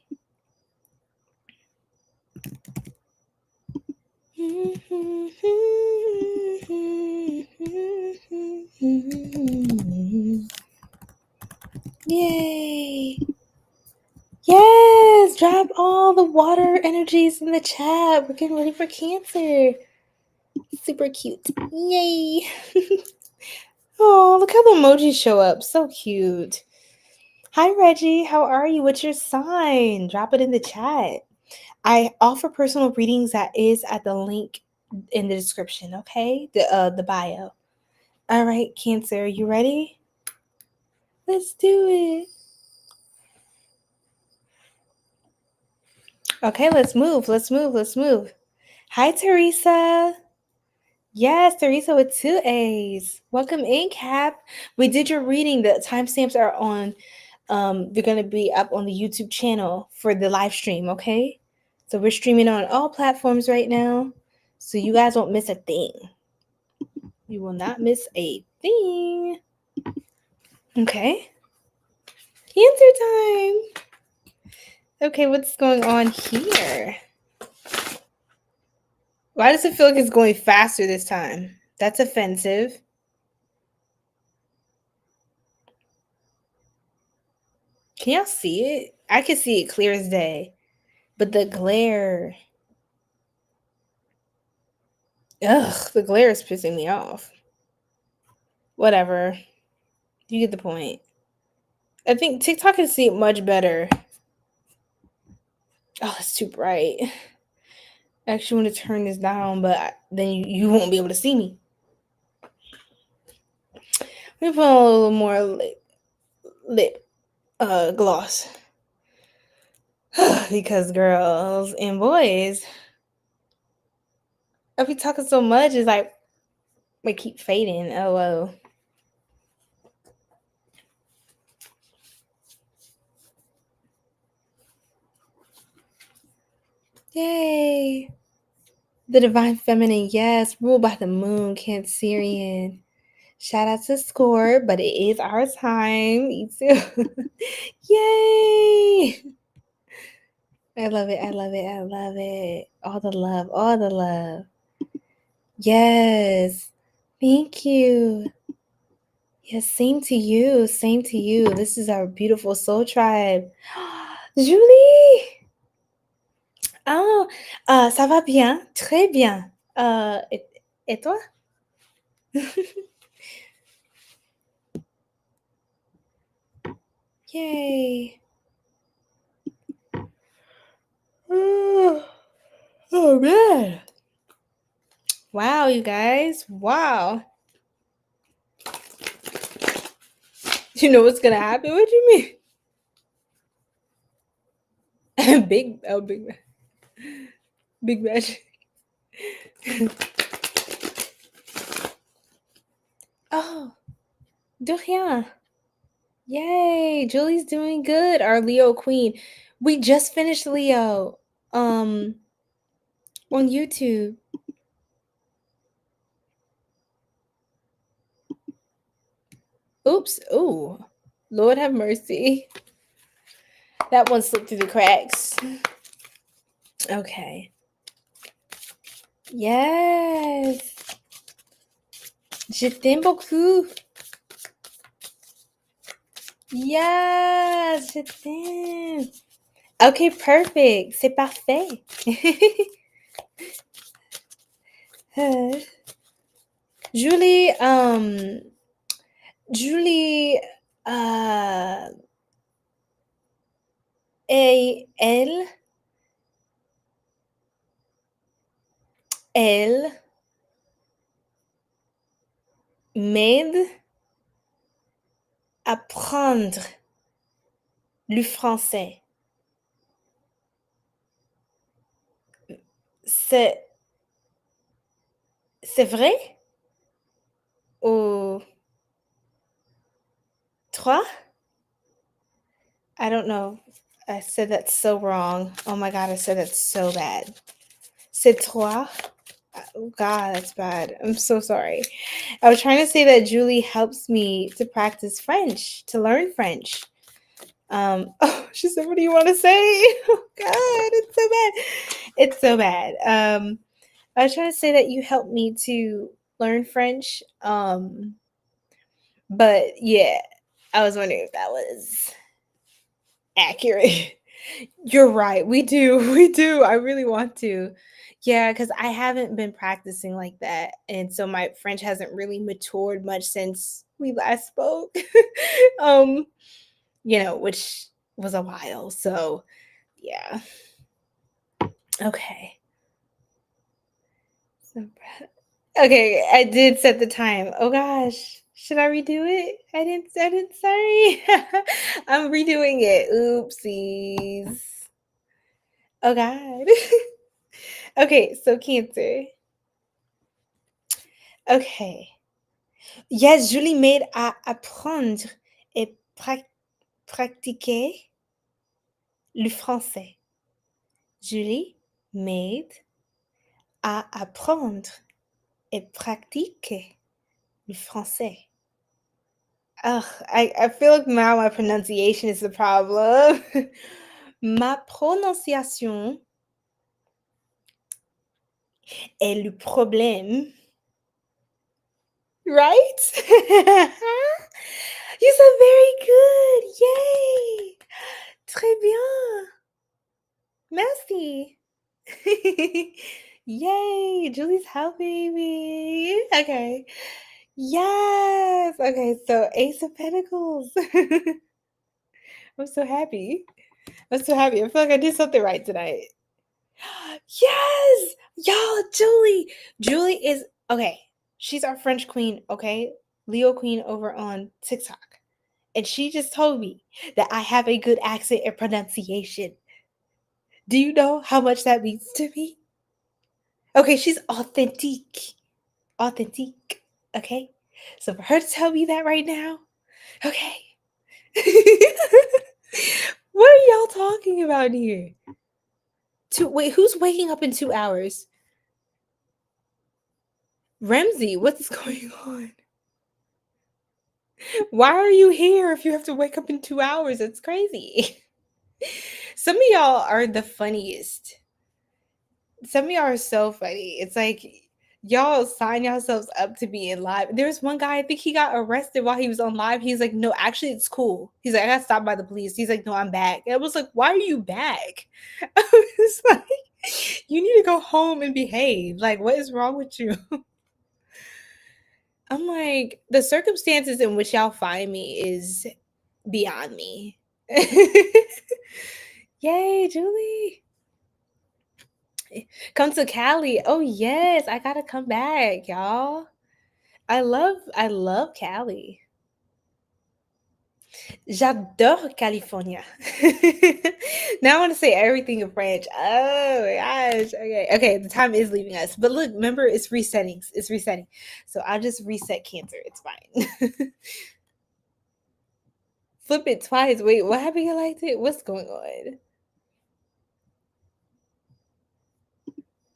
Yay. Yes, drop all the water energies in the chat. We're getting ready for Cancer. Super cute. Yay. Oh, look how the emojis show up. So cute. Hi, Reggie. How are you? What's your sign? Drop it in the chat. I offer personal readings that is at the link in the description, okay? The bio. All right, Cancer, you ready? Let's do it. Okay, let's move. Hi, Teresa. Yes, Teresa with 2 A's. Welcome in, Cap. We did your reading. The timestamps are on. They're going to be up on the YouTube channel for the live stream, okay? So we're streaming on all platforms right now, so you guys won't miss a thing. You will not miss a thing. Okay. Cancer time. Okay, what's going on here? Why does it feel like it's going faster this time? That's offensive. Can y'all see it? I can see it clear as day. But the glare. Ugh, the glare is pissing me off. Whatever. You get the point. I think TikTok can see it much better. Oh, it's too bright. I actually want to turn this down, but then you won't be able to see me. Let me put on a little more lip gloss. Because girls and boys, if we talking so much, it's like we keep fading. Oh, whoa. Yay. The divine feminine, yes. Ruled by the moon, Cancerian. Shout out to Scorp, but it is our time. Me too. Yay. I love it. All the love. Yes. Thank you. Yes, same to you. This is our beautiful soul tribe. Julie. Oh, ça va bien, très bien. Et toi? Yay. Oh, man. Wow, you guys. Wow. You know what's going to happen? What do you mean? Big magic. Oh, de rien. Yay, Julie's doing good. Our Leo queen. We just finished Leo on YouTube. Oops. Oh, Lord have mercy. That one slipped through the cracks. Okay. Yes. Je t'aime beaucoup. Yes, je t'aime. Okay, perfect. C'est parfait. Julie, Julie, elle m'aide à apprendre le français. C'est vrai? Ou trois? I don't know. I said that so wrong. Oh my God, I said that so bad. C'est trois? Oh God, that's bad. I'm so sorry. I was trying to say that Julie helps me to practice French, to learn French. Oh, she said, what do you want to say? Oh God, it's so bad. It's so bad. I was trying to say that you helped me to learn French. But yeah, I was wondering if that was accurate. You're right. We do. We do. I really want to. Yeah, because I haven't been practicing like that. And so my French hasn't really matured much since we last spoke. Which was a while. So yeah. Okay. Okay, I did set the time. Oh gosh. Should I redo it? I didn't, sorry. I'm redoing it. Oopsies. Oh God. Okay, so Cancer. Okay. Yes, Julie m'aide à apprendre et pratiquer le français. Julie m'aide à apprendre et pratiquer le français. Ugh, I feel like now my pronunciation is the problem. Ma prononciation est le problème. Right? You said very good. Yay! Très bien. Merci. Yay! Julie's helping me. Okay. Yes. Okay, so Ace of Pentacles. I'm so happy. I'm so happy. I feel like I did something right tonight. Yes! Y'all, Julie is okay. She's our French queen, okay? Leo queen over on TikTok. And she just told me that I have a good accent and pronunciation. Do you know how much that means to me? Okay, she's authentique. Authentique. Okay? So for her to tell me that right now, okay. What are y'all talking about here? Wait, who's waking up in 2 hours? Ramsey, what's going on? Why are you here if you have to wake up in 2 hours? It's crazy. Some of y'all are the funniest. Some of y'all are so funny. It's like y'all sign yourselves up to be in live. There's one guy, I think he got arrested while he was on live. He's like, no, actually, it's cool. He's like, I got stopped by the police. He's like, no, I'm back. And I was like, why are you back? I was like, you need to go home and behave. Like, what is wrong with you? I'm like, the circumstances in which y'all find me is beyond me. Yay, Julie. Come to Cali. Oh yes, I gotta come back, y'all. I love Cali. J'adore California. Now I want to say everything in French. Oh my gosh. Okay, the time is leaving us. But look, remember, it's resetting. It's resetting. So I'll just reset Cancer. It's fine. Flip it twice. Wait, what happened? You liked it? What's going on?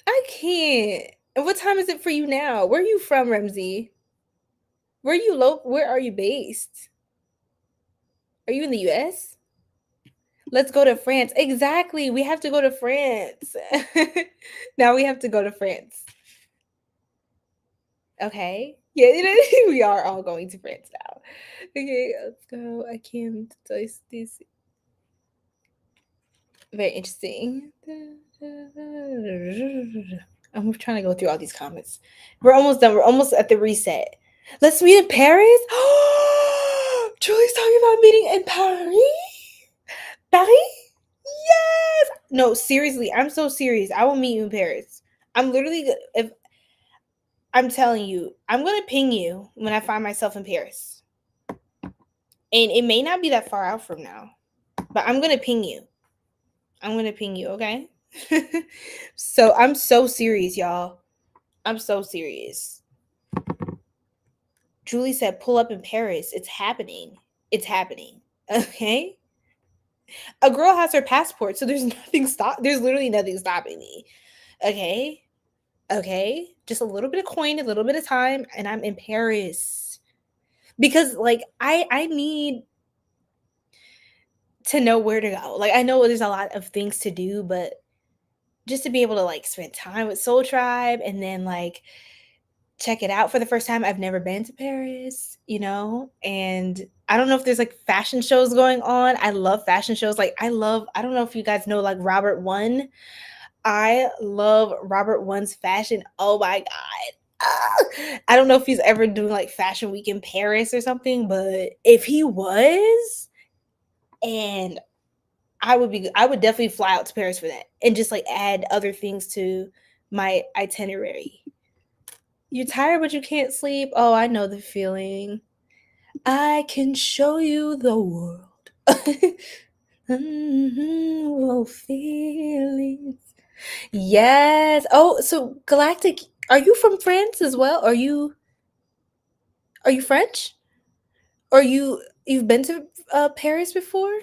I can't. And what time is it for you now? Where are you from, Ramsey? Where are you based? Are you in the US? Let's go to France. Exactly. We have to go to France. Now we have to go to France. Okay. Yeah, we are all going to France now. Okay, let's go. I can't do this. Very interesting. I'm trying to go through all these comments. We're almost done. We're almost at the reset. Let's meet in Paris. Julie's talking about meeting in Paris. Paris? Yes. No, seriously, I'm so serious. I will meet you in Paris. I'm literally, if I'm telling you, I'm gonna ping you when I find myself in Paris. And it may not be that far out from now, but I'm gonna ping you. Okay? So I'm so serious, y'all. I'm so serious. Julie said, pull up in Paris. It's happening. It's happening. Okay? A girl has her passport, so there's literally nothing stopping me. Okay? Okay? Just a little bit of coin, a little bit of time, and I'm in Paris. Because like I need to know where to go. Like I know there's a lot of things to do, but just to be able to like spend time with Soul Tribe and then like check it out for the first time. I've never been to Paris, and I don't know if there's like fashion shows going on. I love fashion shows. Like I don't know if you guys know like Robert One. I love Robert One's fashion. Oh my God. I don't know if he's ever doing like Fashion Week in Paris or something, but if he was, and I would definitely fly out to Paris for that and just like add other things to my itinerary. You're tired, but you can't sleep. Oh, I know the feeling. I can show you the world. Oh, feelings. Yes. Oh, so Galactic, are you from France as well? Are you French? Or you've been to Paris before?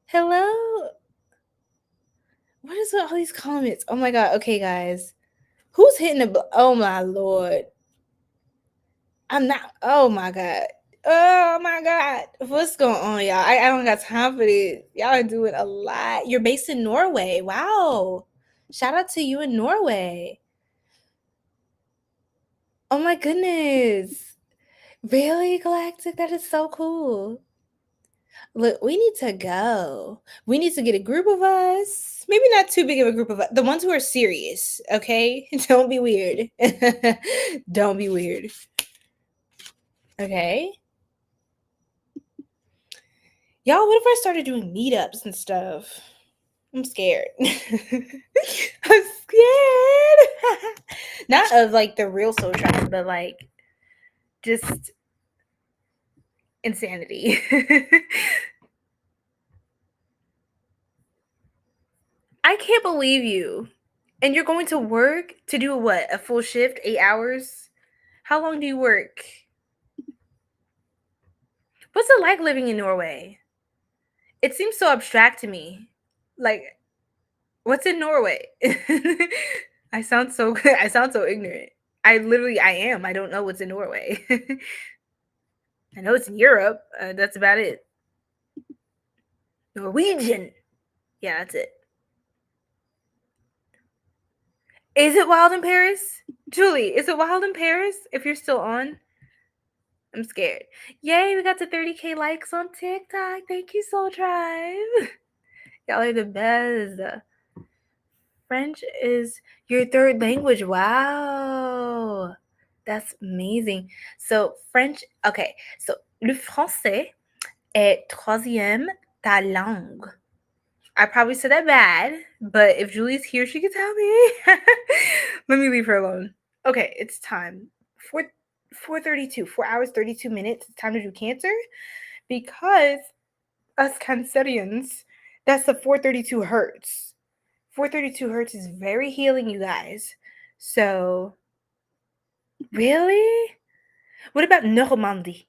Hello. What is with all these comments? Oh my God. Okay, guys. Who's hitting oh my Lord. I'm not. Oh my God. Oh my God. What's going on, y'all? I don't got time for this. Y'all are doing a lot. You're based in Norway. Wow. Shout out to you in Norway. Oh my goodness. Really, Galactic? That is so cool. Look, we need to go. We need to get a group of us. Maybe not too big of a group of us. The ones who are serious, okay? Don't be weird. Don't be weird. Okay? Y'all, what if I started doing meetups and stuff? I'm scared. I'm scared. Not of like the real Soul Tribe, but like just insanity. I can't believe you. And you're going to work to do what? A full shift, 8 hours? How long do you work? What's it like living in Norway? It seems so abstract to me. Like, what's in Norway? I sound so ignorant. I am. I don't know what's in Norway. I know it's in Europe. That's about it. Norwegian. Yeah, that's it. Is it wild in Paris? Julie, is it wild in Paris? If you're still on? I'm scared. Yay, we got to 30K likes on TikTok. Thank you, Soul Tribe. Y'all are the best. French is your third language. Wow. That's amazing. So French, okay. So le français est troisième ta langue. I probably said that bad, but if Julie's here, she can tell me. Let me leave her alone. Okay, it's time. 4:32, 4 hours, 32 minutes. It's time to do Cancer because us Cancerians, that's the 432 hertz. 432 hertz is very healing, you guys. So, really? What about Normandy?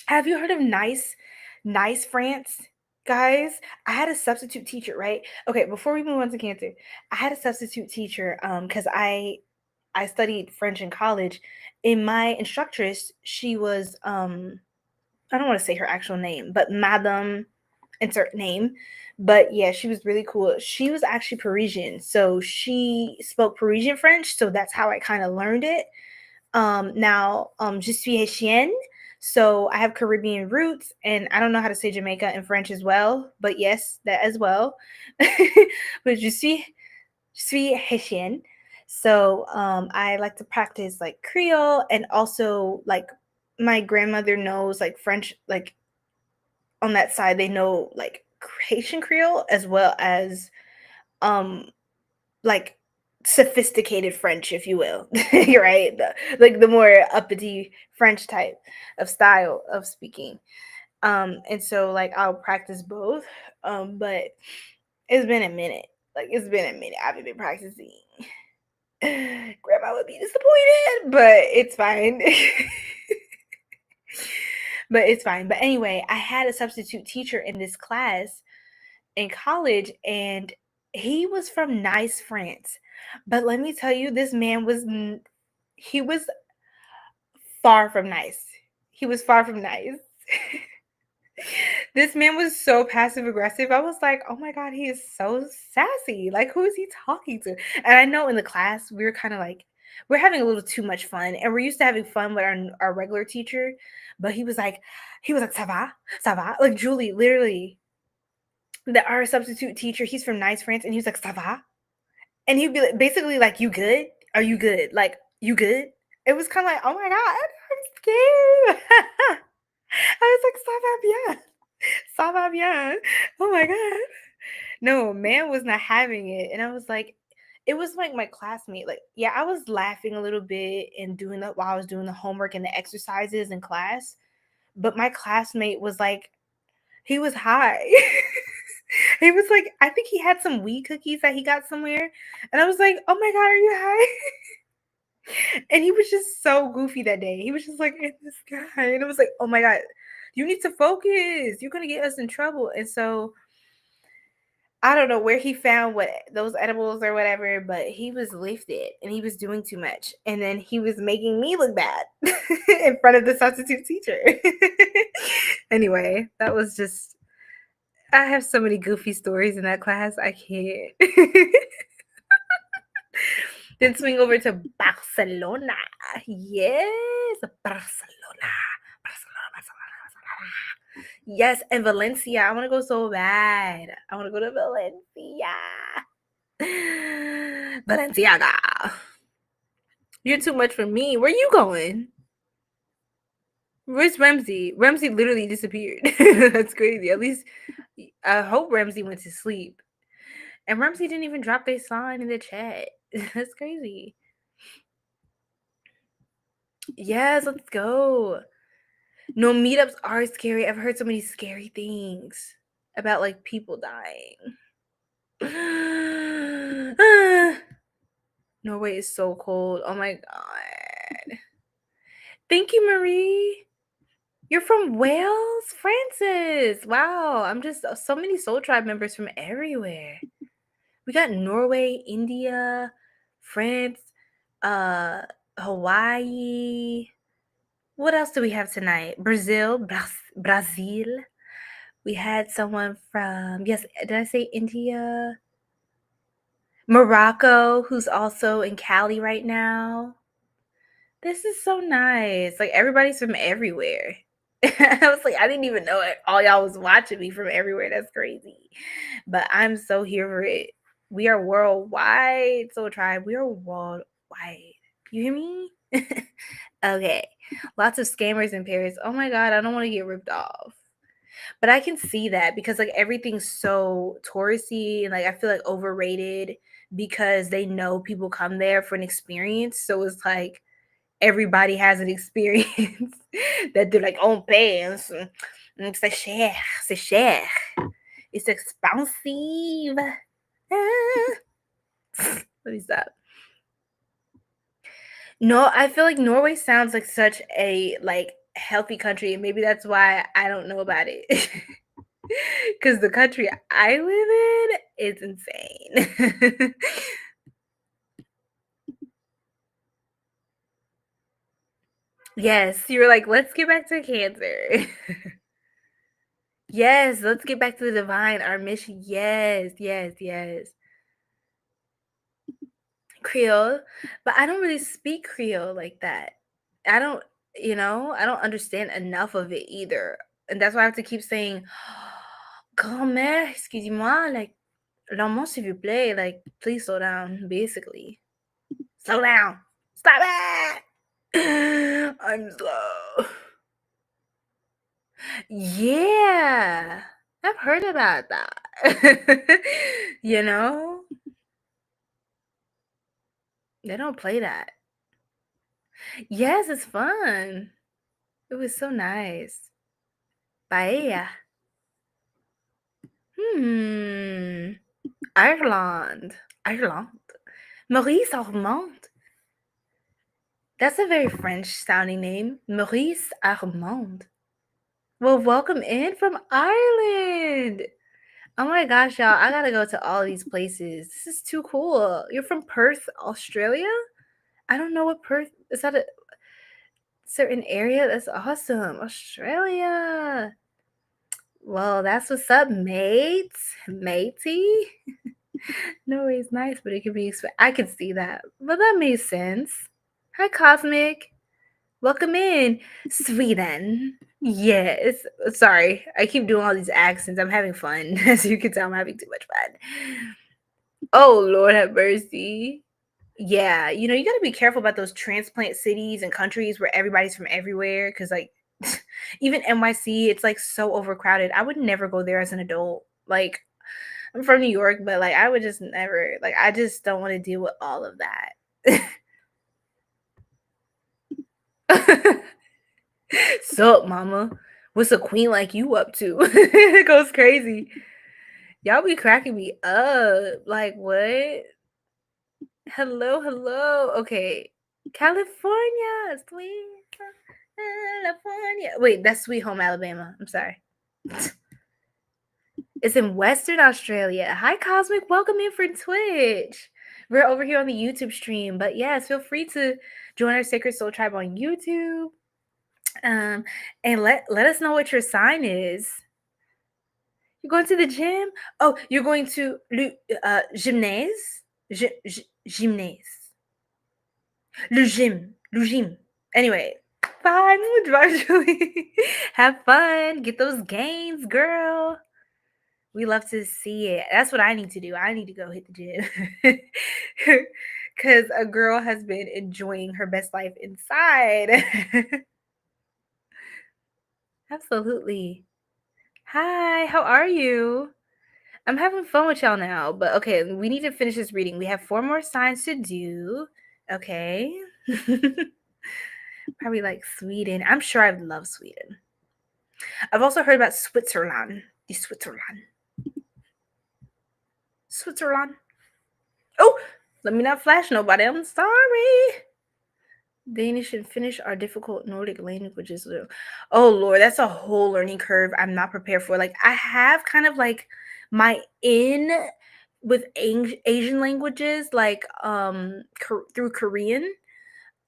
Have you heard of Nice, France? Guys, I had a substitute teacher, right? Okay, before we move on to Cancer, I had a substitute teacher because I studied French in college. And my instructress, she was, I don't want to say her actual name, but Madame, insert name. But yeah, she was really cool. She was actually Parisian. So she spoke Parisian French. So that's how I kind of learned it. Now, je suis Haitienne. So I have Caribbean roots, and I don't know how to say Jamaica in French as well, but yes, that as well. But je suis suis Haitienne. So I like to practice like Creole, and also like my grandmother knows like French, like on that side they know like Haitian Creole as well as um like sophisticated French, if you will. Right? Like the more uppity French type of style of speaking. And so like I'll practice both. But it's been a minute. Like it's been a minute. I haven't been practicing. Grandma would be disappointed, but it's fine. But it's fine. But anyway, I had a substitute teacher in this class in college, and he was from Nice, France. But let me tell you, this man was he was far from nice. He was far from nice. This man was so passive aggressive. I was like, oh my God, he is so sassy. Like, who is he talking to? And I know in the class, we were kind of like, we're having a little too much fun. And we're used to having fun with our regular teacher. But he was like, ça va? Ça va? Like, Julie, literally, our substitute teacher, he's from Nice, France. And he was like, ça va? And he'd be like, basically like, you good? Are you good? Like, you good? It was kind of like, oh my God, I'm scared. I was like, ça va bien. Ça va bien. Oh my God. No, man was not having it. And I was like, it was like my classmate. Like, yeah, I was laughing a little bit and doing that while I was doing the homework and the exercises in class. But my classmate was like, he was high. He was like, I think he had some weed cookies that he got somewhere. And I was like, oh my God, are you high? And he was just so goofy that day. He was just like in the sky. And it was like, oh my God, you need to focus. You're going to get us in trouble. And so I don't know where he found what those edibles or whatever, but he was lifted and he was doing too much. And then he was making me look bad in front of the substitute teacher. Anyway, that was just, I have so many goofy stories in that class. I can't. Then swing over to Barcelona. Yes, Barcelona. Yes, and Valencia. I want to go so bad. I want to go to Valencia. Balenciaga. You're too much for me. Where you going? Where's Ramsey? Ramsey literally disappeared. That's crazy. At least I hope Ramsey went to sleep. And Ramsey didn't even drop their sign in the chat. That's crazy. Yes, let's go. No, meetups are scary. I've heard so many scary things about like people dying. Norway is so cold. Oh my God. Thank you, Marie. You're from Wales, Francis. Wow. I'm just so many Soul Tribe members from everywhere. We got Norway, India, France, Hawaii. What else do we have tonight? Brazil. We had someone from, yes, did I say India? Morocco, who's also in Cali right now. This is so nice. Like, everybody's from everywhere. I was like, I didn't even know it. All y'all was watching me from everywhere. That's crazy. But I'm so here for it. We are worldwide. Soul Tribe, we are worldwide. You hear me? Okay. Lots of scammers in Paris. Oh my God, I don't want to get ripped off. But I can see that because like everything's so touristy and like I feel like overrated because they know people come there for an experience. So it's like everybody has an experience that they're like, on pants. It's cher. It's expensive. Let me stop. No, I feel like Norway sounds like such a like healthy country, and maybe that's why I don't know about it. Because the country I live in is insane. Yes, you were like, let's get back to Cancer. Yes, let's get back to the divine, our mission. Yes. Creole, but I don't really speak Creole like that. I don't, I don't understand enough of it either. And that's why I have to keep saying, 𝐏𝐥𝐚𝐧𝐞𝐭, like, 𝘗𝘠𝘨𝘍, s'il vous plaît. Like, please slow down, basically. Slow down. Stop it! I'm slow. Yeah. I've heard about that. You know? They don't play that. Yes, it's fun. It was so nice. Paella. Ireland. Maurice Armand. That's a very French sounding name. Maurice Armand. Well, welcome in from Ireland. Oh my gosh, y'all. I gotta go to all these places. This is too cool. You're from Perth, Australia? I don't know what Perth is. That a certain area? That's awesome. Australia. Well, that's what's up, mates. Matey. No, it's nice, but it could be I could see that. But that makes sense. Hi, Cosmic. Welcome in, Sweden. Yes. Sorry, I keep doing all these accents. I'm having fun. As you can tell, I'm having too much fun. Oh, Lord have mercy. Yeah, you gotta be careful about those transplant cities and countries where everybody's from everywhere. Because, like, even NYC, it's, like, so overcrowded. I would never go there as an adult. Like, I'm from New York, but, like, I would just never, like, I just don't want to deal with all of that. Sup, mama? What's a queen like you up to? It goes crazy. Y'all be cracking me up. Like, what? Hello. Okay. California. Sweet California. Wait, that's Sweet Home Alabama. I'm sorry. It's in Western Australia. Hi, Cosmic. Welcome in for Twitch. We're over here on the YouTube stream. But yes, feel free to join our Sacred Soul Tribe on YouTube. And let us know what your sign is. You're going to the gym? Oh, you're going to gymnase? Gymnase. Le gym. Anyway, fine. Have fun. Get those gains, girl. We love to see it. That's what I need to do. I need to go hit the gym. Because a girl has been enjoying her best life inside. Absolutely. Hi, how are you? I'm having fun with y'all now, but okay, we need to finish this reading. We have 4 more signs to do. Okay. Probably like Sweden. I'm sure I love Sweden. I've also heard about Switzerland. Switzerland. Oh, let me not flash nobody. I'm sorry. Danish and Finnish are difficult Nordic languages. Oh Lord, that's a whole learning curve I'm not prepared for. Like, I have kind of like my in with Asian languages, like through Korean.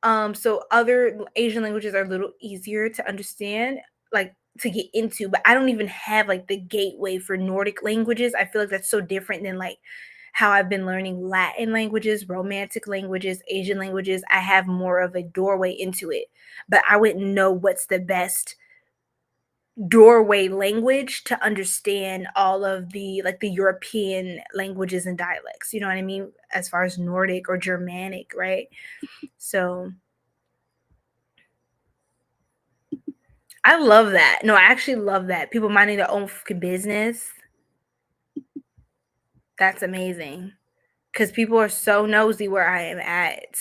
So other Asian languages are a little easier to understand, like to get into, but I don't even have like the gateway for Nordic languages. I feel like that's so different than like how I've been learning Latin languages, Romantic languages, Asian languages. I have more of a doorway into it, but I wouldn't know what's the best doorway language to understand all of the like the European languages and dialects. You know what I mean? As far as Nordic or Germanic, right? So I love that. No, I actually love that. People minding their own fucking business. That's amazing. Because people are so nosy where I am at.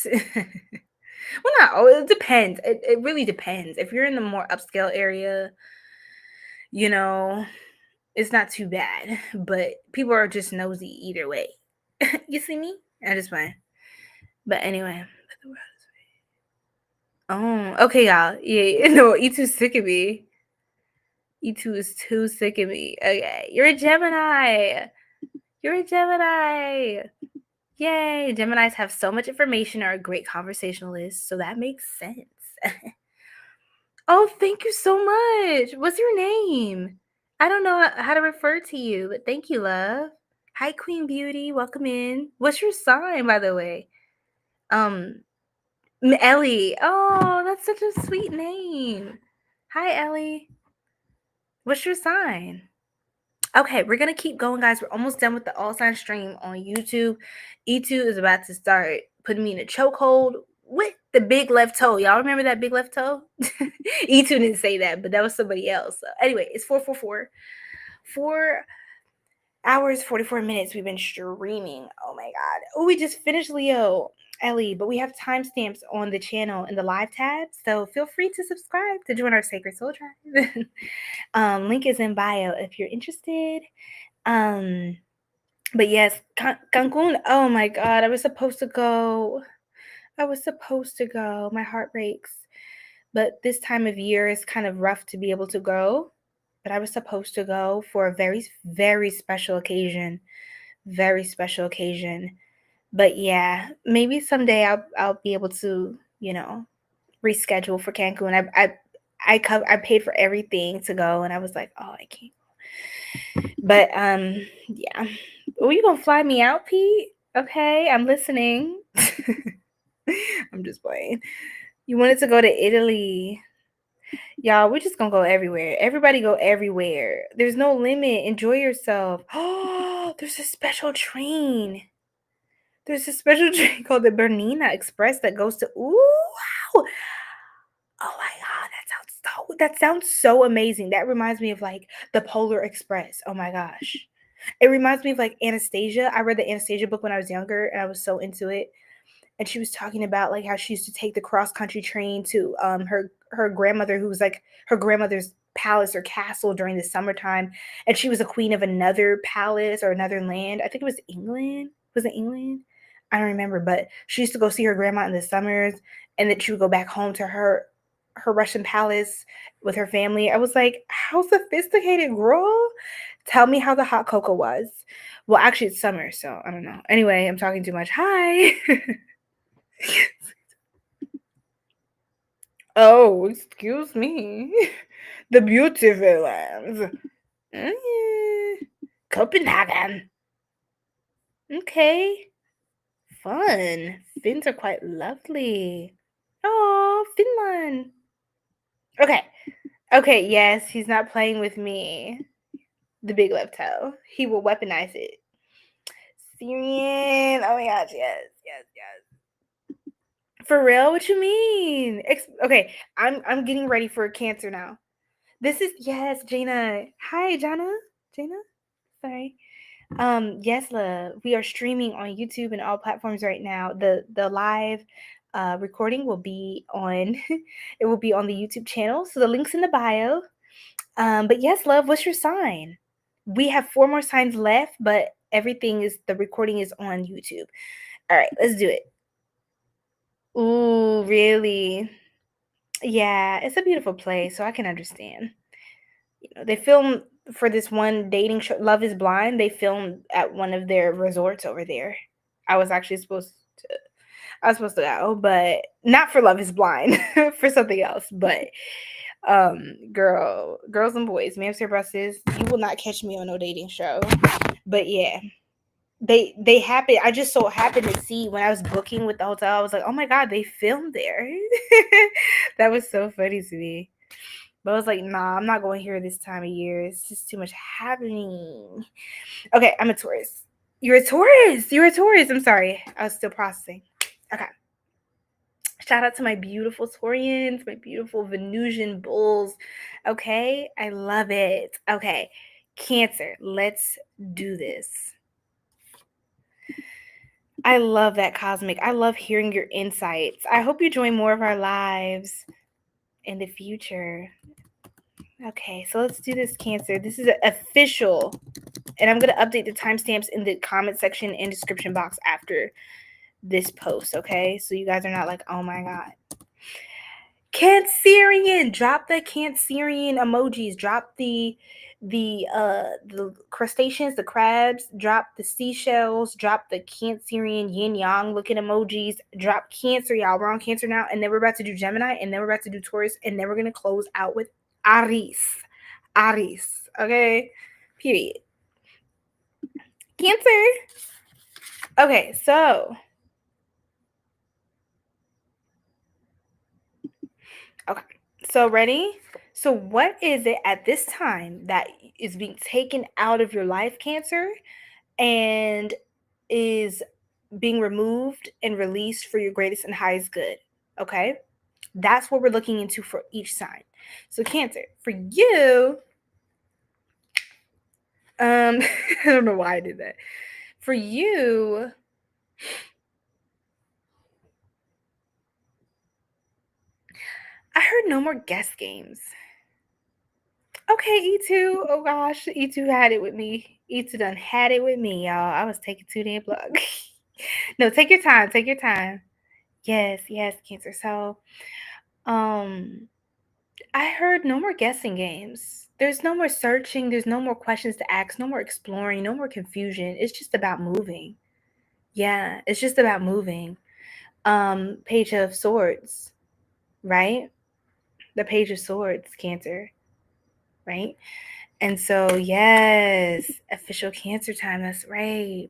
Well, not. Oh, it depends. It really depends. If you're in the more upscale area, it's not too bad. But people are just nosy either way. You see me? I just went. But anyway. Oh, okay, y'all. Yeah, no, E2's sick of me. E2 is too sick of me. Okay, you're a Gemini. Yay! Geminis have so much information, are great conversationalists, so that makes sense. Oh, thank you so much. What's your name? I don't know how to refer to you, but thank you, love. Hi, Queen Beauty. Welcome in. What's your sign, by the way? Ellie. Oh, that's such a sweet name. Hi, Ellie. What's your sign? Okay, we're going to keep going, guys. We're almost done with the all sign stream on YouTube. 𝘓𝑡wo is about to start putting me in a chokehold with the big left toe. Y'all remember that big left toe? 𝘓𝑡wo didn't say that, but that was somebody else. So anyway, it's 444. 4 hours, 44 minutes we've been streaming. Oh my God. Oh, we just finished Leo, Ellie, but we have timestamps on the channel in the live tab. So feel free to subscribe to join our Sacred Soul Tribe. Link is in bio if you're interested. But yes, Cancun. Oh my God, I was supposed to go. My heart breaks. But this time of year is kind of rough to be able to go. But I was supposed to go for a very, very special occasion. Very special occasion. But yeah, maybe someday I'll be able to, reschedule for Cancun. I paid for everything to go, and I was like, oh, I can't. But yeah. Oh, you gonna fly me out, Pete? Okay, I'm listening. I'm just playing. You wanted to go to Italy. Y'all, we're just gonna go everywhere. Everybody go everywhere. There's no limit. Enjoy yourself. Oh, there's a special train. There's a special train called the Bernina Express that goes to wow. Oh my God, that sounds so amazing. That reminds me of like the Polar Express. Oh my gosh. It reminds me of like Anastasia. I read the Anastasia book when I was younger and I was so into it. And she was talking about like how she used to take the cross-country train to her grandmother, who was like her grandmother's palace or castle during the summertime. And she was a queen of another palace or another land. I think it was England. Was it England? I don't remember, but she used to go see her grandma in the summers, and then she would go back home to her Russian palace with her family. I was like, how sophisticated, girl. Tell me how the hot cocoa was. Well, actually, it's summer, so I don't know. Anyway, I'm talking too much. Hi. Oh, excuse me. The beautiful lands. Copenhagen. Okay. Fun. Finns are quite lovely. Oh, Finland. Okay, yes, he's not playing with me. The big left toe. He will weaponize it. Sirian. Oh my gosh, yes. For real? What you mean? Okay, I'm getting ready for Cancer now. This is yes, Jana. Hi, Jana. Sorry. Yes, love. We are streaming on YouTube and all platforms right now. The live recording will be on it will be on the YouTube channel. So the link's in the bio. But yes, love, what's your sign? We have 4 more signs left, but the recording is on YouTube. All right, let's do it. Ooh, really? Yeah, it's a beautiful place, so I can understand. They film for this one dating show, Love is Blind. They filmed at one of their resorts over there. I was supposed to go, but not for Love is Blind, for something else. But girls and boys, ma'am, sir, buses, you will not catch me on no dating show. But yeah, they happen. I just so happened to see when I was booking with the hotel. I was like, oh my God, they filmed there. That was so funny to me. But I was like, nah, I'm not going here this time of year. It's just too much happening. Okay, I'm a Taurus. You're a Taurus. I'm sorry. I was still processing. Okay. Shout out to my beautiful Taurians, my beautiful Venusian bulls. Okay, I love it. Okay, Cancer, let's do this. I love that, Cosmic. I love hearing your insights. I hope you join more of our lives in the future. Okay, so let's do this, Cancer. This is official, and I'm going to update the timestamps in the comment section and description box after this post, okay? So you guys are not like, oh my God. Cancerian, drop the Cancerian emojis. Drop the crustaceans, the crabs. Drop the seashells. Drop the Cancerian yin yang looking emojis. Drop Cancer, y'all. We're on Cancer now, and then we're about to do Gemini, and then we're about to do Taurus, and then we're gonna close out with Aries. Okay. Period. Cancer. Okay, so. Okay. So ready? So what is it at this time that is being taken out of your life, Cancer, and is being removed and released for your greatest and highest good? Okay? That's what we're looking into for each sign. So Cancer, for you, I don't know why I did that. For you, I heard no more guess games. Okay, 𝘓𝑏. Oh gosh, 𝘓𝑏 had it with me. 𝘓𝑏 done had it with me, y'all. I was taking too damn long. No, take your time. Take your time. Yes, Cancer. So, I heard no more guessing games. There's no more searching. There's no more questions to ask. No more exploring. No more confusion. It's just about moving. Yeah, it's just about moving. Page of Swords, right? The Page of Swords, Cancer, right? And so, yes, official Cancer time. That's right.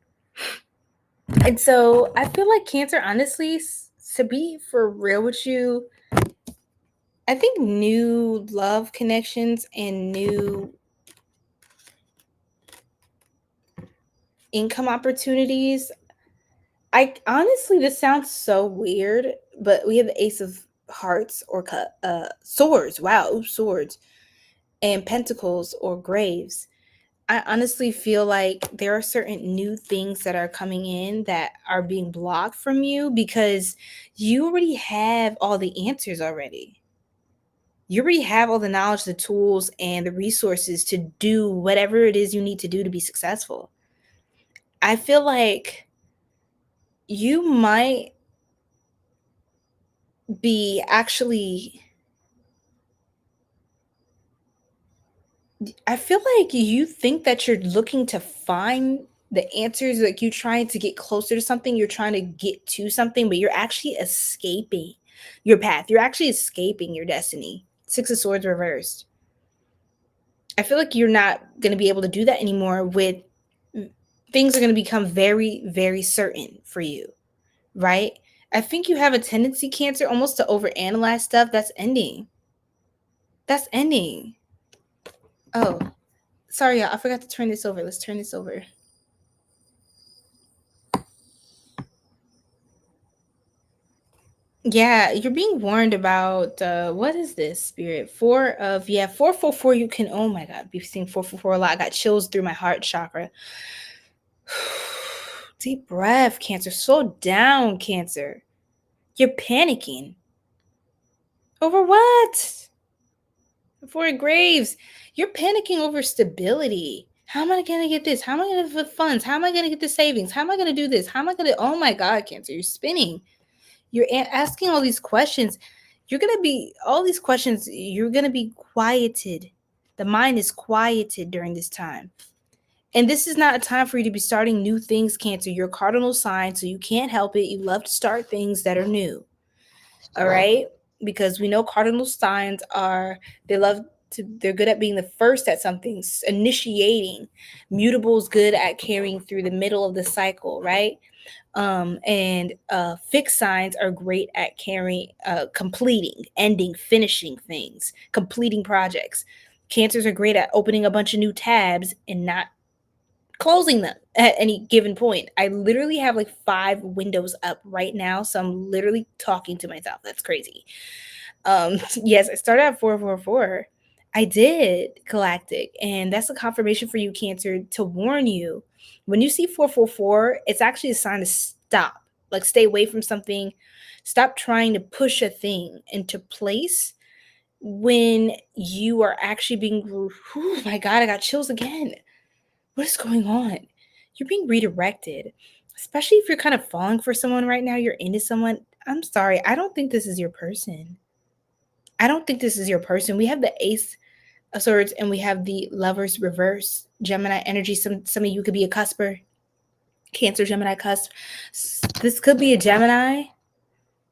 And so I feel like Cancer, honestly, to be for real with you, I think new love connections and new income opportunities. I honestly, this sounds so weird, but we have the Ace of Hearts or Swords. Wow, swords and Pentacles or Graves. I honestly feel like there are certain new things that are coming in that are being blocked from you because you already have all the answers already. You already have all the knowledge, the tools, and the resources to do whatever it is you need to do to be successful. I feel like you might be actually, I feel like you think that you're looking to find the answers, like you're trying to get closer to something, you're trying to get to something, but you're actually escaping your path. You're actually escaping your destiny. Six of Swords reversed. I feel like you're not going to be able to do that anymore. With things are going to become very, very certain for you, right? I think you have a tendency, Cancer, almost to overanalyze stuff. That's ending. That's ending. Oh, sorry, y'all. I forgot to turn this over. Let's turn this over. Yeah, you're being warned about what is this, Spirit? 444 you can, oh my God, we've seen 444 a lot. I got chills through my heart chakra. Deep breath, Cancer. Slow down, Cancer. You're panicking. Over what? For Graves, you're panicking over stability. How am I going to get this? How am I going to get funds? How am I going to get the savings? How am I going to do this? How am I going to, oh my God, Cancer, you're spinning. You're asking all these questions. You're going to be, all these questions, you're going to be quieted. The mind is quieted during this time. And this is not a time for you to be starting new things, Cancer. You're a cardinal sign, so you can't help it. You love to start things that are new. All right? Because we know cardinal signs they're good at being the first at something, initiating. Mutable is good at carrying through the middle of the cycle, right? And fixed signs are great at completing, ending, finishing things, completing projects. Cancers are great at opening a bunch of new tabs and not closing them at any given point. I literally have like 5 windows up right now, so I'm literally talking to myself. That's crazy. Yes, I started at 444. I did galactic, and that's a confirmation for you, Cancer, to warn you. When you see 444, it's actually a sign to stop. Like stay away from something. Stop trying to push a thing into place when you are actually being, oh my God, I got chills again. What is going on? You're being redirected, especially if you're kind of falling for someone right now. You're into someone. I'm sorry. I don't think this is your person. I don't think this is your person. We have the Ace of Swords and we have the Lovers reverse. Gemini energy. Some of you could be a cusper. Cancer, Gemini cusp. This could be a Gemini.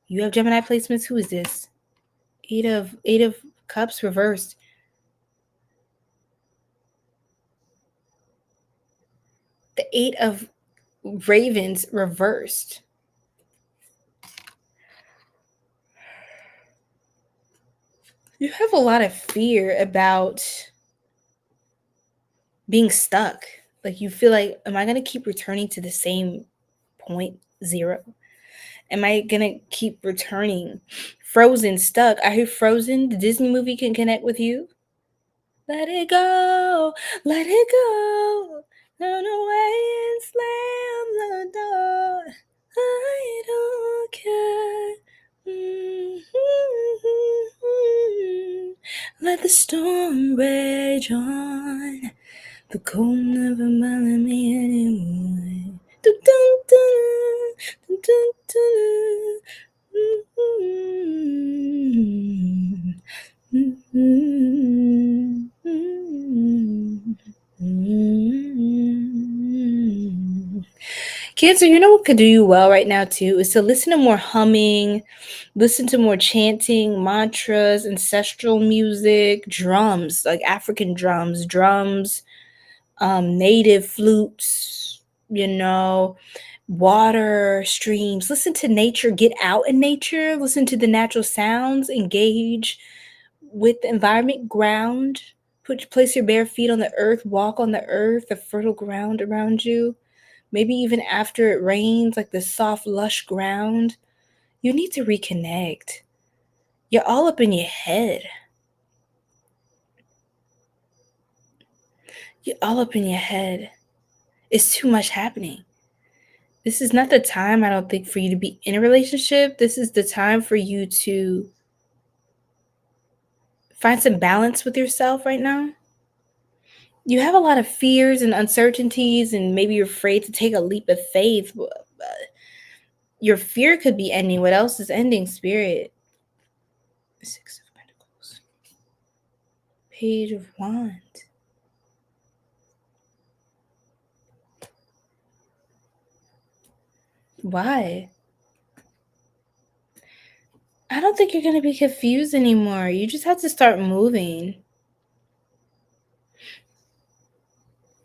You have Gemini placements. Who is this? Eight of Cups reversed. The Eight of Ravens reversed. You have a lot of fear about being stuck. Like you feel like, am I going to keep returning to the same point zero? Am I going to keep returning? Frozen, stuck. I heard Frozen, the Disney movie, can connect with you. Let it go, let it go. Run away and slam the door. I don't care. Let the storm rage on. The cold never bothered me anymore. Cancer, you know what could do you well right now too is to listen to more humming, listen to more chanting, mantras, ancestral music, drums, like African drums, native flutes, water, streams. Listen to nature, get out in nature, listen to the natural sounds, engage with the environment, ground, place your bare feet on the earth, walk on the earth, the fertile ground around you. Maybe even after it rains, like the soft, lush ground. You need to reconnect. You're all up in your head. You're all up in your head. It's too much happening. This is not the time, I don't think, for you to be in a relationship. This is the time for you to find some balance with yourself right now. You have a lot of fears and uncertainties, and maybe you're afraid to take a leap of faith. Your fear could be ending. What else is ending, Spirit? Six of Pentacles. Page of Wands. Why? I don't think you're going to be confused anymore. You just have to start moving.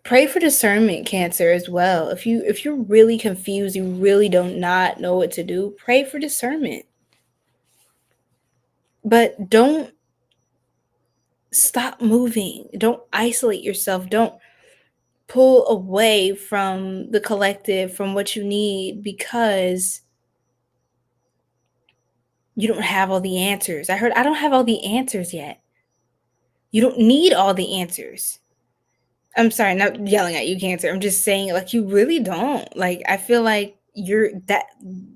Pray for discernment, Cancer, as well. If you're really confused, you really don't not know what to do, pray for discernment. But don't stop moving. Don't isolate yourself. Don't pull away from the collective, from what you need, because you don't have all the answers. I don't have all the answers yet. You don't need all the answers. I'm sorry, not yelling at you, Cancer. I'm just saying, like, you really don't. Like, I feel like you're that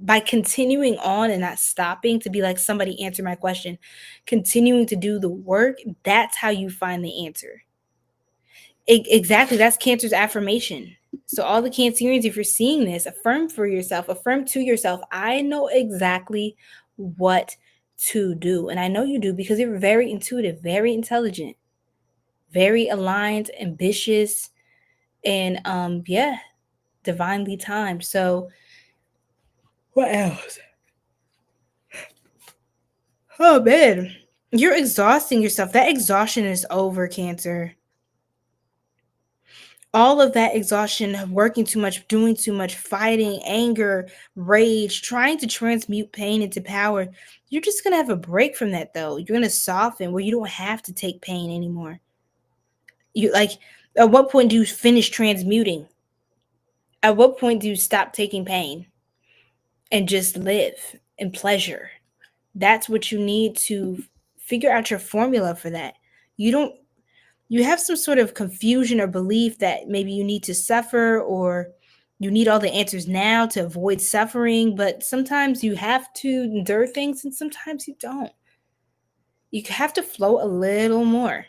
by continuing on and not stopping to be like, somebody answer my question, continuing to do the work, that's how you find the answer. Exactly. That's Cancer's affirmation. So all the Cancerians, if you're seeing this, affirm for yourself, affirm to yourself, I know exactly what to do. And I know you do because you're very intuitive, very intelligent, very aligned, ambitious, and divinely timed. So what else? Oh man, you're exhausting yourself. That exhaustion is over, Cancer. All of that exhaustion, working too much, doing too much, fighting, anger, rage, trying to transmute pain into power. You're just going to have a break from that, though. You're going to soften where you don't have to take pain anymore. You like, at what point do you finish transmuting? At what point do you stop taking pain and just live in pleasure? That's what you need to figure out your formula for that. You have some sort of confusion or belief that maybe you need to suffer or you need all the answers now to avoid suffering, but sometimes you have to endure things and sometimes you don't. You have to flow a little more.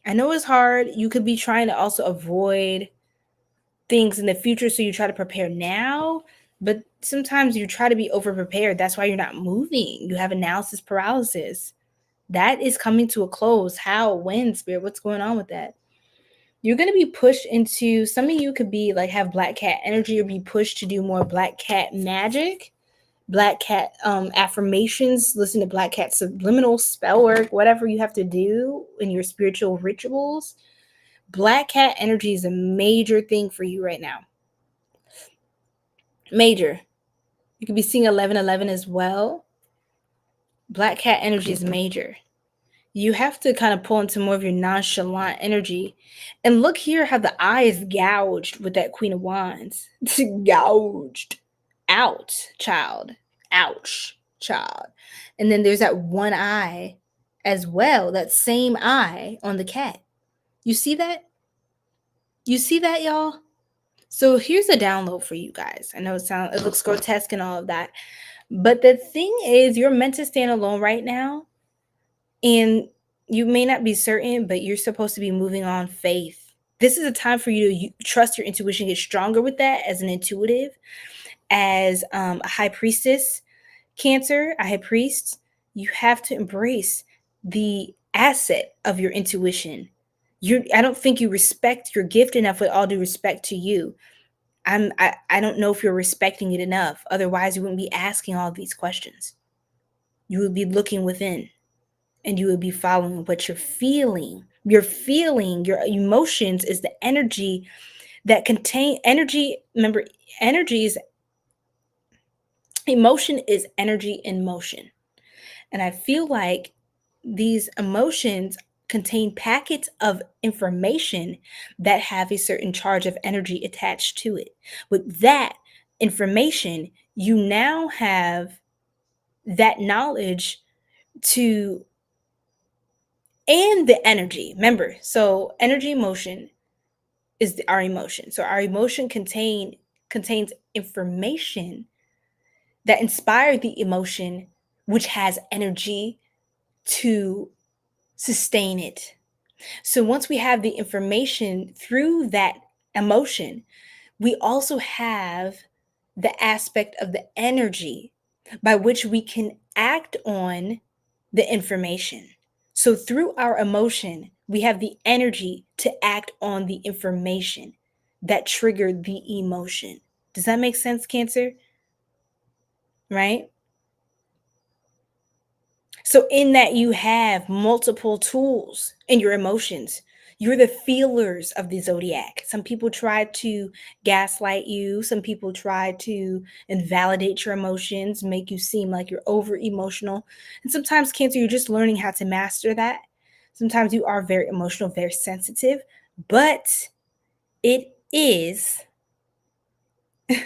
I know it's hard. You could be trying to also avoid things in the future, so you try to prepare now, but sometimes you try to be over prepared. That's why you're not moving. You have analysis paralysis. That is coming to a close. How? When, Spirit? What's going on with that? You're going to be pushed into, some of you could be like, have black cat energy or be pushed to do more black cat magic, black cat affirmations, listen to black cat subliminal spell work, whatever you have to do in your spiritual rituals. Black cat energy is a major thing for you right now. Major. You could be seeing 1111 as well. Black cat energy is major. You have to kind of pull into more of your nonchalant energy. And look here how the eye is gouged with that Queen of Wands. Gouged. Out, child. Ouch, child. And then there's that one eye as well, that same eye on the cat. You see that? You see that, y'all? So here's a download for you guys. I know it looks grotesque and all of that. But the thing is, you're meant to stand alone right now. And you may not be certain, but you're supposed to be moving on faith. This is a time for you to trust your intuition, get stronger with that as an intuitive, as a high priestess, Cancer, a high priest. You have to embrace the asset of your intuition. I don't think you respect your gift enough, with all due respect to you. I don't know if you're respecting it enough. Otherwise, you wouldn't be asking all these questions. You would be looking within. And you would be following what you're feeling. You're feeling, your emotions is the energy that contain energy. Remember, emotion is energy in motion. And I feel like these emotions contain packets of information that have a certain charge of energy attached to it. With that information, you now have that knowledge and the energy. Remember, so energy, emotion is our emotion. So our emotion contains information that inspired the emotion, which has energy to sustain it. So once we have the information through that emotion, we also have the aspect of the energy by which we can act on the information. So through our emotion, we have the energy to act on the information that triggered the emotion. Does that make sense, Cancer? Right? So in that, you have multiple tools in your emotions. You're the feelers of the zodiac. Some people try to gaslight you. Some people try to invalidate your emotions, make you seem like you're over emotional. And sometimes, Cancer, you're just learning how to master that. Sometimes you are very emotional, very sensitive, but it is, it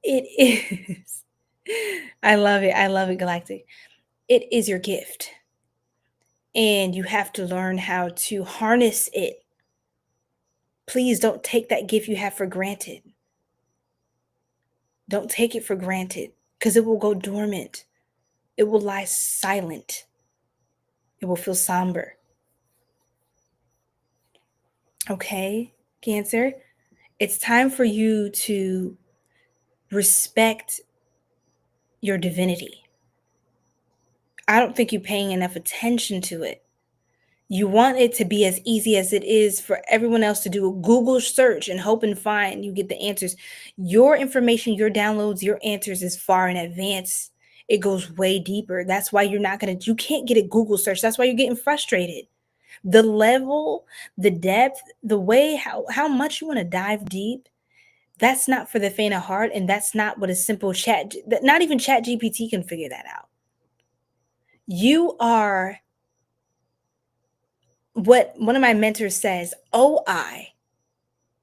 is, I love it. I love it, Galactic. It is your gift. And you have to learn how to harness it. Please don't take that gift you have for granted. Don't take it for granted, because it will go dormant. It will lie silent. It will feel somber. Okay, Cancer? It's time for you to respect your divinity. I don't think you're paying enough attention to it. You want it to be as easy as it is for everyone else to do a Google search and hope and find you get the answers. Your information, your downloads, your answers is far in advance. It goes way deeper. That's why you can't get a Google search. That's why you're getting frustrated. The level, the depth, the way, how much you want to dive deep, that's not for the faint of heart. And that's not what a simple not even Chat GPT can figure that out. You are what one of my mentors says, OI,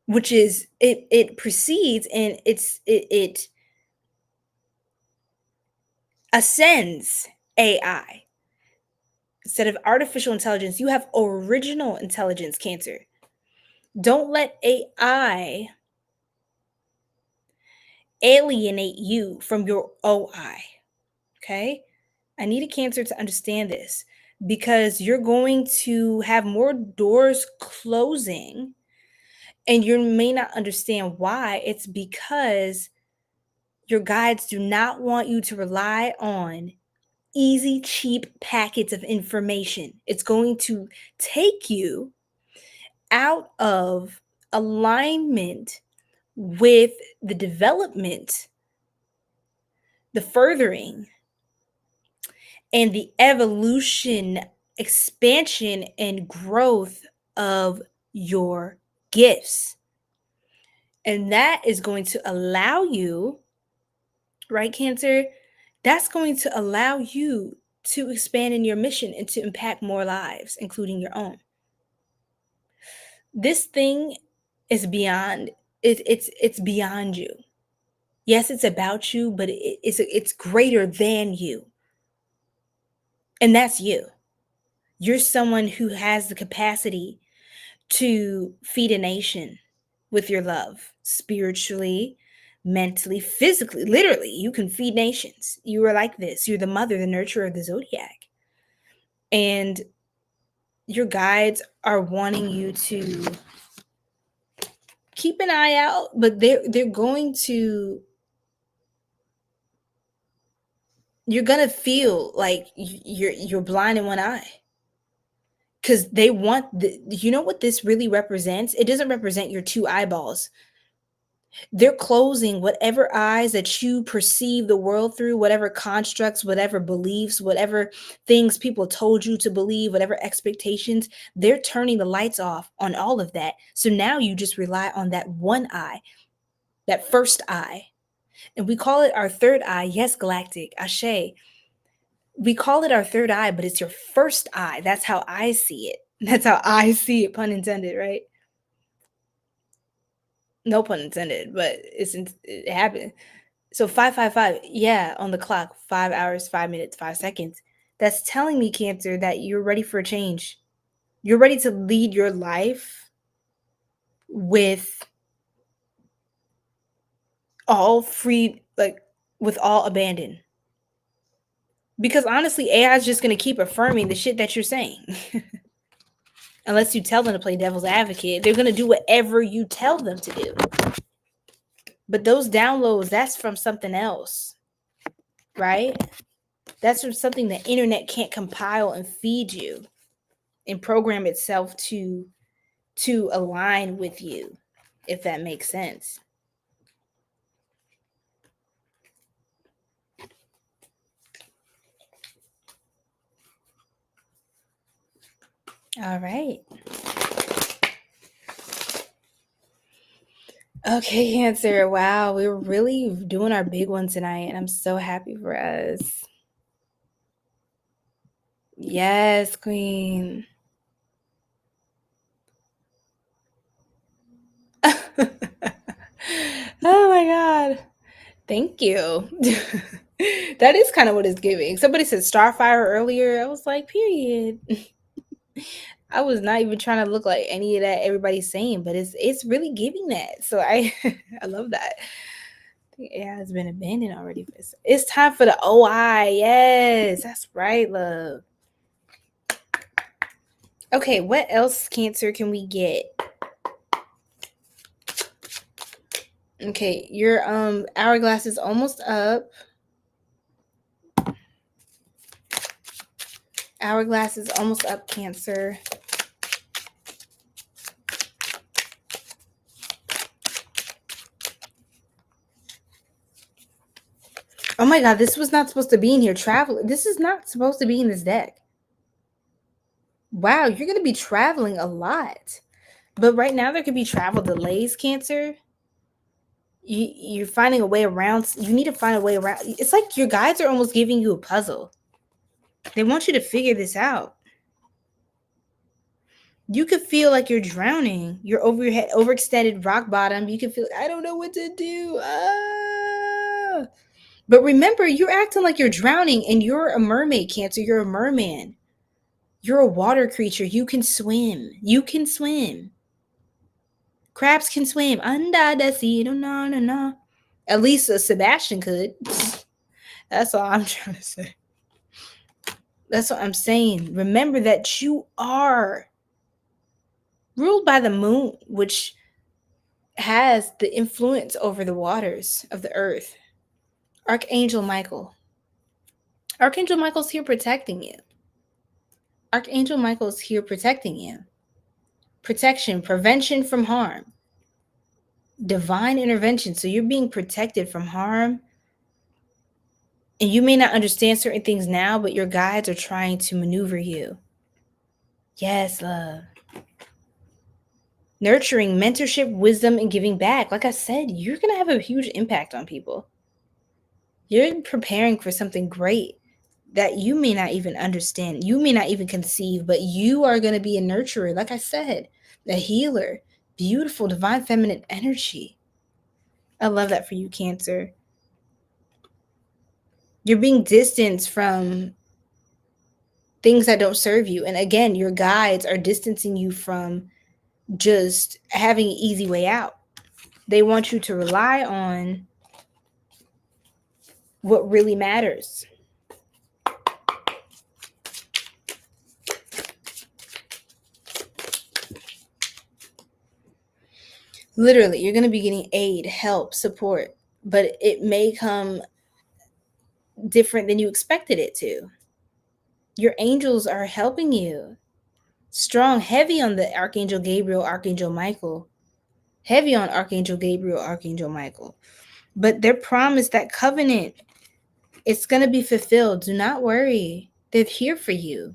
which is it precedes and it ascends AI. Instead of artificial intelligence, you have original intelligence, Cancer. Don't let AI alienate you from your OI. Okay? I need a Cancer to understand this, because you're going to have more doors closing and you may not understand why. It's because your guides do not want you to rely on easy, cheap packets of information. It's going to take you out of alignment with the development, the furthering, and the evolution, expansion, and growth of your gifts. And that is going to allow you, right, Cancer? That's going to allow you to expand in your mission and to impact more lives, including your own. This thing is beyond, it's beyond you. Yes, it's about you, but it's greater than you. And that's you. You're someone who has the capacity to feed a nation with your love, spiritually, mentally, physically, literally. You can feed nations. You are like this. You're the mother, the nurturer of the zodiac. And your guides are wanting you to keep an eye out, but they're going to, you're gonna feel like you're blind in one eye, because they want you know what this really represents? It doesn't represent your two eyeballs. They're closing whatever eyes that you perceive the world through, whatever constructs, whatever beliefs, whatever things people told you to believe, whatever expectations. They're turning the lights off on all of that. So now you just rely on that one eye, that first eye. And we call it our third eye. Yes, Galactic, Ashe. We call it our third eye, but it's your first eye. That's how I see it. That's how I see it, pun intended, right? No pun intended, but it happened. So 555, yeah, on the clock, 5 hours, 5 minutes, 5 seconds. That's telling me, Cancer, that you're ready for a change. You're ready to lead your life with all free, like with all abandon. Because honestly, AI is just going to keep affirming the shit that you're saying. Unless you tell them to play devil's advocate, they're going to do whatever you tell them to do. But those downloads, that's from something else, right? That's from something the internet can't compile and feed you and program itself to align with you, if that makes sense. All right. Okay, Cancer. Wow, we were really doing our big one tonight, and I'm so happy for us. Yes, Queen. Oh my God. Thank you. That is kind of what it's giving. Somebody said Starfire earlier. I was like, period. I was not even trying to look like any of that everybody's saying, but it's really giving that. So I love that. It has been abandoned already. It's time for the OI. Yes, that's right, love. Okay, what else, Cancer, can we get? Okay, your hourglass is almost up. Hourglass is almost up, Cancer. Oh my God, this was not supposed to be in here. Travel. This is not supposed to be in this deck. Wow, you're going to be traveling a lot. But right now there could be travel delays, Cancer. You're finding a way around. You need to find a way around. It's like your guides are almost giving you a puzzle. They want you to figure this out. You could feel like you're drowning. You're over your head, overextended, rock bottom. You can feel, I don't know what to do. But remember, you're acting like you're drowning, and you're a mermaid, Cancer. You're a merman. You're a water creature. You can swim. You can swim. Crabs can swim under the sea. No. At least Sebastian could. That's all I'm trying to say. That's what I'm saying. Remember that you are ruled by the moon, which has the influence over the waters of the earth. Archangel Michael. Archangel Michael's here protecting you. Archangel Michael's here protecting you. Protection, prevention from harm. Divine intervention. So you're being protected from harm. And you may not understand certain things now, but your guides are trying to maneuver you. Yes, love. Nurturing, mentorship, wisdom, and giving back. Like I said, you're going to have a huge impact on people. You're preparing for something great. that you may not even understand, you may not even conceive, but you are going to be a nurturer, like I said, a healer, beautiful, divine feminine energy. I love that for you, Cancer. You're being distanced from things that don't serve you. And again, your guides are distancing you from just having an easy way out. They want you to rely on what really matters. Literally, you're going to be getting aid, help, support, but it may come different than you expected it to. Your angels are helping you. Strong, heavy on the Archangel Gabriel, Archangel Michael. Heavy on Archangel Gabriel, Archangel Michael. But they're promised that covenant. It's going to be fulfilled. Do not worry. They're here for you.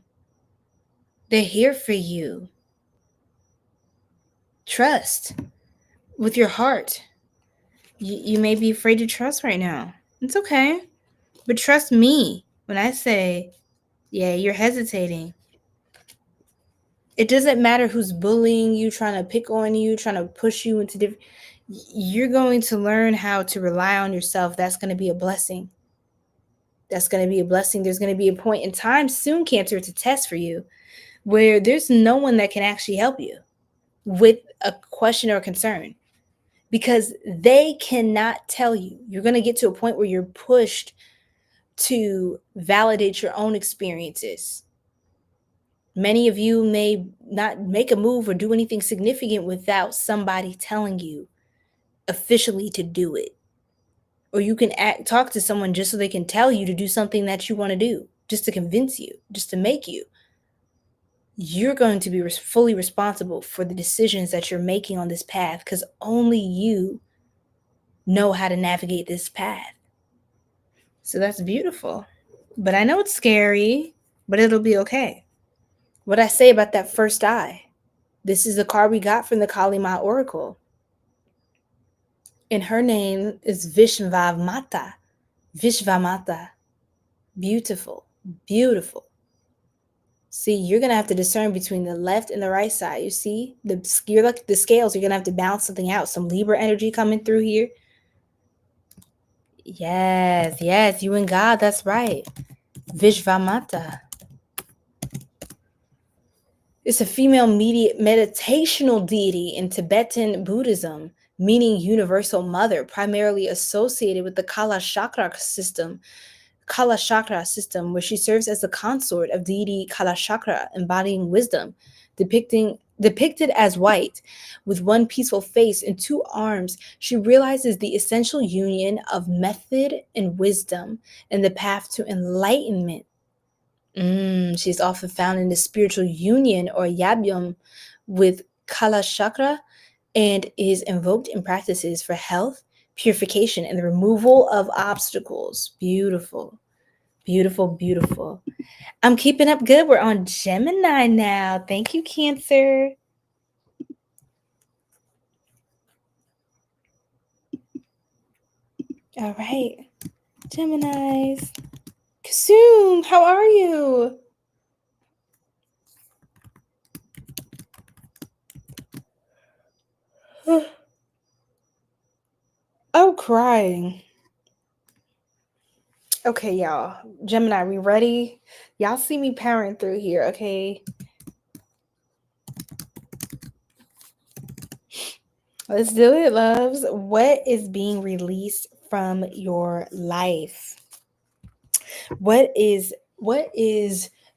They're here for you. Trust with your heart. You may be afraid to trust right now. It's okay. But trust me when I say, yeah, you're hesitating. It doesn't matter who's bullying you, trying to pick on you, trying to push you into different. You're going to learn how to rely on yourself. That's going to be a blessing. That's going to be a blessing. There's going to be a point in time soon, Cancer, it's a test for you, where there's no one that can actually help you with a question or concern, because they cannot tell you. You're going to get to a point where you're pushed to validate your own experiences. Many of you may not make a move or do anything significant without somebody telling you officially to do it. Or you can talk to someone just so they can tell you to do something that you want to do, just to convince you, just to make you. You're going to be fully responsible for the decisions that you're making on this path, because only you know how to navigate this path. So that's beautiful. But I know it's scary, but it'll be okay. What I say about that first eye, this is the card we got from the 𝐒𝐿𝑦𝐻 Oracle. And her name is 𝘱𝑗𝑚𝐻𝑚𝐻. 𝘱𝑗𝑚𝐻. Beautiful, beautiful. See, you're going to have to discern between the left and the right side. You see, you're like the scales, you're going to have to balance something out. Some Libra energy coming through here. Yes, you and God, that's right. 𝘱𝑗𝑚𝐻. It's a female meditational deity in Tibetan Buddhism, meaning universal mother, primarily associated with the Kala Chakra system, where she serves as the consort of deity Kala Chakra, embodying wisdom, depicted as white, with one peaceful face and two arms. She realizes the essential union of method and wisdom and the path to enlightenment. She's often found in the spiritual union or yabum with Kala Chakra, and is invoked in practices for health, purification, and the removal of obstacles. Beautiful, beautiful, beautiful. I'm keeping up good. We're on Gemini now. Thank you, Cancer. All right, Geminis. Kasum, how are you? Oh, crying. Okay, y'all. Gemini, we ready? Y'all see me powering through here, okay? Let's do it, loves. What is being released from your life? What is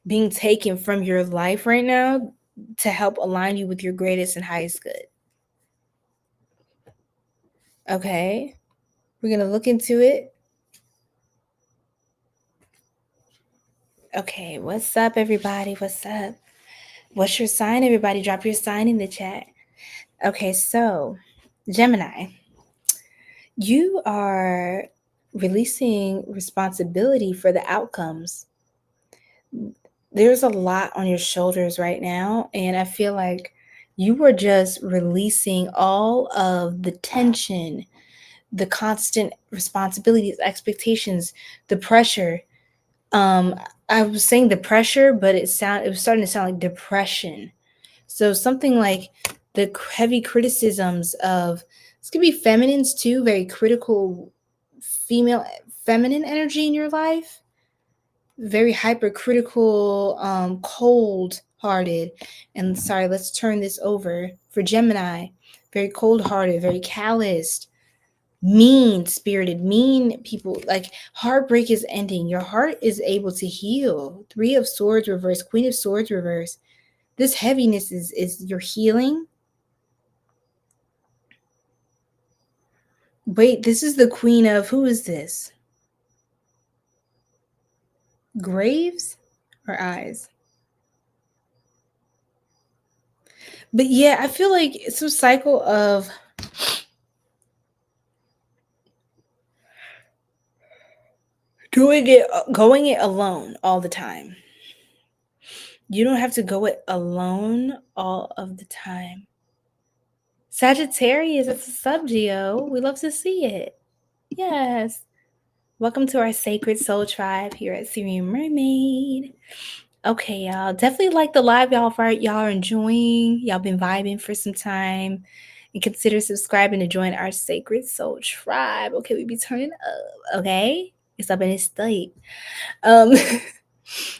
being taken from your life right now to help align you with your greatest and highest good? Okay, we're going to look into it. Okay, what's up, everybody? What's up? What's your sign, everybody? Drop your sign in the chat. Okay, so Gemini, you are releasing responsibility for the outcomes. There's a lot on your shoulders right now, and I feel like you are just releasing all of the tension, the constant responsibilities, expectations, the pressure I was saying the pressure, but it was starting to sound like depression. So something like the heavy criticisms of, this could be feminines too, very critical feminine energy in your life, very hypercritical, cold-hearted. And sorry, let's turn this over for Gemini. Very cold-hearted, very calloused, mean-spirited, mean people. Like, heartbreak is ending. Your heart is able to heal. 3 of Swords reverse, Queen of Swords reverse. This heaviness is your healing. Wait, this is the Queen of, who is this? Graves or Eyes? But yeah, I feel like it's a cycle of going it alone all the time. You don't have to go it alone all of the time. Sagittarius, it's a sub-geo. We love to see it. Yes. Welcome to our sacred soul tribe here at Sirian Mermaid. Okay, y'all. Definitely like the live, y'all. Y'all are enjoying. Y'all been vibing for some time. And consider subscribing to join our sacred soul tribe. Okay, we be turning up. Okay? It's up in his state. But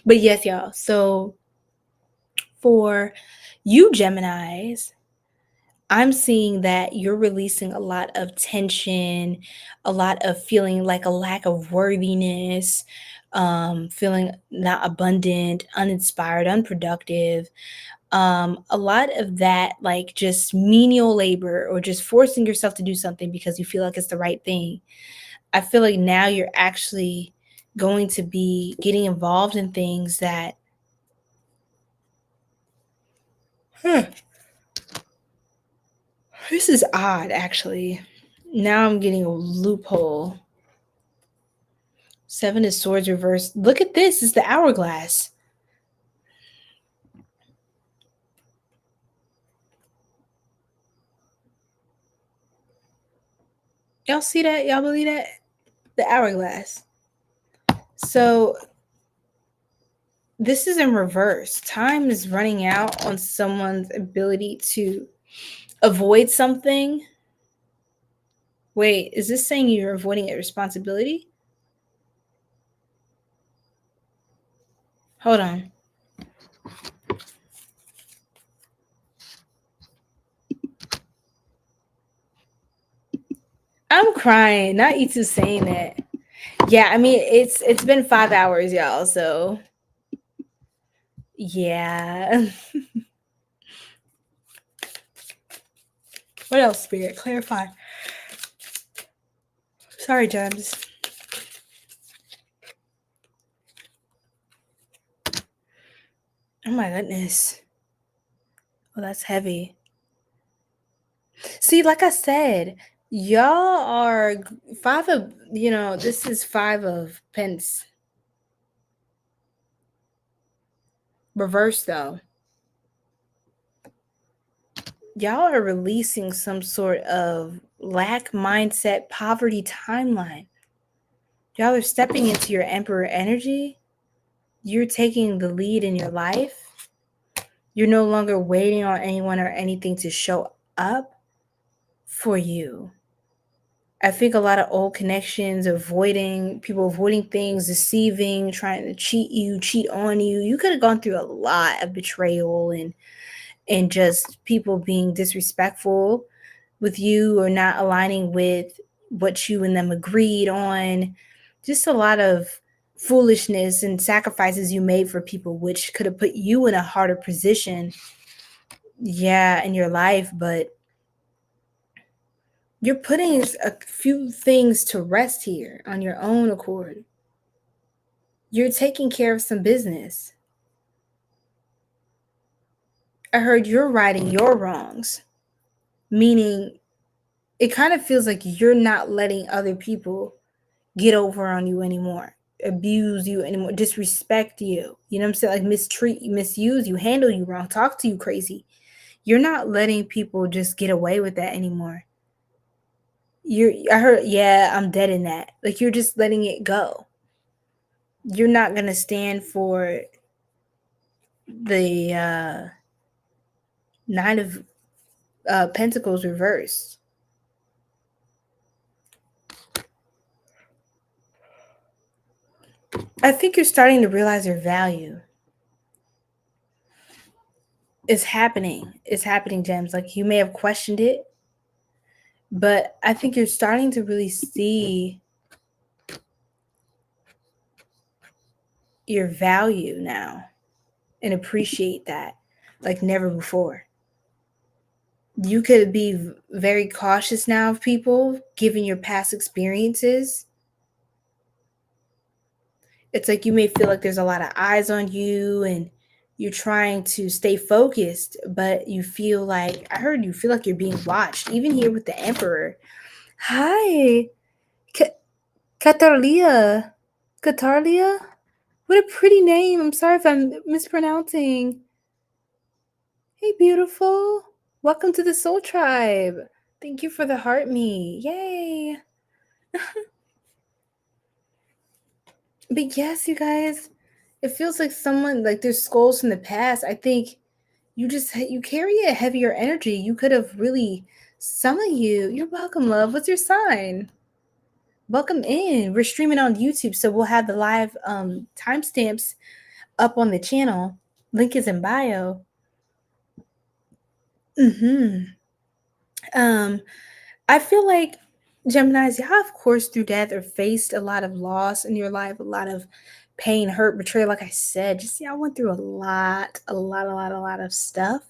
yes, y'all. So for you Geminis, I'm seeing that you're releasing a lot of tension, a lot of feeling like a lack of worthiness, feeling not abundant, uninspired, unproductive. A lot of that, like just menial labor or just forcing yourself to do something because you feel like it's the right thing. I feel like now you're actually going to be getting involved in things that this is odd, actually. Now I'm getting a loophole. 7 of Swords reversed. Look at this. It's the hourglass. Y'all see that? Y'all believe that? The hourglass. So this is in reverse. Time is running out on someone's ability to avoid something. Wait, is this saying you're avoiding a responsibility? Hold on. I'm crying. Not you two saying that. Yeah, I mean it's been 5 hours, y'all. So yeah. What else, Spirit? Clarify. Sorry, Gems. Oh my goodness. Oh, that's heavy. See, like I said, y'all are 5 of, this is 5 of Pence. Reverse, though. Y'all are releasing some sort of lack mindset, poverty timeline. Y'all are stepping into your Emperor energy. You're taking the lead in your life. You're no longer waiting on anyone or anything to show up for you. I think a lot of old connections, people avoiding things, deceiving, trying to cheat on you. You could have gone through a lot of betrayal and just people being disrespectful with you or not aligning with what you and them agreed on. Just a lot of foolishness and sacrifices you made for people, which could have put you in a harder position, in your life. But you're putting a few things to rest here on your own accord. You're taking care of some business. I heard you're righting your wrongs, meaning it kind of feels like you're not letting other people get over on you anymore, abuse you anymore, disrespect you. You know what I'm saying? Like mistreat you, misuse you, handle you wrong, talk to you crazy. You're not letting people just get away with that anymore. I heard, I'm dead in that. Like you're just letting it go. you're not going to stand for the Nine of Pentacles reversed. I think you're starting to realize your value. It's happening. It's happening, Gems. Like, you may have questioned it, but I think you're starting to really see your value now and appreciate that like never before. You could be very cautious now of people, given your past experiences. It's like you may feel like there's a lot of eyes on you and you're trying to stay focused, but you feel like, I heard you feel like you're being watched, even here with the Emperor. Hi, 𝘗𝘓𝘬𝘭𝘬𝘪𝘮. What a pretty name. I'm sorry if I'm mispronouncing. Hey, beautiful. Welcome to the Soul Tribe. Thank you for the heart me. Yay. But yes, you guys, it feels like someone, like there's skulls from the past. I think you carry a heavier energy. You could have really, some of you, you're welcome, love. What's your sign? Welcome in. We're streaming on YouTube, so we'll have the live timestamps up on the channel. Link is in bio. I feel like Geminis, y'all, of course, through death or faced a lot of loss in your life, a lot of pain, hurt, betrayal. Like I said, just y'all went through a lot of stuff.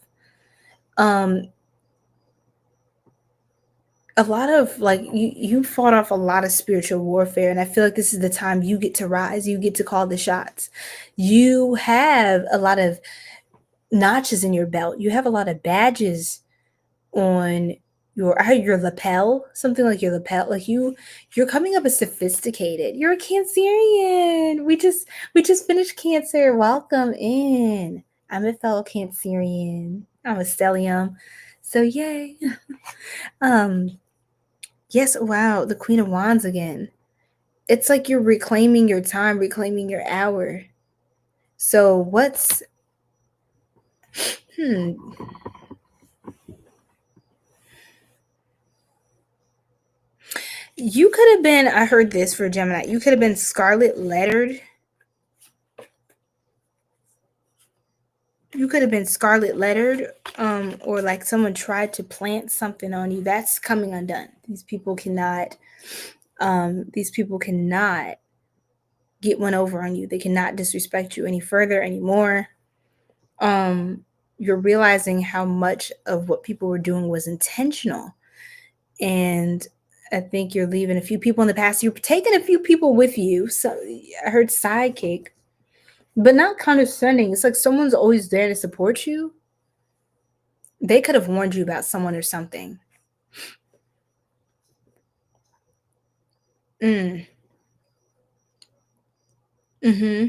A lot of, like, you fought off a lot of spiritual warfare, and I feel like this is the time you get to rise. You get to call the shots. You have a lot of notches in your belt. You have a lot of badges on I heard your lapel, something like your lapel. Like you're coming up as sophisticated. You're a Cancerian. We just finished Cancer. Welcome in. I'm a fellow Cancerian. I'm a stellium. So yay. Yes, wow, the Queen of Wands again. It's like you're reclaiming your time, reclaiming your hour. So what's you could have been, I heard this for Gemini, you could have been scarlet lettered. You could have been scarlet lettered, or like someone tried to plant something on you. That's coming undone. These people cannot get one over on you. They cannot disrespect you any further anymore. You're realizing how much of what people were doing was intentional. And I think you're leaving a few people in the past. You're taking a few people with you. So I heard sidekick, but not condescending. It's like someone's always there to support you. They could have warned you about someone or something. Mm. Mm-hmm.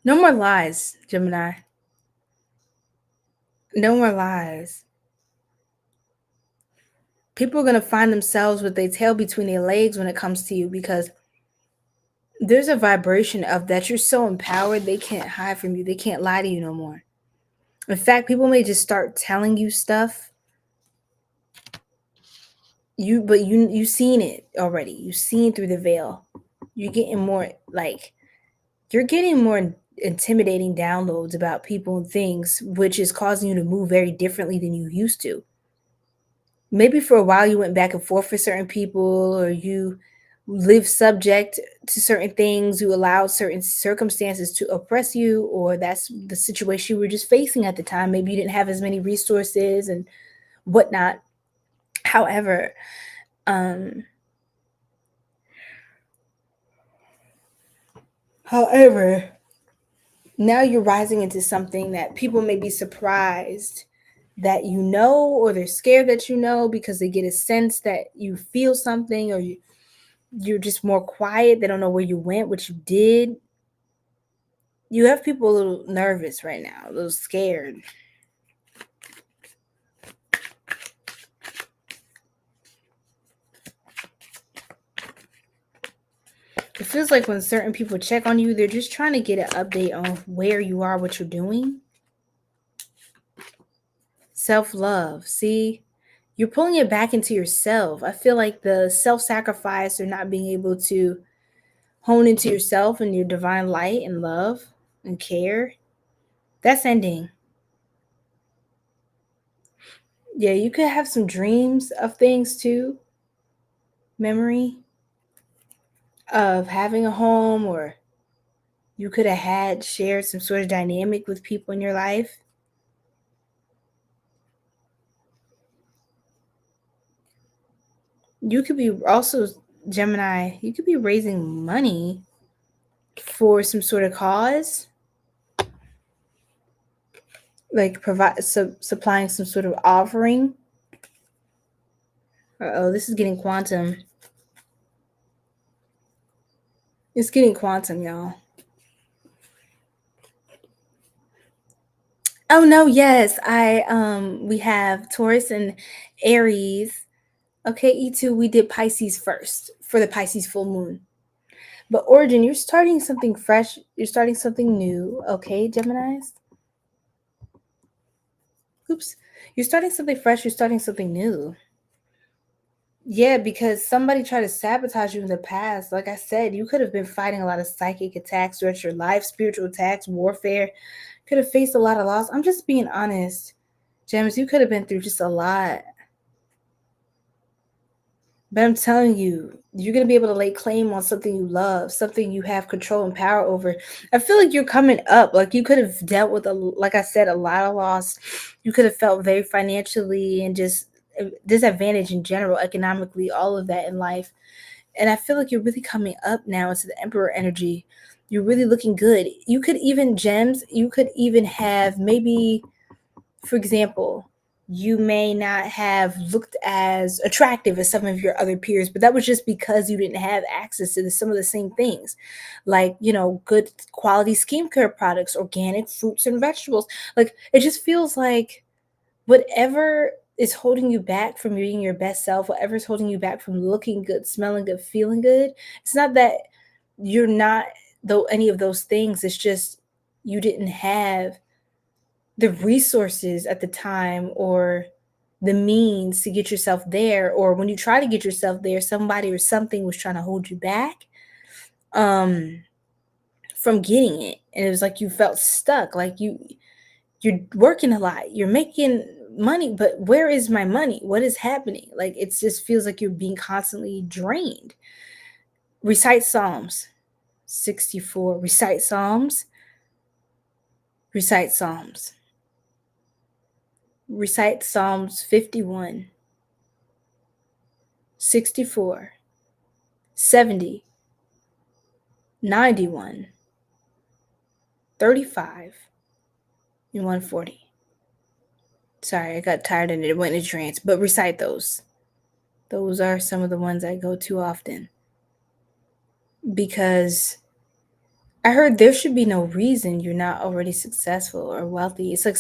No more lies, Gemini. No more lies. People are going to find themselves with their tail between their legs when it comes to you, because there's a vibration of that you're so empowered, they can't hide from you. They can't lie to you no more. In fact, people may just start telling you stuff. You seen it already. You've seen through the veil. You're getting more intimidating downloads about people and things, which is causing you to move very differently than you used to. Maybe for a while you went back and forth with certain people, or you lived subject to certain things, you allowed certain circumstances to oppress you, or that's the situation you were just facing at the time. Maybe you didn't have as many resources and whatnot. However, now you're rising into something that people may be surprised that you know, or they're scared that you know, because they get a sense that you feel something, or you're just more quiet. They don't know where you went, what you did. You have people a little nervous right now, a little scared. It feels like when certain people check on you, they're just trying to get an update on where you are, what you're doing. Self-love. See, you're pulling it back into yourself. I feel like the self-sacrifice or not being able to hone into yourself and your divine light and love and care, that's ending. Yeah, you could have some dreams of things too. Memory of having a home, or you could have shared some sort of dynamic with people in your life. You could be also, Gemini, you could be raising money for some sort of cause, like supplying some sort of offering. This is getting quantum. It's getting quantum, y'all. Oh no, yes, we have Taurus and Aries. Okay, E2, we did Pisces first for the Pisces full moon. But Origin, you're starting something fresh. You're starting something new. Okay, Geminis? Oops. You're starting something fresh. You're starting something new. Yeah, because somebody tried to sabotage you in the past. Like I said, you could have been fighting a lot of psychic attacks throughout your life, spiritual attacks, warfare. Could have faced a lot of loss. I'm just being honest. Gems, you could have been through just a lot. But I'm telling you, you're going to be able to lay claim on something you love, something you have control and power over. I feel like you're coming up. Like you could have dealt with, like I said, a lot of loss. You could have felt very financially and just disadvantaged in general, economically, all of that in life. And I feel like you're really coming up now into the Emperor energy. You're really looking good. You could even, Gems, you could even have maybe, for example, you may not have looked as attractive as some of your other peers, but that was just because you didn't have access to some of the same things, like, good quality skincare products, organic fruits and vegetables. Like, it just feels like whatever is holding you back from being your best self, whatever is holding you back from looking good, smelling good, feeling good, it's not that you're not though any of those things. It's just you didn't have the resources at the time or the means to get yourself there, or when you try to get yourself there, somebody or something was trying to hold you back from getting it. And it was like you felt stuck, like you're working a lot, you're making money, but where is my money? What is happening? Like, it just feels like you're being constantly drained. Recite Psalms 64. Recite Psalms. Recite Psalms. Recite Psalms 51, 64, 70, 91, 35, and 140. Sorry, I got tired and it went into trance, but recite those. Those are some of the ones I go to often. Because I heard there should be no reason you're not already successful or wealthy. It's like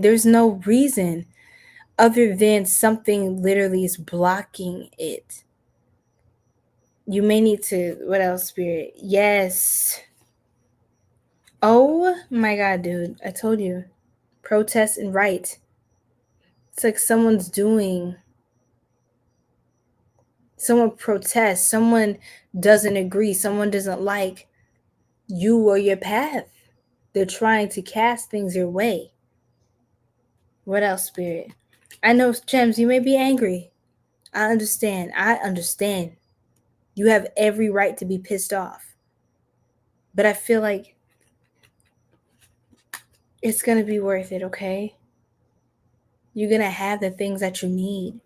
there's no reason other than something literally is blocking it. You may need to, what else, Spirit? Yes. Oh my God, dude. I told you. Protest and right. It's like someone protests, someone doesn't agree, someone doesn't like you or your path. They're trying to cast things your way. What else, Spirit? I know, Gems, you may be angry. I understand. You have every right to be pissed off. But I feel like it's going to be worth it, okay? You're going to have the things that you need.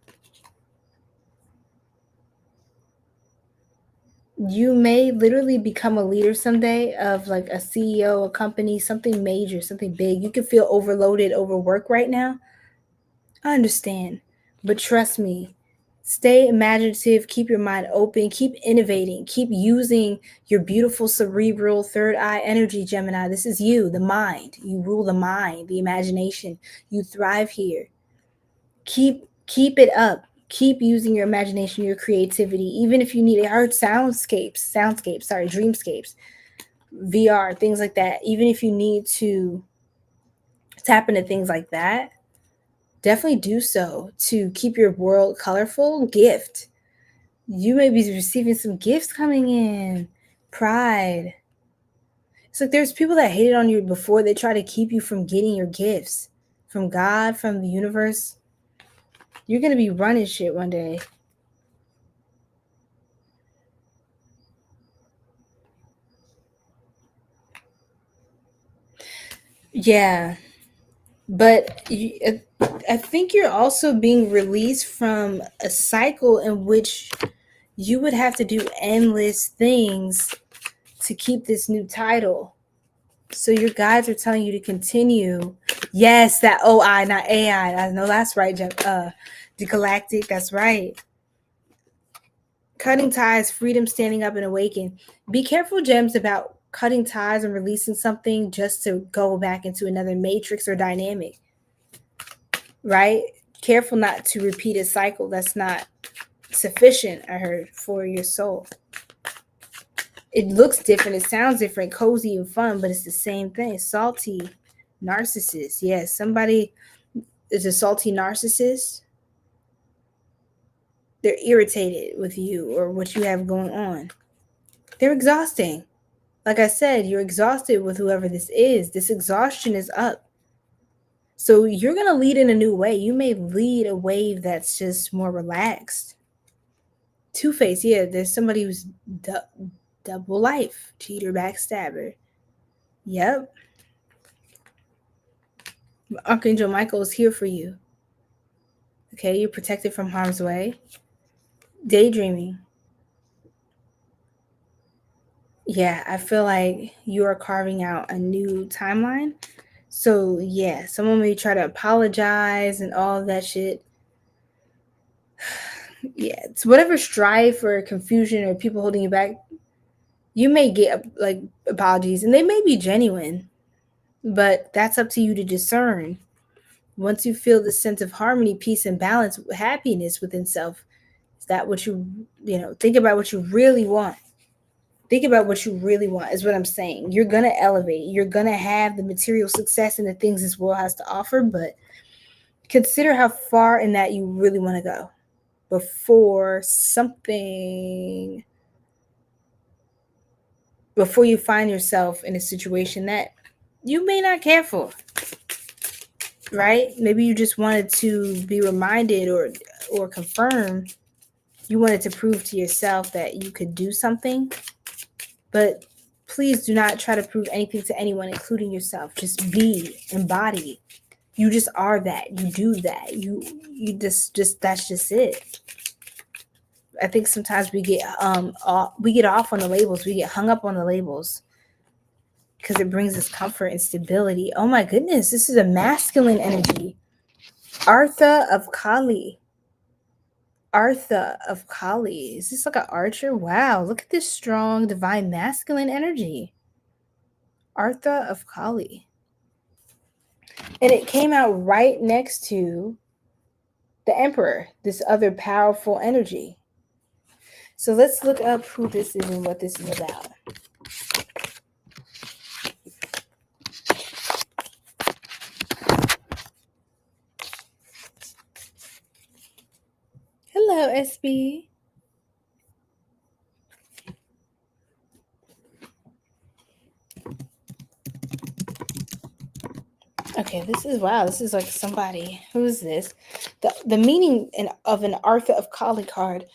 You may literally become a leader someday of like a CEO, a company, something major, something big. You can feel overloaded, overworked right now. I understand. But trust me, stay imaginative, keep your mind open, keep innovating, keep using your beautiful cerebral third eye energy, Gemini. This is you, the mind. You rule the mind, the imagination. You thrive here. Keep it up. Keep using your imagination, your creativity, even if you need it. I heard dreamscapes, VR, things like that. Even if you need to tap into things like that, definitely do so to keep your world colorful. Gift. You may be receiving some gifts coming in. Pride. It's like there's people that hated on you before. They try to keep you from getting your gifts from God, from the universe. You're going to be running shit one day. Yeah. But I think you're also being released from a cycle in which you would have to do endless things to keep this new title. So your guides are telling you to continue. Yes, that OI, not AI. I know that's right, the galactic. That's right. Cutting ties, freedom, standing up and awaken. Be careful, gems, about cutting ties and releasing something just to go back into another matrix or dynamic. Right? Careful not to repeat a cycle that's not sufficient, I heard, for your soul. It looks different, it sounds different, cozy and fun, but it's the same thing. Salty narcissist. Yes, somebody is a salty narcissist. They're irritated with you or what you have going on. They're exhausting. Like I said, you're exhausted with whoever this is. This exhaustion is up. So you're going to lead in a new way. You may lead a wave that's just more relaxed. Two-Face, yeah, there's somebody who's double life. Cheater, backstabber. Yep. Archangel Michael is here for you. Okay, you're protected from harm's way. Daydreaming. Yeah, I feel like you are carving out a new timeline. So, yeah, someone may try to apologize and all of that shit. Yeah, it's whatever strife or confusion or people holding you back, you may get like apologies and they may be genuine, but that's up to you to discern. Once you feel the sense of harmony, peace, and balance, happiness within self, is that what think about what you really want. Think about what you really want is what I'm saying. You're going to elevate. You're going to have the material success and the things this world has to offer, but consider how far in that you really want to go before you find yourself in a situation that you may not care for, right? Maybe you just wanted to be reminded or confirm. You wanted to prove to yourself that you could do something, but please do not try to prove anything to anyone, including yourself. Just be, embody. You just are that. You do that. You just that's just it. I think sometimes we get off on the labels. We get hung up on the labels because it brings us comfort and stability. Oh my goodness, this is a masculine energy. Artha of Kali. Artha of Kali. Is this like an archer? Wow, look at this strong, divine, masculine energy. Artha of Kali. And it came out right next to the Emperor, this other powerful energy. So let's look up who this is and what this is about. Hello, SB. Okay, this is like somebody. Who is this? The meaning of an Artha of Kali card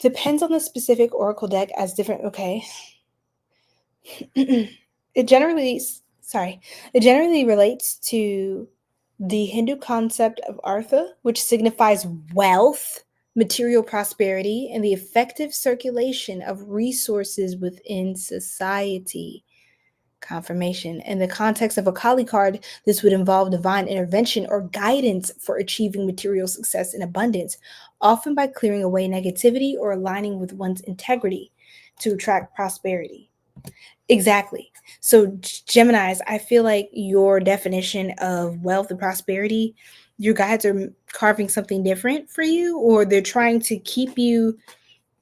depends on the specific oracle deck as different. Okay. It generally relates to the Hindu concept of Artha, which signifies wealth, material prosperity, and the effective circulation of resources within society. Confirmation. In the context of a Kali card, this would involve divine intervention or guidance for achieving material success and abundance, often by clearing away negativity or aligning with one's integrity to attract prosperity. Exactly. So Geminis, I feel like your definition of wealth and prosperity, your guides are carving something different for you, or they're trying to keep you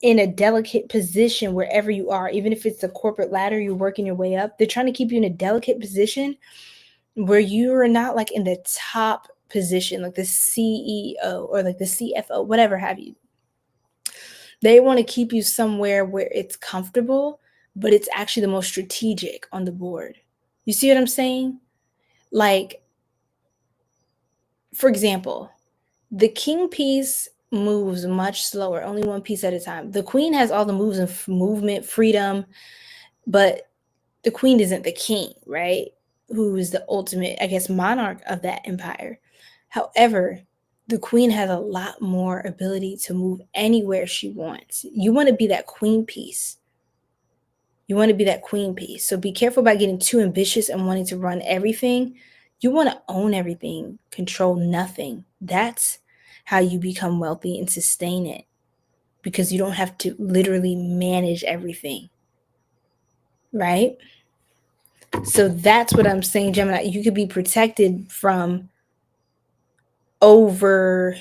in a delicate position wherever you are. Even if it's the corporate ladder, you're working your way up, they're trying to keep you in a delicate position where you are not like in the top position, like the CEO or like the CFO, whatever have you. They want to keep you somewhere where it's comfortable, but it's actually the most strategic on the board. You see what I'm saying? Like, for example, the king piece moves much slower, only one piece at a time. The queen has all the moves and movement, freedom, but the queen isn't the king, right? Who is the ultimate, I guess, monarch of that empire. However, the queen has a lot more ability to move anywhere she wants. You want to be that queen piece. You want to be that queen piece. So be careful about getting too ambitious and wanting to run everything. You want to own everything, control nothing. That's how you become wealthy and sustain it, because you don't have to literally manage everything, right? So that's what I'm saying, Gemini. You could be protected from over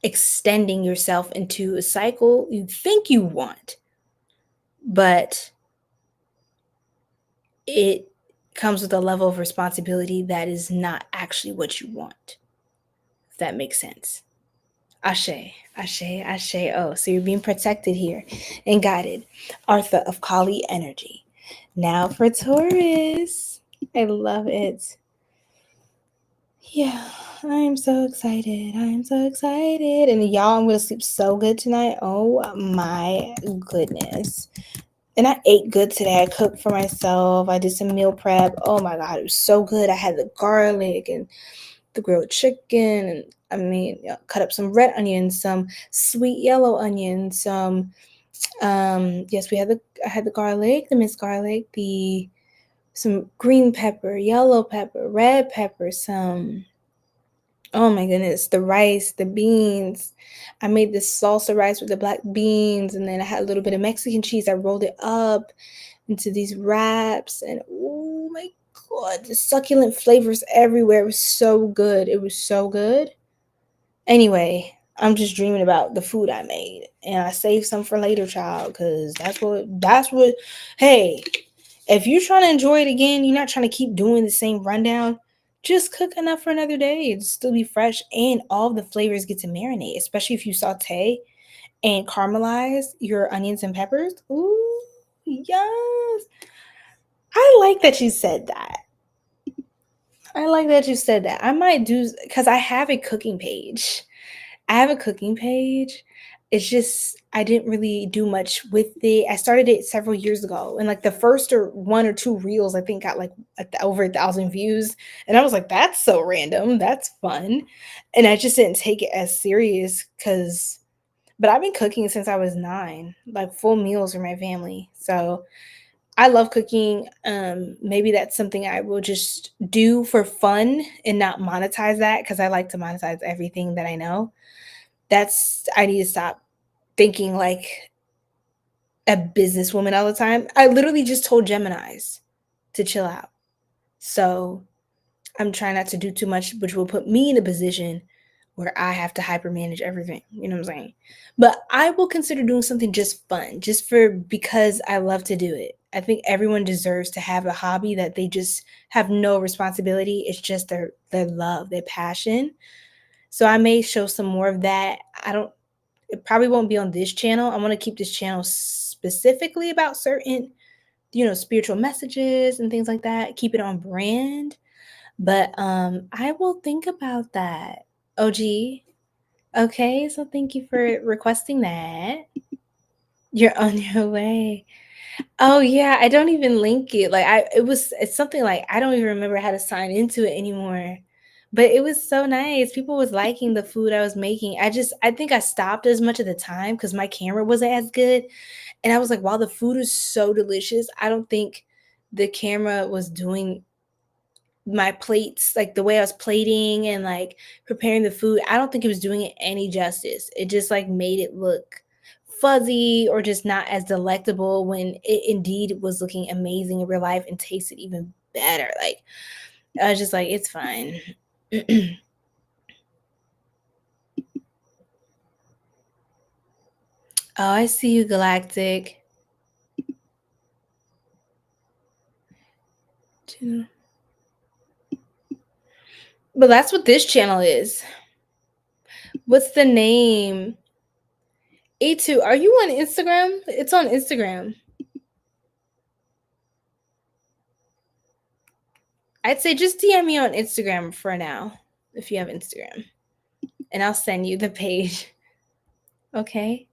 extending yourself into a cycle you think you want, but it comes with a level of responsibility that is not actually what you want, if that makes sense. Ashe, ashe, ashe. Oh, so you're being protected here and guided. Artha of Kali energy. Now for Taurus. I love it. Yeah, I'm so excited. I'm so excited. And y'all, I'm going to sleep so good tonight. Oh my goodness. And I ate good today. I cooked for myself. I did some meal prep. Oh my God, it was so good. I had the garlic and the grilled chicken. And cut up some red onions, some sweet yellow onions, some, yes, I had the garlic, the minced garlic, some green pepper, yellow pepper, red pepper, oh my goodness, the rice, the beans. I made this salsa rice with the black beans, and then I had a little bit of Mexican cheese. I rolled it up into these wraps, and oh my God, the succulent flavors everywhere. It was so good. It was so good. Anyway, I'm just dreaming about the food I made, and I saved some for later, child, because that's what, hey, if you're trying to enjoy it again, you're not trying to keep doing the same rundown, just cook enough for another day. It'll still be fresh, and all the flavors get to marinate, especially if you saute and caramelize your onions and peppers. Ooh, yes. I like that you said that. I might do, because I have a cooking page. It's just I didn't really do much with it. I started it several years ago, and like the first or one or two reels, I think got like over 1,000 views, and I was like, "That's so random. That's fun," and I just didn't take it as serious because. But I've been cooking since I was 9, like full meals for my family. So I love cooking. Maybe that's something I will just do for fun and not monetize that, because I like to monetize everything that I know. I need to stop thinking like a businesswoman all the time. I literally just told Geminis to chill out. So I'm trying not to do too much, which will put me in a position where I have to hyper manage everything. You know what I'm saying? But I will consider doing something just fun, because I love to do it. I think everyone deserves to have a hobby that they just have no responsibility. It's just their love, their passion. So I may show some more of that. It probably won't be on this channel. I want to keep this channel specifically about certain, spiritual messages and things like that. Keep it on brand. But I will think about that. OG. Okay, so thank you for requesting that. You're on your way. Oh yeah, I don't even link it. Like it's something like I don't even remember how to sign into it anymore. But it was so nice. People was liking the food I was making. I think I stopped as much of the time because my camera wasn't as good. And I was like, wow, the food is so delicious. I don't think the camera was doing my plates, like the way I was plating and like preparing the food. I don't think it was doing it any justice. It just like made it look fuzzy or just not as delectable when it indeed was looking amazing in real life and tasted even better. Like I was just like, it's fine. Oh, I see you, Galactic. But that's what this channel is. What's the name? A2, are you on Instagram? It's on Instagram. I'd say just DM me on Instagram for now, if you have Instagram. And I'll send you the page. Okay?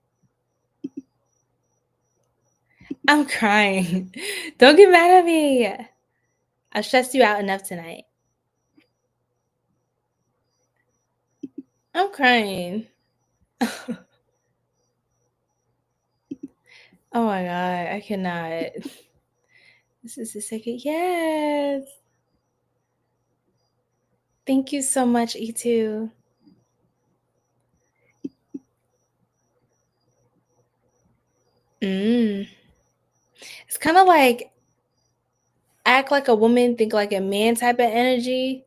I'm crying. Don't get mad at me. I stressed you out enough tonight. I'm crying. Oh my God, I cannot. This is the second. Yes. Thank you so much, E2. It's kind of like act like a woman, think like a man type of energy.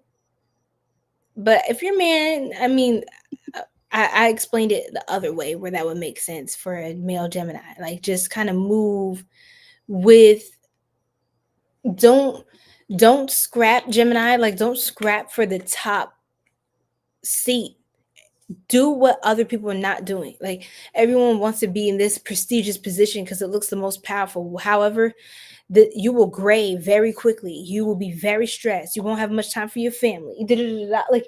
But if you're man, I mean, I explained it the other way where that would make sense for a male Gemini. Like just kind of move with don't scrap Gemini, like don't scrap for the top seat. Do what other people are not doing. Like everyone wants to be in this prestigious position because it looks the most powerful. However, that you will gray very quickly. You will be very stressed. You won't have much time for your family. Like,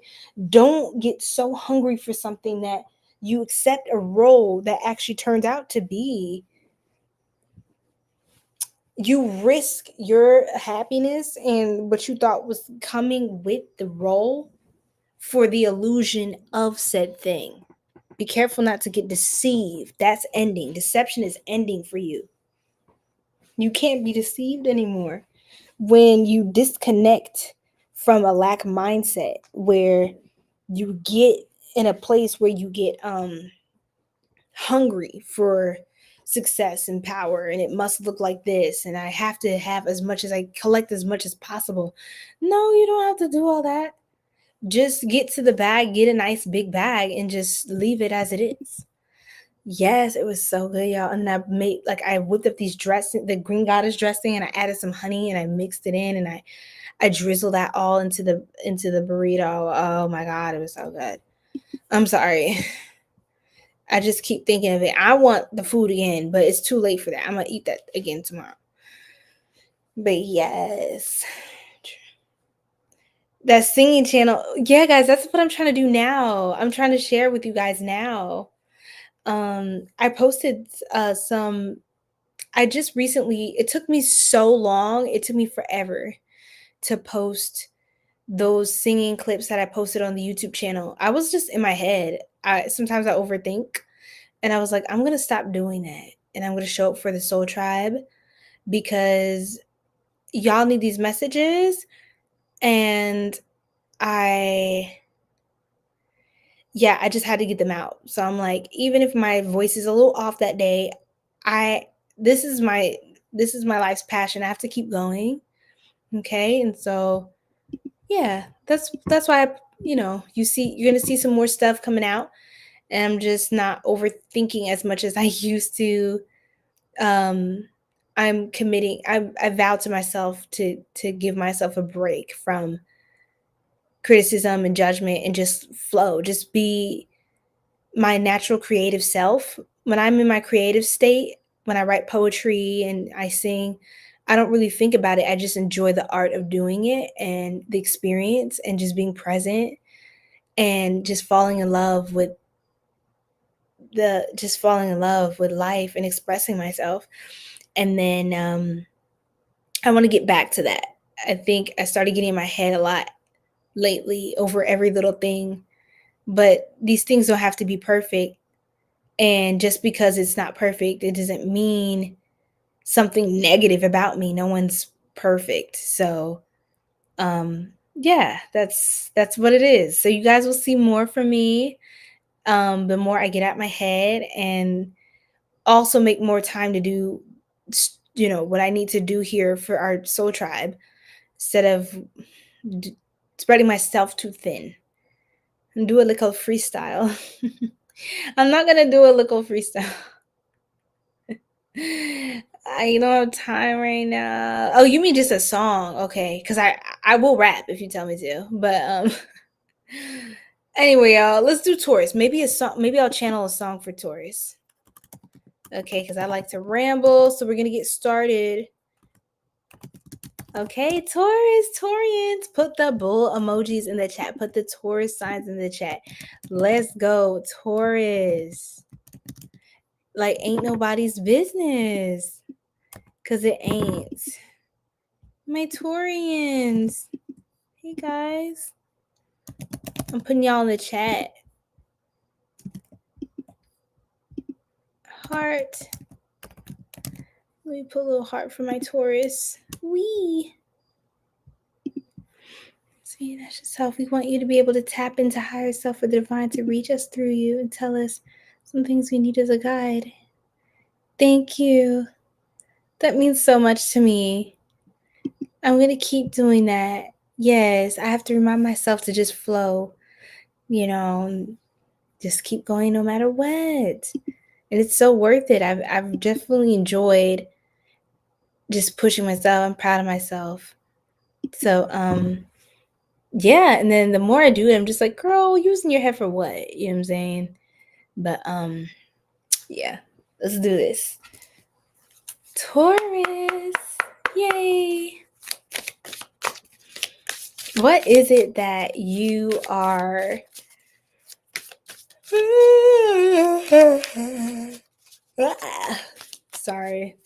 don't get so hungry for something that you accept a role that actually turns out to be. You risk your happiness and what you thought was coming with the role for the illusion of said thing. Be careful not to get deceived. That's ending. Deception is ending for you. You can't be deceived anymore. When you disconnect from a lack mindset where you get in a place where you get hungry for success and power, and it must look like this, and I have to have as much as I collect as much as possible. No, you don't have to do all that. Just get to the bag, get a nice big bag, and just leave it as it is. Yes, it was so good, y'all. And I whipped up these dressing, the green goddess dressing, and I added some honey and I mixed it in, and I drizzled that all into the burrito. Oh my God, it was so good. I'm sorry. I just keep thinking of it. I want the food again, but it's too late for that. I'm gonna eat that again tomorrow. But yes. That singing channel. Yeah, guys, that's what I'm trying to do now. I'm trying to share with you guys now. I posted some. I just recently, it took me so long. It took me forever to post those singing clips that I posted on the YouTube channel. I was just in my head. Sometimes I overthink, and I was like, I'm gonna stop doing that, and I'm gonna show up for the Soul Tribe because y'all need these messages, and I just had to get them out. So I'm like, even if my voice is a little off that day, this is my life's passion. I have to keep going. Okay? And so yeah, that's why you're going to see some more stuff coming out, and I'm just not overthinking as much as I used to. I'm committing. I vowed to myself to give myself a break from criticism and judgment and just flow, just be my natural creative self. When I'm in my creative state, when I write poetry and I sing, I don't really think about it. I just enjoy the art of doing it and the experience and just being present and just falling in love with life and expressing myself. And then I want to get back to that. I think I started getting in my head a lot lately over every little thing, but these things don't have to be perfect. And just because it's not perfect, it doesn't mean something negative about me. No one's perfect. So yeah, that's what it is. So you guys will see more from me the more I get out my head, and also make more time to do what I need to do here for our soul tribe instead of spreading myself too thin. And do a little freestyle. I'm not gonna do a little freestyle. I don't have time right now. Oh, you mean just a song? Okay, because I will rap if you tell me to. But anyway, y'all, let's do Taurus. Maybe a song. Maybe I'll channel a song for Taurus. Okay, because I like to ramble. So we're gonna get started. Okay, Taurians, put the bull emojis in the chat. Put the Taurus signs in the chat. Let's go, Taurus. Like, ain't nobody's business. Because it ain't. My Taurians. Hey, guys. I'm putting y'all in the chat. Heart. Let me put a little heart for my Taurus. Wee. See, that's just how we want you to be able to tap into higher self for the divine to reach us through you and tell us some things we need as a guide. Thank you. That means so much to me. I'm going to keep doing that. Yes, I have to remind myself to just flow, just keep going no matter what. And it's so worth it. I've definitely enjoyed just pushing myself. I'm proud of myself. So, yeah. And then the more I do it, I'm just like, girl, using your head for what? You know what I'm saying? But, yeah, let's do this. Taurus. Yay. What is it that you are sorry.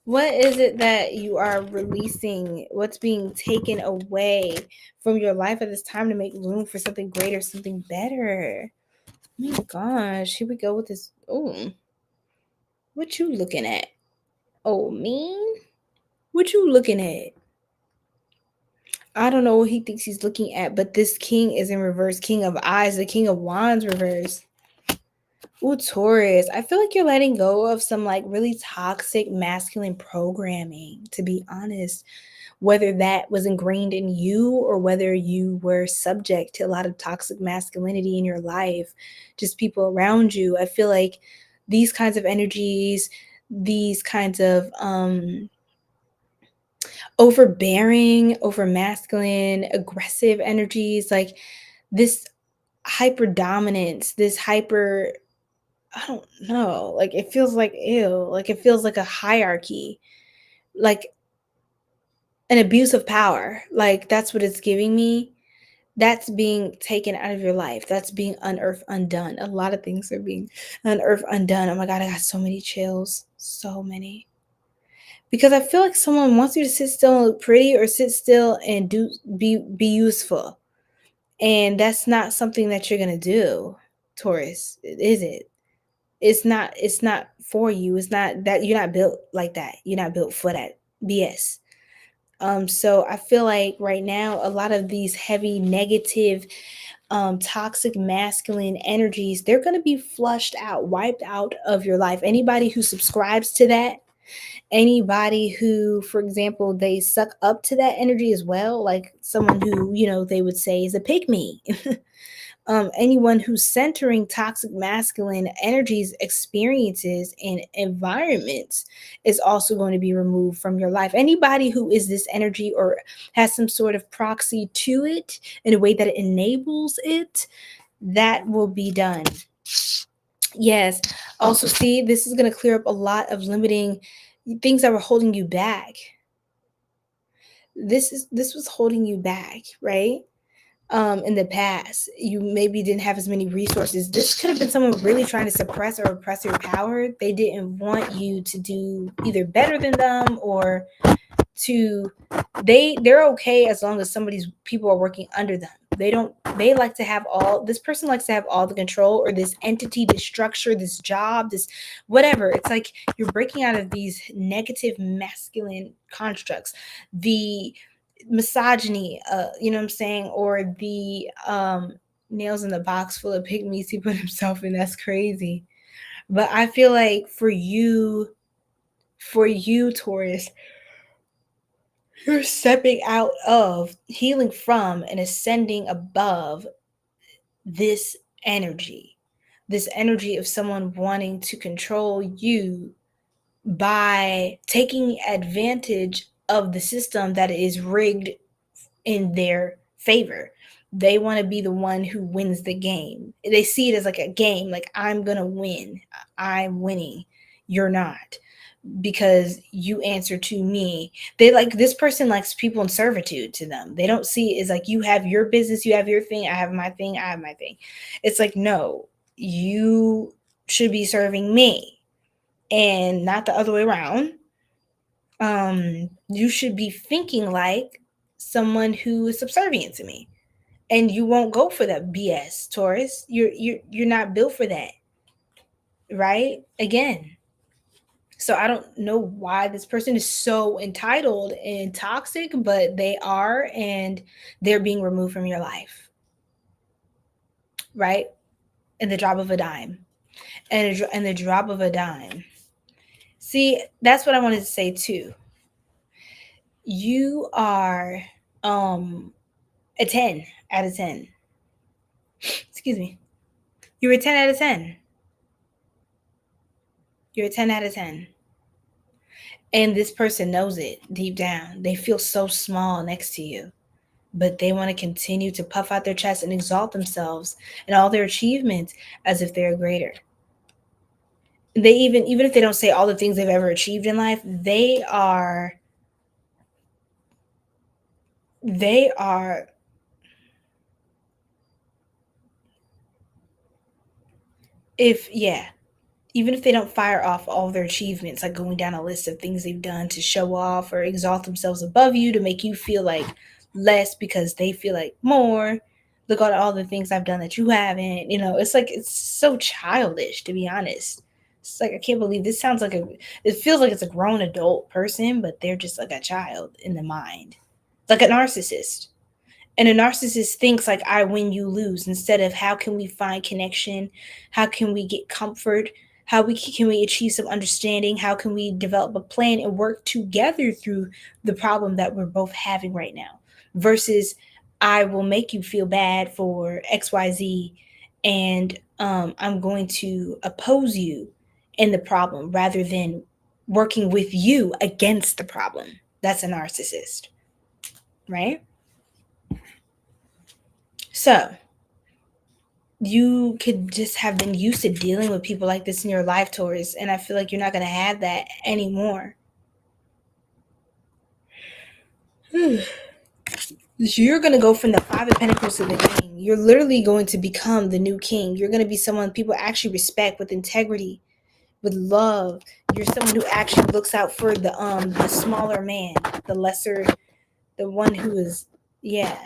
What is it that you are releasing? What's being taken away from your life at this time to make room for something greater, something better? Oh my gosh, here we go with this. Oh, what you looking at? Oh, mean? What you looking at? I don't know what he thinks he's looking at, but this king is in reverse. King of Eyes, the King of Wands reverse. Ooh, Taurus. I feel like you're letting go of some like really toxic masculine programming, to be honest. Whether that was ingrained in you or whether you were subject to a lot of toxic masculinity in your life, just people around you. I feel like these kinds of energies, these kinds of overbearing, over masculine, aggressive energies, like this hyper dominance, this hyper, I don't know, like it feels like ew, like it feels like a hierarchy, like an abuse of power. Like that's what it's giving me. That's being taken out of your life. That's being unearthed, undone. A lot of things are being unearthed, undone. Oh my God, I got so many chills. So many. Because I feel like someone wants you to sit still and look pretty or sit still and be useful. And that's not something that you're gonna do, Taurus. Is it? It's not for you. It's not that you're not built like that. You're not built for that BS. So I feel like right now a lot of these heavy negative toxic masculine energies, they're going to be flushed out, wiped out of your life. Anybody who subscribes to that, anybody who, for example, they suck up to that energy as well, like someone who, they would say is a pygmy. Anyone who's centering toxic masculine energies, experiences, and environments is also going to be removed from your life. Anybody who is this energy or has some sort of proxy to it in a way that it enables it, that will be done. Yes. Also, see, this is going to clear up a lot of limiting things that were holding you back. This was holding you back, right? In the past, you maybe didn't have as many resources. This could have been someone really trying to suppress or oppress your power. They didn't want you to do either better than them or they're okay as long as people are working under them. They like to have this person likes to have all the control, or this entity, this structure, this job, this whatever. It's like you're breaking out of these negative masculine constructs. The misogyny, you know what I'm saying, or the nails in the box full of pygmies he put himself in. That's crazy. But I feel like for you, Taurus, you're stepping out of, healing from, and ascending above this energy this energy of someone wanting to control you by taking advantage of the system that is rigged in their favor. They want to be the one who wins the game. They see it as like a game, like I'm going to win. I'm winning. You're not, because you answer to me. They like, this person likes people in servitude to them. They don't see it as like, you have your business, you have your thing, I have my thing, I have my thing. It's like, no, you should be serving me and not the other way around. You should be thinking like someone who is subservient to me, and you won't go for that BS, Taurus. You're not built for that, right? Again, so I don't know why this person is so entitled and toxic, but they are, and they're being removed from your life, right? In the drop of a dime, and the drop of a dime. See, that's what I wanted to say too. You are a 10 out of 10. Excuse me. You're a 10 out of 10. You're a 10 out of 10. And this person knows it deep down. They feel so small next to you, but they want to continue to puff out their chest and exalt themselves and all their achievements as if they're greater. They even if they don't say all the things they've ever achieved in life, they are even if they don't fire off all their achievements, like going down a list of things they've done to show off or exalt themselves above you to make you feel like less because they feel like more. Look at all the things I've done that you haven't. It's like, it's so childish, to be honest. It's like, I can't believe this sounds like it feels like it's a grown adult person, but they're just like a child in the mind, like a narcissist. And a narcissist thinks like, I win, you lose, instead of how can we find connection? How can we get comfort? How can we achieve some understanding? How can we develop a plan and work together through the problem that we're both having right now? Versus, I will make you feel bad for XYZ, and I'm going to oppose you in the problem rather than working with you against the problem. That's a narcissist, right? So you could just have been used to dealing with people like this in your life, Taurus, and I feel like you're not going to have that anymore. You're going to go from the Five of Pentacles to the King. You're literally going to become the new king. You're going to be someone people actually respect, with integrity, with love. You're someone who actually looks out for the smaller man, the lesser, the one who is, yeah.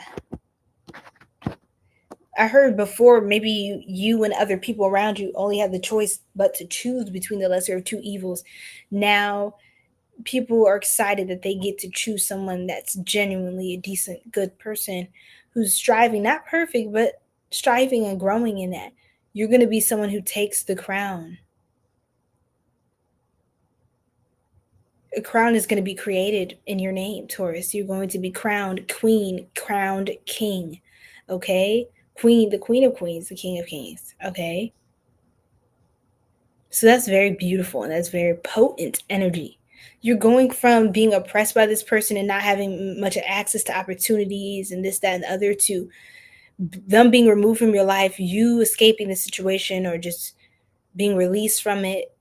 I heard before, maybe you and other people around you only had the choice but to choose between the lesser of two evils. Now people are excited that they get to choose someone that's genuinely a decent, good person who's striving, not perfect, but striving and growing in that. You're going to be someone who takes the crown. A crown is going to be created in your name, Taurus. You're going to be crowned queen, crowned king, okay? Queen, the queen of queens, the king of kings, okay? So that's very beautiful, and that's very potent energy. You're going from being oppressed by this person and not having much access to opportunities and this, that, and the other, to them being removed from your life, you escaping the situation or just being released from it.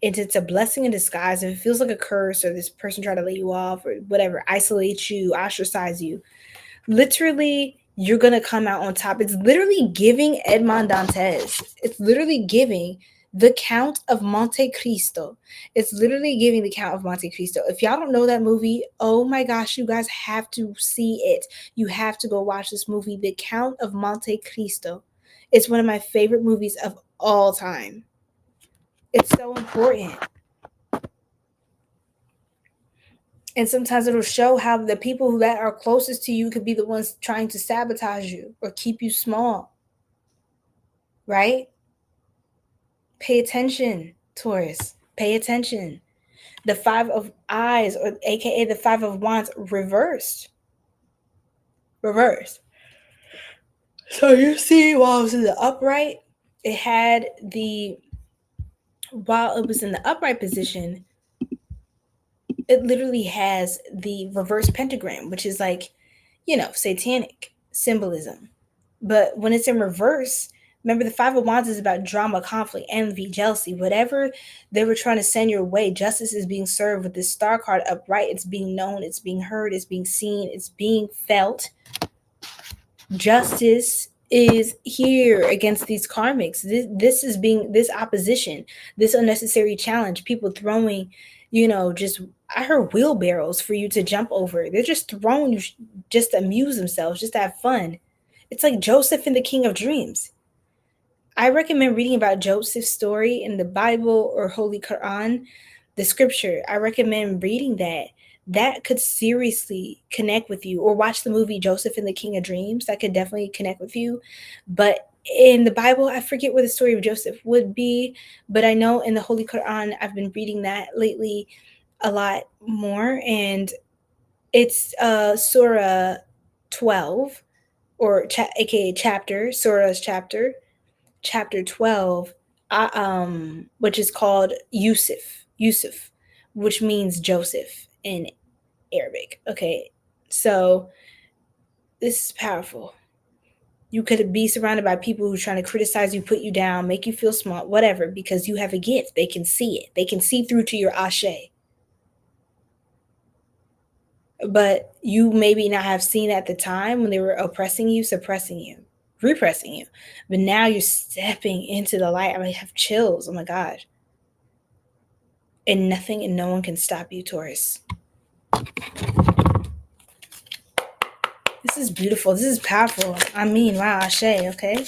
It's a blessing in disguise. If it feels like a curse, or this person trying to lay you off or whatever, isolate you, ostracize you, literally, you're going to come out on top. It's literally giving Edmond Dantes. It's literally giving the Count of Monte Cristo. It's literally giving the Count of Monte Cristo. If y'all don't know that movie, oh my gosh, you guys have to see it. You have to go watch this movie, The Count of Monte Cristo. It's one of my favorite movies of all time. It's so important. And sometimes it'll show how the people that are closest to you could be the ones trying to sabotage you or keep you small. Right? Pay attention, Taurus. Pay attention. The Five of Eyes, or aka the Five of Wands, reversed. Reversed. So you see, while I was in the upright, it had while it was in the upright position, it literally has the reverse pentagram, which is like, satanic symbolism. But when it's in reverse, remember the Five of Wands is about drama, conflict, envy, jealousy, whatever they were trying to send your way. Justice is being served with this star card upright. It's being known, it's being heard, it's being seen, it's being felt. Justice is here against these karmics. This opposition, this unnecessary challenge, people throwing, I heard wheelbarrows for you to jump over. They're just throwing you just to amuse themselves, just to have fun. It's like Joseph and the King of Dreams. I recommend reading about Joseph's story in the Bible or Holy Quran, the scripture. I recommend reading that. That could seriously connect with you. Or watch the movie Joseph and the King of Dreams. That could definitely connect with you. But in the Bible, I forget where the story of Joseph would be, but I know in the Holy Quran, I've been reading that lately a lot more, and it's Surah 12, or aka chapter, Surah's chapter 12, which is called Yusuf, which means Joseph in Arabic. Okay, so this is powerful. You could be surrounded by people who are trying to criticize you, put you down, make you feel small, whatever, because you have a gift. They can see it. They can see through to your ashe. But you maybe not have seen at the time when they were oppressing you, suppressing you, repressing you. But now you're stepping into the light. I have chills. Oh my God. And nothing and no one can stop you, Taurus. This is beautiful. This is powerful. I mean, wow, ashe, okay?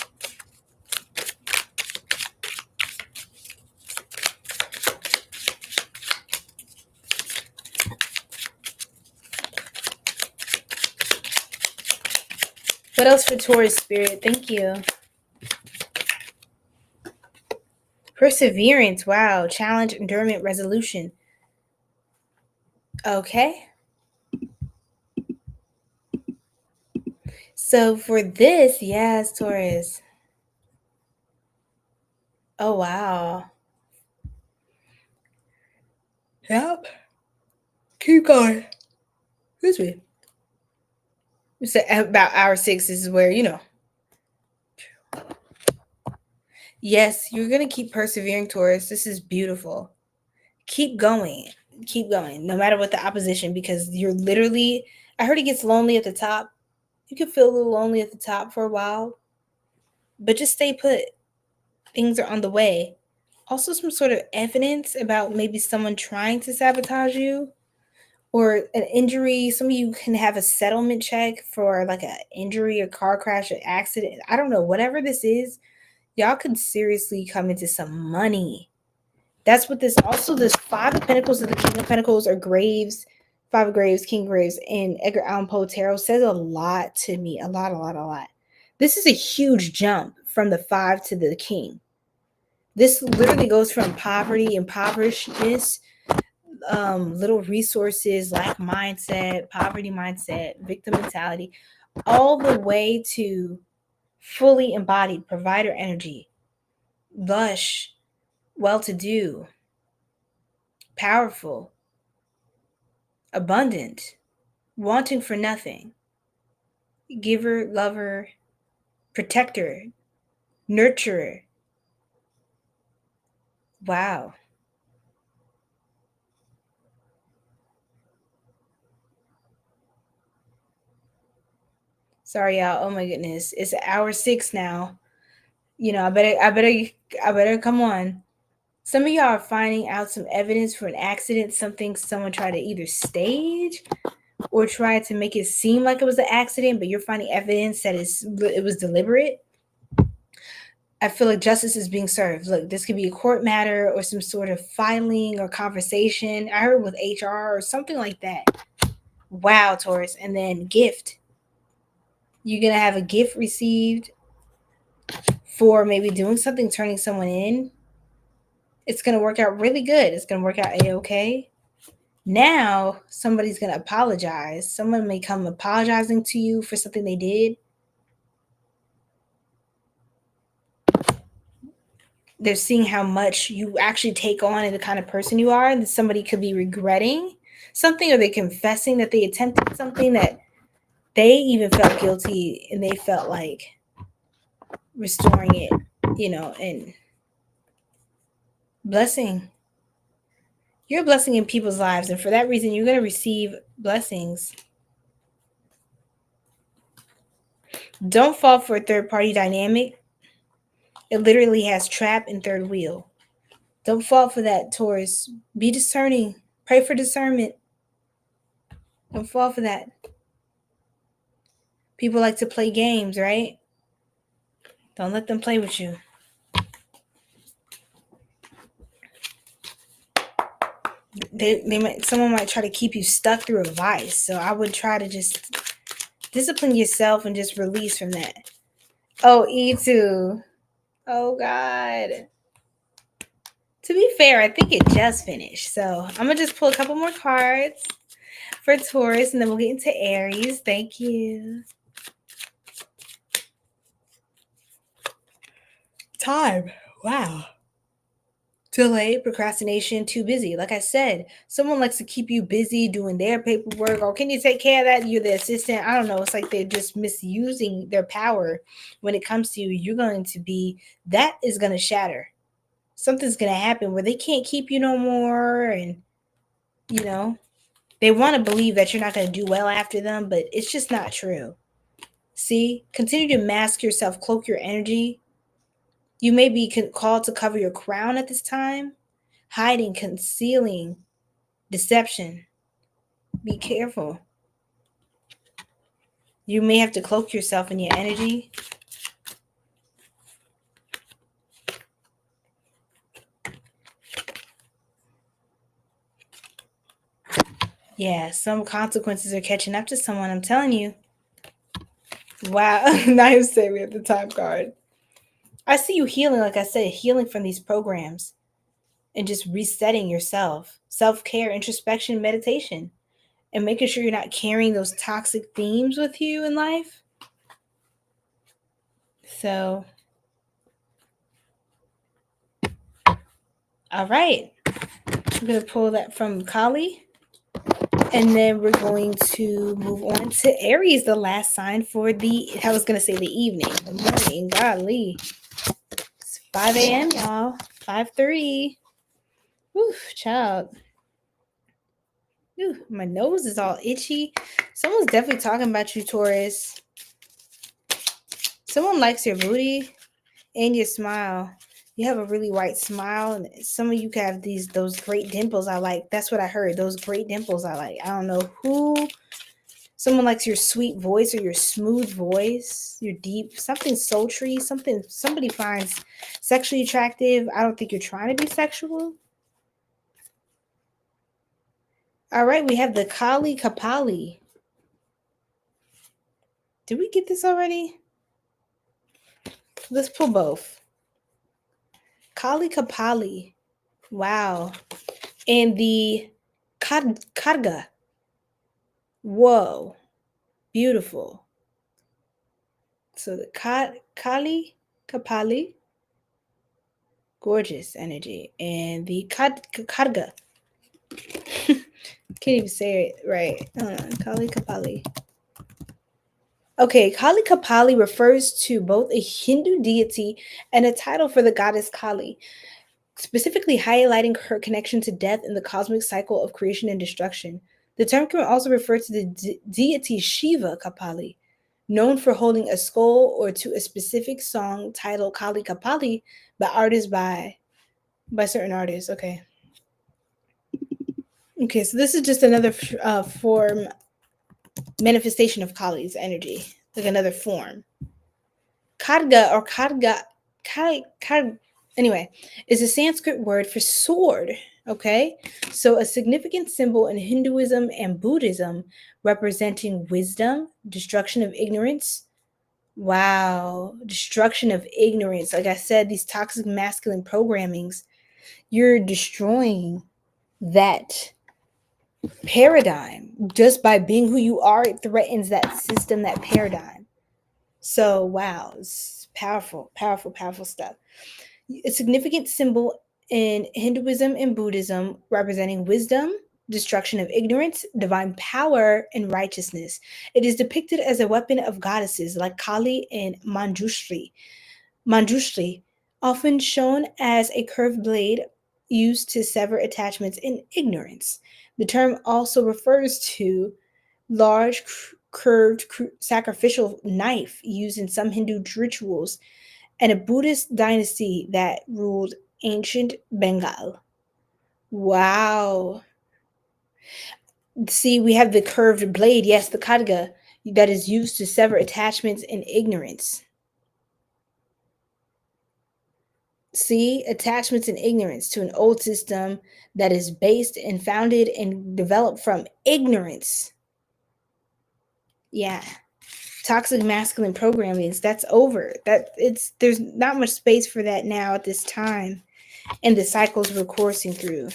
What else for Taurus spirit? Thank you. Perseverance. Wow. Challenge, endurance, resolution. Okay. So for this, yes, Taurus. Oh, wow. Yep. Keep going. Excuse me. So about hour 6 is where, Yes, you're going to keep persevering, Taurus. This is beautiful. Keep going. Keep going, no matter what the opposition, because you're literally, I heard it gets lonely at the top. You can feel a little lonely at the top for a while, but just stay put. Things are on the way. Also, some sort of evidence about maybe someone trying to sabotage you or an injury. Some of you can have a settlement check for like an injury, a car crash, an accident. I don't know. Whatever this is, y'all could seriously come into some money. That's what this also, this Five of Pentacles and the King of Pentacles are graves, Five of Graves, King of Graves, and 𝐻𝐥𝐚𝐽 Tarot says a lot to me. A lot. This is a huge jump from the 5 to the King. This literally goes from poverty, impoverishedness, little resources, lack mindset, poverty mindset, victim mentality, all the way to fully embodied provider energy, lush, well-to-do, powerful, abundant, wanting for nothing, giver, lover, protector, nurturer. Wow. Sorry, y'all. Oh my goodness. It's hour 6 now. I better come on. Some of y'all are finding out some evidence for an accident, something someone tried to either stage or try to make it seem like it was an accident, but you're finding evidence that it was deliberate. I feel like justice is being served. Look, this could be a court matter or some sort of filing or conversation. I heard with HR or something like that. Wow, Taurus. And then gift. You're going to have a gift received for maybe doing something, turning someone in. It's going to work out really good. It's going to work out A-okay. Now, somebody's going to apologize. Someone may come apologizing to you for something they did. they're seeing how much you actually take on and the kind of person you are. And somebody could be regretting something, or they confessing that they attempted something that they even felt guilty, and they felt like restoring it, and blessing. You're a blessing in people's lives, and for that reason, you're going to receive blessings. Don't fall for a third-party dynamic. It literally has trap and third wheel. Don't fall for that, Taurus. Be discerning. Pray for discernment. Don't fall for that. People like to play games, right? Don't let them play with you. Someone might try to keep you stuck through a vice. So I would try to just discipline yourself and just release from that. Oh, 𝘓𝘂. Oh, God. To be fair, I think it just finished. So I'm going to just pull a couple more cards for Taurus, and then we'll get into Aries. Thank you. Time. Wow. Delay, procrastination, too busy. Like I said, someone likes to keep you busy doing their paperwork. Or can you take care of that? You're the assistant. I don't know. It's like they're just misusing their power when it comes to you. You're going to be, that is going to shatter. Something's going to happen where they can't keep you no more. And, they want to believe that you're not going to do well after them, but it's just not true. See, continue to mask yourself, cloak your energy. You may be called to cover your crown at this time. Hiding, concealing, deception. Be careful. You may have to cloak yourself in your energy. Yeah, some consequences are catching up to someone, I'm telling you. Wow, now you say we have the time card. I see you healing, like I said, healing from these programs and just resetting yourself. Self-care, introspection, meditation, and making sure you're not carrying those toxic themes with you in life. So, all right. I'm going to pull that from Kali. And then we're going to move on to Aries, the last sign for I was going to say the evening. The morning, golly. It's 5 a.m., y'all. 5:30. Oof, child. Ooh, my nose is all itchy. Someone's definitely talking about you, Taurus. Someone likes your booty and your smile. You have a really white smile, and some of you have those great dimples I like. That's what I heard. Those great dimples I like. I don't know who. Someone likes your sweet voice or your smooth voice, your deep, something sultry, something somebody finds sexually attractive. I don't think you're trying to be sexual. All right, we have the 𝘗𝐿𝐼. Did we get this already? Let's pull both. 𝘗𝐿𝐼. Wow. And the 𝘗𝑥𝐷𝑒𝑚. Whoa. Beautiful. So the 𝘗𝐿𝐼. Gorgeous energy. And the 𝘗𝑥𝐷𝑒𝑚. Can't even say it right. 𝘗𝐿𝐼. Okay, 𝘗𝐿𝐼 refers to both a Hindu deity and a title for the goddess Kali, specifically highlighting her connection to death and the cosmic cycle of creation and destruction. The term can also refer to the deity Shiva 𝘗𝐿𝐼, known for holding a skull, or to a specific song titled Kali 𝘗𝐿𝐼 by certain artists. Okay, so this is just another form manifestation of Kali's energy, like another form. 𝘗𝐷𝑒𝑚 or 𝘗𝐿𝑖, anyway, is a Sanskrit word for sword. Okay, so a significant symbol in Hinduism and Buddhism, representing wisdom, destruction of ignorance. Wow, destruction of ignorance. Like I said, these toxic masculine programmings, you're destroying that paradigm. Just by being who you are, it threatens that system, that paradigm. So wow, it's powerful, powerful, powerful stuff. a significant symbol in Hinduism and Buddhism, representing wisdom, destruction of ignorance, divine power, and righteousness. It is depicted as a weapon of goddesses like Kali and Manjushri, often shown as a curved blade used to sever attachments in ignorance. The term also refers to large curved sacrificial knife used in some Hindu rituals and a Buddhist dynasty that ruled ancient Bengal. Wow. See, we have the curved blade, yes, the 𝘗𝐿𝐷𝑒, that is used to sever attachments in ignorance. See, attachments in ignorance to an old system that is based and founded and developed from ignorance. Yeah. Toxic masculine programmings, that's over. There's not much space for that now at this time in the cycles we're coursing through.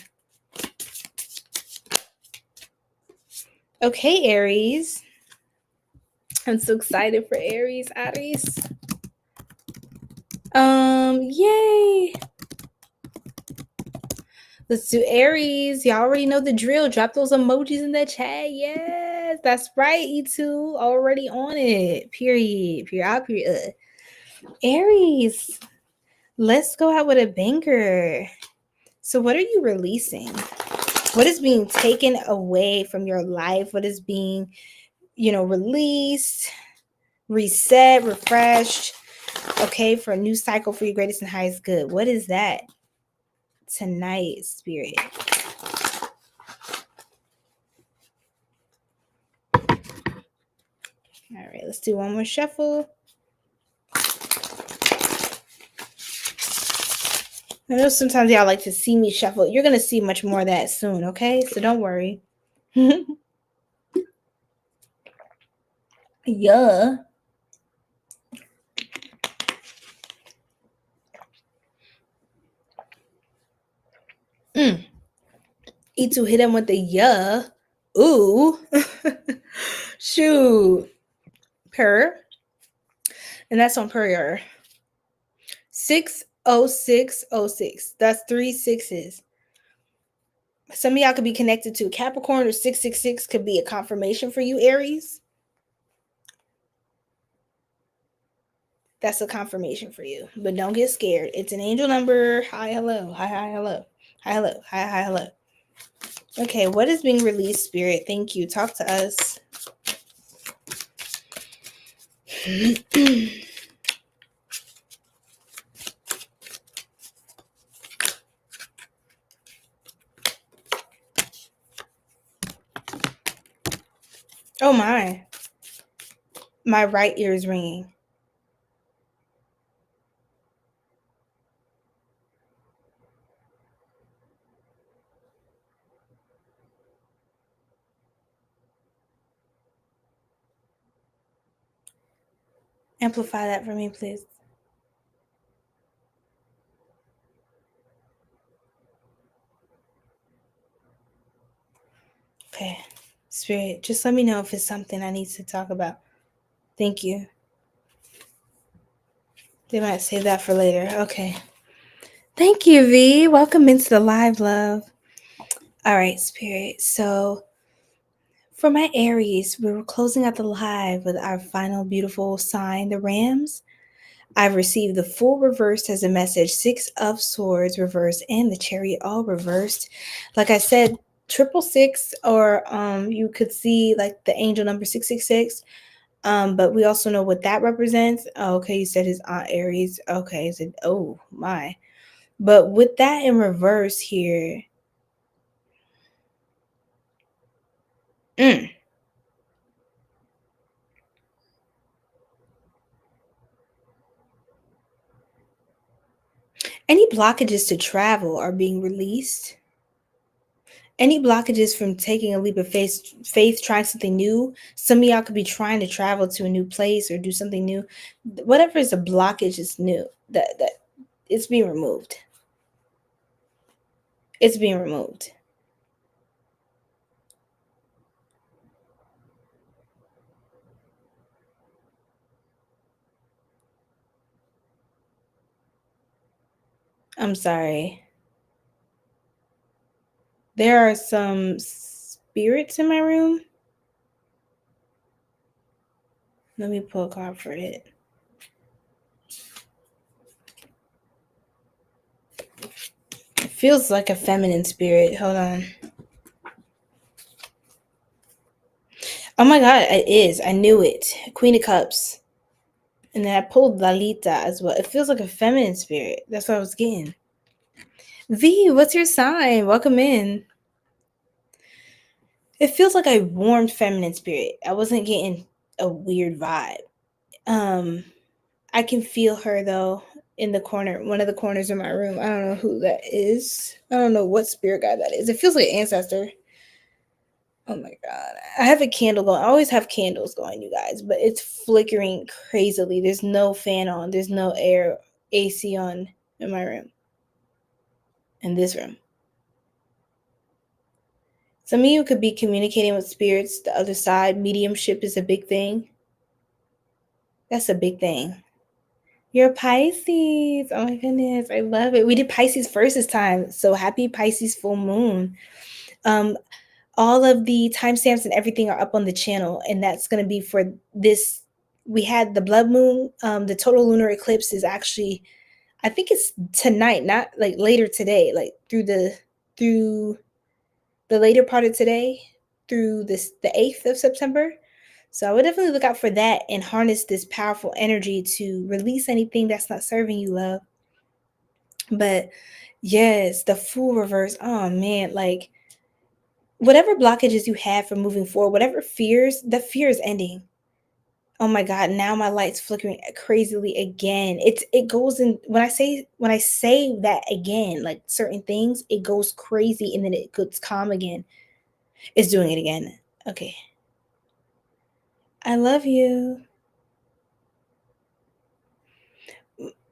Okay, Aries. I'm so excited for Aries. Yay. Let's do Aries. Y'all already know the drill. Drop those emojis in the chat. Yes, that's right. 𝘊𝑒2 already on it. Period. Aries, let's go out with a banger. So what are you releasing? What is being taken away from your life? What is being, released, reset, refreshed, okay, for a new cycle for your greatest and highest good? What is that tonight, Spirit? All right, let's do one more shuffle. I know sometimes y'all like to see me shuffle. You're going to see much more of that soon, okay? So don't worry. Yeah. 𝘊𝑒2 hit him with the yeah. Ooh. Shoot. Per. And that's on per. 60606. That's 3 6s. Some of y'all could be connected to Capricorn, or 666 could be a confirmation for you, Aries. That's a confirmation for you. But don't get scared. It's an angel number. Hi, hello. Hi, hello. Hi, hello. Hi, hello. Okay, what is being released, Spirit? Thank you. Talk to us. Oh my. My right ear is ringing. Amplify that for me, please. Okay. Spirit, just let me know if it's something I need to talk about. Thank you. They might save that for later. Okay. Thank you, V. Welcome into the live, love. All right, Spirit. So for my Aries, we were closing out the live with our final beautiful sign, the Rams. I've received the full reversed as a message, 6 of Swords reversed and the Chariot all reversed. Like I said, 666, or you could see like the angel number 666. But we also know what that represents. Oh, okay, you said his Aunt Aries. Okay, so oh my. But with that in reverse here, any blockages to travel are being released. Any blockages from taking a leap of faith, trying something new. Some of y'all could be trying to travel to a new place or do something new. Whatever is a blockage is new. That it's being removed. It's being removed. I'm sorry. There are some spirits in my room. Let me pull a card for it. It feels like a feminine spirit. Hold on. Oh my God, it is. I knew it. Queen of Cups. And then I pulled Lalita as well. It feels like a feminine spirit. That's what I was getting. V, what's your sign? Welcome in. It feels like a warm feminine spirit. I wasn't getting a weird vibe. I can feel her though in the corner, one of the corners of my room. I don't know who that is. I don't know what spirit guide that is. It feels like an ancestor. Oh my God. I have a candle going. I always have candles going, you guys, but it's flickering crazily. There's no fan on. There's no air AC on in my room. In this room. Some of you could be communicating with spirits, the other side. Mediumship is a big thing. That's a big thing. You're Pisces. Oh my goodness. I love it. We did Pisces first this time. So happy Pisces full moon. All of the timestamps and everything are up on the channel. And that's going to be for this. We had the blood moon. The total lunar eclipse is actually, I think it's tonight, not like later today, like through the later part of today through the 8th of September. So I would definitely look out for that and harness this powerful energy to release anything that's not serving you, love. But yes, the Fool reverse. Oh man, like whatever blockages you have for moving forward, whatever fears, the fear is ending. Oh my God, now my light's flickering crazily again. It goes in when I say that again, like certain things, it goes crazy and then it gets calm again. It's doing it again. Okay. I love you.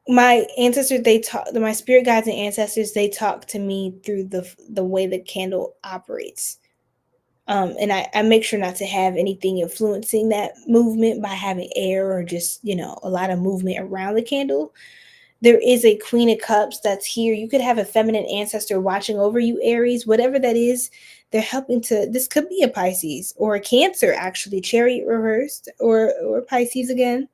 My ancestors, my spirit guides and ancestors, they talk to me through the way the candle operates. And I make sure not to have anything influencing that movement by having air or just, a lot of movement around the candle. There is a Queen of Cups that's here. You could have a feminine ancestor watching over you, Aries, whatever that is. They're helping this could be a Pisces or a Cancer, actually, Chariot reversed or Pisces again.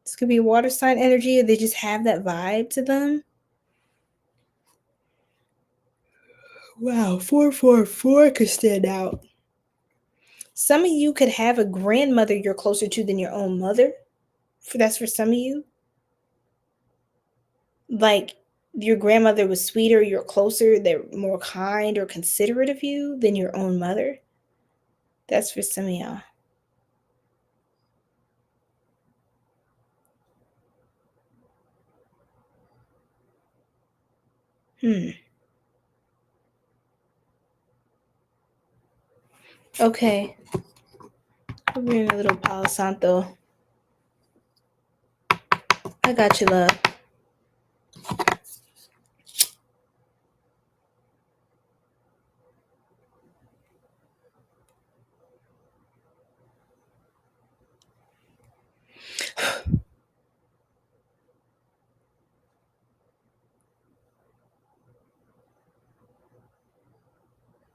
This could be a water sign energy, or they just have that vibe to them. Wow, 444 could stand out. Some of you could have a grandmother you're closer to than your own mother. That's for some of you. Like your grandmother was sweeter, you're closer, they're more kind or considerate of you than your own mother. That's for some of y'all. Okay. We're in a little Palo Santo. I got you, love.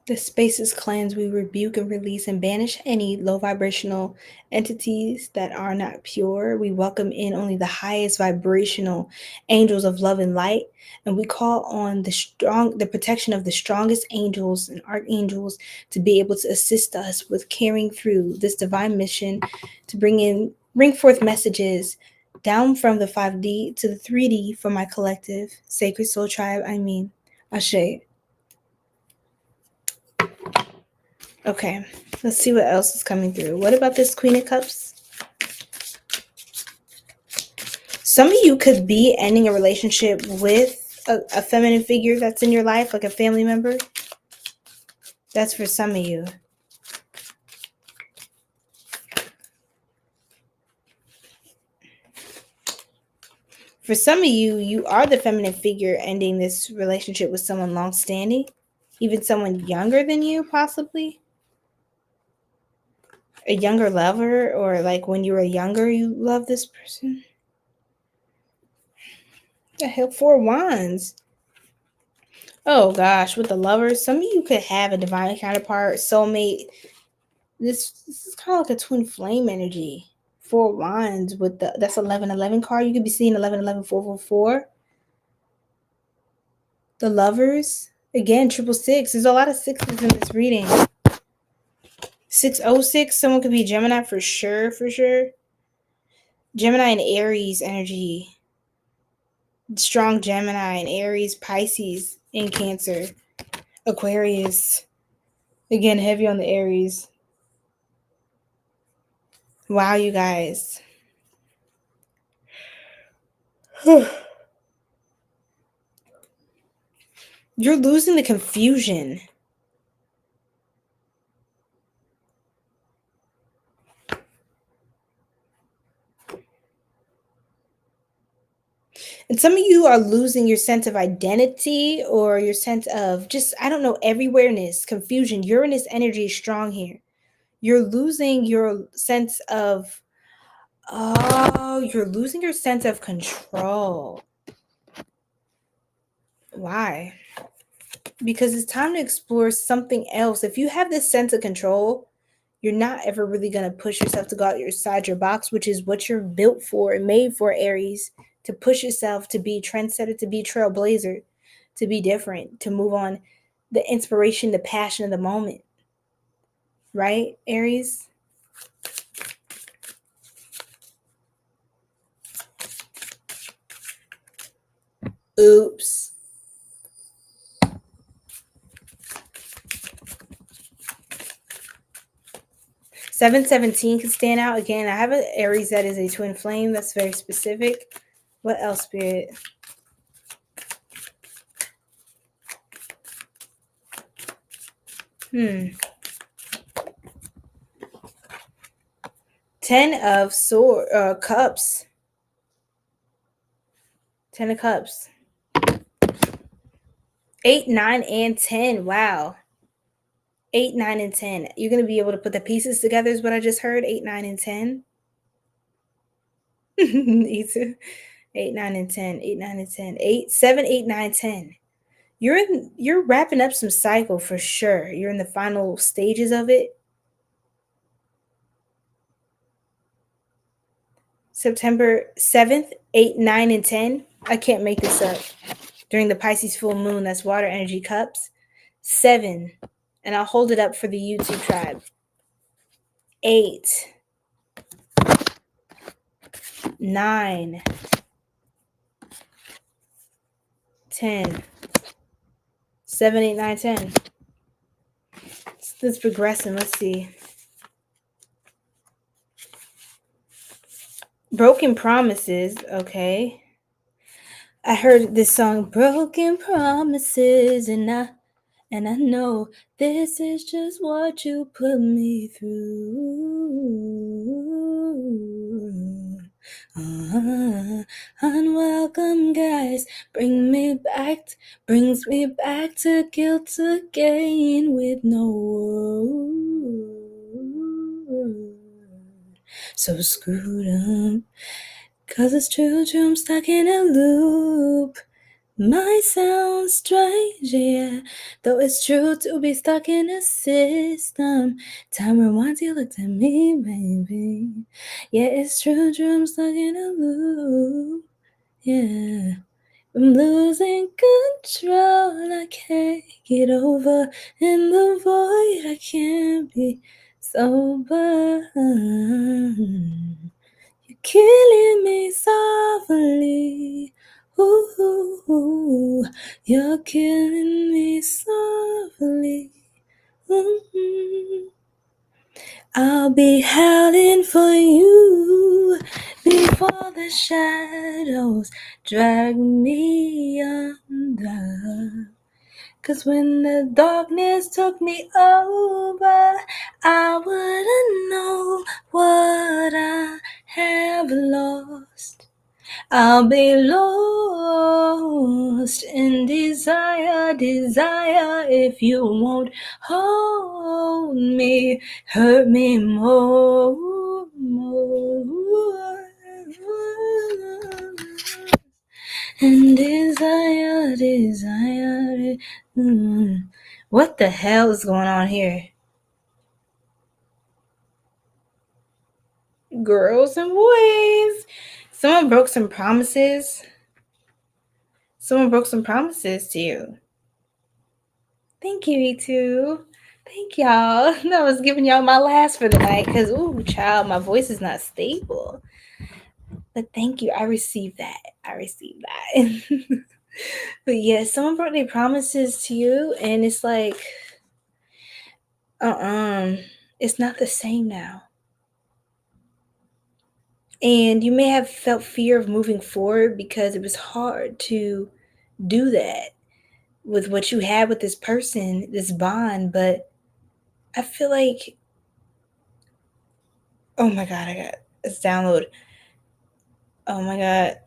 The space is cleansed. We rebuke and release and banish any low vibrational entities that are not pure. We welcome in only the highest vibrational angels of love and light. And we call on the protection of the strongest angels and archangels to be able to assist us with carrying through this divine mission to bring forth messages down from the 5D to the 3D for my collective sacred soul tribe. Ashe. Okay, let's see what else is coming through. What about this Queen of Cups? Some of you could be ending a relationship with a feminine figure that's in your life, like a family member. That's for some of you. For some of you, you are the feminine figure ending this relationship with someone long-standing, even someone younger than you, possibly. A younger lover, or like when you were younger, you loved this person. The hell, 4 Wands. Oh gosh, with the Lovers, some of you could have a divine counterpart, soulmate. This is kind of like a twin flame energy. 4 Wands with that's 1111 card. You could be seeing 1111 444. The Lovers again, 666. There's a lot of sixes in this reading. 606. Someone could be Gemini for sure. Gemini and Aries energy. Strong Gemini and Aries, Pisces, and Cancer. Aquarius. Again, heavy on the Aries. Wow, you guys. You're losing the confusion. And some of you are losing your sense of identity or your sense of just, I don't know, everywhereness, confusion. Uranus energy is strong here. You're losing your sense of, you're losing your sense of control. Why? Because it's time to explore something else. If you have this sense of control, you're not ever really going to push yourself to go outside your box, which is what you're built for and made for, Aries. To push yourself, to be trendsetter, to be trailblazer, to be different, to move on, the inspiration, the passion of the moment. Right, Aries? Oops. $717 can stand out. Again, I have an Aries that is a twin flame. That's very specific. What else, Spirit? Ten of Cups. 10 of Cups. 8, 9, and 10. Wow. 8, 9, and 10. You're going to be able to put the pieces together is what I just heard. 8, 9, and 10. Me too. 8, 9, and 10. 8, 9, and 10. 8, 7, 8, 9, 10. You're wrapping up some cycle for sure. You're in the final stages of it. September 7th, 8, 9, and 10. I can't make this up. During the Pisces full moon, that's water energy cups. 7. And I'll hold it up for the YouTube tribe. 8, 9, 10. 7, 8, 9, 10. It's progressing. Let's see. Broken Promises. Okay. I heard this song, Broken Promises, and I know this is just what you put me through. Unwelcome guys brings me back to guilt again with no word. So screwed up, 'cause it's true, I'm stuck in a loop. Might sound strange, yeah, though it's true to be stuck in a system. Time rewinds, you looked at me, baby. Yeah, it's true, I'm stuck in a loop. Yeah, I'm losing control, I can't get over. In the void, I can't be sober. You're killing me softly. Ooh, you're killing me softly. I'll be howling for you before the shadows drag me under. 'Cause when the darkness took me over, I wouldn't know what I have lost. I'll be lost in desire if you won't hold me, hurt me more. And desire. What the hell is going on here? Girls and boys. Someone broke some promises. Someone broke some promises to you. Thank you, 𝘗𝑥. Thank y'all. I was giving y'all my last for the night because, ooh, child, my voice is not stable. But thank you. I received that. But yeah, someone brought their promises to you, and it's like, it's not the same now. And you may have felt fear of moving forward because it was hard to do that with what you had with this person, this bond. But I feel like, oh my God, I got this download. Oh my God.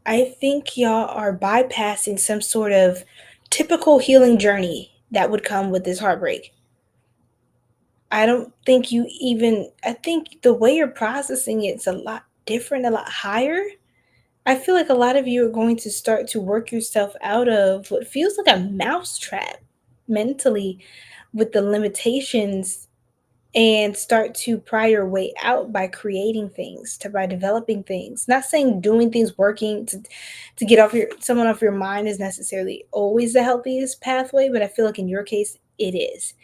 I think y'all are bypassing some sort of typical healing journey that would come with this heartbreak. I don't think I think the way you're processing it's a lot different, a lot higher. I feel like a lot of you are going to start to work yourself out of what feels like a mousetrap mentally with the limitations and start to pry your way out by creating things, by developing things. Not saying doing things, working to get someone off your mind is necessarily always the healthiest pathway, but I feel like in your case it is.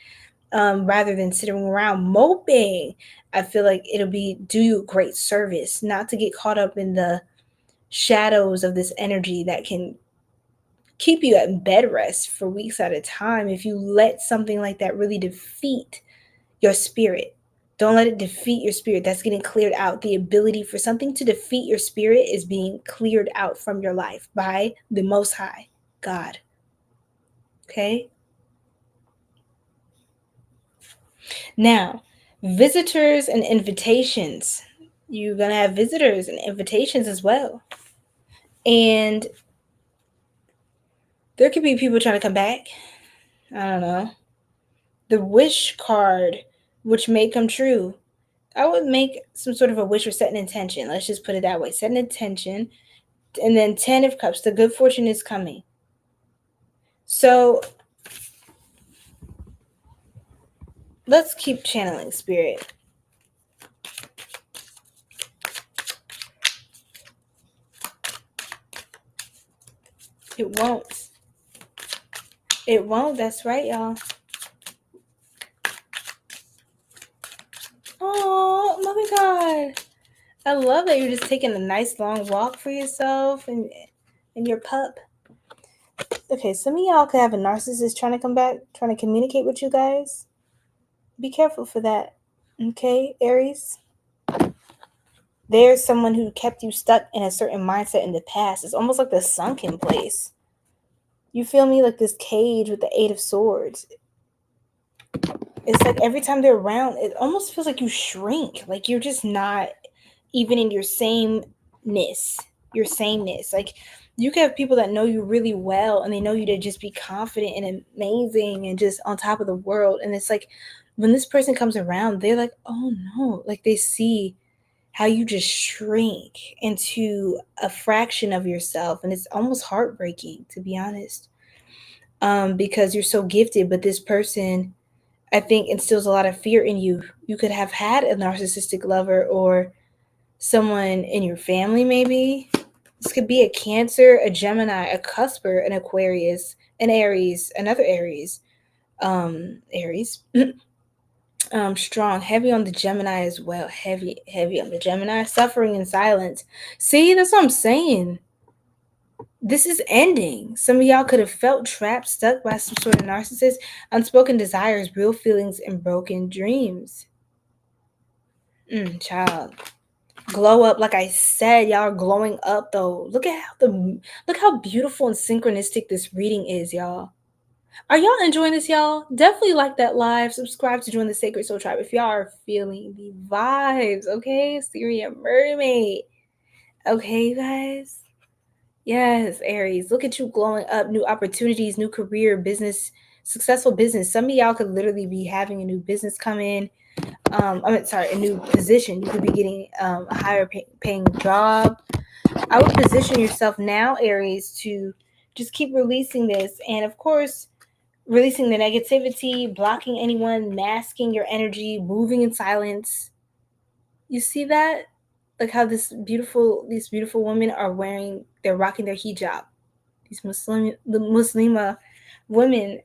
Rather than sitting around moping, I feel like it'll do you a great service not to get caught up in the shadows of this energy that can keep you at bed rest for weeks at a time if you let something like that really defeat your spirit. Don't let it defeat your spirit. That's getting cleared out. The ability for something to defeat your spirit is being cleared out from your life by the Most High, God. Okay? Now, visitors and invitations. You're going to have visitors and invitations as well. And there could be people trying to come back. I don't know. The wish card, which may come true. I would make some sort of a wish or set an intention. Let's just put it that way. Set an intention. And then 10 of Cups. The good fortune is coming. So let's keep channeling spirit. It won't. It won't. That's right, y'all. Oh my God. I love that you're just taking a nice long walk for yourself and your pup. Okay, some of y'all could have a narcissist trying to come back, trying to communicate with you guys. Be careful for that. Okay, Aries? There's someone who kept you stuck in a certain mindset in the past. It's almost like the sunken place. You feel me? Like this cage with the 8 of Swords. It's like every time they're around, it almost feels like you shrink. Like you're just not even in your sameness. Like you can have people that know you really well and they know you to just be confident and amazing and just on top of the world. And it's like when this person comes around, they're like, oh no, like they see how you just shrink into a fraction of yourself. And it's almost heartbreaking, to be honest, because you're so gifted, but this person, I think, instills a lot of fear in you. You could have had a narcissistic lover or someone in your family, maybe. This could be a Cancer, a Gemini, a Cusper, an Aquarius, an Aries, another Aries. Aries. Strong, heavy on the Gemini as well. Heavy on the Gemini. Suffering in silence. See, that's what I'm saying. This is ending. Some of y'all could have felt trapped, stuck by some sort of narcissist, unspoken desires, real feelings, and broken dreams. Child. Glow up. Like I said, y'all are glowing up though. Look how beautiful and synchronistic this reading is, y'all. Are y'all enjoying this, y'all? Definitely like that live. Subscribe to join the Sacred Soul Tribe if y'all are feeling the vibes, okay? Sirian Mermaid. Okay, you guys? Yes, Aries. Look at you glowing up. New opportunities, new career, business, successful business. Some of y'all could literally be having a new business come in. A new position. You could be getting a higher paying job. I would position yourself now, Aries, to just keep releasing this. And of course, releasing the negativity, blocking anyone, masking your energy, moving in silence. You see that? Like how these beautiful women are they're rocking their hijab. These Muslima women,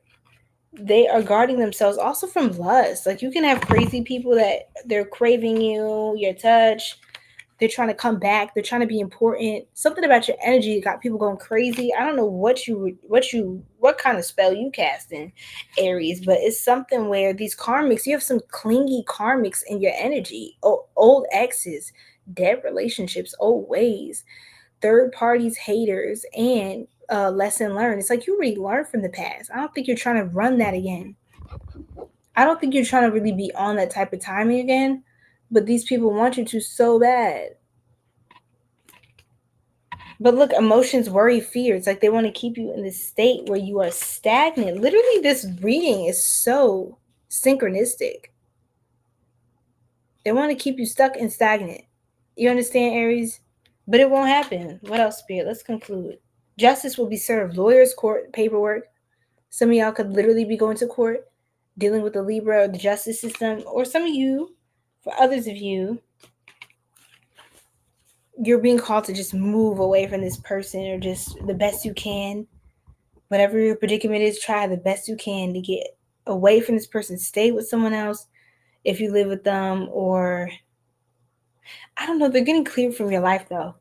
they are guarding themselves also from lust. Like you can have crazy people that they're craving your touch. They're trying to come back. They're trying to be important. Something about your energy got people going crazy. I don't know what kind of spell you cast in, Aries, but it's something where these karmics, you have some clingy karmics in your energy. Old exes, dead relationships, old ways, third parties, haters, and lesson learned. It's like you already learned from the past. I don't think you're trying to run that again. I don't think you're trying to really be on that type of timing again. But these people want you to so bad. But look, emotions, worry, fear. It's like they want to keep you in this state where you are stagnant. Literally, this reading is so synchronistic. They want to keep you stuck and stagnant. You understand, Aries? But it won't happen. What else, Spirit? Let's conclude. Justice will be served. Lawyers, court, paperwork. Some of y'all could literally be going to court, dealing with the Libra or the justice system. Or some of you, for others of you, you're being called to just move away from this person or just the best you can. Whatever your predicament is, try the best you can to get away from this person. Stay with someone else if you live with them, or I don't know, they're getting cleared from your life though.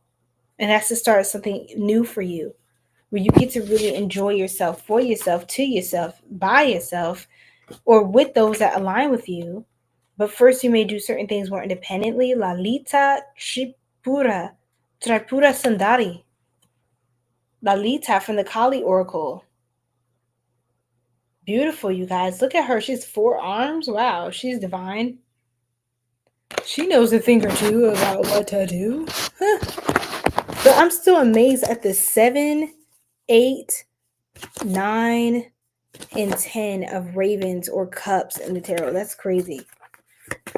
And that's to start something new for you, where you get to really enjoy yourself, for yourself, to yourself, by yourself, or with those that align with you. But first you may do certain things more independently. Lalita Tripura Sundari. Lalita from the Kali Oracle. Beautiful, you guys. Look at her. She's 4 arms. Wow, she's divine. She knows a thing or two about what to do. But I'm still amazed at the 7, 8, 9, and 10 of ravens or cups in the tarot. That's crazy.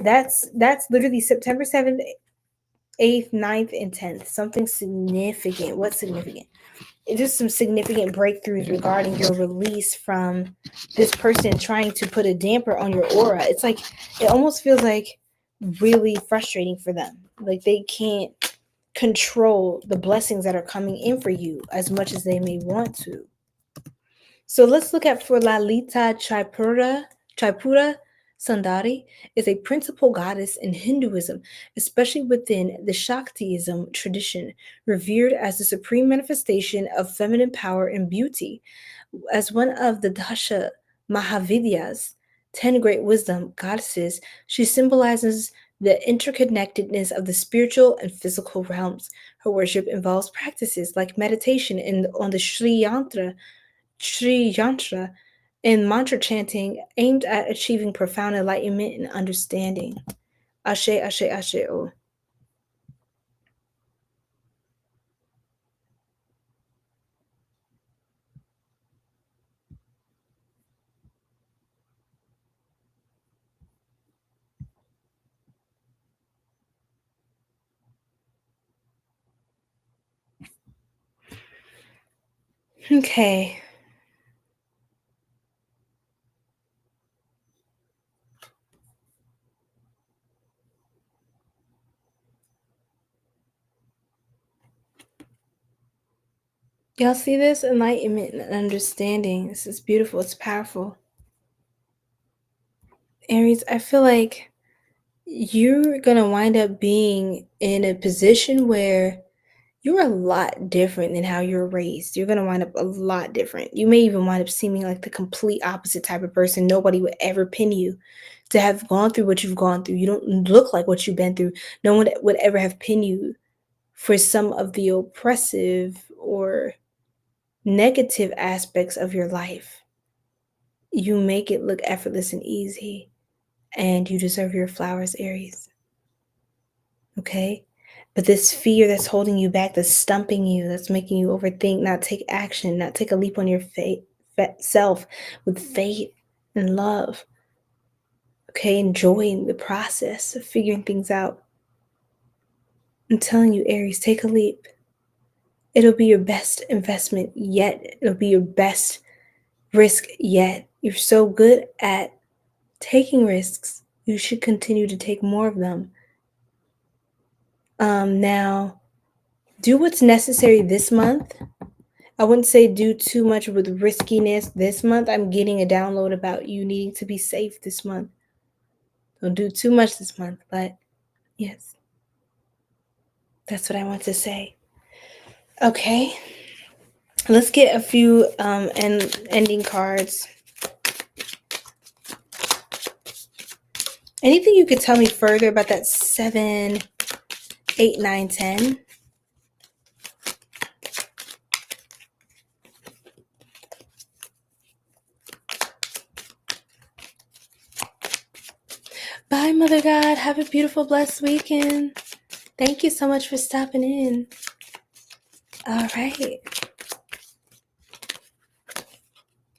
That's literally September 7th, 8th, 9th, and 10th. Something significant. What's significant? It's just some significant breakthroughs regarding your release from this person trying to put a damper on your aura. It's like, it almost feels like really frustrating for them. Like they can't control the blessings that are coming in for you as much as they may want to. So let's look at for Lalita Tripura Sundari is a principal goddess in Hinduism, especially within the Shaktism tradition, revered as the supreme manifestation of feminine power and beauty. As one of the 𝘗𝘦𝘨𝘐𝑚, 10 great wisdom goddesses, she symbolizes the interconnectedness of the spiritual and physical realms. Her worship involves practices like meditation on the Sri Yantra and mantra chanting aimed at achieving profound enlightenment and understanding. Ashe, ashe, ashe, oh. Okay. Y'all see this? Enlightenment and understanding. This is beautiful. It's powerful. Aries, I feel like you're going to wind up being in a position where you're a lot different than how you're raised. You're going to wind up a lot different. You may even wind up seeming like the complete opposite type of person. Nobody would ever pin you to have gone through what you've gone through. You don't look like what you've been through. No one would ever have pinned you for some of the oppressive or negative aspects of your life. You make it look effortless and easy, and you deserve your flowers, Aries. Okay? But this fear that's holding you back, that's stumping you, that's making you overthink, not take action, not take a leap on your self with faith and love. Okay? Enjoying the process of figuring things out. I'm telling you, Aries, take a leap. It'll be your best investment yet. It'll be your best risk yet. You're so good at taking risks. You should continue to take more of them. Now, do what's necessary this month. I wouldn't say do too much with riskiness this month. I'm getting a download about you needing to be safe this month. Don't do too much this month, but yes, that's what I want to say. Okay, let's get a few ending cards. Anything you could tell me further about that 7, 8, 9, 10? Bye, Mother God. Have a beautiful, blessed weekend. Thank you so much for stopping in. All right.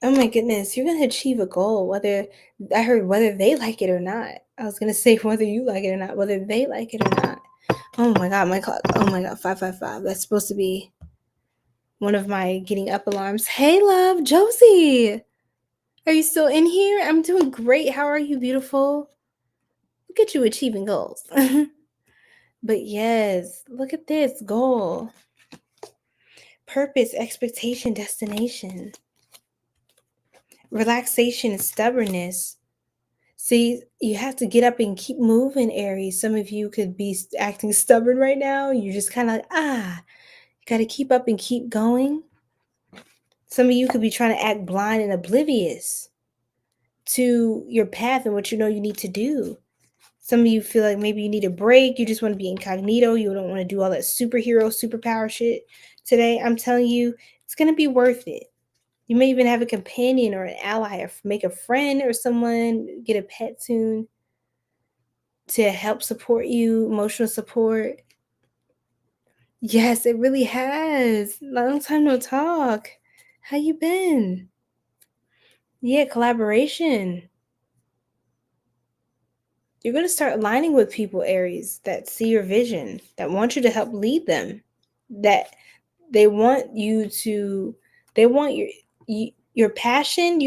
Oh my goodness, you're going to achieve a goal, whether they like it or not. I was going to say whether you like it or not, whether they like it or not. Oh my God, my clock. Oh my God, 555. That's supposed to be one of my getting up alarms. Hey, love, Josie. Are you still in here? I'm doing great. How are you, beautiful? Look at you achieving goals. But yes, look at this goal. Purpose, expectation, destination. Relaxation and stubbornness. See, you have to get up and keep moving, Aries. Some of you could be acting stubborn right now. You're just kind of like, you got to keep up and keep going. Some of you could be trying to act blind and oblivious to your path and what you know you need to do. Some of you feel like maybe you need a break. You just want to be incognito. You don't want to do all that superpower shit today. I'm telling you, it's going to be worth it. You may even have a companion or an ally, or make a friend or someone, get a pet soon to help support you, emotional support. Yes, it really has. Long time no talk. How you been? Yeah, collaboration. You're going to start aligning with people, Aries, that see your vision, that want you to help lead them, that they want your passion.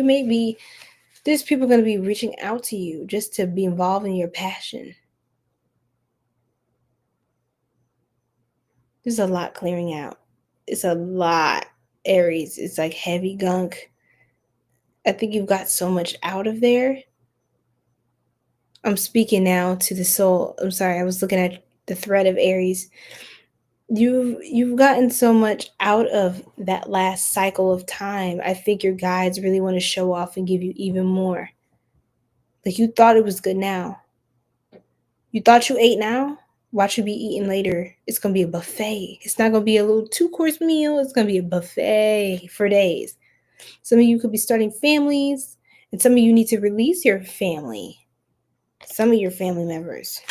There's people going to be reaching out to you just to be involved in your passion. There's a lot clearing out. It's a lot, Aries. It's like heavy gunk. I think you've got so much out of there. I'm speaking now to the soul. I'm sorry, I was looking at the thread of Aries. You've gotten so much out of that last cycle of time. I think your guides really want to show off and give you even more. Like, you thought it was good now. You thought you ate now? Watch you be eating later. It's going to be a buffet. It's not going to be a little 2-course meal. It's going to be a buffet for days. Some of you could be starting families, and some of you need to release your family. Some of your family members,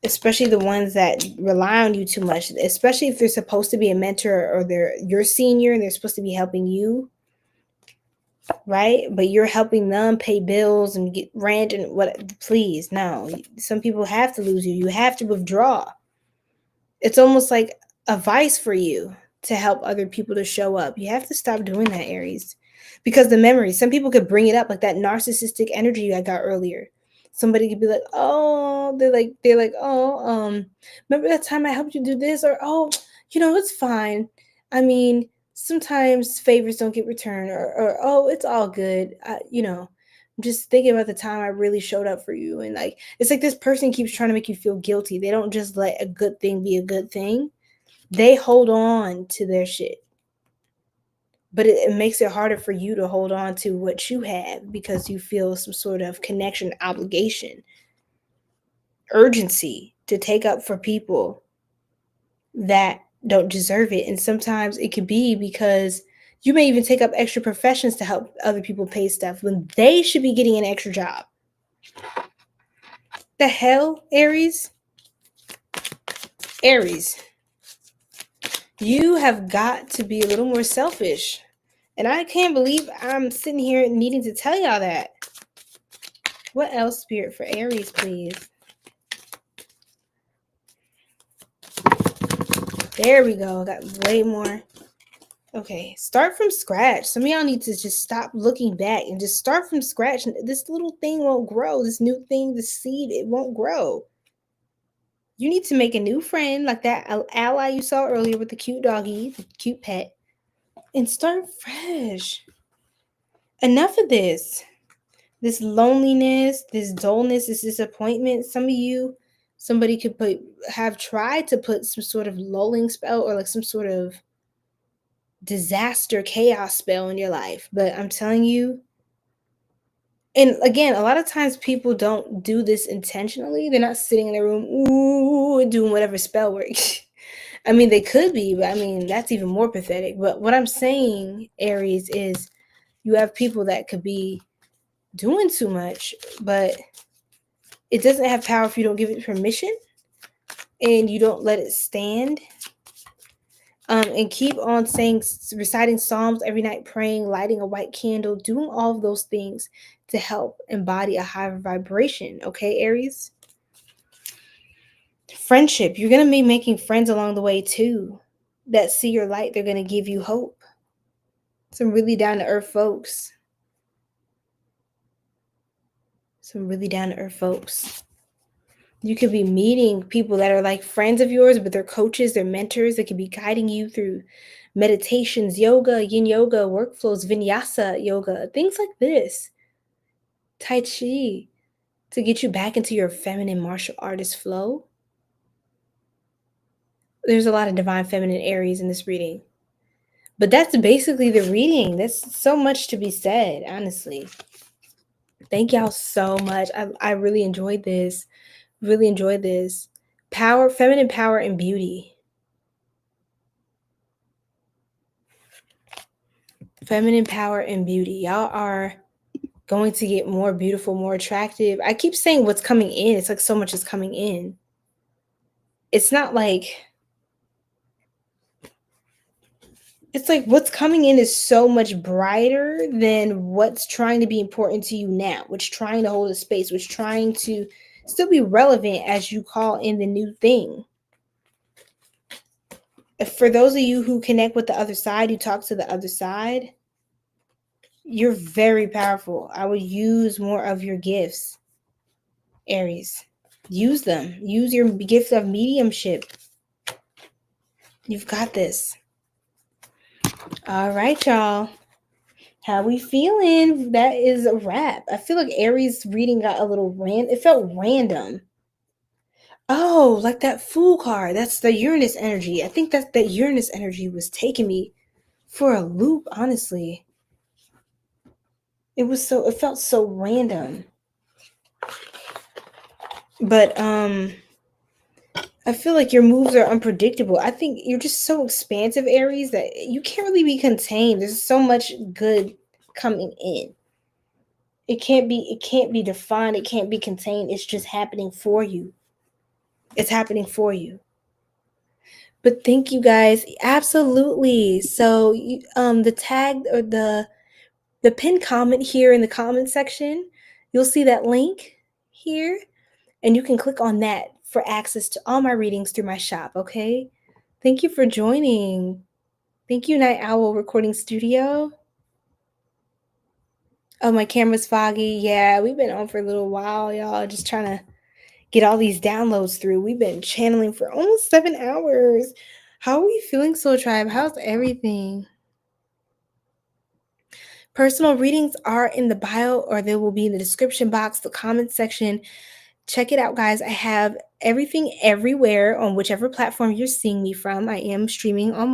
especially the ones that rely on you too much, especially if they're supposed to be a mentor or they're your senior and they're supposed to be helping you, right? But you're helping them pay bills and get rent and what? Please, no. Some people have to lose you. You have to withdraw. It's almost like a vice for you to help other people to show up. You have to stop doing that, Aries, because the memories, some people could bring it up, like that narcissistic energy I got earlier. Somebody could be like, oh, they're like, remember that time I helped you do this? Or, oh, it's fine. I mean, sometimes favors don't get returned, or oh, it's all good. I'm just thinking about the time I really showed up for you. And like, it's like this person keeps trying to make you feel guilty. They don't just let a good thing be a good thing. They hold on to their shit. But it makes it harder for you to hold on to what you have because you feel some sort of connection, obligation, urgency to take up for people that don't deserve it. And sometimes it could be because you may even take up extra professions to help other people pay stuff when they should be getting an extra job. The hell, Aries? Aries, you have got to be a little more selfish. And I can't believe I'm sitting here needing to tell y'all that. What else, Spirit, for Aries, please? There we go. Got way more. Okay, start from scratch. Some of y'all need to just stop looking back and just start from scratch. This little thing won't grow. This new thing, this seed, it won't grow. You need to make a new friend like that ally you saw earlier with the cute doggy, the cute pet, and start fresh. Enough of this. This loneliness, this dullness, this disappointment. Some of you, somebody could have tried to put some sort of lulling spell or like some sort of disaster chaos spell in your life. But I'm telling you, and again, a lot of times people don't do this intentionally. They're not sitting in their room, ooh, doing whatever spell works. I mean, they could be, but I mean, that's even more pathetic. But what I'm saying, Aries, is you have people that could be doing too much, but it doesn't have power if you don't give it permission and you don't let it stand. And keep on reciting Psalms every night, praying, lighting a white candle, doing all of those things to help embody a higher vibration. Okay, Aries? Friendship. You're going to be making friends along the way too that see your light. They're going to give you hope. Some really down-to-earth folks. You could be meeting people that are like friends of yours, but they're coaches, they're mentors. They could be guiding you through meditations, yoga, yin yoga, workflows, vinyasa yoga, things like this. Tai Chi, to get you back into your feminine martial artist flow. There's a lot of divine feminine Aries in this reading. But that's basically the reading. That's so much to be said, honestly. Thank y'all so much. I really enjoyed this. Power, feminine power, and beauty. Feminine power and beauty. Y'all are going to get more beautiful, more attractive. I keep saying what's coming in. It's like so much is coming in. It's not like... It's like what's coming in is so much brighter than what's trying to be important to you now, what's trying to hold a space, what's trying to still be relevant as you call in the new thing. For those of you who connect with the other side, you talk to the other side, you're very powerful. I would use more of your gifts, Aries. Use them. Use your gift of mediumship. You've got this. All right, y'all. How we feeling? That is a wrap. I feel like Aries reading got a little it felt random. Oh, like that Fool card. That's the Uranus energy. I think that Uranus energy was taking me for a loop, honestly. It felt so random. But I feel like your moves are unpredictable. I think you're just so expansive, Aries, that you can't really be contained. There's so much good coming in. It can't be defined. It can't be contained. It's just happening for you. It's happening for you. But thank you guys. Absolutely. So the tag or the pinned comment here in the comment section, you'll see that link here, and you can click on that for access to all my readings through my shop, okay? Thank you for joining. Thank you, Night Owl Recording Studio. Oh, my camera's foggy. Yeah, we've been on for a little while, y'all. Just trying to get all these downloads through. We've been channeling for almost 7 hours. How are we feeling, Soul Tribe? How's everything? Personal readings are in the bio, or they will be in the description box, the comment section. Check it out, guys. I have everything everywhere on whichever platform you're seeing me from. I am streaming on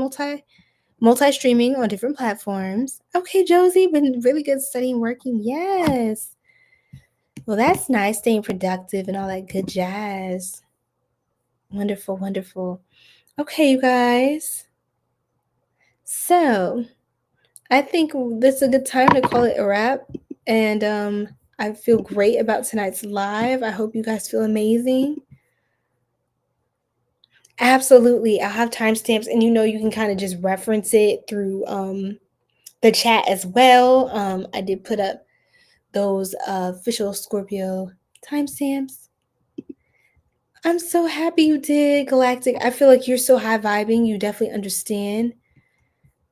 multi-streaming on different platforms. Okay, Josie, been really good studying, working. Yes. Well, that's nice, staying productive and all that good jazz. Wonderful, wonderful. Okay, you guys. So I think this is a good time to call it a wrap. And I feel great about tonight's live. I hope you guys feel amazing. Absolutely. I'll have timestamps, and you can kind of just reference it through the chat as well. I did put up those official Scorpio timestamps. I'm so happy you did, Galactic. I feel like you're so high vibing. You definitely understand.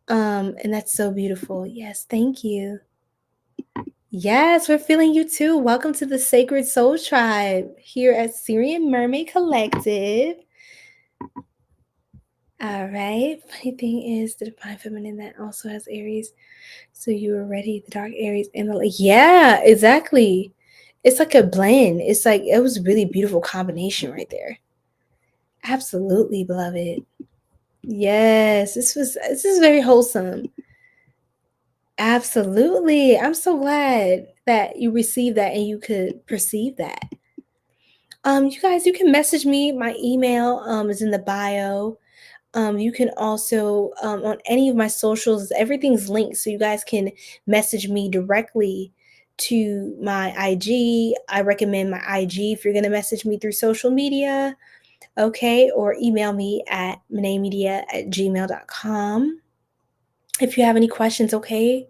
And that's so beautiful. Yes, thank you. Yes, we're feeling you too. Welcome to the Sacred Soul Tribe here at Sirian Mermaid Collective. All right. Funny thing is, the divine feminine that also has Aries. So you were ready, the dark Aries and the light. Yeah, exactly. It's like a blend. It's like it was a really beautiful combination right there. Absolutely, beloved. Yes, this is very wholesome. Absolutely. I'm so glad that you received that and you could perceive that. You guys, you can message me. My email is in the bio. You can also on any of my socials, everything's linked, so you guys can message me directly to my IG. I recommend my IG if you're gonna message me through social media, okay, or email me at manaymedia@gmail.com if you have any questions, okay.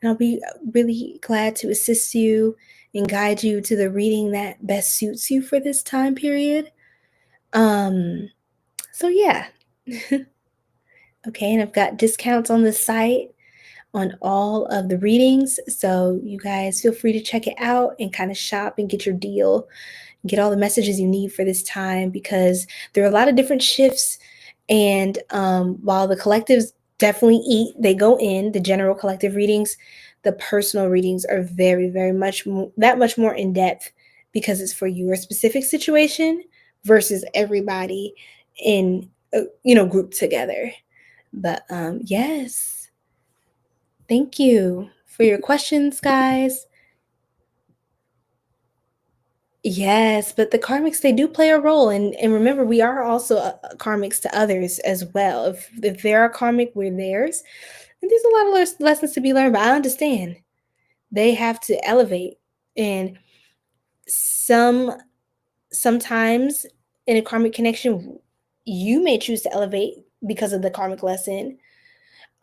And I'll be really glad to assist you and guide you to the reading that best suits you for this time period. So yeah. Okay, and I've got discounts on the site on all of the readings. So you guys feel free to check it out and kind of shop and get your deal, get all the messages you need for this time, because there are a lot of different shifts. And while the collectives definitely they go in, the general collective readings, the personal readings are very, very much that much more in depth because it's for your specific situation versus everybody in, grouped together. But yes, thank you for your questions, guys. Yes, but the karmics, they do play a role. And remember, we are also karmics to others as well. If they're a karmic, we're theirs. And there's a lot of lessons to be learned, but I understand they have to elevate. And sometimes in a karmic connection, you may choose to elevate because of the karmic lesson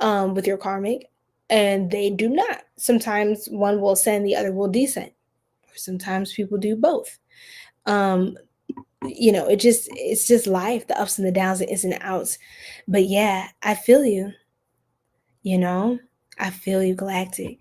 with your karmic, and they do not. Sometimes one will ascend, the other will descend. Or sometimes people do both. It's just life, the ups and the downs, the ins and the outs. But yeah, I feel you. I feel you, Galactic.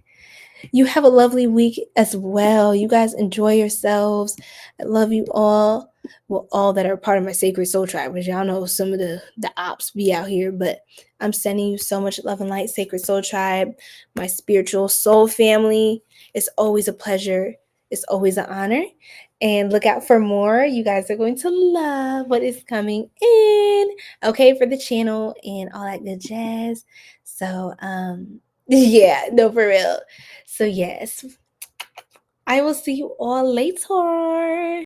You have a lovely week as well. You guys enjoy yourselves. I love you all. Well, all that are part of my Sacred Soul Tribe, which y'all know some of the ops be out here, but I'm sending you so much love and light, Sacred Soul Tribe, my spiritual soul family. It's always a pleasure. It's always an honor. And look out for more. You guys are going to love what is coming in, okay, for the channel and all that good jazz. So, yeah, no, for real. So yes, I will see you all later.